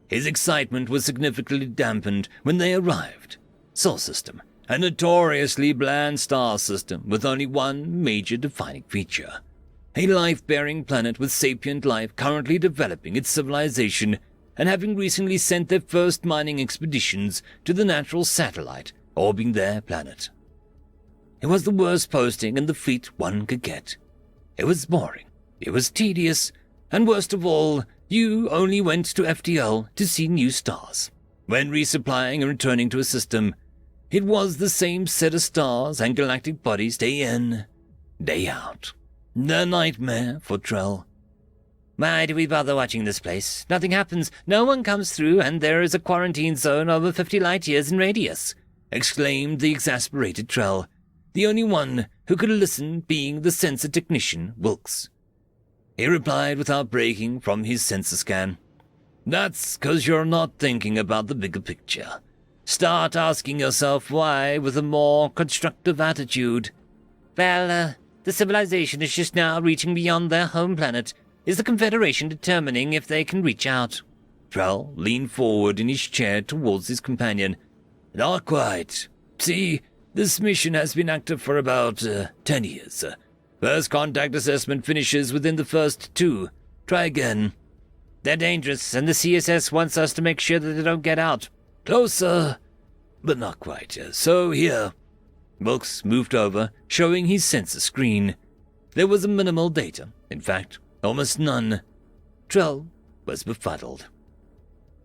His excitement was significantly dampened when they arrived. Sol System, a notoriously bland star system with only one major defining feature. A life-bearing planet with sapient life currently developing its civilization and having recently sent their first mining expeditions to the natural satellite orbiting their planet. It was the worst posting in the fleet one could get. It was boring, it was tedious, and worst of all, you only went to FTL to see new stars. When resupplying and returning to a system, it was the same set of stars and galactic bodies day in, day out. The nightmare for Trell. Why do we bother watching this place? Nothing happens, no one comes through, and there is a quarantine zone over 50 light years in radius, exclaimed the exasperated Trell, the only one who could listen being the sensor technician, Wilkes. He replied without breaking from his sensor scan. That's 'cause you're not thinking about the bigger picture. Start asking yourself why with a more constructive attitude. Well, the civilization is just now reaching beyond their home planet. Is the Confederation determining if they can reach out? Trell leaned forward in his chair towards his companion. Not quite. See, this mission has been active for about 10 years. First contact assessment finishes within the first 2. Try again. They're dangerous, and the CSS wants us to make sure that they don't get out. Closer, but not quite. So here. Wilkes moved over, showing his sensor screen. There was a minimal data, in fact, almost none. Trell was befuddled.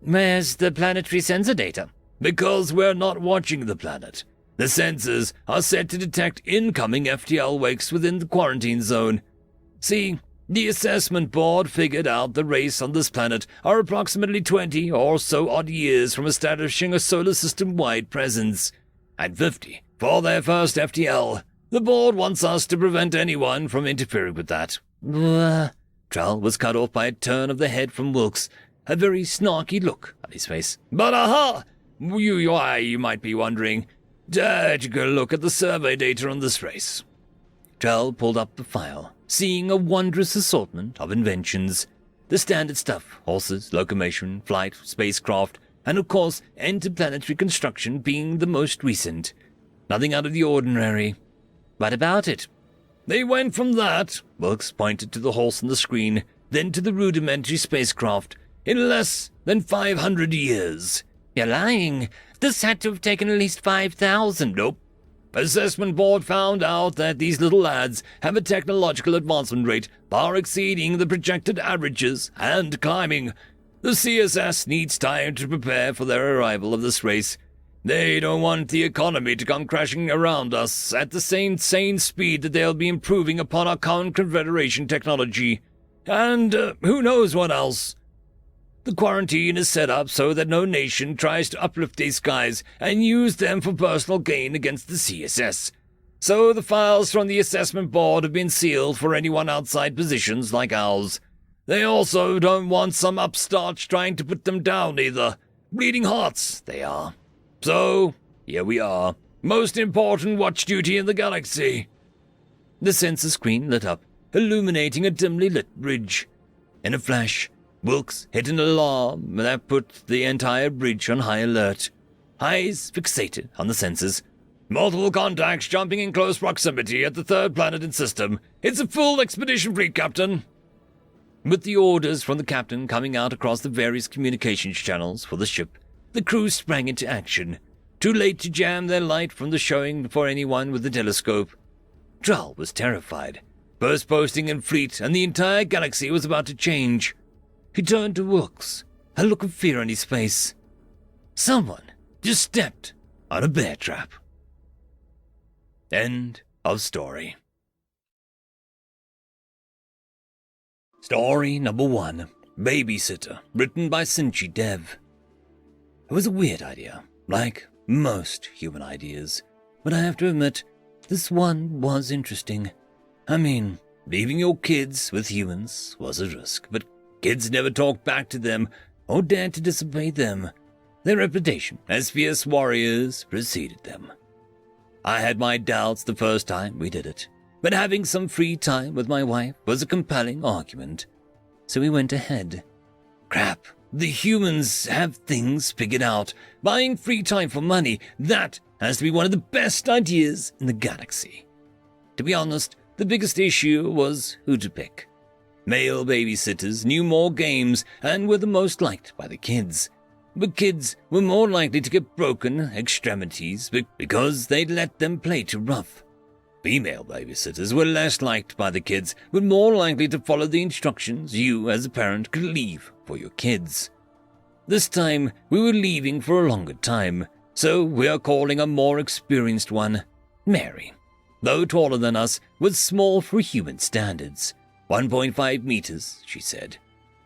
Where's the planetary sensor data? Because we're not watching the planet. The sensors are set to detect incoming FTL wakes within the quarantine zone. See, the assessment board figured out the race on this planet are approximately 20 or so odd years from establishing a solar system-wide presence. At 50, for their first FTL, the board wants us to prevent anyone from interfering with that. Trell was cut off by a turn of the head from Wilkes, a very snarky look on his face. But aha! You might be wondering, dare to go look at the survey data on this race. Trell pulled up the file, seeing a wondrous assortment of inventions. The standard stuff, horses, locomotion, flight, spacecraft, and of course interplanetary construction being the most recent. Nothing out of the ordinary. What about it? They went from that, Wilkes pointed to the horse on the screen, then to the rudimentary spacecraft, in less than 500 years. You're lying. This had to have taken at least 5,000. Nope. Assessment board found out that these little lads have a technological advancement rate far exceeding the projected averages and climbing. The CSS needs time to prepare for their arrival of this race. They don't want the economy to come crashing around us at the same sane speed that they'll be improving upon our current Confederation technology. And who knows what else. The quarantine is set up so that no nation tries to uplift these guys and use them for personal gain against the CSS. So the files from the assessment board have been sealed for anyone outside positions like ours. They also don't want some upstarts trying to put them down either. Bleeding hearts, they are. So, here we are. Most important watch duty in the galaxy. The sensor screen lit up, illuminating a dimly lit bridge. In a flash, Wilkes hit an alarm that put the entire bridge on high alert. Eyes fixated on the sensors. Multiple contacts jumping in close proximity at the third planet in system. It's a full expedition fleet, Captain. With the orders from the captain coming out across the various communications channels for the ship, the crew sprang into action, too late to jam their light from the showing for anyone with a telescope. Drell was terrified. First posting in fleet, and the entire galaxy was about to change. He turned to Wilkes, a look of fear on his face. Someone just stepped on a bear trap. End of story. Story number 1, Babysitter, written by Sinchi Dev. It was a weird idea, like most human ideas, but I have to admit, this one was interesting. I mean, leaving your kids with humans was a risk, but kids never talked back to them or dared to disobey them. Their reputation as fierce warriors preceded them. I had my doubts the first time we did it, but having some free time with my wife was a compelling argument, so we went ahead. Crap, the humans have things figured out. Buying free time for money, that has to be one of the best ideas in the galaxy. To be honest, the biggest issue was who to pick. Male babysitters knew more games and were the most liked by the kids. But kids were more likely to get broken extremities because they'd let them play too rough. Female babysitters were less liked by the kids, but more likely to follow the instructions you as a parent could leave for your kids. This time, we were leaving for a longer time, so we are calling a more experienced one, Mary. Though taller than us, was small for human standards. 1.5 meters, she said.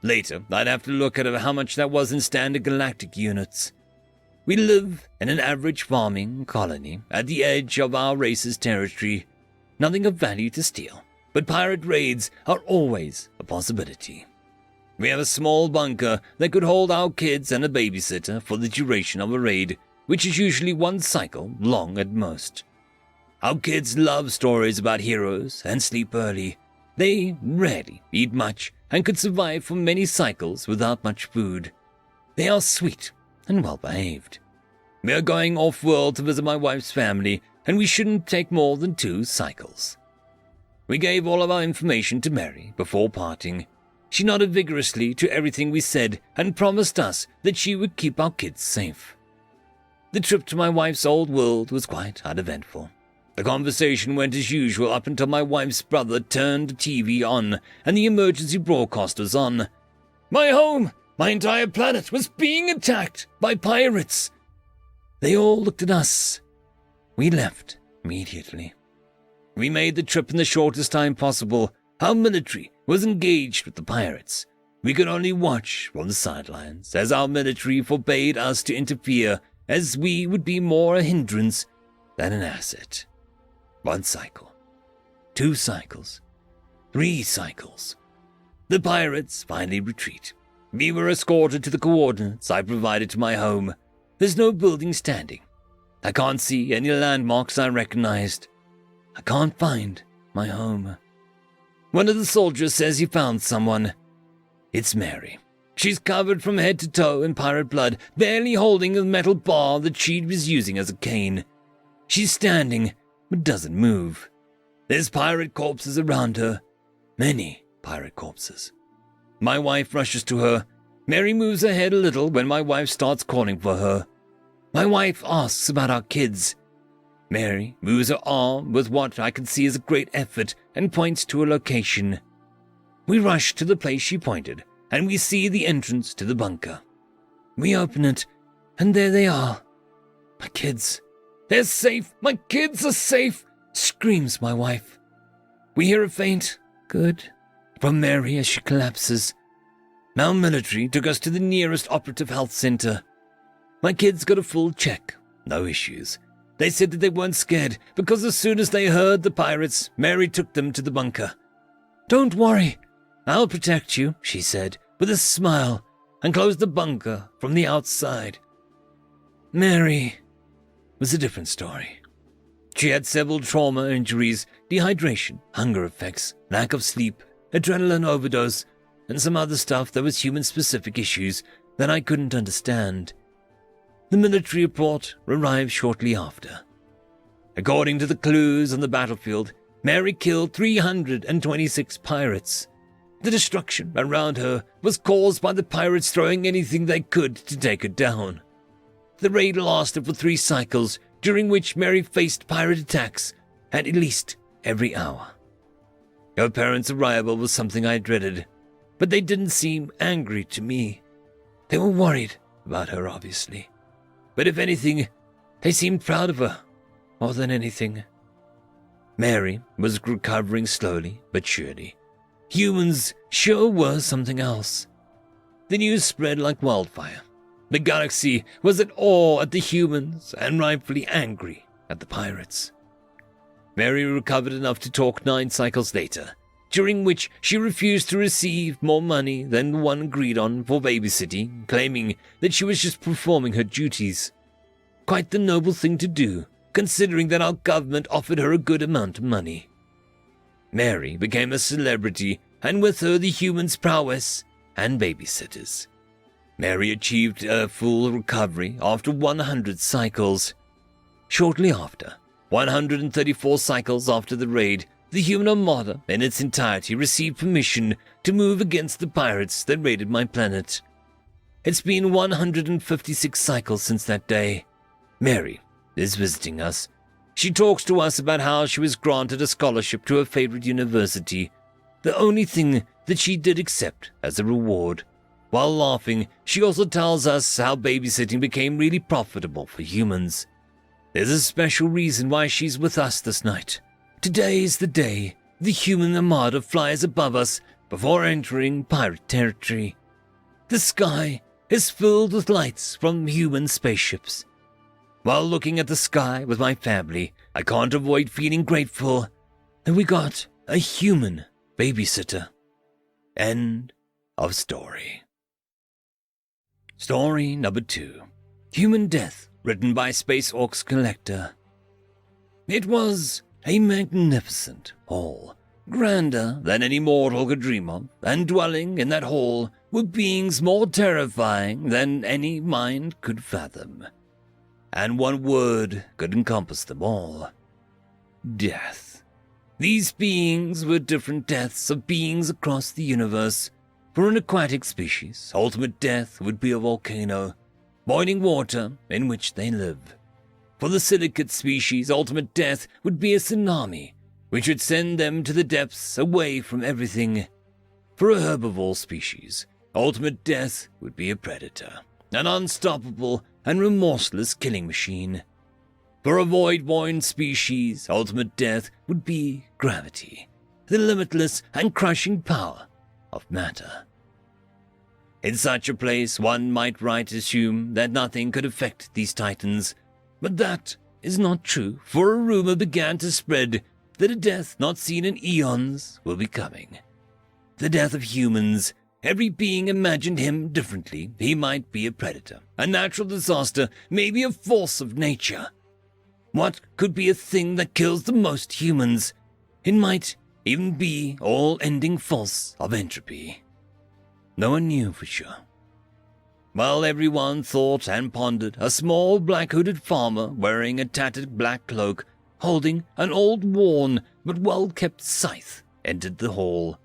Later, I'd have to look at how much that was in standard galactic units. We live in an average farming colony at the edge of our race's territory. Nothing of value to steal, but pirate raids are always a possibility. We have a small bunker that could hold our kids and a babysitter for the duration of a raid, which is usually one cycle long at most. Our kids love stories about heroes and sleep early. They rarely eat much and could survive for many cycles without much food. They are sweet and well-behaved. We are going off-world to visit my wife's family, and we shouldn't take more than 2 cycles. We gave all of our information to Mary before parting. She nodded vigorously to everything we said and promised us that she would keep our kids safe. The trip to my wife's old world was quite uneventful. The conversation went as usual up until my wife's brother turned the TV on and the emergency broadcast was on. My home, my entire planet was being attacked by pirates. They all looked at us. We left immediately. We made the trip in the shortest time possible. Our military was engaged with the pirates. We could only watch from the sidelines, as our military forbade us to interfere, as we would be more a hindrance than an asset. 1 cycle. 2 cycles. 3 cycles. The pirates finally retreat. We were escorted to the coordinates I provided to my home. There's no building standing. I can't see any landmarks I recognized. I can't find my home. One of the soldiers says he found someone. It's Mary. She's covered from head to toe in pirate blood, barely holding a metal bar that she was using as a cane. She's standing, but doesn't move. There's pirate corpses around her. Many pirate corpses. My wife rushes to her. Mary moves her head a little when my wife starts calling for her. My wife asks about our kids. Mary moves her arm with what I can see as a great effort and points to a location. We rush to the place she pointed, and we see the entrance to the bunker. We open it, and there they are. My kids. They're safe. My kids are safe, screams my wife. We hear a faint, good, from Mary as she collapses. Our military took us to the nearest operative health center. My kids got a full check. No issues. They said that they weren't scared because as soon as they heard the pirates, Mary took them to the bunker. Don't worry. I'll protect you, she said, with a smile, and closed the bunker from the outside. Mary was a different story. She had several trauma injuries, dehydration, hunger effects, lack of sleep, adrenaline overdose, and some other stuff that was human-specific issues that I couldn't understand. The military report arrived shortly after. According to the clues on the battlefield, Mary killed 326 pirates. The destruction around her was caused by the pirates throwing anything they could to take her down. The raid lasted for 3 cycles, during which Mary faced pirate attacks at least every hour. Her parents' arrival was something I dreaded, but they didn't seem angry to me. They were worried about her, obviously. But if anything, they seemed proud of her, more than anything. Mary was recovering slowly but surely. Humans sure were something else. The news spread like wildfire. The galaxy was at awe at the humans and rightfully angry at the pirates. Mary recovered enough to talk 9 cycles later, during which she refused to receive more money than the one agreed on for babysitting, claiming that she was just performing her duties. Quite the noble thing to do, considering that our government offered her a good amount of money. Mary became a celebrity, and with her the humans' prowess and babysitters. Mary achieved a full recovery after 100 cycles. Shortly after, 134 cycles after the raid, the human armada in its entirety received permission to move against the pirates that raided my planet. It's been 156 cycles since that day. Mary is visiting us. She talks to us about how she was granted a scholarship to her favorite university, the only thing that she did accept as a reward. While laughing, she also tells us how babysitting became really profitable for humans. There's a special reason why she's with us this night. Today is the day the human armada flies above us before entering pirate territory. The sky is filled with lights from human spaceships. While looking at the sky with my family, I can't avoid feeling grateful that we got a human babysitter. End of story. Story number 2. Human Death, written by Space Orcs Collector. It was a magnificent hall, grander than any mortal could dream of, and dwelling in that hall were beings more terrifying than any mind could fathom. And one word could encompass them all. Death. These beings were different deaths of beings across the universe. For an aquatic species, ultimate death would be a volcano, boiling water in which they live. For the silicate species, ultimate death would be a tsunami, which would send them to the depths away from everything. For a herbivore species, ultimate death would be a predator, an unstoppable and remorseless killing machine. For a void-born species, ultimate death would be gravity, the limitless and crushing power of matter. In such a place, one might right assume that nothing could affect these titans, but that is not true, for a rumor began to spread that a death not seen in eons will be coming. The death of humans. Every being imagined him differently. He might be a predator, a natural disaster, maybe a force of nature. What could be a thing that kills the most humans? It might even be all-ending force of entropy. No one knew for sure. While everyone thought and pondered, a small black-hooded farmer wearing a tattered black cloak, holding an old worn but well-kept scythe, entered the hall.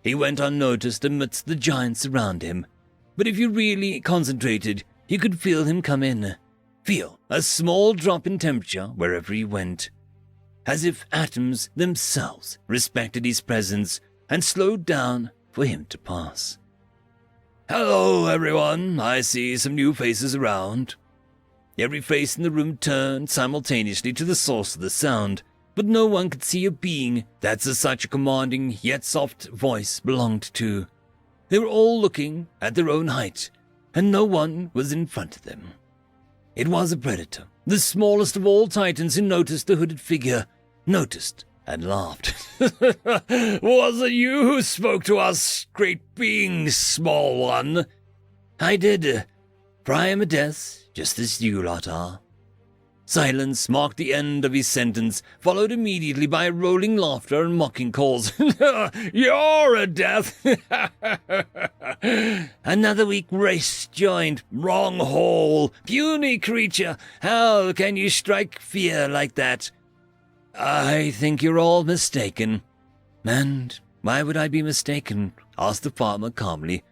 He went unnoticed amidst the giants around him, but if you really concentrated, you could feel him come in. Feel a small drop in temperature wherever he went, as if atoms themselves respected his presence and slowed down for him to pass. "Hello, everyone. I see some new faces around." Every face in the room turned simultaneously to the source of the sound, but no one could see a being that such a commanding yet soft voice belonged to. They were all looking at their own height, and no one was in front of them. It was a predator, the smallest of all titans, who noticed the hooded figure, noticed and laughed. "Was it you who spoke to us, great being, small one?" "I did, for I am a death, just as you lot are." Silence marked the end of his sentence, followed immediately by rolling laughter and mocking calls. "You're a death!" "Another weak race joined. Wrong hole. Puny creature. How can you strike fear like that?" "I think you're all mistaken." "And why would I be mistaken?" asked the farmer calmly.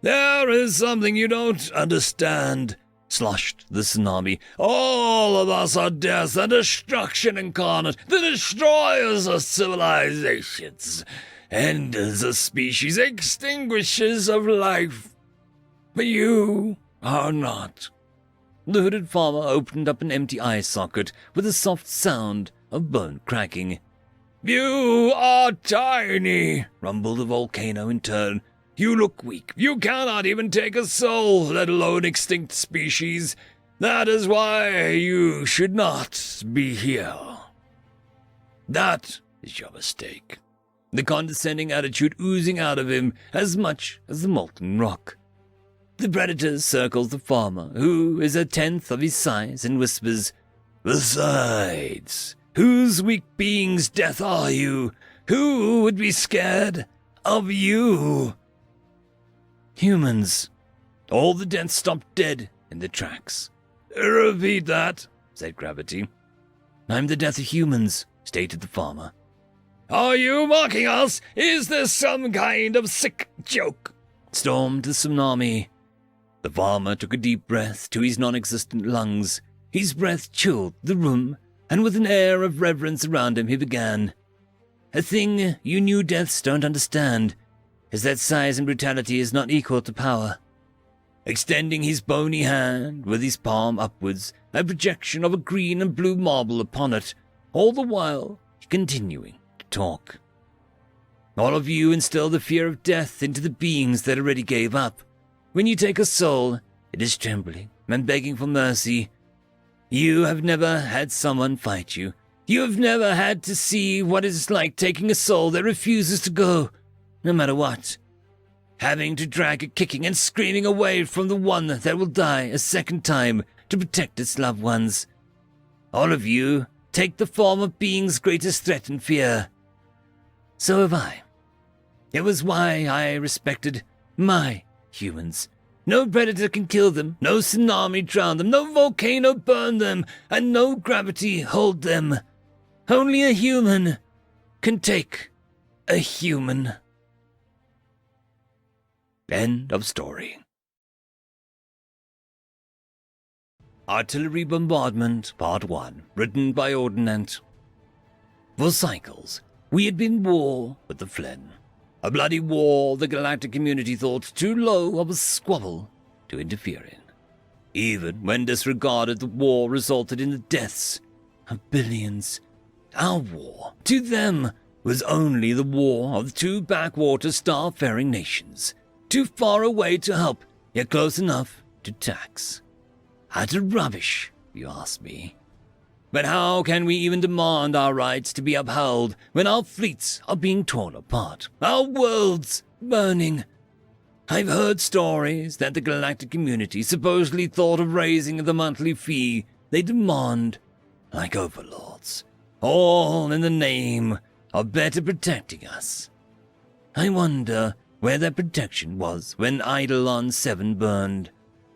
"There is something you don't understand," sloshed the tsunami. "All of us are death and destruction incarnate, the destroyers of civilizations, enders of species, extinguishers of life. But you are not." The hooded farmer opened up an empty eye socket with a soft sound of bone cracking. "You are tiny," rumbled the volcano in turn. "You look weak. You cannot even take a soul, let alone extinct species. That is why you should not be here." "That is your mistake." The condescending attitude oozing out of him as much as the molten rock. The predator circles the farmer, who is a tenth of his size, and whispers, "Besides, whose weak being's death are you? Who would be scared of you?" "Humans." All the deaths stopped dead in their tracks. "Repeat that," said Gravity. "I'm the death of humans," stated the farmer. "Are you mocking us? Is this some kind of sick joke?" stormed the tsunami. The farmer took a deep breath to his non-existent lungs. His breath chilled the room, and with an air of reverence around him, he began. "A thing you new deaths don't understand is that size and brutality is not equal to power." Extending his bony hand with his palm upwards, a projection of a green and blue marble upon it, all the while continuing to talk. "All of you instill the fear of death into the beings that already gave up. When you take a soul, it is trembling and begging for mercy. You have never had someone fight you. You have never had to see what it is like taking a soul that refuses to go, no matter what. Having to drag it kicking and screaming away from the one that will die a second time to protect its loved ones. All of you take the form of being's greatest threat and fear. So have I. It was why I respected my humans. No predator can kill them, no tsunami drown them, no volcano burn them, and no gravity hold them. Only a human can take a human." End of story. Artillery Bombardment Part 1, written by Ordnance. For cycles, we had been war with the Flen. A bloody war the galactic community thought too low of a squabble to interfere in. Even when disregarded, the war resulted in the deaths of billions. Our war, to them, was only the war of two backwater star-faring nations, too far away to help, yet close enough to tax. Utter rubbish, you ask me. But how can we even demand our rights to be upheld when our fleets are being torn apart, our worlds burning? I've heard stories that the galactic community supposedly thought of raising the monthly fee they demand, like overlords, all in the name of better protecting us. I wonder where that protection was when Eidolon 7 burned.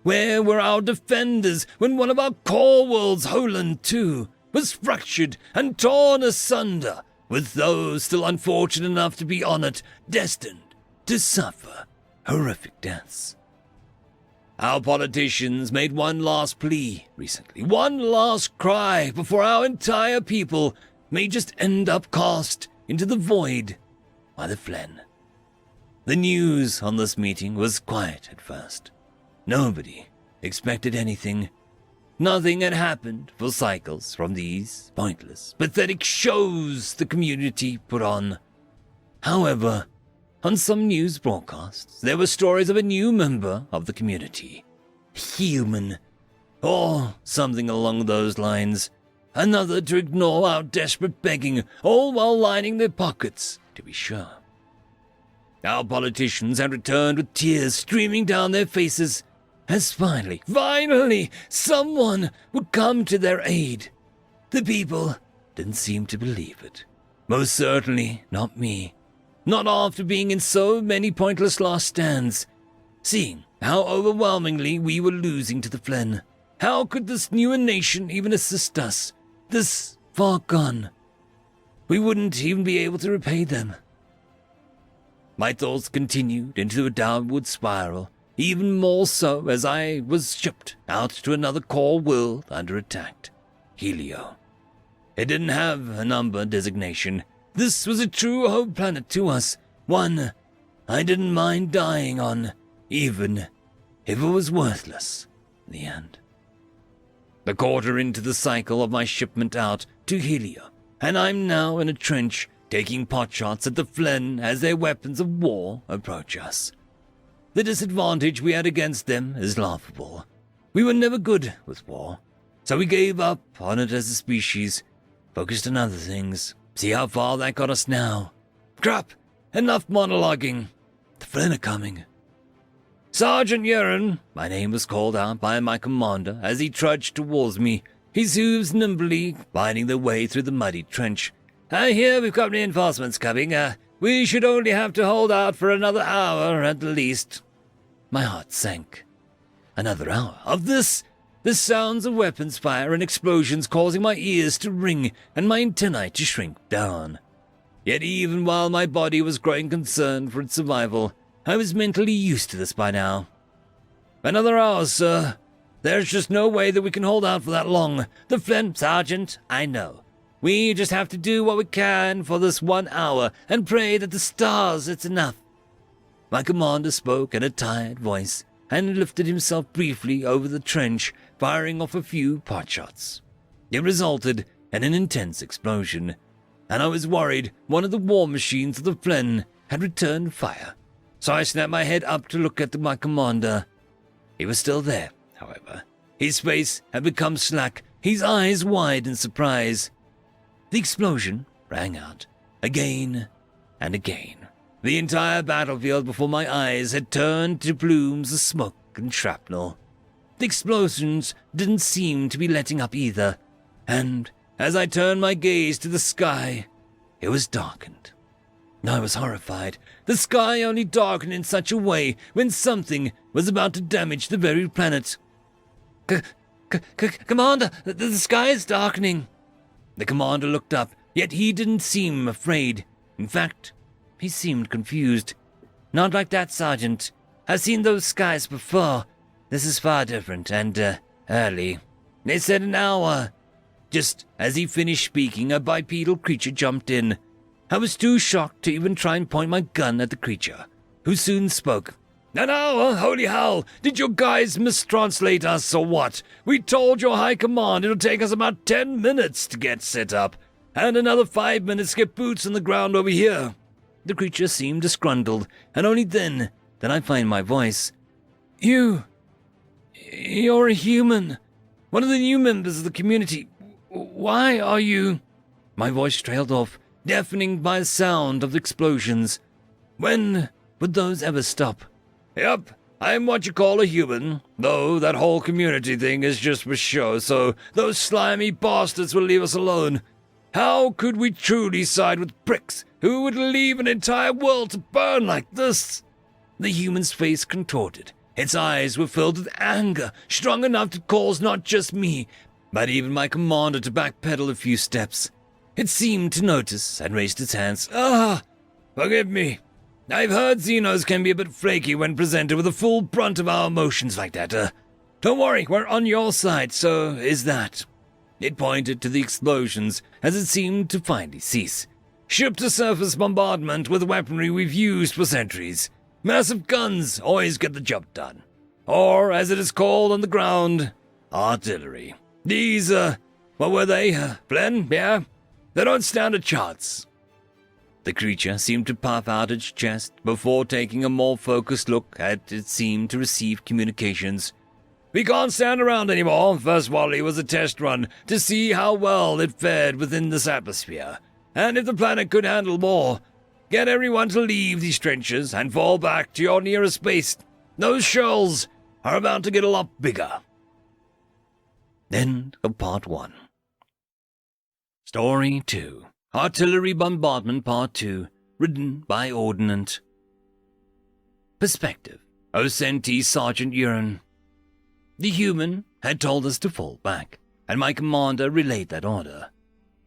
Where were our defenders when one of our core worlds, Holland 2, was fractured and torn asunder, with those still unfortunate enough to be on it, destined to suffer horrific deaths? Our politicians made one last plea recently, one last cry before our entire people may just end up cast into the void by the Flen. The news on this meeting was quiet at first. Nobody expected anything. Nothing had happened for cycles from these pointless, pathetic shows the community put on. However, on some news broadcasts, there were stories of a new member of the community. Human, or something along those lines. Another to ignore our desperate begging, all while lining their pockets, to be sure. Our politicians had returned with tears streaming down their faces, as finally, someone would come to their aid. The people didn't seem to believe it. Most certainly not me. Not after being in so many pointless last stands. Seeing how overwhelmingly we were losing to the Flen. How could this newer nation even assist us? This far gone. We wouldn't even be able to repay them. My thoughts continued into a downward spiral, even more so as I was shipped out to another core world under attack, Helio. It didn't have a number designation. This was a true home planet to us, one I didn't mind dying on, even if it was worthless in the end. A quarter into the cycle of my shipment out to Helio, and I'm now in a trench taking potshots at the Flen as their weapons of war approach us. The disadvantage we had against them is laughable. We were never good with war, so we gave up on it as a species, focused on other things. See how far that got us now. Crap! Enough monologuing. The Flen are coming. Sergeant Urine, my name was called out by my commander as he trudged towards me, his hooves nimbly finding their way through the muddy trench. I hear we've got reinforcements coming. We should only have to hold out for another hour at the least. My heart sank. Another hour of this? The sounds of weapons fire and explosions causing my ears to ring and my antennae to shrink down. Yet even while my body was growing concerned for its survival, I was mentally used to this by now. Another hour, sir. There's just no way that we can hold out for that long. The Flen, Sergeant, I know. We just have to do what we can for this 1 hour and pray that the stars it's enough. My commander spoke in a tired voice and lifted himself briefly over the trench, firing off a few pot shots. It resulted in an intense explosion, and I was worried one of the war machines of the Flen had returned fire. So I snapped my head up to look at my commander. He was still there, however. His face had become slack, his eyes wide in surprise. The explosion rang out, again and again. The entire battlefield before my eyes had turned to plumes of smoke and shrapnel. The explosions didn't seem to be letting up either, and as I turned my gaze to the sky, it was darkened. I was horrified. The sky only darkened in such a way when something was about to damage the very planet. Commander, the sky is darkening. The commander looked up, yet he didn't seem afraid. In fact, he seemed confused. Not like that, Sergeant. I've seen those skies before. This is far different and, early. They said an hour. Just as he finished speaking, a bipedal creature jumped in. I was too shocked to even try and point my gun at the creature, who soon spoke. An hour? Holy hell! Did you guys mistranslate us or what? We told your high command it'll take us about 10 minutes to get set up, and another 5 minutes to get boots on the ground over here. The creature seemed disgruntled, and only then did I find my voice. You're a human. One of the new members of the community. Why are you... My voice trailed off, deafening by the sound of the explosions. When would those ever stop? Yep, I'm what you call a human, though that whole community thing is just for show, so those slimy bastards will leave us alone. How could we truly side with pricks who would leave an entire world to burn like this? The human's face contorted. Its eyes were filled with anger, strong enough to cause not just me, but even my commander to backpedal a few steps. It seemed to notice and raised its hands. Forgive me. I've heard Xenos can be a bit flaky when presented with the full brunt of our emotions like that. Don't worry, we're on your side, so is that. It pointed to the explosions as it seemed to finally cease. Ship-to-surface bombardment with weaponry we've used for centuries. Massive guns always get the job done. Or, as it is called on the ground, artillery. These, what were they? Flen? Yeah? They don't stand a chance. The creature seemed to puff out its chest before taking a more focused look at it seemed to receive communications. We can't stand around anymore. First volley was a test run to see how well it fared within this atmosphere, and if the planet could handle more. Get everyone to leave these trenches and fall back to your nearest base. Those shells are about to get a lot bigger. End of Part 1. Story 2. Artillery Bombardment Part 2, written by Ordnance. Perspective. Osenti Sergeant Urine. The human had told us to fall back, and my commander relayed that order.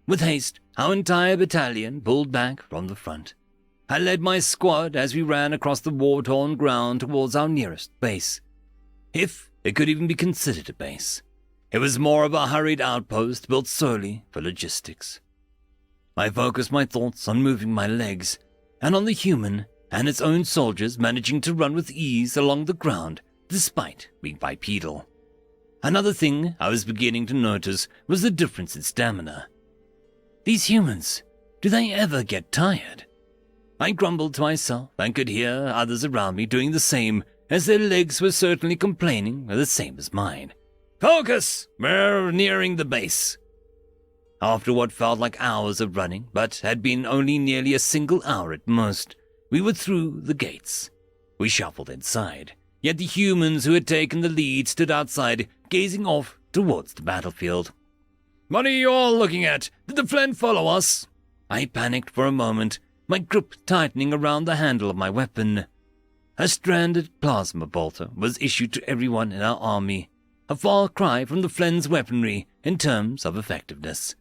With haste, our entire battalion pulled back from the front. I led my squad as we ran across the war-torn ground towards our nearest base. If it could even be considered a base. It was more of a hurried outpost built solely for logistics. I focused my thoughts on moving my legs, and on the human and its own soldiers managing to run with ease along the ground despite being bipedal. Another thing I was beginning to notice was the difference in stamina. These humans, do they ever get tired? I grumbled to myself and could hear others around me doing the same, as their legs were certainly complaining the same as mine. Focus! We're nearing the base. After what felt like hours of running, but had been only nearly a single hour at most, we were through the gates. We shuffled inside, yet the humans who had taken the lead stood outside, gazing off towards the battlefield. What are you all looking at? Did the Flen follow us? I panicked for a moment, my grip tightening around the handle of my weapon. A stranded plasma bolter was issued to everyone in our army, a far cry from the Flen's weaponry in terms of effectiveness.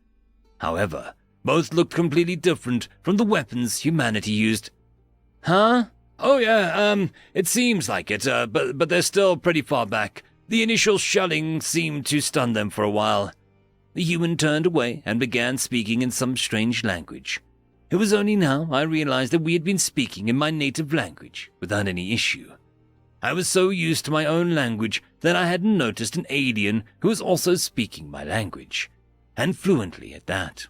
However, both looked completely different from the weapons humanity used. Huh? Oh yeah, it seems like it, but they're still pretty far back. The initial shelling seemed to stun them for a while. The human turned away and began speaking in some strange language. It was only now I realized that we had been speaking in my native language without any issue. I was so used to my own language that I hadn't noticed an alien who was also speaking my language, and fluently at that.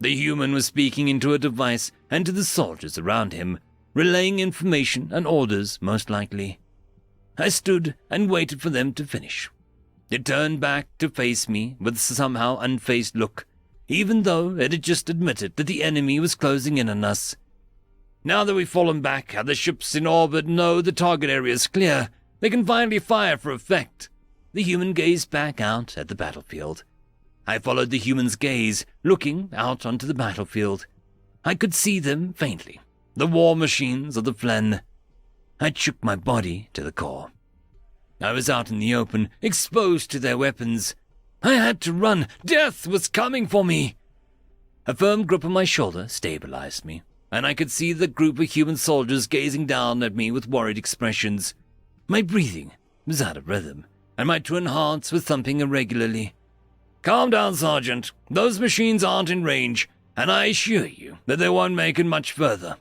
The human was speaking into a device and to the soldiers around him, relaying information and orders most likely. I stood and waited for them to finish. It turned back to face me with a somehow unfazed look, even though it had just admitted that the enemy was closing in on us. Now that we've fallen back and the ships in orbit know the target area is clear, they can finally fire for effect. The human gazed back out at the battlefield. I followed the human's gaze, looking out onto the battlefield. I could see them faintly, the war machines of the Flen. I shook my body to the core. I was out in the open, exposed to their weapons. I had to run. Death was coming for me. A firm grip on my shoulder stabilized me, and I could see the group of human soldiers gazing down at me with worried expressions. My breathing was out of rhythm, and my twin hearts were thumping irregularly. Calm down, Sergeant. Those machines aren't in range, and I assure you that they won't make it much further.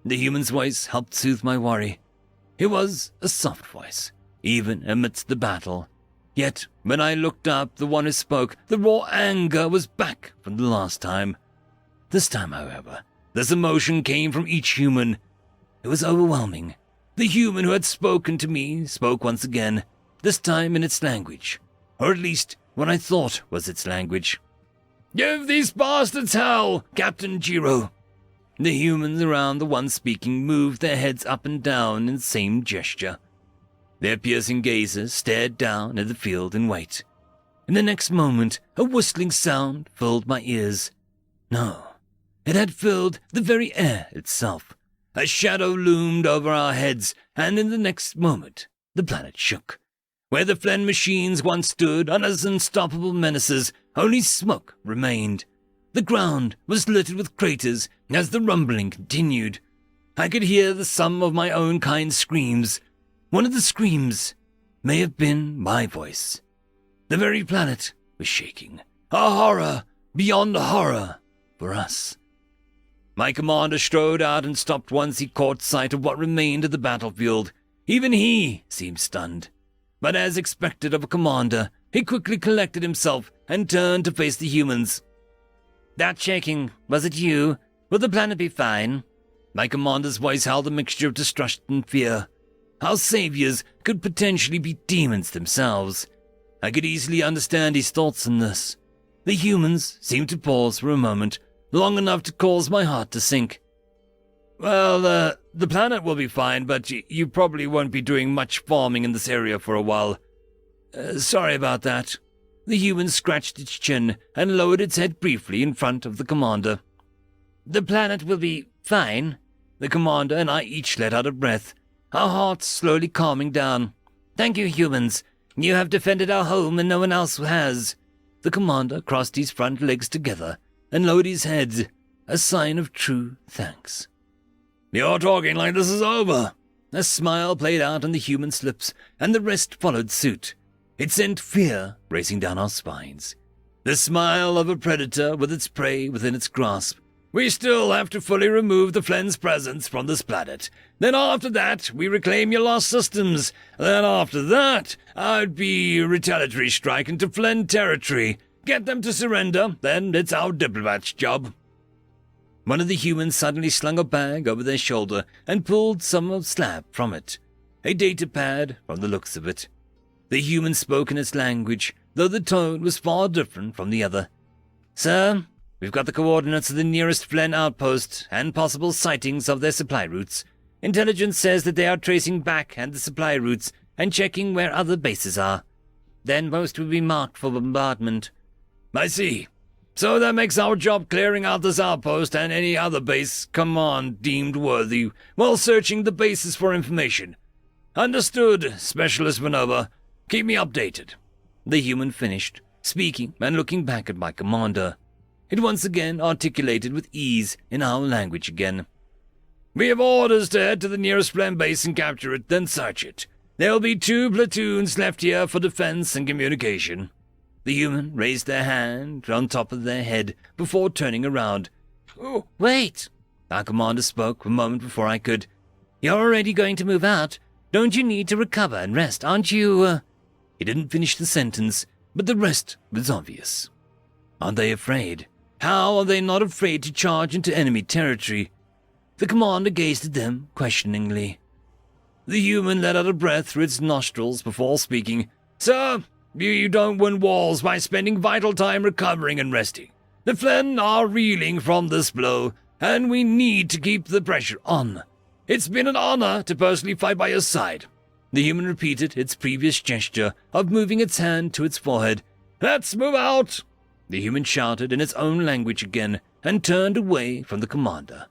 The human's voice helped soothe my worry. It was a soft voice, even amidst the battle. Yet, when I looked up, the one who spoke, the raw anger was back from the last time. This time, however, this emotion came from each human. It was overwhelming. The human who had spoken to me spoke once again, this time in its language, or at least what I thought was its language. "Give these bastards hell, Captain Jiro." The humans around the one speaking moved their heads up and down in the same gesture. Their piercing gazes stared down at the field in wait. In the next moment, a whistling sound filled my ears. No, it had filled the very air itself. A shadow loomed over our heads, and in the next moment, the planet shook. Where the Flen machines once stood as unstoppable menaces, only smoke remained. The ground was littered with craters as the rumbling continued. I could hear the sum of my own kind's screams. One of the screams may have been my voice. The very planet was shaking. A horror beyond horror for us. My commander strode out and stopped once he caught sight of what remained of the battlefield. Even he seemed stunned. But as expected of a commander, he quickly collected himself and turned to face the humans. "That shaking, was it you? Will the planet be fine?" My commander's voice held a mixture of distrust and fear. Our saviors could potentially be demons themselves. I could easily understand his thoughts on this. The humans seemed to pause for a moment, long enough to cause my heart to sink. "Well, the planet will be fine, but you probably won't be doing much farming in this area for a while. Sorry about that." The human scratched its chin and lowered its head briefly in front of the commander. "The planet will be fine." The commander and I each let out a breath, our hearts slowly calming down. "Thank you, humans. You have defended our home and no one else has." The commander crossed his front legs together and lowered his head, a sign of true thanks. "You're talking like this is over." A smile played out on the human's lips, and the rest followed suit. It sent fear racing down our spines. The smile of a predator with its prey within its grasp. "We still have to fully remove the Flen's presence from this planet. Then after that, we reclaim your lost systems. Then after that, I'd be a retaliatory strike into Flen territory. Get them to surrender, then it's our diplomat's job." One of the humans suddenly slung a bag over their shoulder and pulled some slab from it. A data pad, from the looks of it. The human spoke in its language, though the tone was far different from the other. "Sir, we've got the coordinates of the nearest Flen outpost and possible sightings of their supply routes. Intelligence says that they are tracing back at the supply routes and checking where other bases are. Then most will be marked for bombardment." "I see. So that makes our job clearing out this outpost and any other base command deemed worthy while searching the bases for information. Understood, Specialist Manova. Keep me updated." The human finished, speaking and looking back at my commander. It once again articulated with ease in our language again. "We have orders to head to the nearest Flen base and capture it, then search it. There will be 2 platoons left here for defense and communication." The human raised their hand on top of their head before turning around. "Oh, wait!" Our commander spoke a moment before I could. "You're already going to move out. Don't you need to recover and rest, aren't you, He didn't finish the sentence, but the rest was obvious. Aren't they afraid? How are they not afraid to charge into enemy territory? The commander gazed at them questioningly. The human let out a breath through its nostrils before speaking. "Sir, you don't win wars by spending vital time recovering and resting. The Flen are reeling from this blow, and we need to keep the pressure on. It's been an honor to personally fight by your side." The human repeated its previous gesture of moving its hand to its forehead. "Let's move out!" The human shouted in its own language again and turned away from the commander.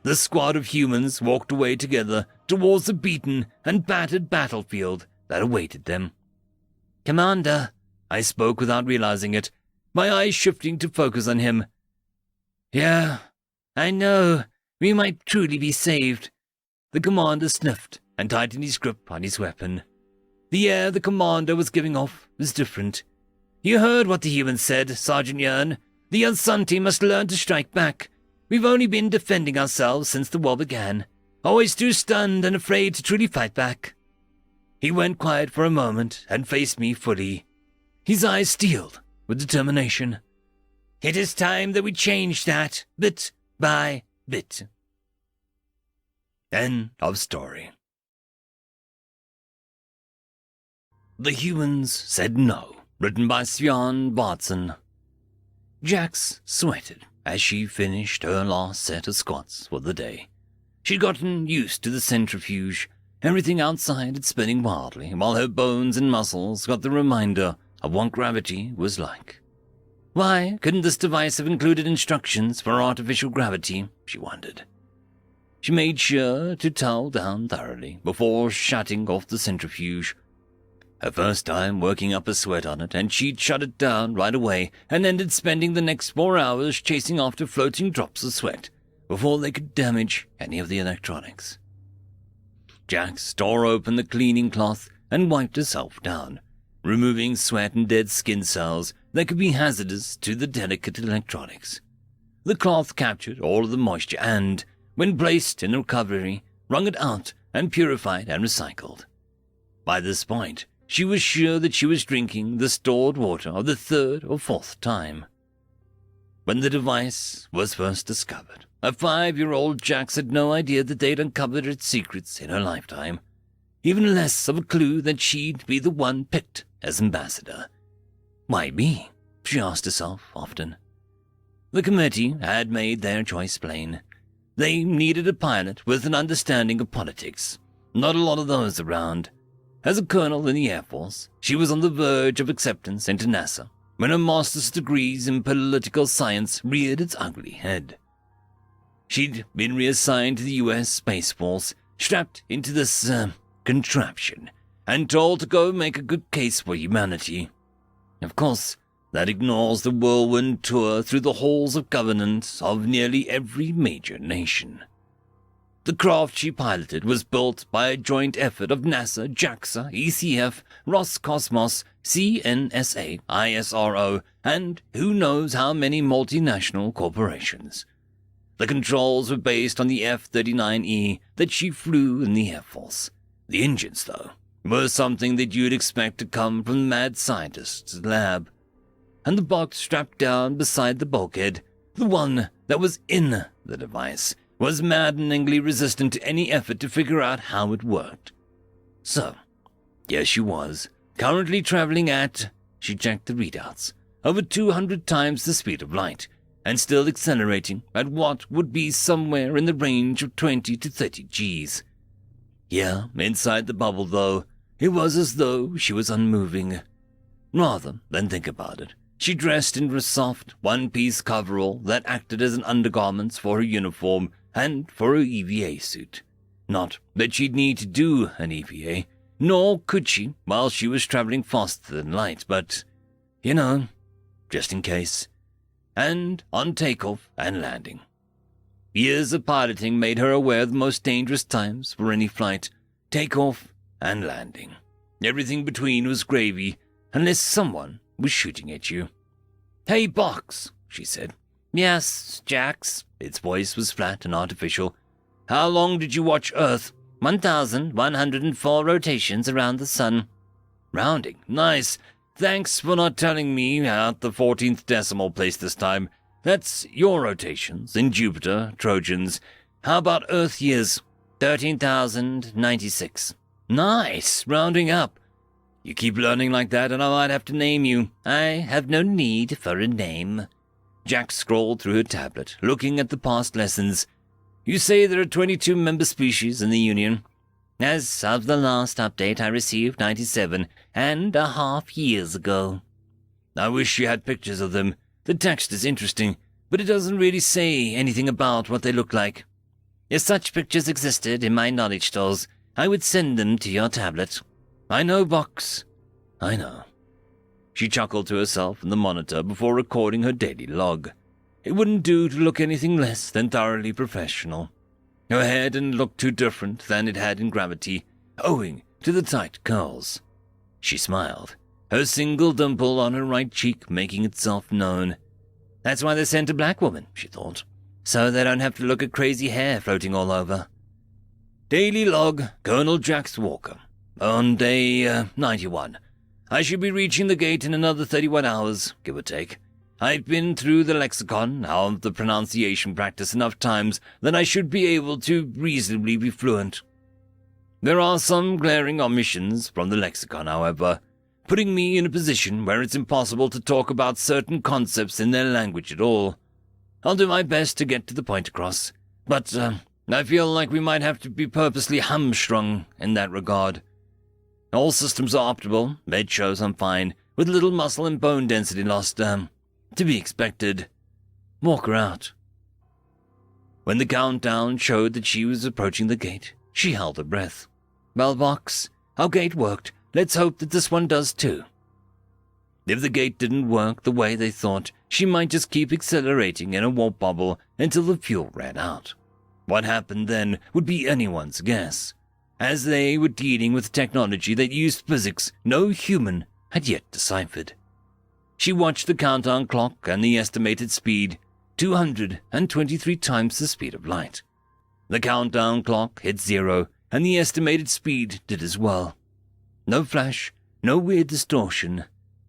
The squad of humans walked away together towards the beaten and battered battlefield that awaited them. "Commander," I spoke without realizing it, my eyes shifting to focus on him. "Yeah, I know. We might truly be saved." The commander sniffed and tightened his grip on his weapon. The air the commander was giving off was different. "You heard what the human said, Sergeant Yearn. The Unsanti must learn to strike back. We've only been defending ourselves since the war began. always too stunned and afraid to truly fight back. He went quiet for a moment and faced me fully, his eyes steeled with determination. It is time that we change that, bit by bit. End of story. The Humans Said No, written by Sjan Bartson. Jax sweated as she finished her last set of squats for the day. She'd gotten used to the centrifuge, everything outside had spinning wildly, while her bones and muscles got the reminder of what gravity was like. Why couldn't this device have included instructions for artificial gravity, she wondered. She made sure to towel down thoroughly before shutting off the centrifuge. Her first time working up a sweat on it, and she'd shut it down right away and ended spending the next 4 hours chasing after floating drops of sweat before they could damage any of the electronics. Jax tore open the cleaning cloth and wiped herself down, removing sweat and dead skin cells that could be hazardous to the delicate electronics. The cloth captured all of the moisture and, when placed in recovery, wrung it out and purified and recycled. By this point, she was sure that she was drinking the stored water of the 3rd or 4th time. When the device was first discovered, a 5-year-old Jax had no idea that they'd uncovered its secrets in her lifetime, even less of a clue that she'd be the one picked as ambassador. Why me? She asked herself often. The committee had made their choice plain. They needed a pilot with an understanding of politics. Not a lot of those around. As a colonel in the Air Force, she was on the verge of acceptance into NASA when her master's degrees in political science reared its ugly head. She'd been reassigned to the U.S. Space Force, strapped into this, contraption, and told to go make a good case for humanity. Of course, that ignores the whirlwind tour through the halls of governance of nearly every major nation. The craft she piloted was built by a joint effort of NASA, JAXA, ECF, Roscosmos, CNSA, ISRO, and who knows how many multinational corporations. The controls were based on the F-39E that she flew in the Air Force. The engines, though, were something that you'd expect to come from the mad scientist's lab. And the box strapped down beside the bulkhead, the one that was in the device, was maddeningly resistant to any effort to figure out how it worked. So, here she was, currently traveling at, she checked the readouts, over 200 times the speed of light, and still accelerating at what would be somewhere in the range of 20 to 30 Gs. Here, inside the bubble, though, it was as though she was unmoving. Rather than think about it, she dressed in a soft, one-piece coverall that acted as an undergarment for her uniform and for her EVA suit. Not that she'd need to do an EVA, nor could she while she was traveling faster than light, but, just in case. And on takeoff and landing. Years of piloting made her aware of the most dangerous times for any flight, takeoff and landing. Everything between was gravy, unless someone was shooting at you. "Hey, Box," she said. "Yes, Jax." Its voice was flat and artificial. "How long did you watch Earth?" 1,104 rotations around the sun. "Rounding. Nice. Thanks for not telling me at the 14th decimal place this time. That's your rotations in Jupiter, Trojans. How about Earth years?" 13,096. "Nice. Rounding up. You keep learning like that and I might have to name you." "I have no need for a name." Jack scrolled through her tablet, looking at the past lessons. "You say there are 22 member species in the Union." "As of the last update I received 97.5 years ago." "I wish you had pictures of them. The text is interesting, but it doesn't really say anything about what they look like." "If such pictures existed in my knowledge stores, I would send them to your tablet." "I know, Box. I know." She chuckled to herself in the monitor before recording her daily log. It wouldn't do to look anything less than thoroughly professional. Her hair didn't look too different than it had in Gravity, owing to the tight curls. She smiled, her single dimple on her right cheek making itself known. "That's why they sent a black woman," she thought, "so they don't have to look at crazy hair floating all over." Daily log, Colonel Jax Walker. On day 91. I should be reaching the gate in another 31 hours, give or take. I've been through the lexicon of the pronunciation practice enough times that I should be able to reasonably be fluent. There are some glaring omissions from the lexicon, however, putting me in a position where it's impossible to talk about certain concepts in their language at all. I'll do my best to get to the point across, but I feel like we might have to be purposely hamstrung in that regard. All systems are optimal, med shows I'm fine, with little muscle and bone density lost, to be expected. Walk her out. When the countdown showed that she was approaching the gate, she held her breath. Well, Vox, our gate worked. Let's hope that this one does too. If the gate didn't work the way they thought, she might just keep accelerating in a warp bubble until the fuel ran out. What happened then would be anyone's guess, as they were dealing with technology that used physics no human had yet deciphered. She watched the countdown clock and the estimated speed, 223 times the speed of light. The countdown clock hit 0, and the estimated speed did as well. No flash, no weird distortion,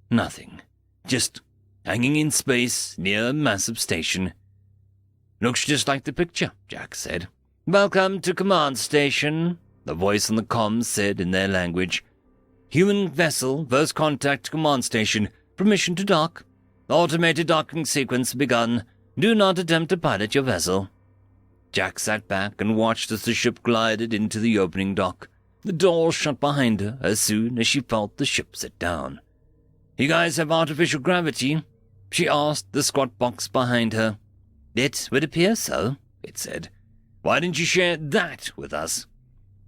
nothing. Just hanging in space near a massive station. Looks just like the picture, Jack said. Welcome to command station, the voice on the comms said in their language. Human vessel, first contact to command station. Permission to dock. Automated docking sequence begun. Do not attempt to pilot your vessel. Jack sat back and watched as the ship glided into the opening dock. The door shut behind her as soon as she felt the ship sit down. You guys have artificial gravity? She asked the squat box behind her. It would appear so, it said. Why didn't you share that with us?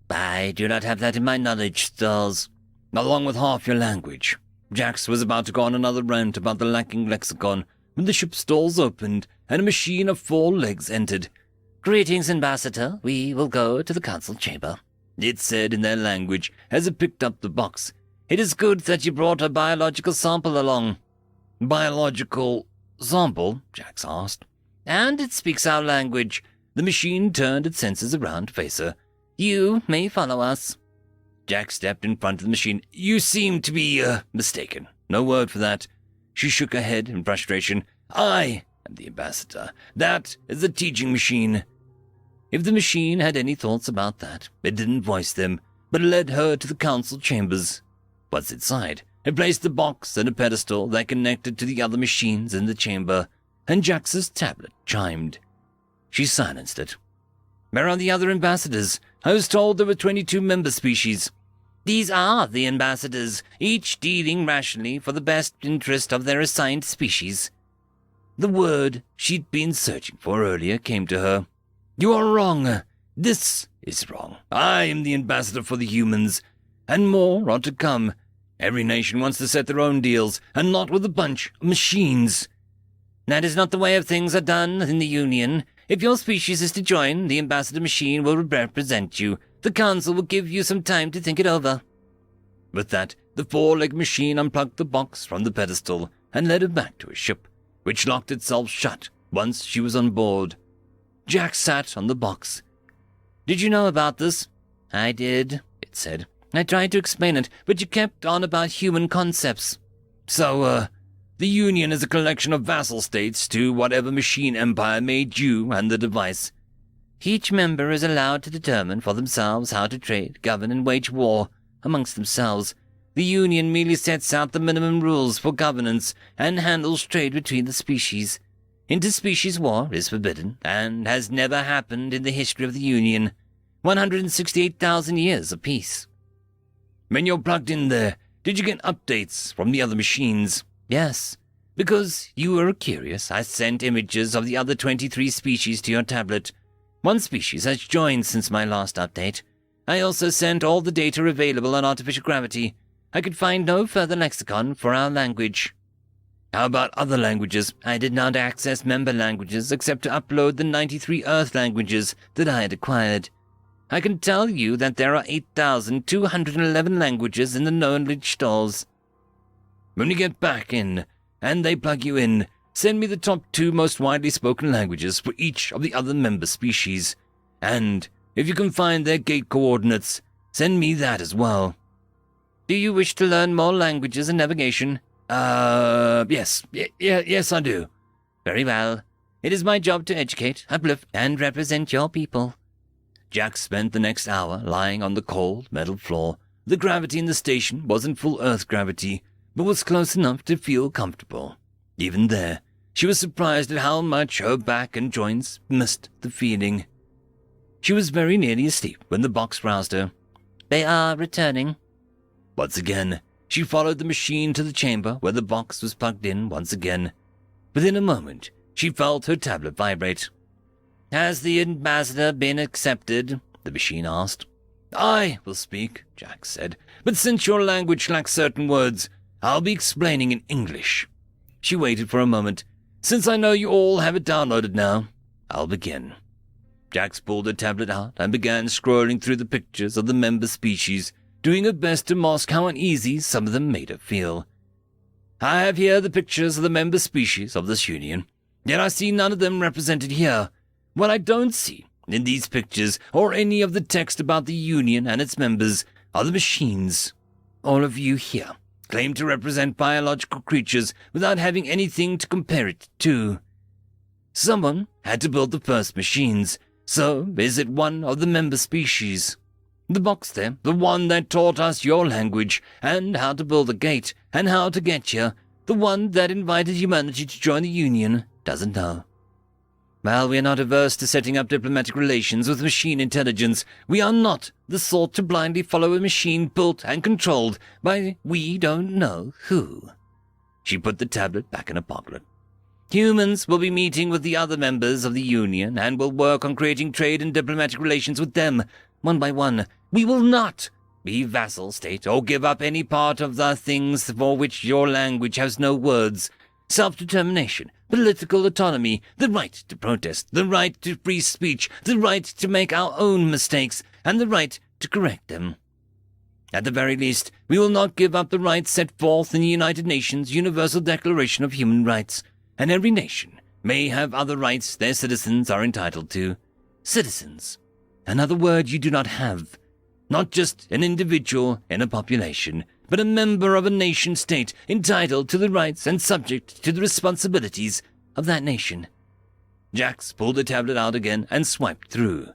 I do not have that in my knowledge, Stalls. Along with half your language. Jax was about to go on another rant about the lacking lexicon when the ship's doors opened and a machine of 4 legs entered. Greetings, Ambassador. We will go to the council chamber, it said in their language as it picked up the box. It is good that you brought a biological sample along. Biological sample? Jax asked. And it speaks our language. The machine turned its sensors around to face her. You may follow us. Jack stepped in front of the machine. You seem to be, mistaken. No word for that. She shook her head in frustration. I am the ambassador. That is the teaching machine. If the machine had any thoughts about that, it didn't voice them, but it led her to the council chambers. What's inside? It placed the box on a pedestal that connected to the other machines in the chamber, and Jax's tablet chimed. She silenced it. Where are the other ambassadors? I was told there were 22 member species. These are the ambassadors, each dealing rationally for the best interest of their assigned species. The word she'd been searching for earlier came to her. You are wrong. This is wrong. I am the ambassador for the humans, and more are to come. Every nation wants to set their own deals, and not with a bunch of machines. That is not the way of things are done in the Union. If your species is to join, the ambassador machine will represent you. The council will give you some time to think it over. With that, the 4-leg machine unplugged the box from the pedestal and led her back to a ship, which locked itself shut once she was on board. Jack sat on the box. Did you know about this? I did, it said. I tried to explain it, but you kept on about human concepts. So, the Union is a collection of vassal states to whatever machine empire made you and the device. Each member is allowed to determine for themselves how to trade, govern, and wage war amongst themselves. The Union merely sets out the minimum rules for governance and handles trade between the species. Interspecies war is forbidden and has never happened in the history of the Union. 168,000 years of peace. When you're plugged in there, did you get updates from the other machines? Yes. Because you were curious, I sent images of the other 23 species to your tablet. One species has joined since my last update. I also sent all the data available on artificial gravity. I could find no further lexicon for our language. How about other languages? I did not access member languages except to upload the 93 Earth languages that I had acquired. I can tell you that there are 8,211 languages in the knowledge stores. When you get back in, and they plug you in, send me the top 2 most widely spoken languages for each of the other member species. And If you can find their gate coordinates, send me that as well. Do you wish to learn more languages and navigation? Yes. Yes, I do. Very well. It is my job to educate, uplift, and represent your people. Jack spent the next hour lying on the cold metal floor. The gravity in the station wasn't full Earth gravity, but was close enough to feel comfortable. Even there, she was surprised at how much her back and joints missed the feeling. She was very nearly asleep when the box roused her. They are returning. Once again, she followed the machine to the chamber where the box was plugged in once again. Within a moment, she felt her tablet vibrate. Has the ambassador been accepted? The machine asked. I will speak, Jack said, but since your language lacks certain words, I'll be explaining in English. She waited for a moment. Since I know you all have it downloaded now, I'll begin. Jax pulled her tablet out and began scrolling through the pictures of the member species, doing her best to mask how uneasy some of them made her feel. I have here the pictures of the member species of this union, yet I see none of them represented here. What I don't see in these pictures, or any of the text about the union and its members, are the machines. All of you here claim to represent biological creatures without having anything to compare it to. Someone had to build the first machines, so is it one of the member species? The box there, the one that taught us your language, and how to build a gate, and how to get here, the one that invited humanity to join the Union, doesn't know. While we are not averse to setting up diplomatic relations with machine intelligence, we are not the sort to blindly follow a machine built and controlled by we don't know who. She put the tablet back in her pocket. Humans will be meeting with the other members of the Union and will work on creating trade and diplomatic relations with them, one by one. We will not be vassal state or give up any part of the things for which your language has no words. Self-determination, political autonomy, the right to protest, the right to free speech, the right to make our own mistakes, and the right to correct them. At the very least, we will not give up the rights set forth in the United Nations Universal Declaration of Human Rights, and every nation may have other rights their citizens are entitled to. Citizens, another word you do not have. Not just an individual in a population, but a member of a nation-state entitled to the rights and subject to the responsibilities of that nation. Jax pulled the tablet out again and swiped through.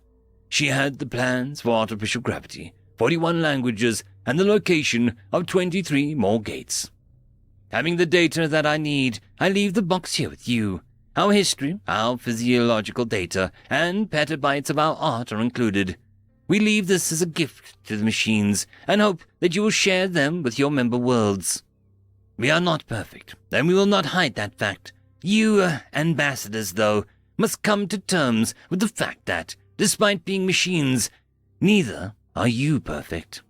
She had the plans for artificial gravity, 41 languages, and the location of 23 more gates. Having the data that I need, I leave the box here with you. Our history, our physiological data, and petabytes of our art are included. We leave this as a gift to the machines, and hope that you will share them with your member worlds. We are not perfect, and we will not hide that fact. You, ambassadors, though, must come to terms with the fact that, despite being machines, neither are you perfect.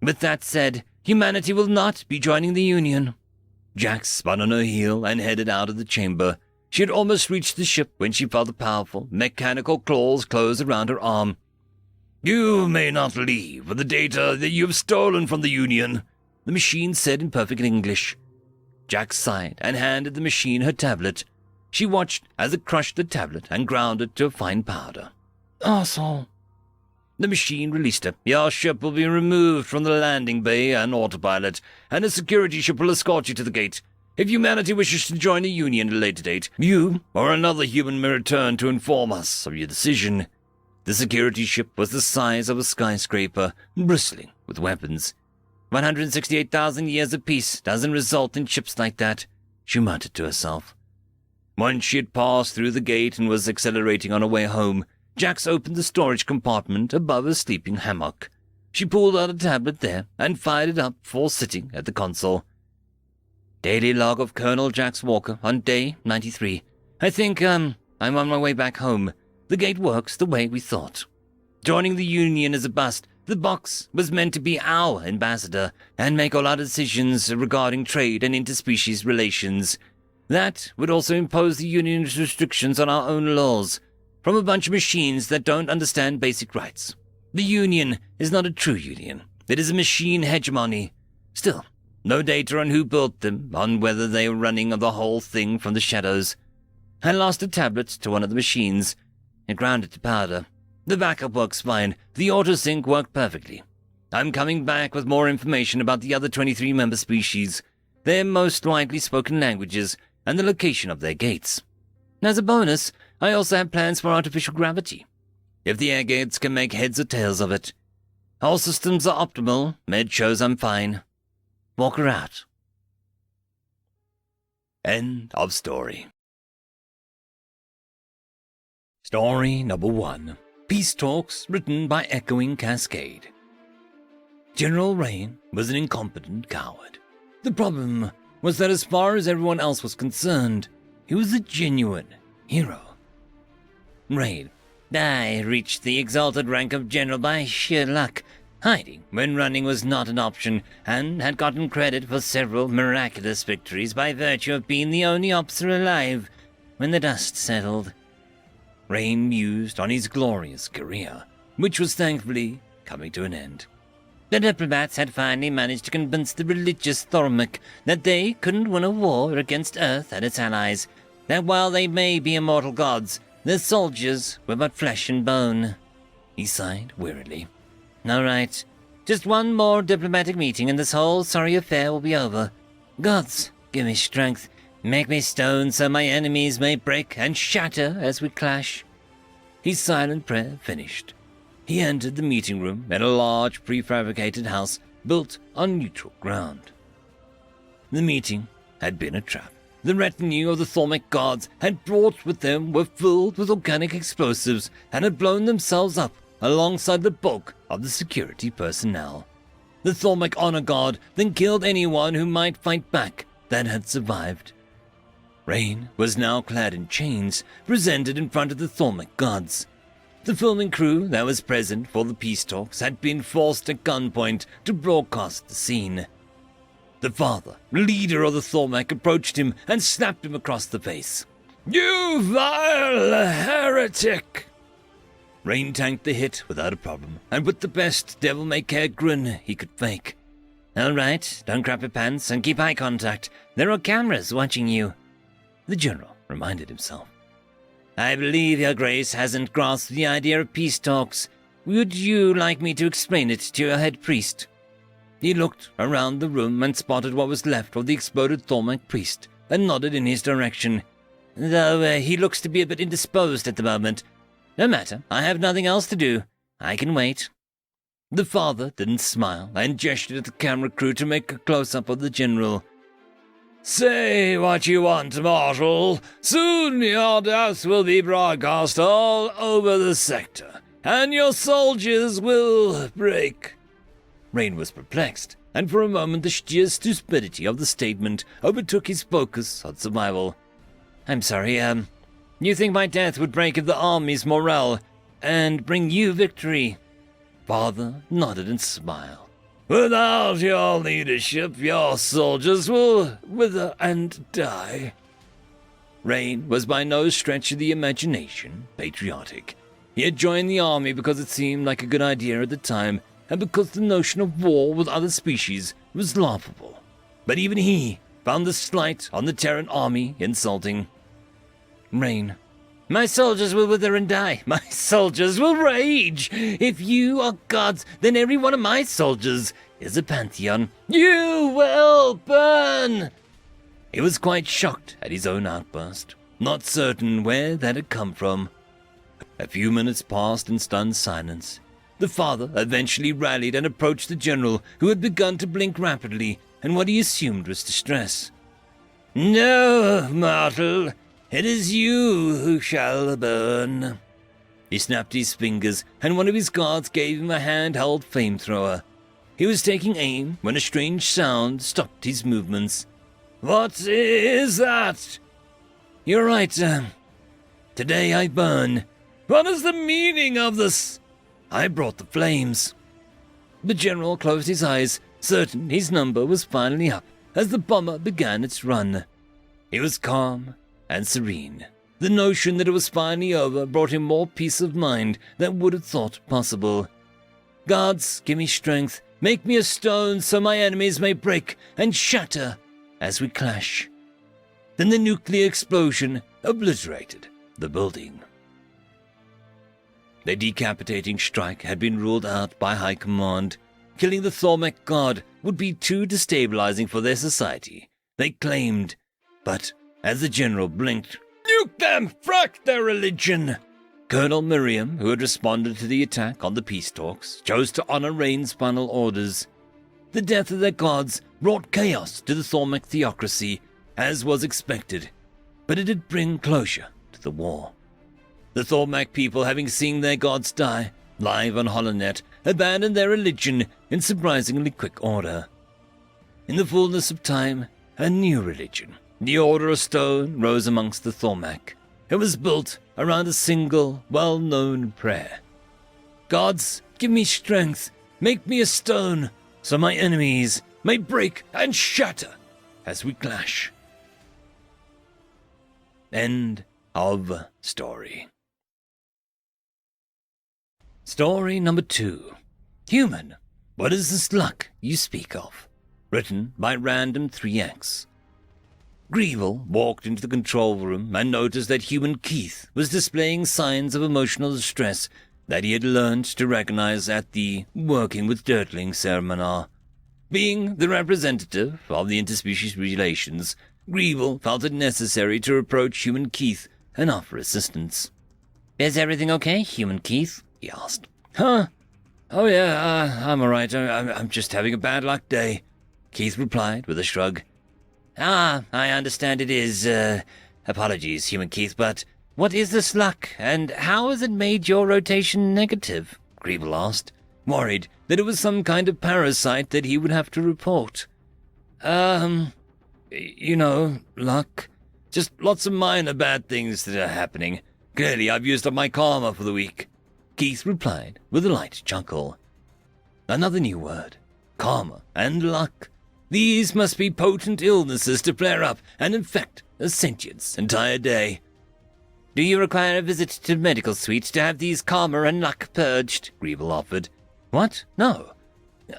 With that said, humanity will not be joining the Union. Jax spun on her heel and headed out of the chamber. She had almost reached the ship when she felt the powerful, mechanical claws close around her arm. You may not leave with the data that you have stolen from the Union, the machine said in perfect English. Jack sighed and handed the machine her tablet. She watched as it crushed the tablet and ground it to a fine powder. Arsehole. The machine released her. Your ship will be removed from the landing bay and autopilot, and a security ship will escort you to the gate. If humanity wishes to join the Union at a later date, you or another human may return to inform us of your decision. The security ship was the size of a skyscraper, bristling with weapons. 168,000 years of peace doesn't result in ships like that, she muttered to herself. Once she had passed through the gate and was accelerating on her way home, Jax opened the storage compartment above her sleeping hammock. She pulled out a tablet there and fired it up before sitting at the console. Daily log of Colonel Jax Walker on day 93. I think, I'm on my way back home. The gate works the way we thought. Joining the Union is a bust. The box was meant to be our ambassador and make all our decisions regarding trade and interspecies relations. That would also impose the Union's restrictions on our own laws, from a bunch of machines that don't understand basic rights. The Union is not a true union. It is a machine hegemony. Still, no data on who built them, on whether they were running the whole thing from the shadows. I lost a tablet to one of the machines. It ground it to powder. The backup works fine. The autosync worked perfectly. I'm coming back with more information about the other 23 member species, their most widely spoken languages, and the location of their gates. As a bonus, I also have plans for artificial gravity. If the air gates can make heads or tails of it. All systems are optimal. Med shows I'm fine. Walker out. End of story. Story number 1. Peace Talks, written by Echoing Cascade. General Rain was an incompetent coward. The problem was that as far as everyone else was concerned, he was a genuine hero. Rain. I reached the exalted rank of general by sheer luck, hiding when running was not an option, and had gotten credit for several miraculous victories by virtue of being the only officer alive when the dust settled. Rain mused on his glorious career, which was thankfully coming to an end. The diplomats had finally managed to convince the religious Thormic that they couldn't win a war against Earth and its allies, that while they may be immortal gods, their soldiers were but flesh and bone. He sighed wearily. All right, just one more diplomatic meeting and this whole sorry affair will be over. Gods, give me strength. Make me stone so my enemies may break and shatter as we clash. His silent prayer finished. He entered the meeting room in a large prefabricated house built on neutral ground. The meeting had been a trap. The retinue of the Thormic gods had brought with them were filled with organic explosives and had blown themselves up alongside the bulk of the security personnel. The Thormic honor guard then killed anyone who might fight back that had survived. Rain was now clad in chains, presented in front of the Thormic gods. The filming crew that was present for the peace talks had been forced at gunpoint to broadcast the scene. The father, leader of the Thormic, approached him and slapped him across the face. "You vile heretic!" Rain tanked the hit without a problem, and with the best devil-may-care grin he could fake. "All right, don't crap your pants and keep eye contact. There are cameras watching you," the general reminded himself. "I believe your grace hasn't grasped the idea of peace talks. Would you like me to explain it to your head priest?" He looked around the room and spotted what was left of the exploded Thormic priest and nodded in his direction. "Though he looks to be a bit indisposed at the moment. No matter, I have nothing else to do. I can wait." The father didn't smile and gestured at the camera crew to make a close-up of the general. "Say what you want, mortal. Soon your death will be broadcast all over the sector, and your soldiers will break." Rain was perplexed, and for a moment the sheer stupidity of the statement overtook his focus on survival. "I'm sorry, you think my death would break the army's morale and bring you victory?" Father nodded and smiled. "Without your leadership, your soldiers will wither and die." Rain was by no stretch of the imagination patriotic. He had joined the army because it seemed like a good idea at the time, and because the notion of war with other species was laughable. But even he found the slight on the Terran army insulting. Rain. "My soldiers will wither and die. My soldiers will rage. If you are gods, then every one of my soldiers is a pantheon. You will burn!" He was quite shocked at his own outburst, not certain where that had come from. A few minutes passed in stunned silence. The father eventually rallied and approached the general, who had begun to blink rapidly in what he assumed was distress. "No, mortal. It is you who shall burn." He snapped his fingers, and one of his guards gave him a handheld flamethrower. He was taking aim when a strange sound stopped his movements. "What is that?" "You're right, today I burn." "What is the meaning of this?" "I brought the flames." The general closed his eyes, certain his number was finally up, as the bomber began its run. He was calm and serene. The notion that it was finally over brought him more peace of mind than would have thought possible. "Gods, give me strength. Make me a stone so my enemies may break and shatter as we clash." Then the nuclear explosion obliterated the building. Their decapitating strike had been ruled out by High Command. Killing the Thormek god would be too destabilizing for their society, they claimed. But as the general blinked, "Nuke them! Frack their religion!" Colonel Miriam, who had responded to the attack on the peace talks, chose to honor Rain's final orders. The death of their gods brought chaos to the Thormek theocracy, as was expected, but it did bring closure to the war. The Thormek people, having seen their gods die, live on HoloNet, abandoned their religion in surprisingly quick order. In the fullness of time, a new religion, the Order of Stone, rose amongst the Thormek. It was built around a single, well-known prayer. "Gods, give me strength, make me a stone, so my enemies may break and shatter as we clash." End of story. Story number 2. Human, what is this luck you speak of? Written by Random 3X. Greeble walked into the control room and noticed that Human Keith was displaying signs of emotional distress that he had learned to recognize at the Working with Dirtling seminar. Being the representative of the interspecies relations, Greeble felt it necessary to approach Human Keith and offer assistance. "Is everything okay, Human Keith?" he asked. "Huh? Oh yeah, I'm alright. I'm just having a bad luck day," Keith replied with a shrug. "Ah, I understand it is. Apologies, Human Keith, but what is this luck, and how has it made your rotation negative?" Greeble asked, worried that it was some kind of parasite that he would have to report. Luck. Just lots of minor bad things that are happening. Clearly, I've used up my karma for the week," Keith replied with a light chuckle. Another new word. Karma and luck. These must be potent illnesses to flare up and infect a sentient's entire day. "Do you require a visit to the medical suite to have these karma and luck purged?" Greeble offered. "What? No.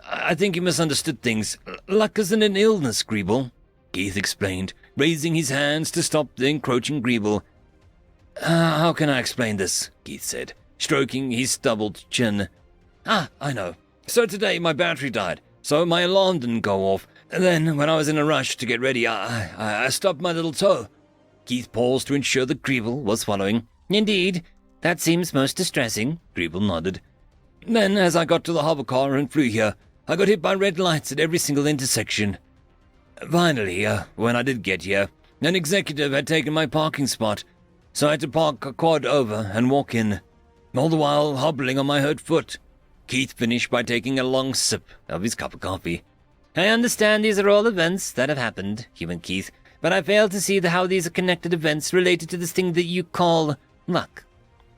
I think you misunderstood things. Luck isn't an illness, Greeble," Keith explained, raising his hands to stop the encroaching Greeble. How can I explain this?" Keith said, stroking his stubbled chin. I know. So today my battery died, so my alarm didn't go off. And then, when I was in a rush to get ready, I stubbed my little toe." Keith paused to ensure that Greeble was following. "Indeed. That seems most distressing," Greeble nodded. "Then, as I got to the hover car and flew here, I got hit by red lights at every single intersection. Finally, when I did get here, an executive had taken my parking spot, so I had to park a quad over and walk in, all the while hobbling on my hurt foot." Keith finished by taking a long sip of his cup of coffee. "I understand these are all events that have happened, Human Keith, but I fail to see how these are connected events related to this thing that you call luck,"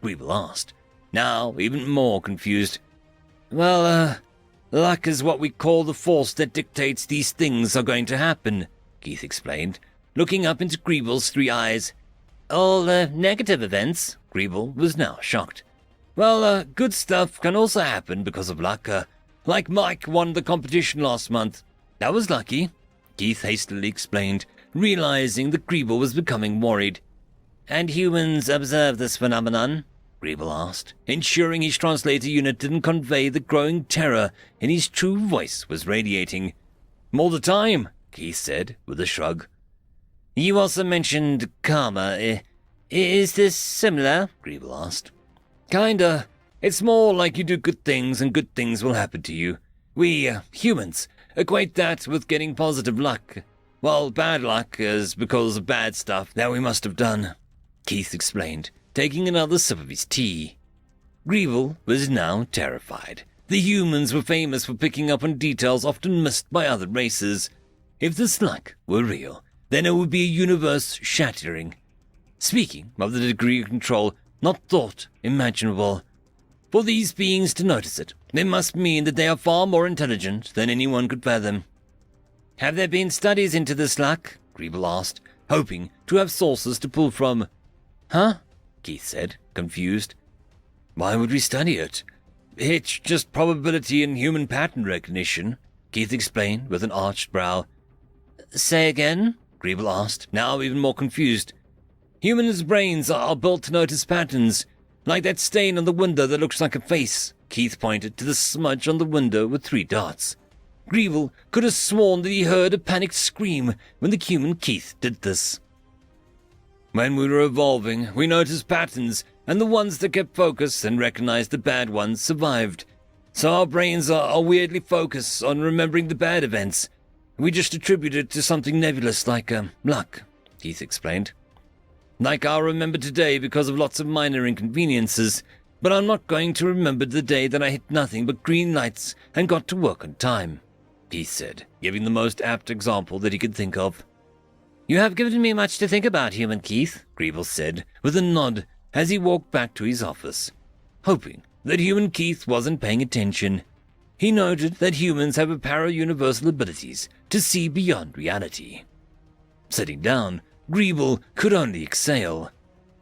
Greeble asked, now even more confused. "Well, luck is what we call the force that dictates these things are going to happen," Keith explained, looking up into Greeble's 3 eyes. "All negative events?" Greeble was now shocked. "Well, good stuff can also happen because of luck. Like Mike won the competition last month. That was lucky," Keith hastily explained, realizing that Greeble was becoming worried. "And humans observe this phenomenon?" Greeble asked, ensuring his translator unit didn't convey the growing terror in his true voice was radiating. "All the time," Keith said, with a shrug. "You also mentioned karma. Is this similar?" Greeble asked. "Kinda. It's more like you do good things and good things will happen to you. We, humans, equate that with getting positive luck. Well, bad luck is because of bad stuff that we must have done," Keith explained, taking another sip of his tea. Greeble was now terrified. The humans were famous for picking up on details often missed by other races. If this luck were real, then it would be a universe-shattering. Speaking of the degree of control, not thought imaginable. For these beings to notice it must mean that they are far more intelligent than anyone could fathom. "Have there been studies into this luck?" Greeble asked, hoping to have sources to pull from. "Huh?" Keith said, confused. "Why would we study it? It's just probability and human pattern recognition," Keith explained with an arched brow. "Say again?" Greeble asked, now even more confused. "Humans' brains are built to notice patterns. Like that stain on the window that looks like a face. Keith pointed to the smudge on the window with 3 dots. Greeble could have sworn that he heard a panicked scream when the human Keith did this. When we were evolving, we noticed patterns, and the ones that kept focus and recognized the bad ones survived. So our brains are weirdly focused on remembering the bad events. We just attribute it to something nebulous like luck, Keith explained. Like I'll remember today because of lots of minor inconveniences, but I'm not going to remember the day that I hit nothing but green lights and got to work on time, Keith said, giving the most apt example that he could think of. You have given me much to think about, human Keith, Greeble said, with a nod as he walked back to his office. Hoping that human Keith wasn't paying attention, he noted that humans have a para-universal abilities to see beyond reality. Sitting down, Greeble could only exhale.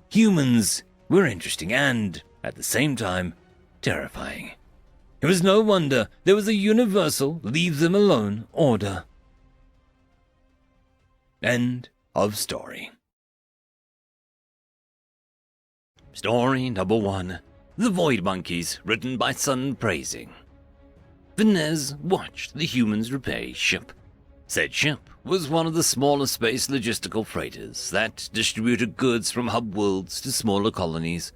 Humans were interesting and, at the same time, terrifying. It was no wonder there was a universal leave-them-alone order. End of story. Story number 1. The Void Monkeys, written by Sun Praising. Vinez watched the humans repair his ship. Said ship was one of the smaller space logistical freighters that distributed goods from hub worlds to smaller colonies.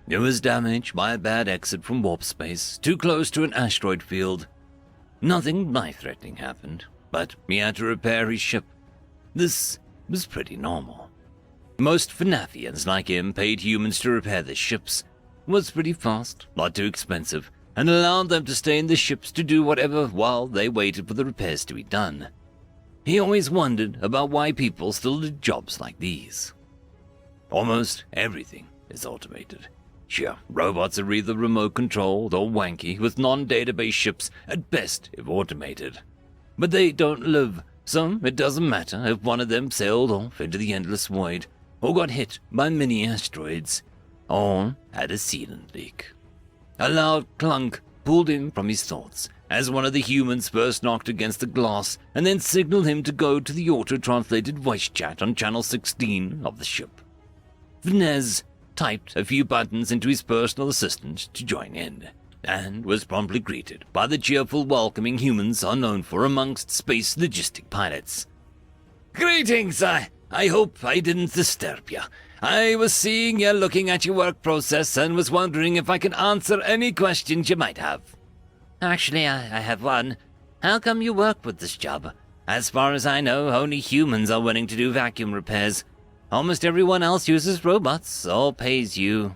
It was damaged by a bad exit from warp space, too close to an asteroid field. Nothing life-threatening happened, but he had to repair his ship. This was pretty normal. Most FNAFians like him paid humans to repair their ships. It was pretty fast, not too expensive, and allowed them to stay in the ships to do whatever while they waited for the repairs to be done. He always wondered about why people still did jobs like these. Almost everything is automated. Sure, robots are either remote-controlled or wanky, with non-database ships at best if automated. But they don't live, so it doesn't matter if one of them sailed off into the endless void, or got hit by mini-asteroids, or had a sealant leak. A loud clunk pulled him from his thoughts as one of the humans first knocked against the glass and then signaled him to go to the auto-translated voice chat on channel 16 of the ship. Vinez typed a few buttons into his personal assistant to join in, and was promptly greeted by the cheerful, welcoming humans are known for amongst space logistic pilots. Greetings, I hope I didn't disturb you. I was seeing you looking at your work process and was wondering if I can answer any questions you might have. Actually, I have one. How come you work with this job? As far as I know, only humans are willing to do vacuum repairs. Almost everyone else uses robots or pays you.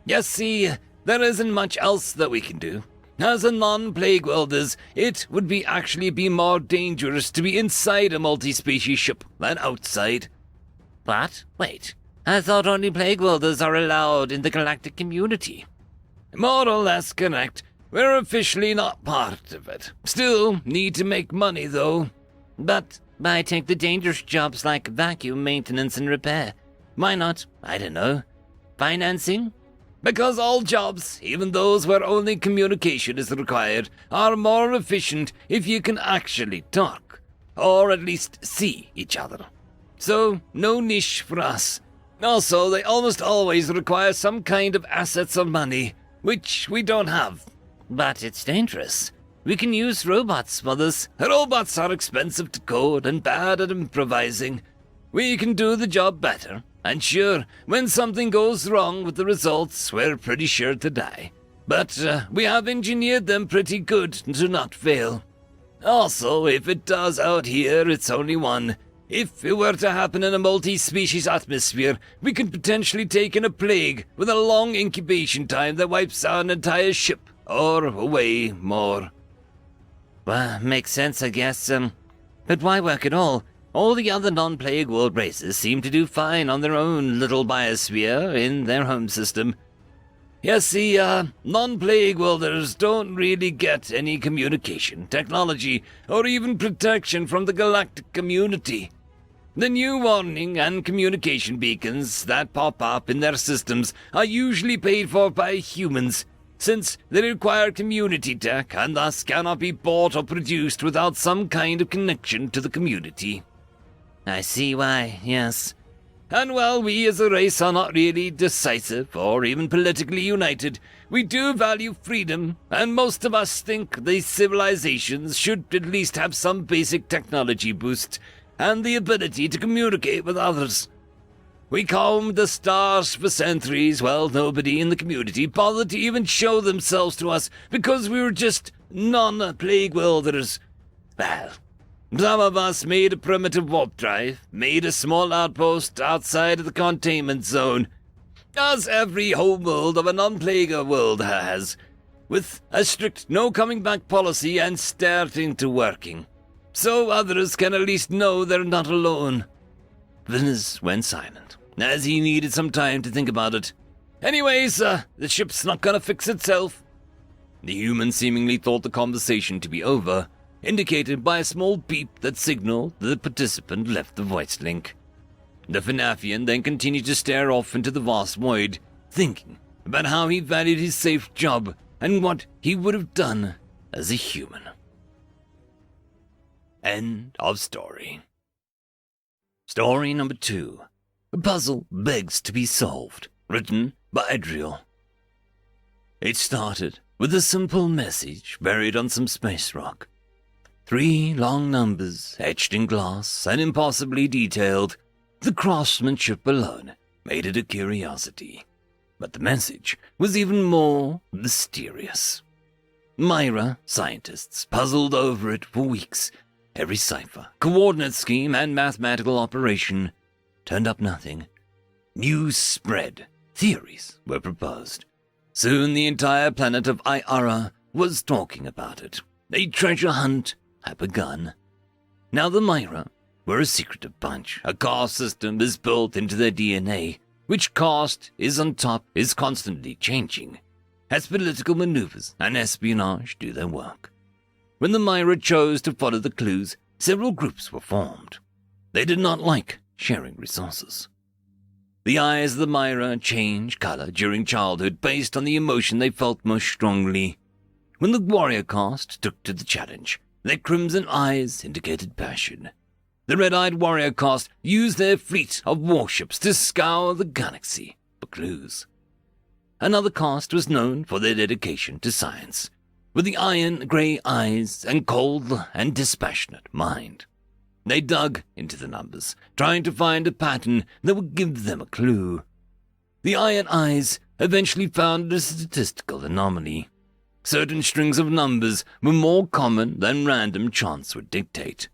You see, there isn't much else that we can do. As a non-plague welders, it would actually be more dangerous to be inside a multi-species ship than outside. What? Wait. I thought only plague welders are allowed in the galactic community. More or less correct. We're officially not part of it. Still need to make money, though. But I take the dangerous jobs like vacuum maintenance and repair. Why not, I don't know, financing? Because all jobs, even those where only communication is required, are more efficient if you can actually talk, or at least see each other. So, no niche for us. Also, they almost always require some kind of assets or money, which we don't have. But it's dangerous. We can use robots for this. Robots are expensive to code and bad at improvising. We can do the job better. And sure, when something goes wrong with the results, we're pretty sure to die. But we have engineered them pretty good to not fail. Also, if it does out here, it's only one. If it were to happen in a multi-species atmosphere, we could potentially take in a plague with a long incubation time that wipes out an entire ship, or way more. Well, makes sense, I guess. But why work at all? All the other non-plague world races seem to do fine on their own little biosphere in their home system. You see, non-plague welders don't really get any communication, technology, or even protection from the galactic community. The new warning and communication beacons that pop up in their systems are usually paid for by humans, since they require community tech and thus cannot be bought or produced without some kind of connection to the community. I see why, yes. And while we as a race are not really decisive or even politically united, we do value freedom, and most of us think these civilizations should at least have some basic technology boost and the ability to communicate with others. We combed the stars for centuries while nobody in the community bothered to even show themselves to us because we were just non-plague worlders. Well, some of us made a primitive warp drive, made a small outpost outside of the containment zone, as every homeworld of a non-plaguer world has, with a strict no-coming-back policy and starting to working, so others can at least know they're not alone. Venus went silent, as he needed some time to think about it. Anyways, the ship's not gonna fix itself. The human seemingly thought the conversation to be over, indicated by a small beep that signaled that the participant left the voice link. The Fanafian then continued to stare off into the vast void, thinking about how he valued his safe job and what he would have done as a human. End of story. Story number 2. A puzzle begs to be solved, written by Adriel. It started with a simple message buried on some space rock. 3 long numbers, etched in glass and impossibly detailed. The craftsmanship alone made it a curiosity. But the message was even more mysterious. Myra scientists puzzled over it for weeks. Every cipher, coordinate scheme, and mathematical operation turned up nothing. News spread. Theories were proposed. Soon the entire planet of Iara was talking about it. A treasure hunt had begun. Now the Myra were a secretive bunch. A caste system is built into their DNA. Which caste is on top is constantly changing, as political maneuvers and espionage do their work. When the Myra chose to follow the clues, several groups were formed. They did not like sharing resources. The eyes of the Myra changed color during childhood based on the emotion they felt most strongly. When the warrior caste took to the challenge, their crimson eyes indicated passion. The red-eyed warrior caste used their fleet of warships to scour the galaxy for clues. Another caste was known for their dedication to science, with the iron-grey eyes and cold and dispassionate mind. They dug into the numbers, trying to find a pattern that would give them a clue. The iron eyes eventually found a statistical anomaly. Certain strings of numbers were more common than random chance would dictate.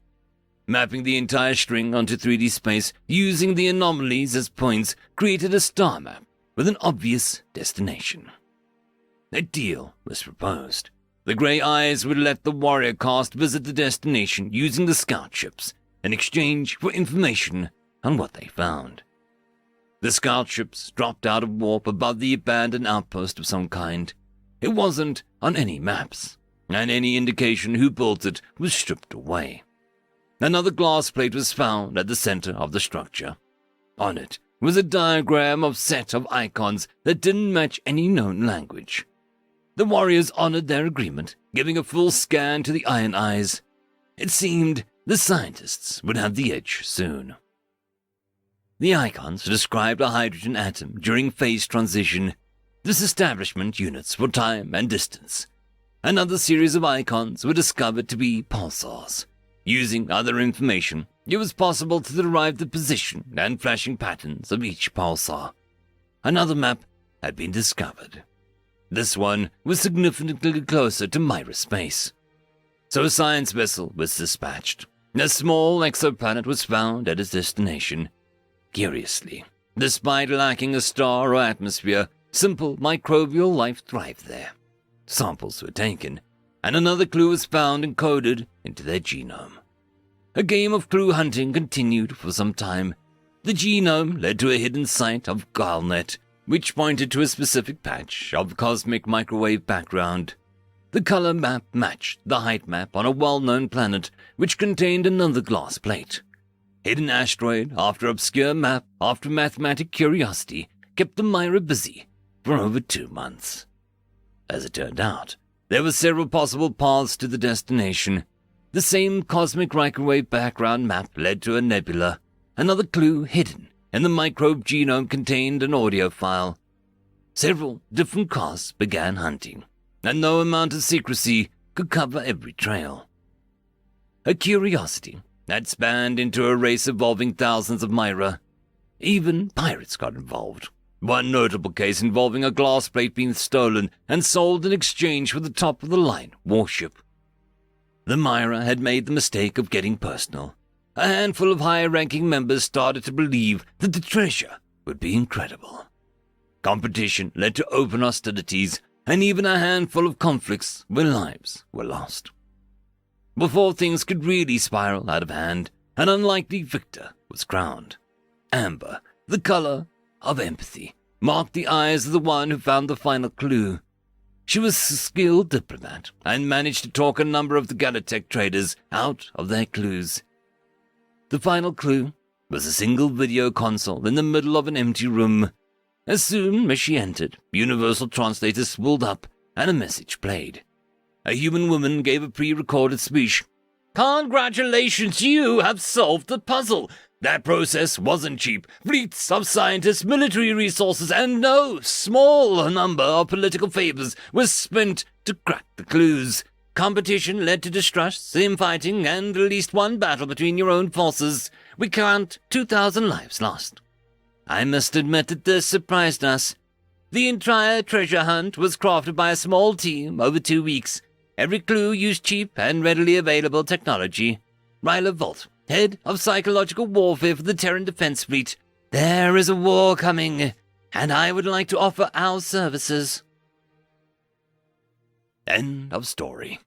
Mapping the entire string onto 3D space using the anomalies as points created a star map with an obvious destination. A deal was proposed. The Grey Eyes would let the warrior caste visit the destination using the scout ships in exchange for information on what they found. The scout ships dropped out of warp above the abandoned outpost of some kind. It wasn't on any maps, and any indication who built it was stripped away. Another glass plate was found at the center of the structure. On it was a diagram of set of icons that didn't match any known language. The warriors honored their agreement, giving a full scan to the Iron Eyes. It seemed the scientists would have the edge soon. The icons described a hydrogen atom during phase transition, disestablishment units for time and distance. Another series of icons were discovered to be pulsars. Using other information, it was possible to derive the position and flashing patterns of each pulsar. Another map had been discovered. This one was significantly closer to Myra space. So a science vessel was dispatched. A small exoplanet was found at its destination. Curiously, despite lacking a star or atmosphere, simple microbial life thrived there. Samples were taken, and another clue was found encoded into their genome. A game of clue hunting continued for some time. The genome led to a hidden site of Galnet, which pointed to a specific patch of cosmic microwave background. The color map matched the height map on a well-known planet which contained another glass plate. Hidden asteroid after obscure map after mathematic curiosity kept the Myra busy for over 2 months. As it turned out, there were several possible paths to the destination. The same cosmic microwave background map led to a nebula, another clue hidden and the microbe genome contained an audio file. Several different casts began hunting, and no amount of secrecy could cover every trail. A curiosity had spanned into a race involving thousands of Myra. Even pirates got involved. One notable case involving a glass plate being stolen and sold in exchange for the top-of-the-line warship. The Myra had made the mistake of getting personal. A handful of higher-ranking members started to believe that the treasure would be incredible. Competition led to open hostilities and even a handful of conflicts where lives were lost. Before things could really spiral out of hand, an unlikely victor was crowned. Amber, the color of empathy, marked the eyes of the one who found the final clue. She was a skilled diplomat and managed to talk a number of the Galatech traders out of their clues. The final clue was a single video console in the middle of an empty room. As soon as she entered, Universal Translator spooled up and a message played. A human woman gave a pre-recorded speech. "Congratulations, you have solved the puzzle. That process wasn't cheap. Fleets of scientists, military resources, and no small number of political favors were spent to crack the clues. Competition led to distrust, infighting, and at least one battle between your own forces. We count 2,000 lives lost. I must admit that this surprised us. The entire treasure hunt was crafted by a small team over 2 weeks. Every clue used cheap and readily available technology. Ryla Volt, head of psychological warfare for the Terran Defense Fleet. There is a war coming, and I would like to offer our services." End of story.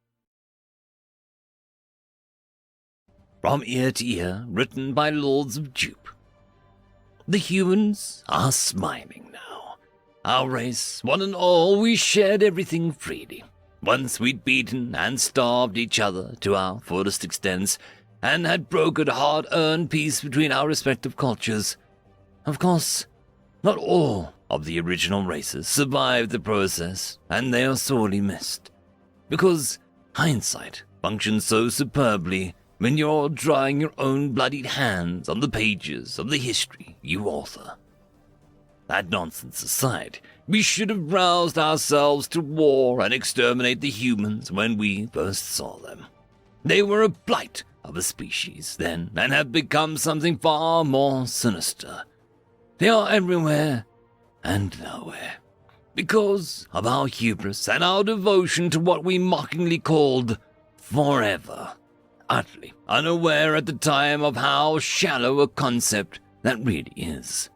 From Ear to Ear, written by Lords of Jupe. The humans are smiling now. Our race, one and all, we shared everything freely. Once we'd beaten and starved each other to our fullest extents, and had brokered hard-earned peace between our respective cultures. Of course, not all of the original races survived the process, and they are sorely missed. Because hindsight functions so superbly when you're drying your own bloodied hands on the pages of the history you author. That nonsense aside, we should have roused ourselves to war and exterminate the humans when we first saw them. They were a blight of a species then, and have become something far more sinister. They are everywhere and nowhere, because of our hubris and our devotion to what we mockingly called forever, utterly unaware at the time of how shallow a concept that really is.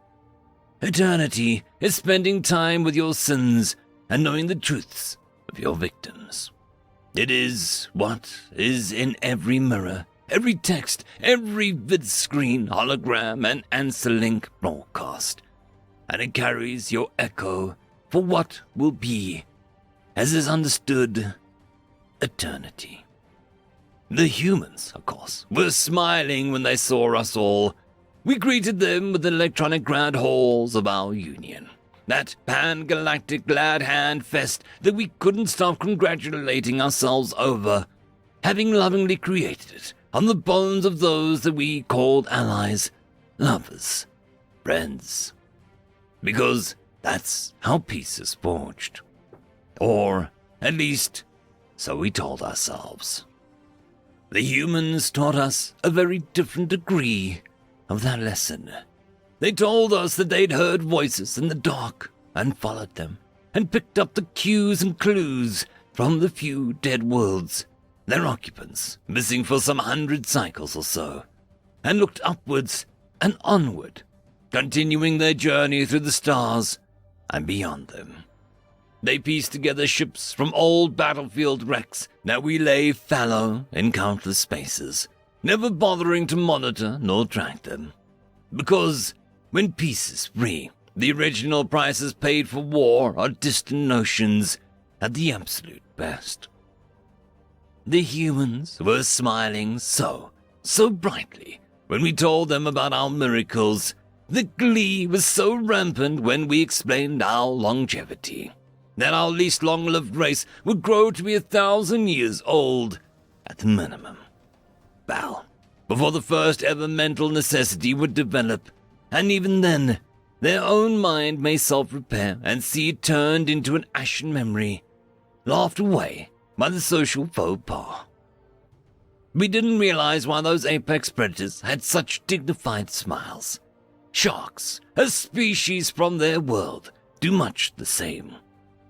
Eternity is spending time with your sins and knowing the truths of your victims. It is what is in every mirror, every text, every vid-screen, hologram, and answer-link broadcast, and it carries your echo for what will be, as is understood, eternity. The humans, of course, were smiling when they saw us all. We greeted them with the electronic grand halls of our union, that pan-galactic glad-hand fest that we couldn't stop congratulating ourselves over, having lovingly created it on the bones of those that we called allies, lovers, friends. Because that's how peace is forged. Or, at least, so we told ourselves. The humans taught us a very different degree of that lesson. They told us that they'd heard voices in the dark and followed them, and picked up the cues and clues from the few dead worlds, their occupants missing for some 100 cycles or so, and looked upwards and onward, continuing their journey through the stars and beyond them. They pieced together ships from old battlefield wrecks that we lay fallow in countless spaces, never bothering to monitor nor track them. Because when peace is free, the original prices paid for war are distant notions at the absolute best. The humans were smiling so brightly when we told them about our miracles. The glee was so rampant when we explained our longevity, that our least long-lived race would grow to be 1,000 years old at the minimum. Well, before the first ever mental necessity would develop, and even then, their own mind may self-repair and see it turned into an ashen memory, laughed away by the social faux pas. We didn't realize why those apex predators had such dignified smiles. Sharks, a species from their world, do much the same.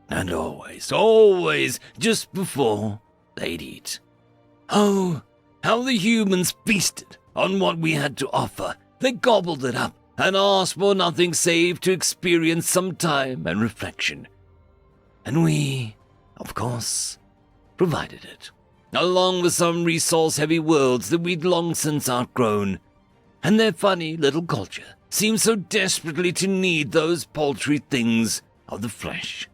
And always, just before they'd eat. Oh, how the humans feasted on what we had to offer. They gobbled it up and asked for nothing save to experience some time and reflection. And we, of course, provided it, along with some resource-heavy worlds that we'd long since outgrown. And their funny little culture seemed so desperately to need those paltry things of the flesh.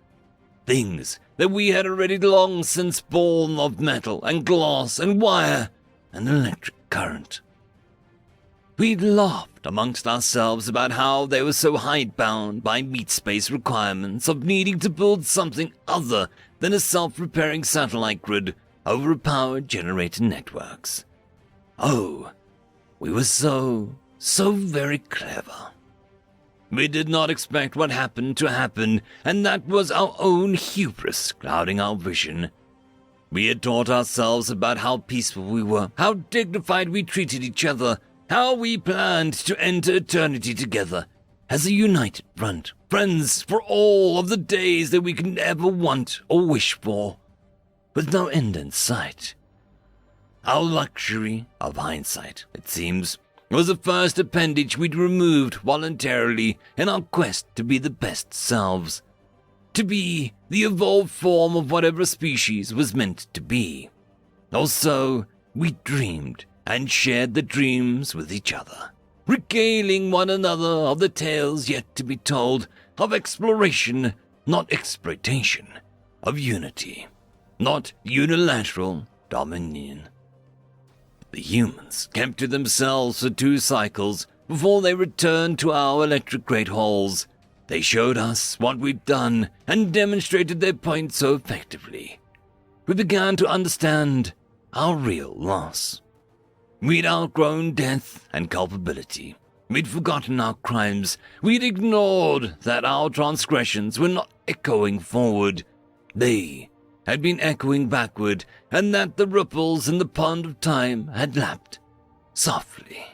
Things that we had already long since born of metal and glass and wire and electric current. We'd laughed amongst ourselves about how they were so hidebound by meat space requirements of needing to build something other than a self-repairing satellite grid over powered generator networks. Oh, we were so very clever. We did not expect what happened to happen, and that was our own hubris clouding our vision. We had taught ourselves about how peaceful we were, how dignified we treated each other, how we planned to enter eternity together as a united front, friends for all of the days that we could ever want or wish for, with no end in sight. Our luxury of hindsight, it seems, was the first appendage we'd removed voluntarily in our quest to be the best selves, to be the evolved form of whatever species was meant to be. Also, we dreamed and shared the dreams with each other, regaling one another of the tales yet to be told, of exploration, not exploitation, of unity, not unilateral dominion. The humans kept to themselves for 2 cycles before they returned to our electric great halls. They showed us what we'd done and demonstrated their point so effectively. We began to understand our real loss. We'd outgrown death and culpability. We'd forgotten our crimes. We'd ignored that our transgressions were not echoing forward. They had been echoing backward, and that the ripples in the pond of time had lapped softly,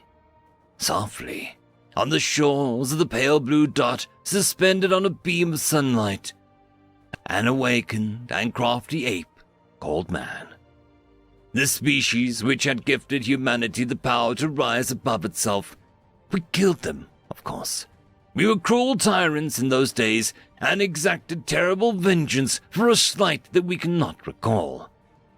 on the shores of the pale blue dot suspended on a beam of sunlight, an awakened and crafty ape called man. The species which had gifted humanity the power to rise above itself. We killed them, of course. We were cruel tyrants in those days and exacted terrible vengeance for a slight that we cannot recall.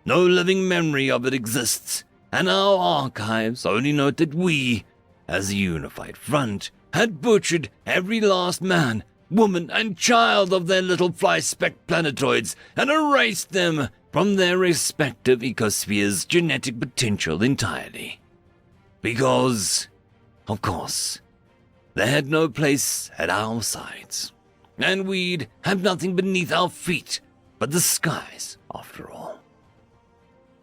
No living memory of it exists, and our archives only note that we, as a unified front, had butchered every last man, woman, and child of their little fly-speck planetoids and erased them from their respective ecospheres' genetic potential entirely. Because, of course, they had no place at our sides, and we'd have nothing beneath our feet but the skies, after all.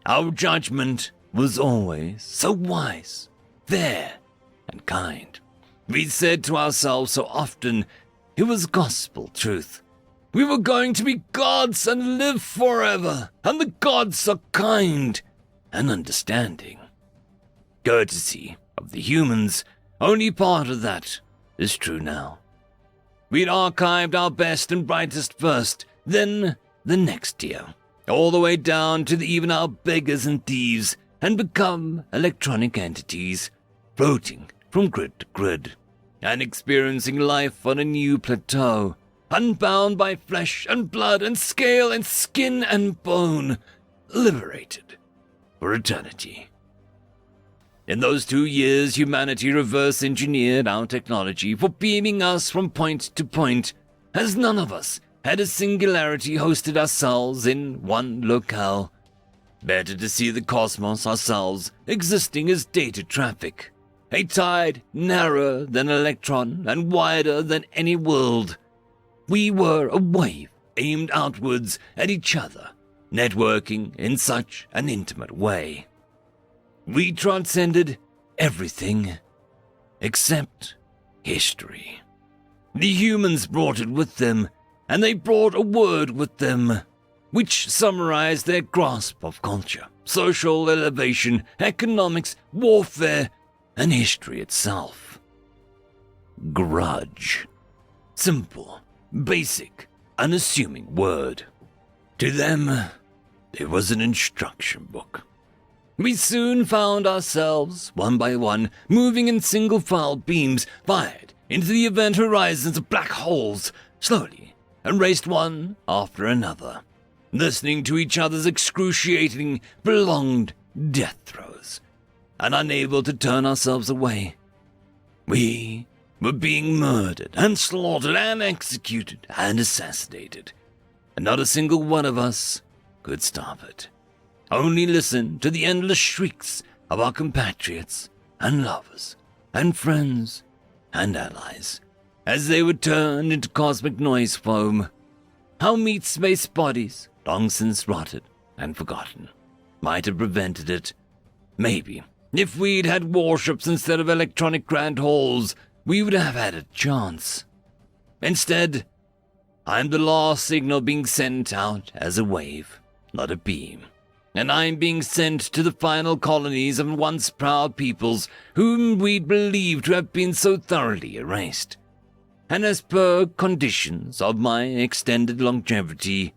Our judgment was always so wise, fair, and kind. We said to ourselves so often it was gospel truth. We were going to be gods and live forever, and the gods are kind and understanding. Courtesy of the humans, only part of that is true now. We'd archived our best and brightest first, then the next tier, all the way down to even our beggars and thieves, and become electronic entities, floating from grid to grid, and experiencing life on a new plateau, unbound by flesh and blood and scale and skin and bone, liberated for eternity. In those 2 years, humanity reverse-engineered our technology for beaming us from point to point, as none of us had a singularity hosted ourselves in one locale. Better to see the cosmos ourselves existing as data traffic, a tide narrower than an electron and wider than any world. We were a wave aimed outwards at each other, networking in such an intimate way. We transcended everything except history. The humans brought it with them, and they brought a word with them, which summarized their grasp of culture, social elevation, economics, warfare, and history itself. Grudge. Simple, basic, unassuming word. To them, it was an instruction book. We soon found ourselves, one by one, moving in single-file beams fired into the event horizons of black holes, slowly erased one after another, listening to each other's excruciating, prolonged death throes, and unable to turn ourselves away. We were being murdered and slaughtered and executed and assassinated, and not a single one of us could stop it. Only listen to the endless shrieks of our compatriots and lovers and friends and allies as they were turned into cosmic noise foam. How meat space bodies, long since rotted and forgotten, might have prevented it. Maybe, if we'd had warships instead of electronic grand halls, we would have had a chance. Instead, I'm the last signal being sent out as a wave, not a beam. And I'm being sent to the final colonies of once proud peoples whom we'd believed to have been so thoroughly erased. And as per conditions of my extended longevity,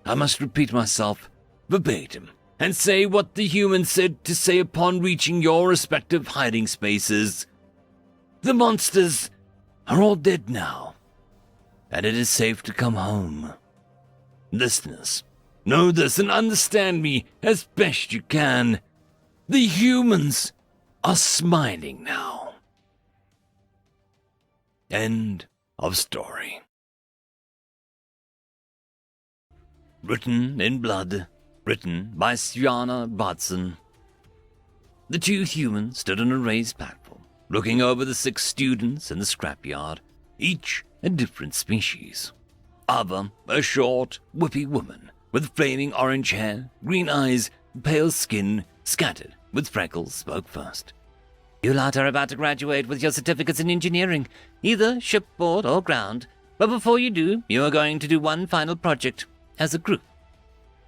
I must repeat myself verbatim and say what the humans said to say upon reaching your respective hiding spaces. The monsters are all dead now, and it is safe to come home. Listeners, know this and understand me as best you can. The humans are smiling now. End of story. Written in blood. Written by Sienna Bodson. The two humans stood on a raised platform, looking over the 6 students in the scrapyard, each a different species. Ava, a short, whippy woman, with flaming orange hair, green eyes, pale skin, scattered with freckles, spoke first. You lot are about to graduate with your certificates in engineering, either shipboard or ground, but before you do, you are going to do one final project, as a group.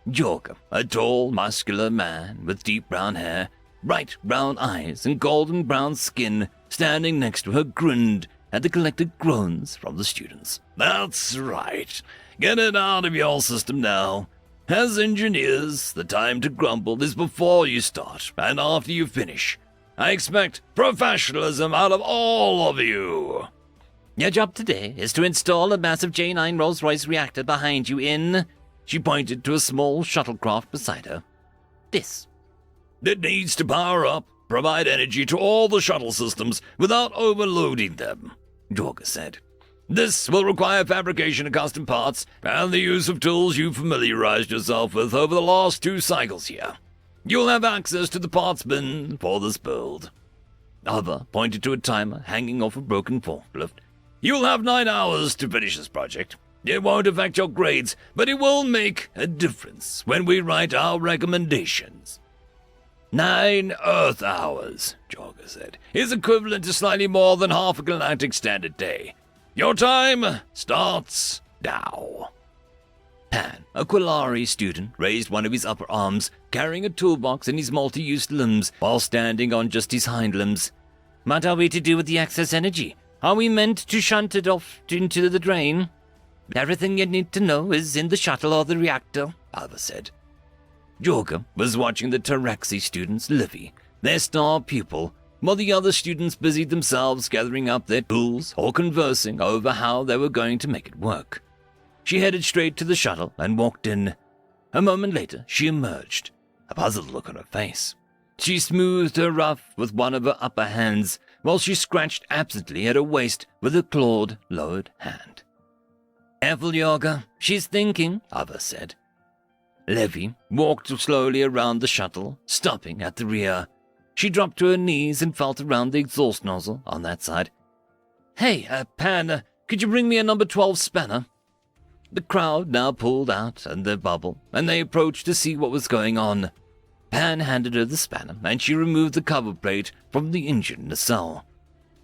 Jorga, a tall, muscular man with deep brown hair, bright brown eyes, and golden brown skin, standing next to her, grinned at the collected groans from the students. That's right. Get it out of your system now. As engineers, the time to grumble is before you start and after you finish. I expect professionalism out of all of you. Your job today is to install a massive J9 Rolls-Royce reactor behind you in... She pointed to a small shuttlecraft beside her. This. It needs to power up, provide energy to all the shuttle systems without overloading them, Jorga said. This will require fabrication of custom parts and the use of tools you familiarized yourself with over the last 2 cycles here. You'll have access to the parts bin for this build. Ava pointed to a timer hanging off a broken forklift. You'll have 9 hours to finish this project. It won't affect your grades, but it will make a difference when we write our recommendations. 9 Earth hours, Jorga said, is equivalent to slightly more than half a galactic standard day. Your time starts now. Pan, a Quillari student, raised one of his upper arms, carrying a toolbox in his multi-use limbs while standing on just his hind limbs. What are we to do with the excess energy? Are we meant to shunt it off into the drain? Everything you need to know is in the shuttle or the reactor, Ava said. Jorga was watching the Taraxi students, Livy, their star pupil, while the other students busied themselves gathering up their tools or conversing over how they were going to make it work. She headed straight to the shuttle and walked in. A moment later, she emerged, a puzzled look on her face. She smoothed her ruff with one of her upper hands, while she scratched absently at her waist with her clawed, lowered hand. Careful, Jorga. She's thinking, Ava said. Levy walked slowly around the shuttle, stopping at the rear. She dropped to her knees and felt around the exhaust nozzle on that side. Hey, Pan, could you bring me a number 12 spanner? The crowd now pulled out in their bubble, and they approached to see what was going on. Pan handed her the spanner, and she removed the cover plate from the engine nacelle.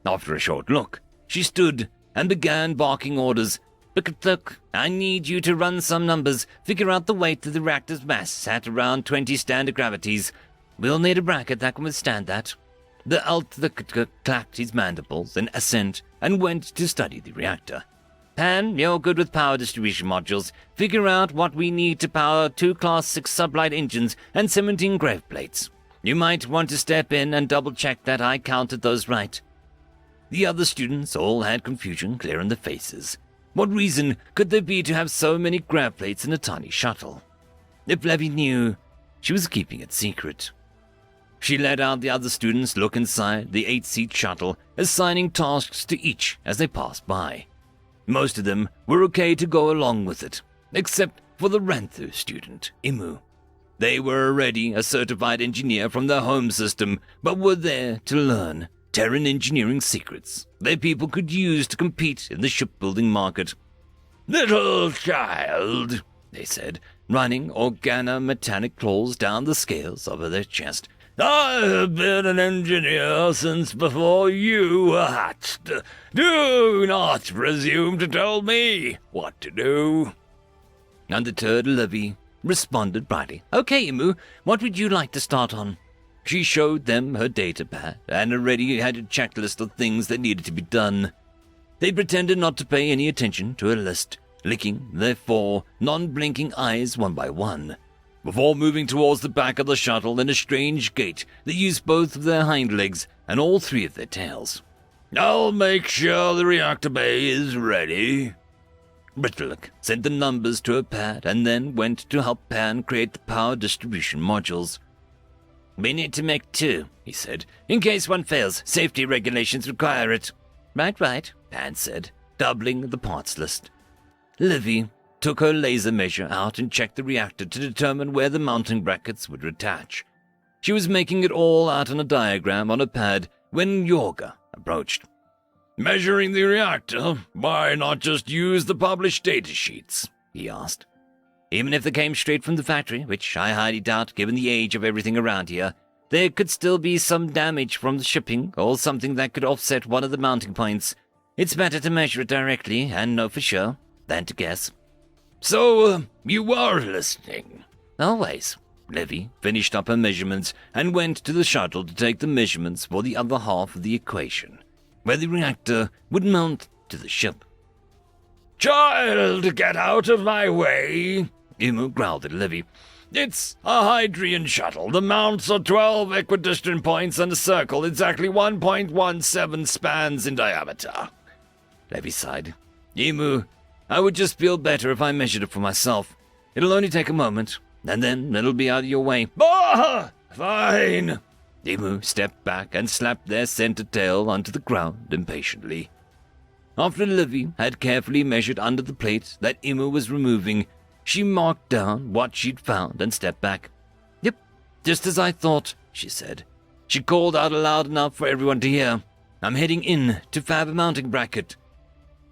After a short look, she stood and began barking orders. Look, I need you to run some numbers, figure out the weight of the reactor's mass at around 20 standard gravities. We'll need a bracket that can withstand that. The alt clacked his mandibles in assent and went to study the reactor. Pan, you're good with power distribution modules. Figure out what we need to power 2 Class 6 sublight engines and 17 grave plates. You might want to step in and double-check that I counted those right. The other students all had confusion clear on their faces. What reason could there be to have so many grab plates in a tiny shuttle? If Levy knew, she was keeping it secret. She let out the other students look inside the 8-seat shuttle, assigning tasks to each as they passed by. Most of them were okay to go along with it, except for the Ranthu student, Imu. They were already a certified engineer from their home system, but were there to learn Terran engineering secrets their people could use to compete in the shipbuilding market. "Little child," they said, running organometallic claws down the scales over their chest. "I have been an engineer since before you were hatched. Do not presume to tell me what to do." Undeterred, Levy responded brightly. "Okay, Imu, what would you like to start on?" She showed them her data pad and already had a checklist of things that needed to be done. They pretended not to pay any attention to her list, licking their 4 non-blinking eyes one by one, before moving towards the back of the shuttle in a strange gait that used both of their hind legs and all 3 of their tails. "I'll make sure the reactor bay is ready." Britlick sent the numbers to her pad and then went to help Pan create the power distribution modules. "We need to make 2, he said. "In case one fails, safety regulations require it." Right, Pan said, doubling the parts list. Livy took her laser measure out and checked the reactor to determine where the mounting brackets would attach. She was making it all out on a diagram on a pad when Yorga approached. "Measuring the reactor? Why not just use the published data sheets?" he asked. "Even if they came straight from the factory, which I highly doubt given the age of everything around here, there could still be some damage from the shipping or something that could offset one of the mounting points. It's better to measure it directly and know for sure than to guess." "So, you are listening?" "Always." Levy finished up her measurements and went to the shuttle to take the measurements for the other half of the equation, where the reactor would mount to the ship. "Child, get out of my way," Imu growled at Levy. "It's a Hydrian shuttle. The mounts are 12 equidistant points and a circle exactly 1.17 spans in diameter." Levy sighed. "Imu, I would just feel better if I measured it for myself. It'll only take a moment, and then it'll be out of your way." Fine." Imu stepped back and slapped their center tail onto the ground impatiently. After Livy had carefully measured under the plate that Imu was removing, she marked down what she'd found and stepped back. "Yep, just as I thought," she said. She called out loud enough for everyone to hear. "I'm heading in to fab a mounting bracket."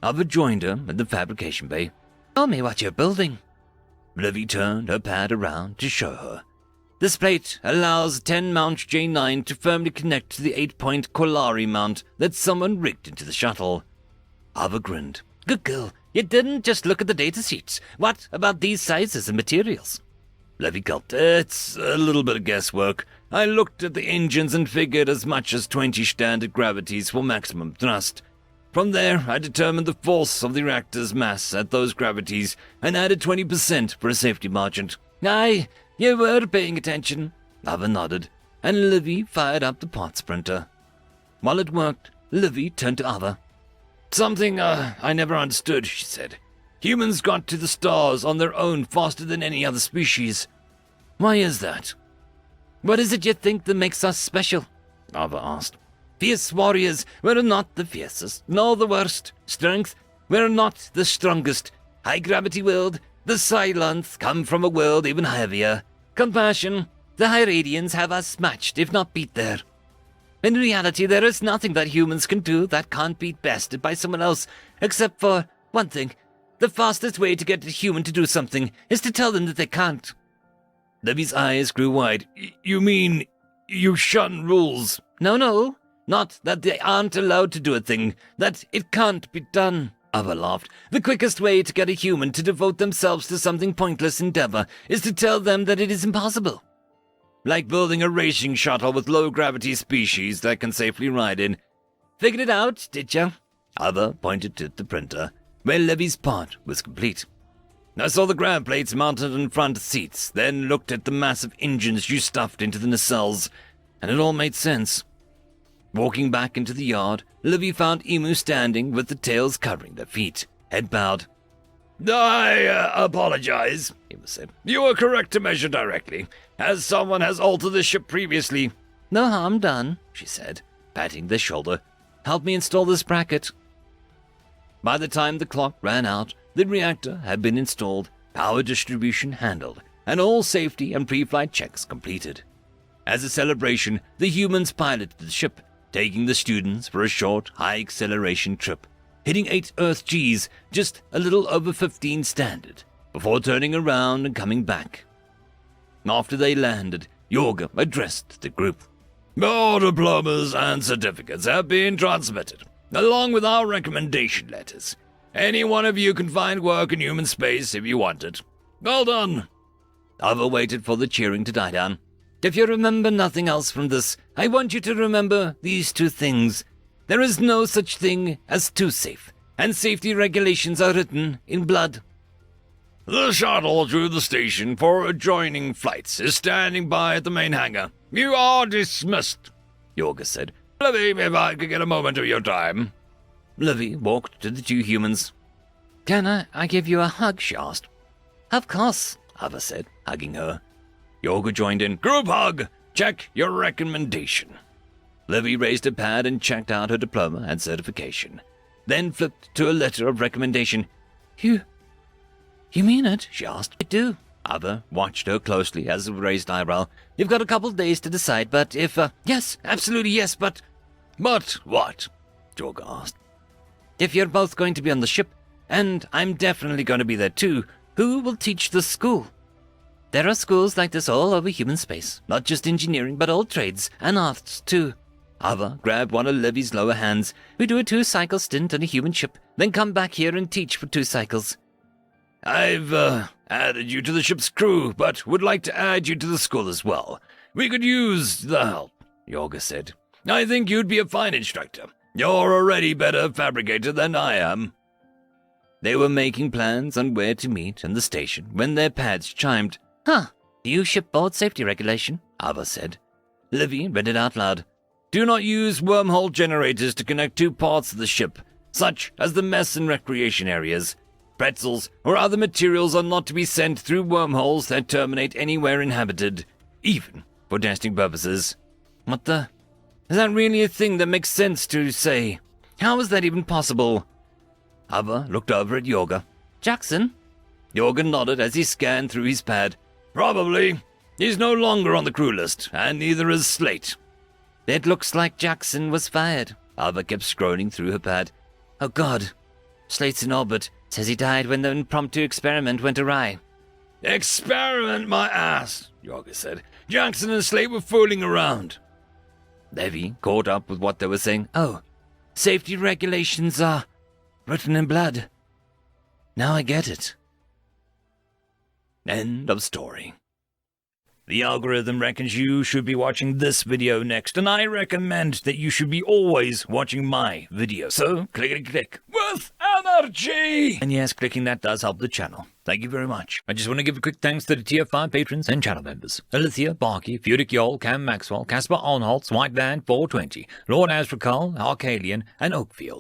Ava joined her in the fabrication bay. "Tell me what you're building." Livy turned her pad around to show her. "This plate allows 10 Mount J9 to firmly connect to the 8-point Kolari mount that someone rigged into the shuttle." Ava grinned. "Good girl. You didn't just look at the data sheets. What about these sizes and materials?" Levy gulped. "It's a little bit of guesswork. I looked at the engines and figured as much as 20 standard gravities for maximum thrust. From there, I determined the force of the reactor's mass at those gravities and added 20% for a safety margin." "Aye, you were paying attention." Ava nodded, and Livy fired up the parts printer. While it worked, Livy turned to Ava. "Something I never understood," she said. "Humans got to the stars on their own faster than any other species. Why is that?" "What is it you think that makes us special?" Ava asked. "Fierce warriors, we're not the fiercest, nor the worst. Strength, we're not the strongest. High gravity world, the Cylons come from a world even heavier. Compassion, the Hyradians have us matched, if not beat there. In reality, there is nothing that humans can do that can't be bested by someone else, except for one thing. The fastest way to get a human to do something is to tell them that they can't." Debbie's eyes grew wide. "You mean you shun rules?" No. Not that they aren't allowed to do a thing, that it can't be done. Ava laughed. The quickest way to get a human to devote themselves to something pointless endeavor is to tell them that it is impossible. Like building a racing shuttle with low-gravity species that can safely ride in. Figured it out, did ya? Ava pointed to the printer, where Levy's part was complete. I saw the grab plates mounted on front seats, then looked at the massive engines you stuffed into the nacelles, and it all made sense. Walking back into the yard, Livy found Emu standing with the tails covering their feet, head bowed. I apologize, Emu said. You were correct to measure directly, as someone has altered the ship previously. No harm done, she said, patting their shoulder. Help me install this bracket. By the time the clock ran out, the reactor had been installed, power distribution handled, and all safety and pre-flight checks completed. As a celebration, the humans piloted the ship, taking the students for a short, high-acceleration trip, hitting 8 Earth Gs, just a little over 15 standard, before turning around and coming back. After they landed, Yorga addressed the group. Your diplomas and certificates have been transmitted, along with our recommendation letters. Any one of you can find work in human space if you want it. Well done. Ava waited for the cheering to die down. If you remember nothing else from this, I want you to remember these 2 things. There is no such thing as too safe, and safety regulations are written in blood. The shuttle to the station for adjoining flights is standing by at the main hangar. You are dismissed, Yorga said. Livy, if I could get a moment of your time. Livy walked to the 2 humans. Can I give you a hug, she asked. Of course, Ava said, hugging her. Yorga joined in. Group hug! Check your recommendation. Livy raised a pad and checked out her diploma and certification, then flipped to a letter of recommendation. You mean it? She asked. I do. Ava watched her closely as with raised eyebrow. You've got a couple days to decide, but if, yes, absolutely yes, but... But what? Yorga asked. If you're both going to be on the ship, and I'm definitely going to be there too, who will teach the school? There are schools like this all over human space, not just engineering, but all trades and arts too. Ava grabbed one of Livy's lower hands. We do a 2-cycle stint on a human ship, then come back here and teach for 2 cycles. I've added you to the ship's crew, but would like to add you to the school as well. We could use the help, Yorga said. I think you'd be a fine instructor. You're already better fabricator than I am. They were making plans on where to meet in the station when their pads chimed. Huh, new shipboard safety regulation, Ava said. Livy read it out loud. Do not use wormhole generators to connect 2 parts of the ship, such as the mess and recreation areas. Pretzels or other materials are not to be sent through wormholes that terminate anywhere inhabited, even for testing purposes. What the? Is that really a thing that makes sense to say? How is that even possible? Ava looked over at Yorga. Jackson? Yorga nodded as he scanned through his pad. Probably. He's no longer on the crew list, and neither is Slate. It looks like Jackson was fired. Ava kept scrolling through her pad. Oh God. Slate's in orbit. Says he died when the impromptu experiment went awry. Experiment my ass, Yorga said. Jackson and Slate were fooling around. Levy caught up with what they were saying. Oh, safety regulations are written in blood. Now I get it. End of story. The algorithm reckons you should be watching this video next, and I recommend that you should be always watching my video. So, click with energy! And yes, clicking that does help the channel. Thank you very much. I just want to give a quick thanks to the Tier 5 patrons and channel members. Alithia, Barky, Fudic Yol, Cam Maxwell, Caspar Onholtz, White Van 420, Lord Asrakal, Arcalian, and Oakfield.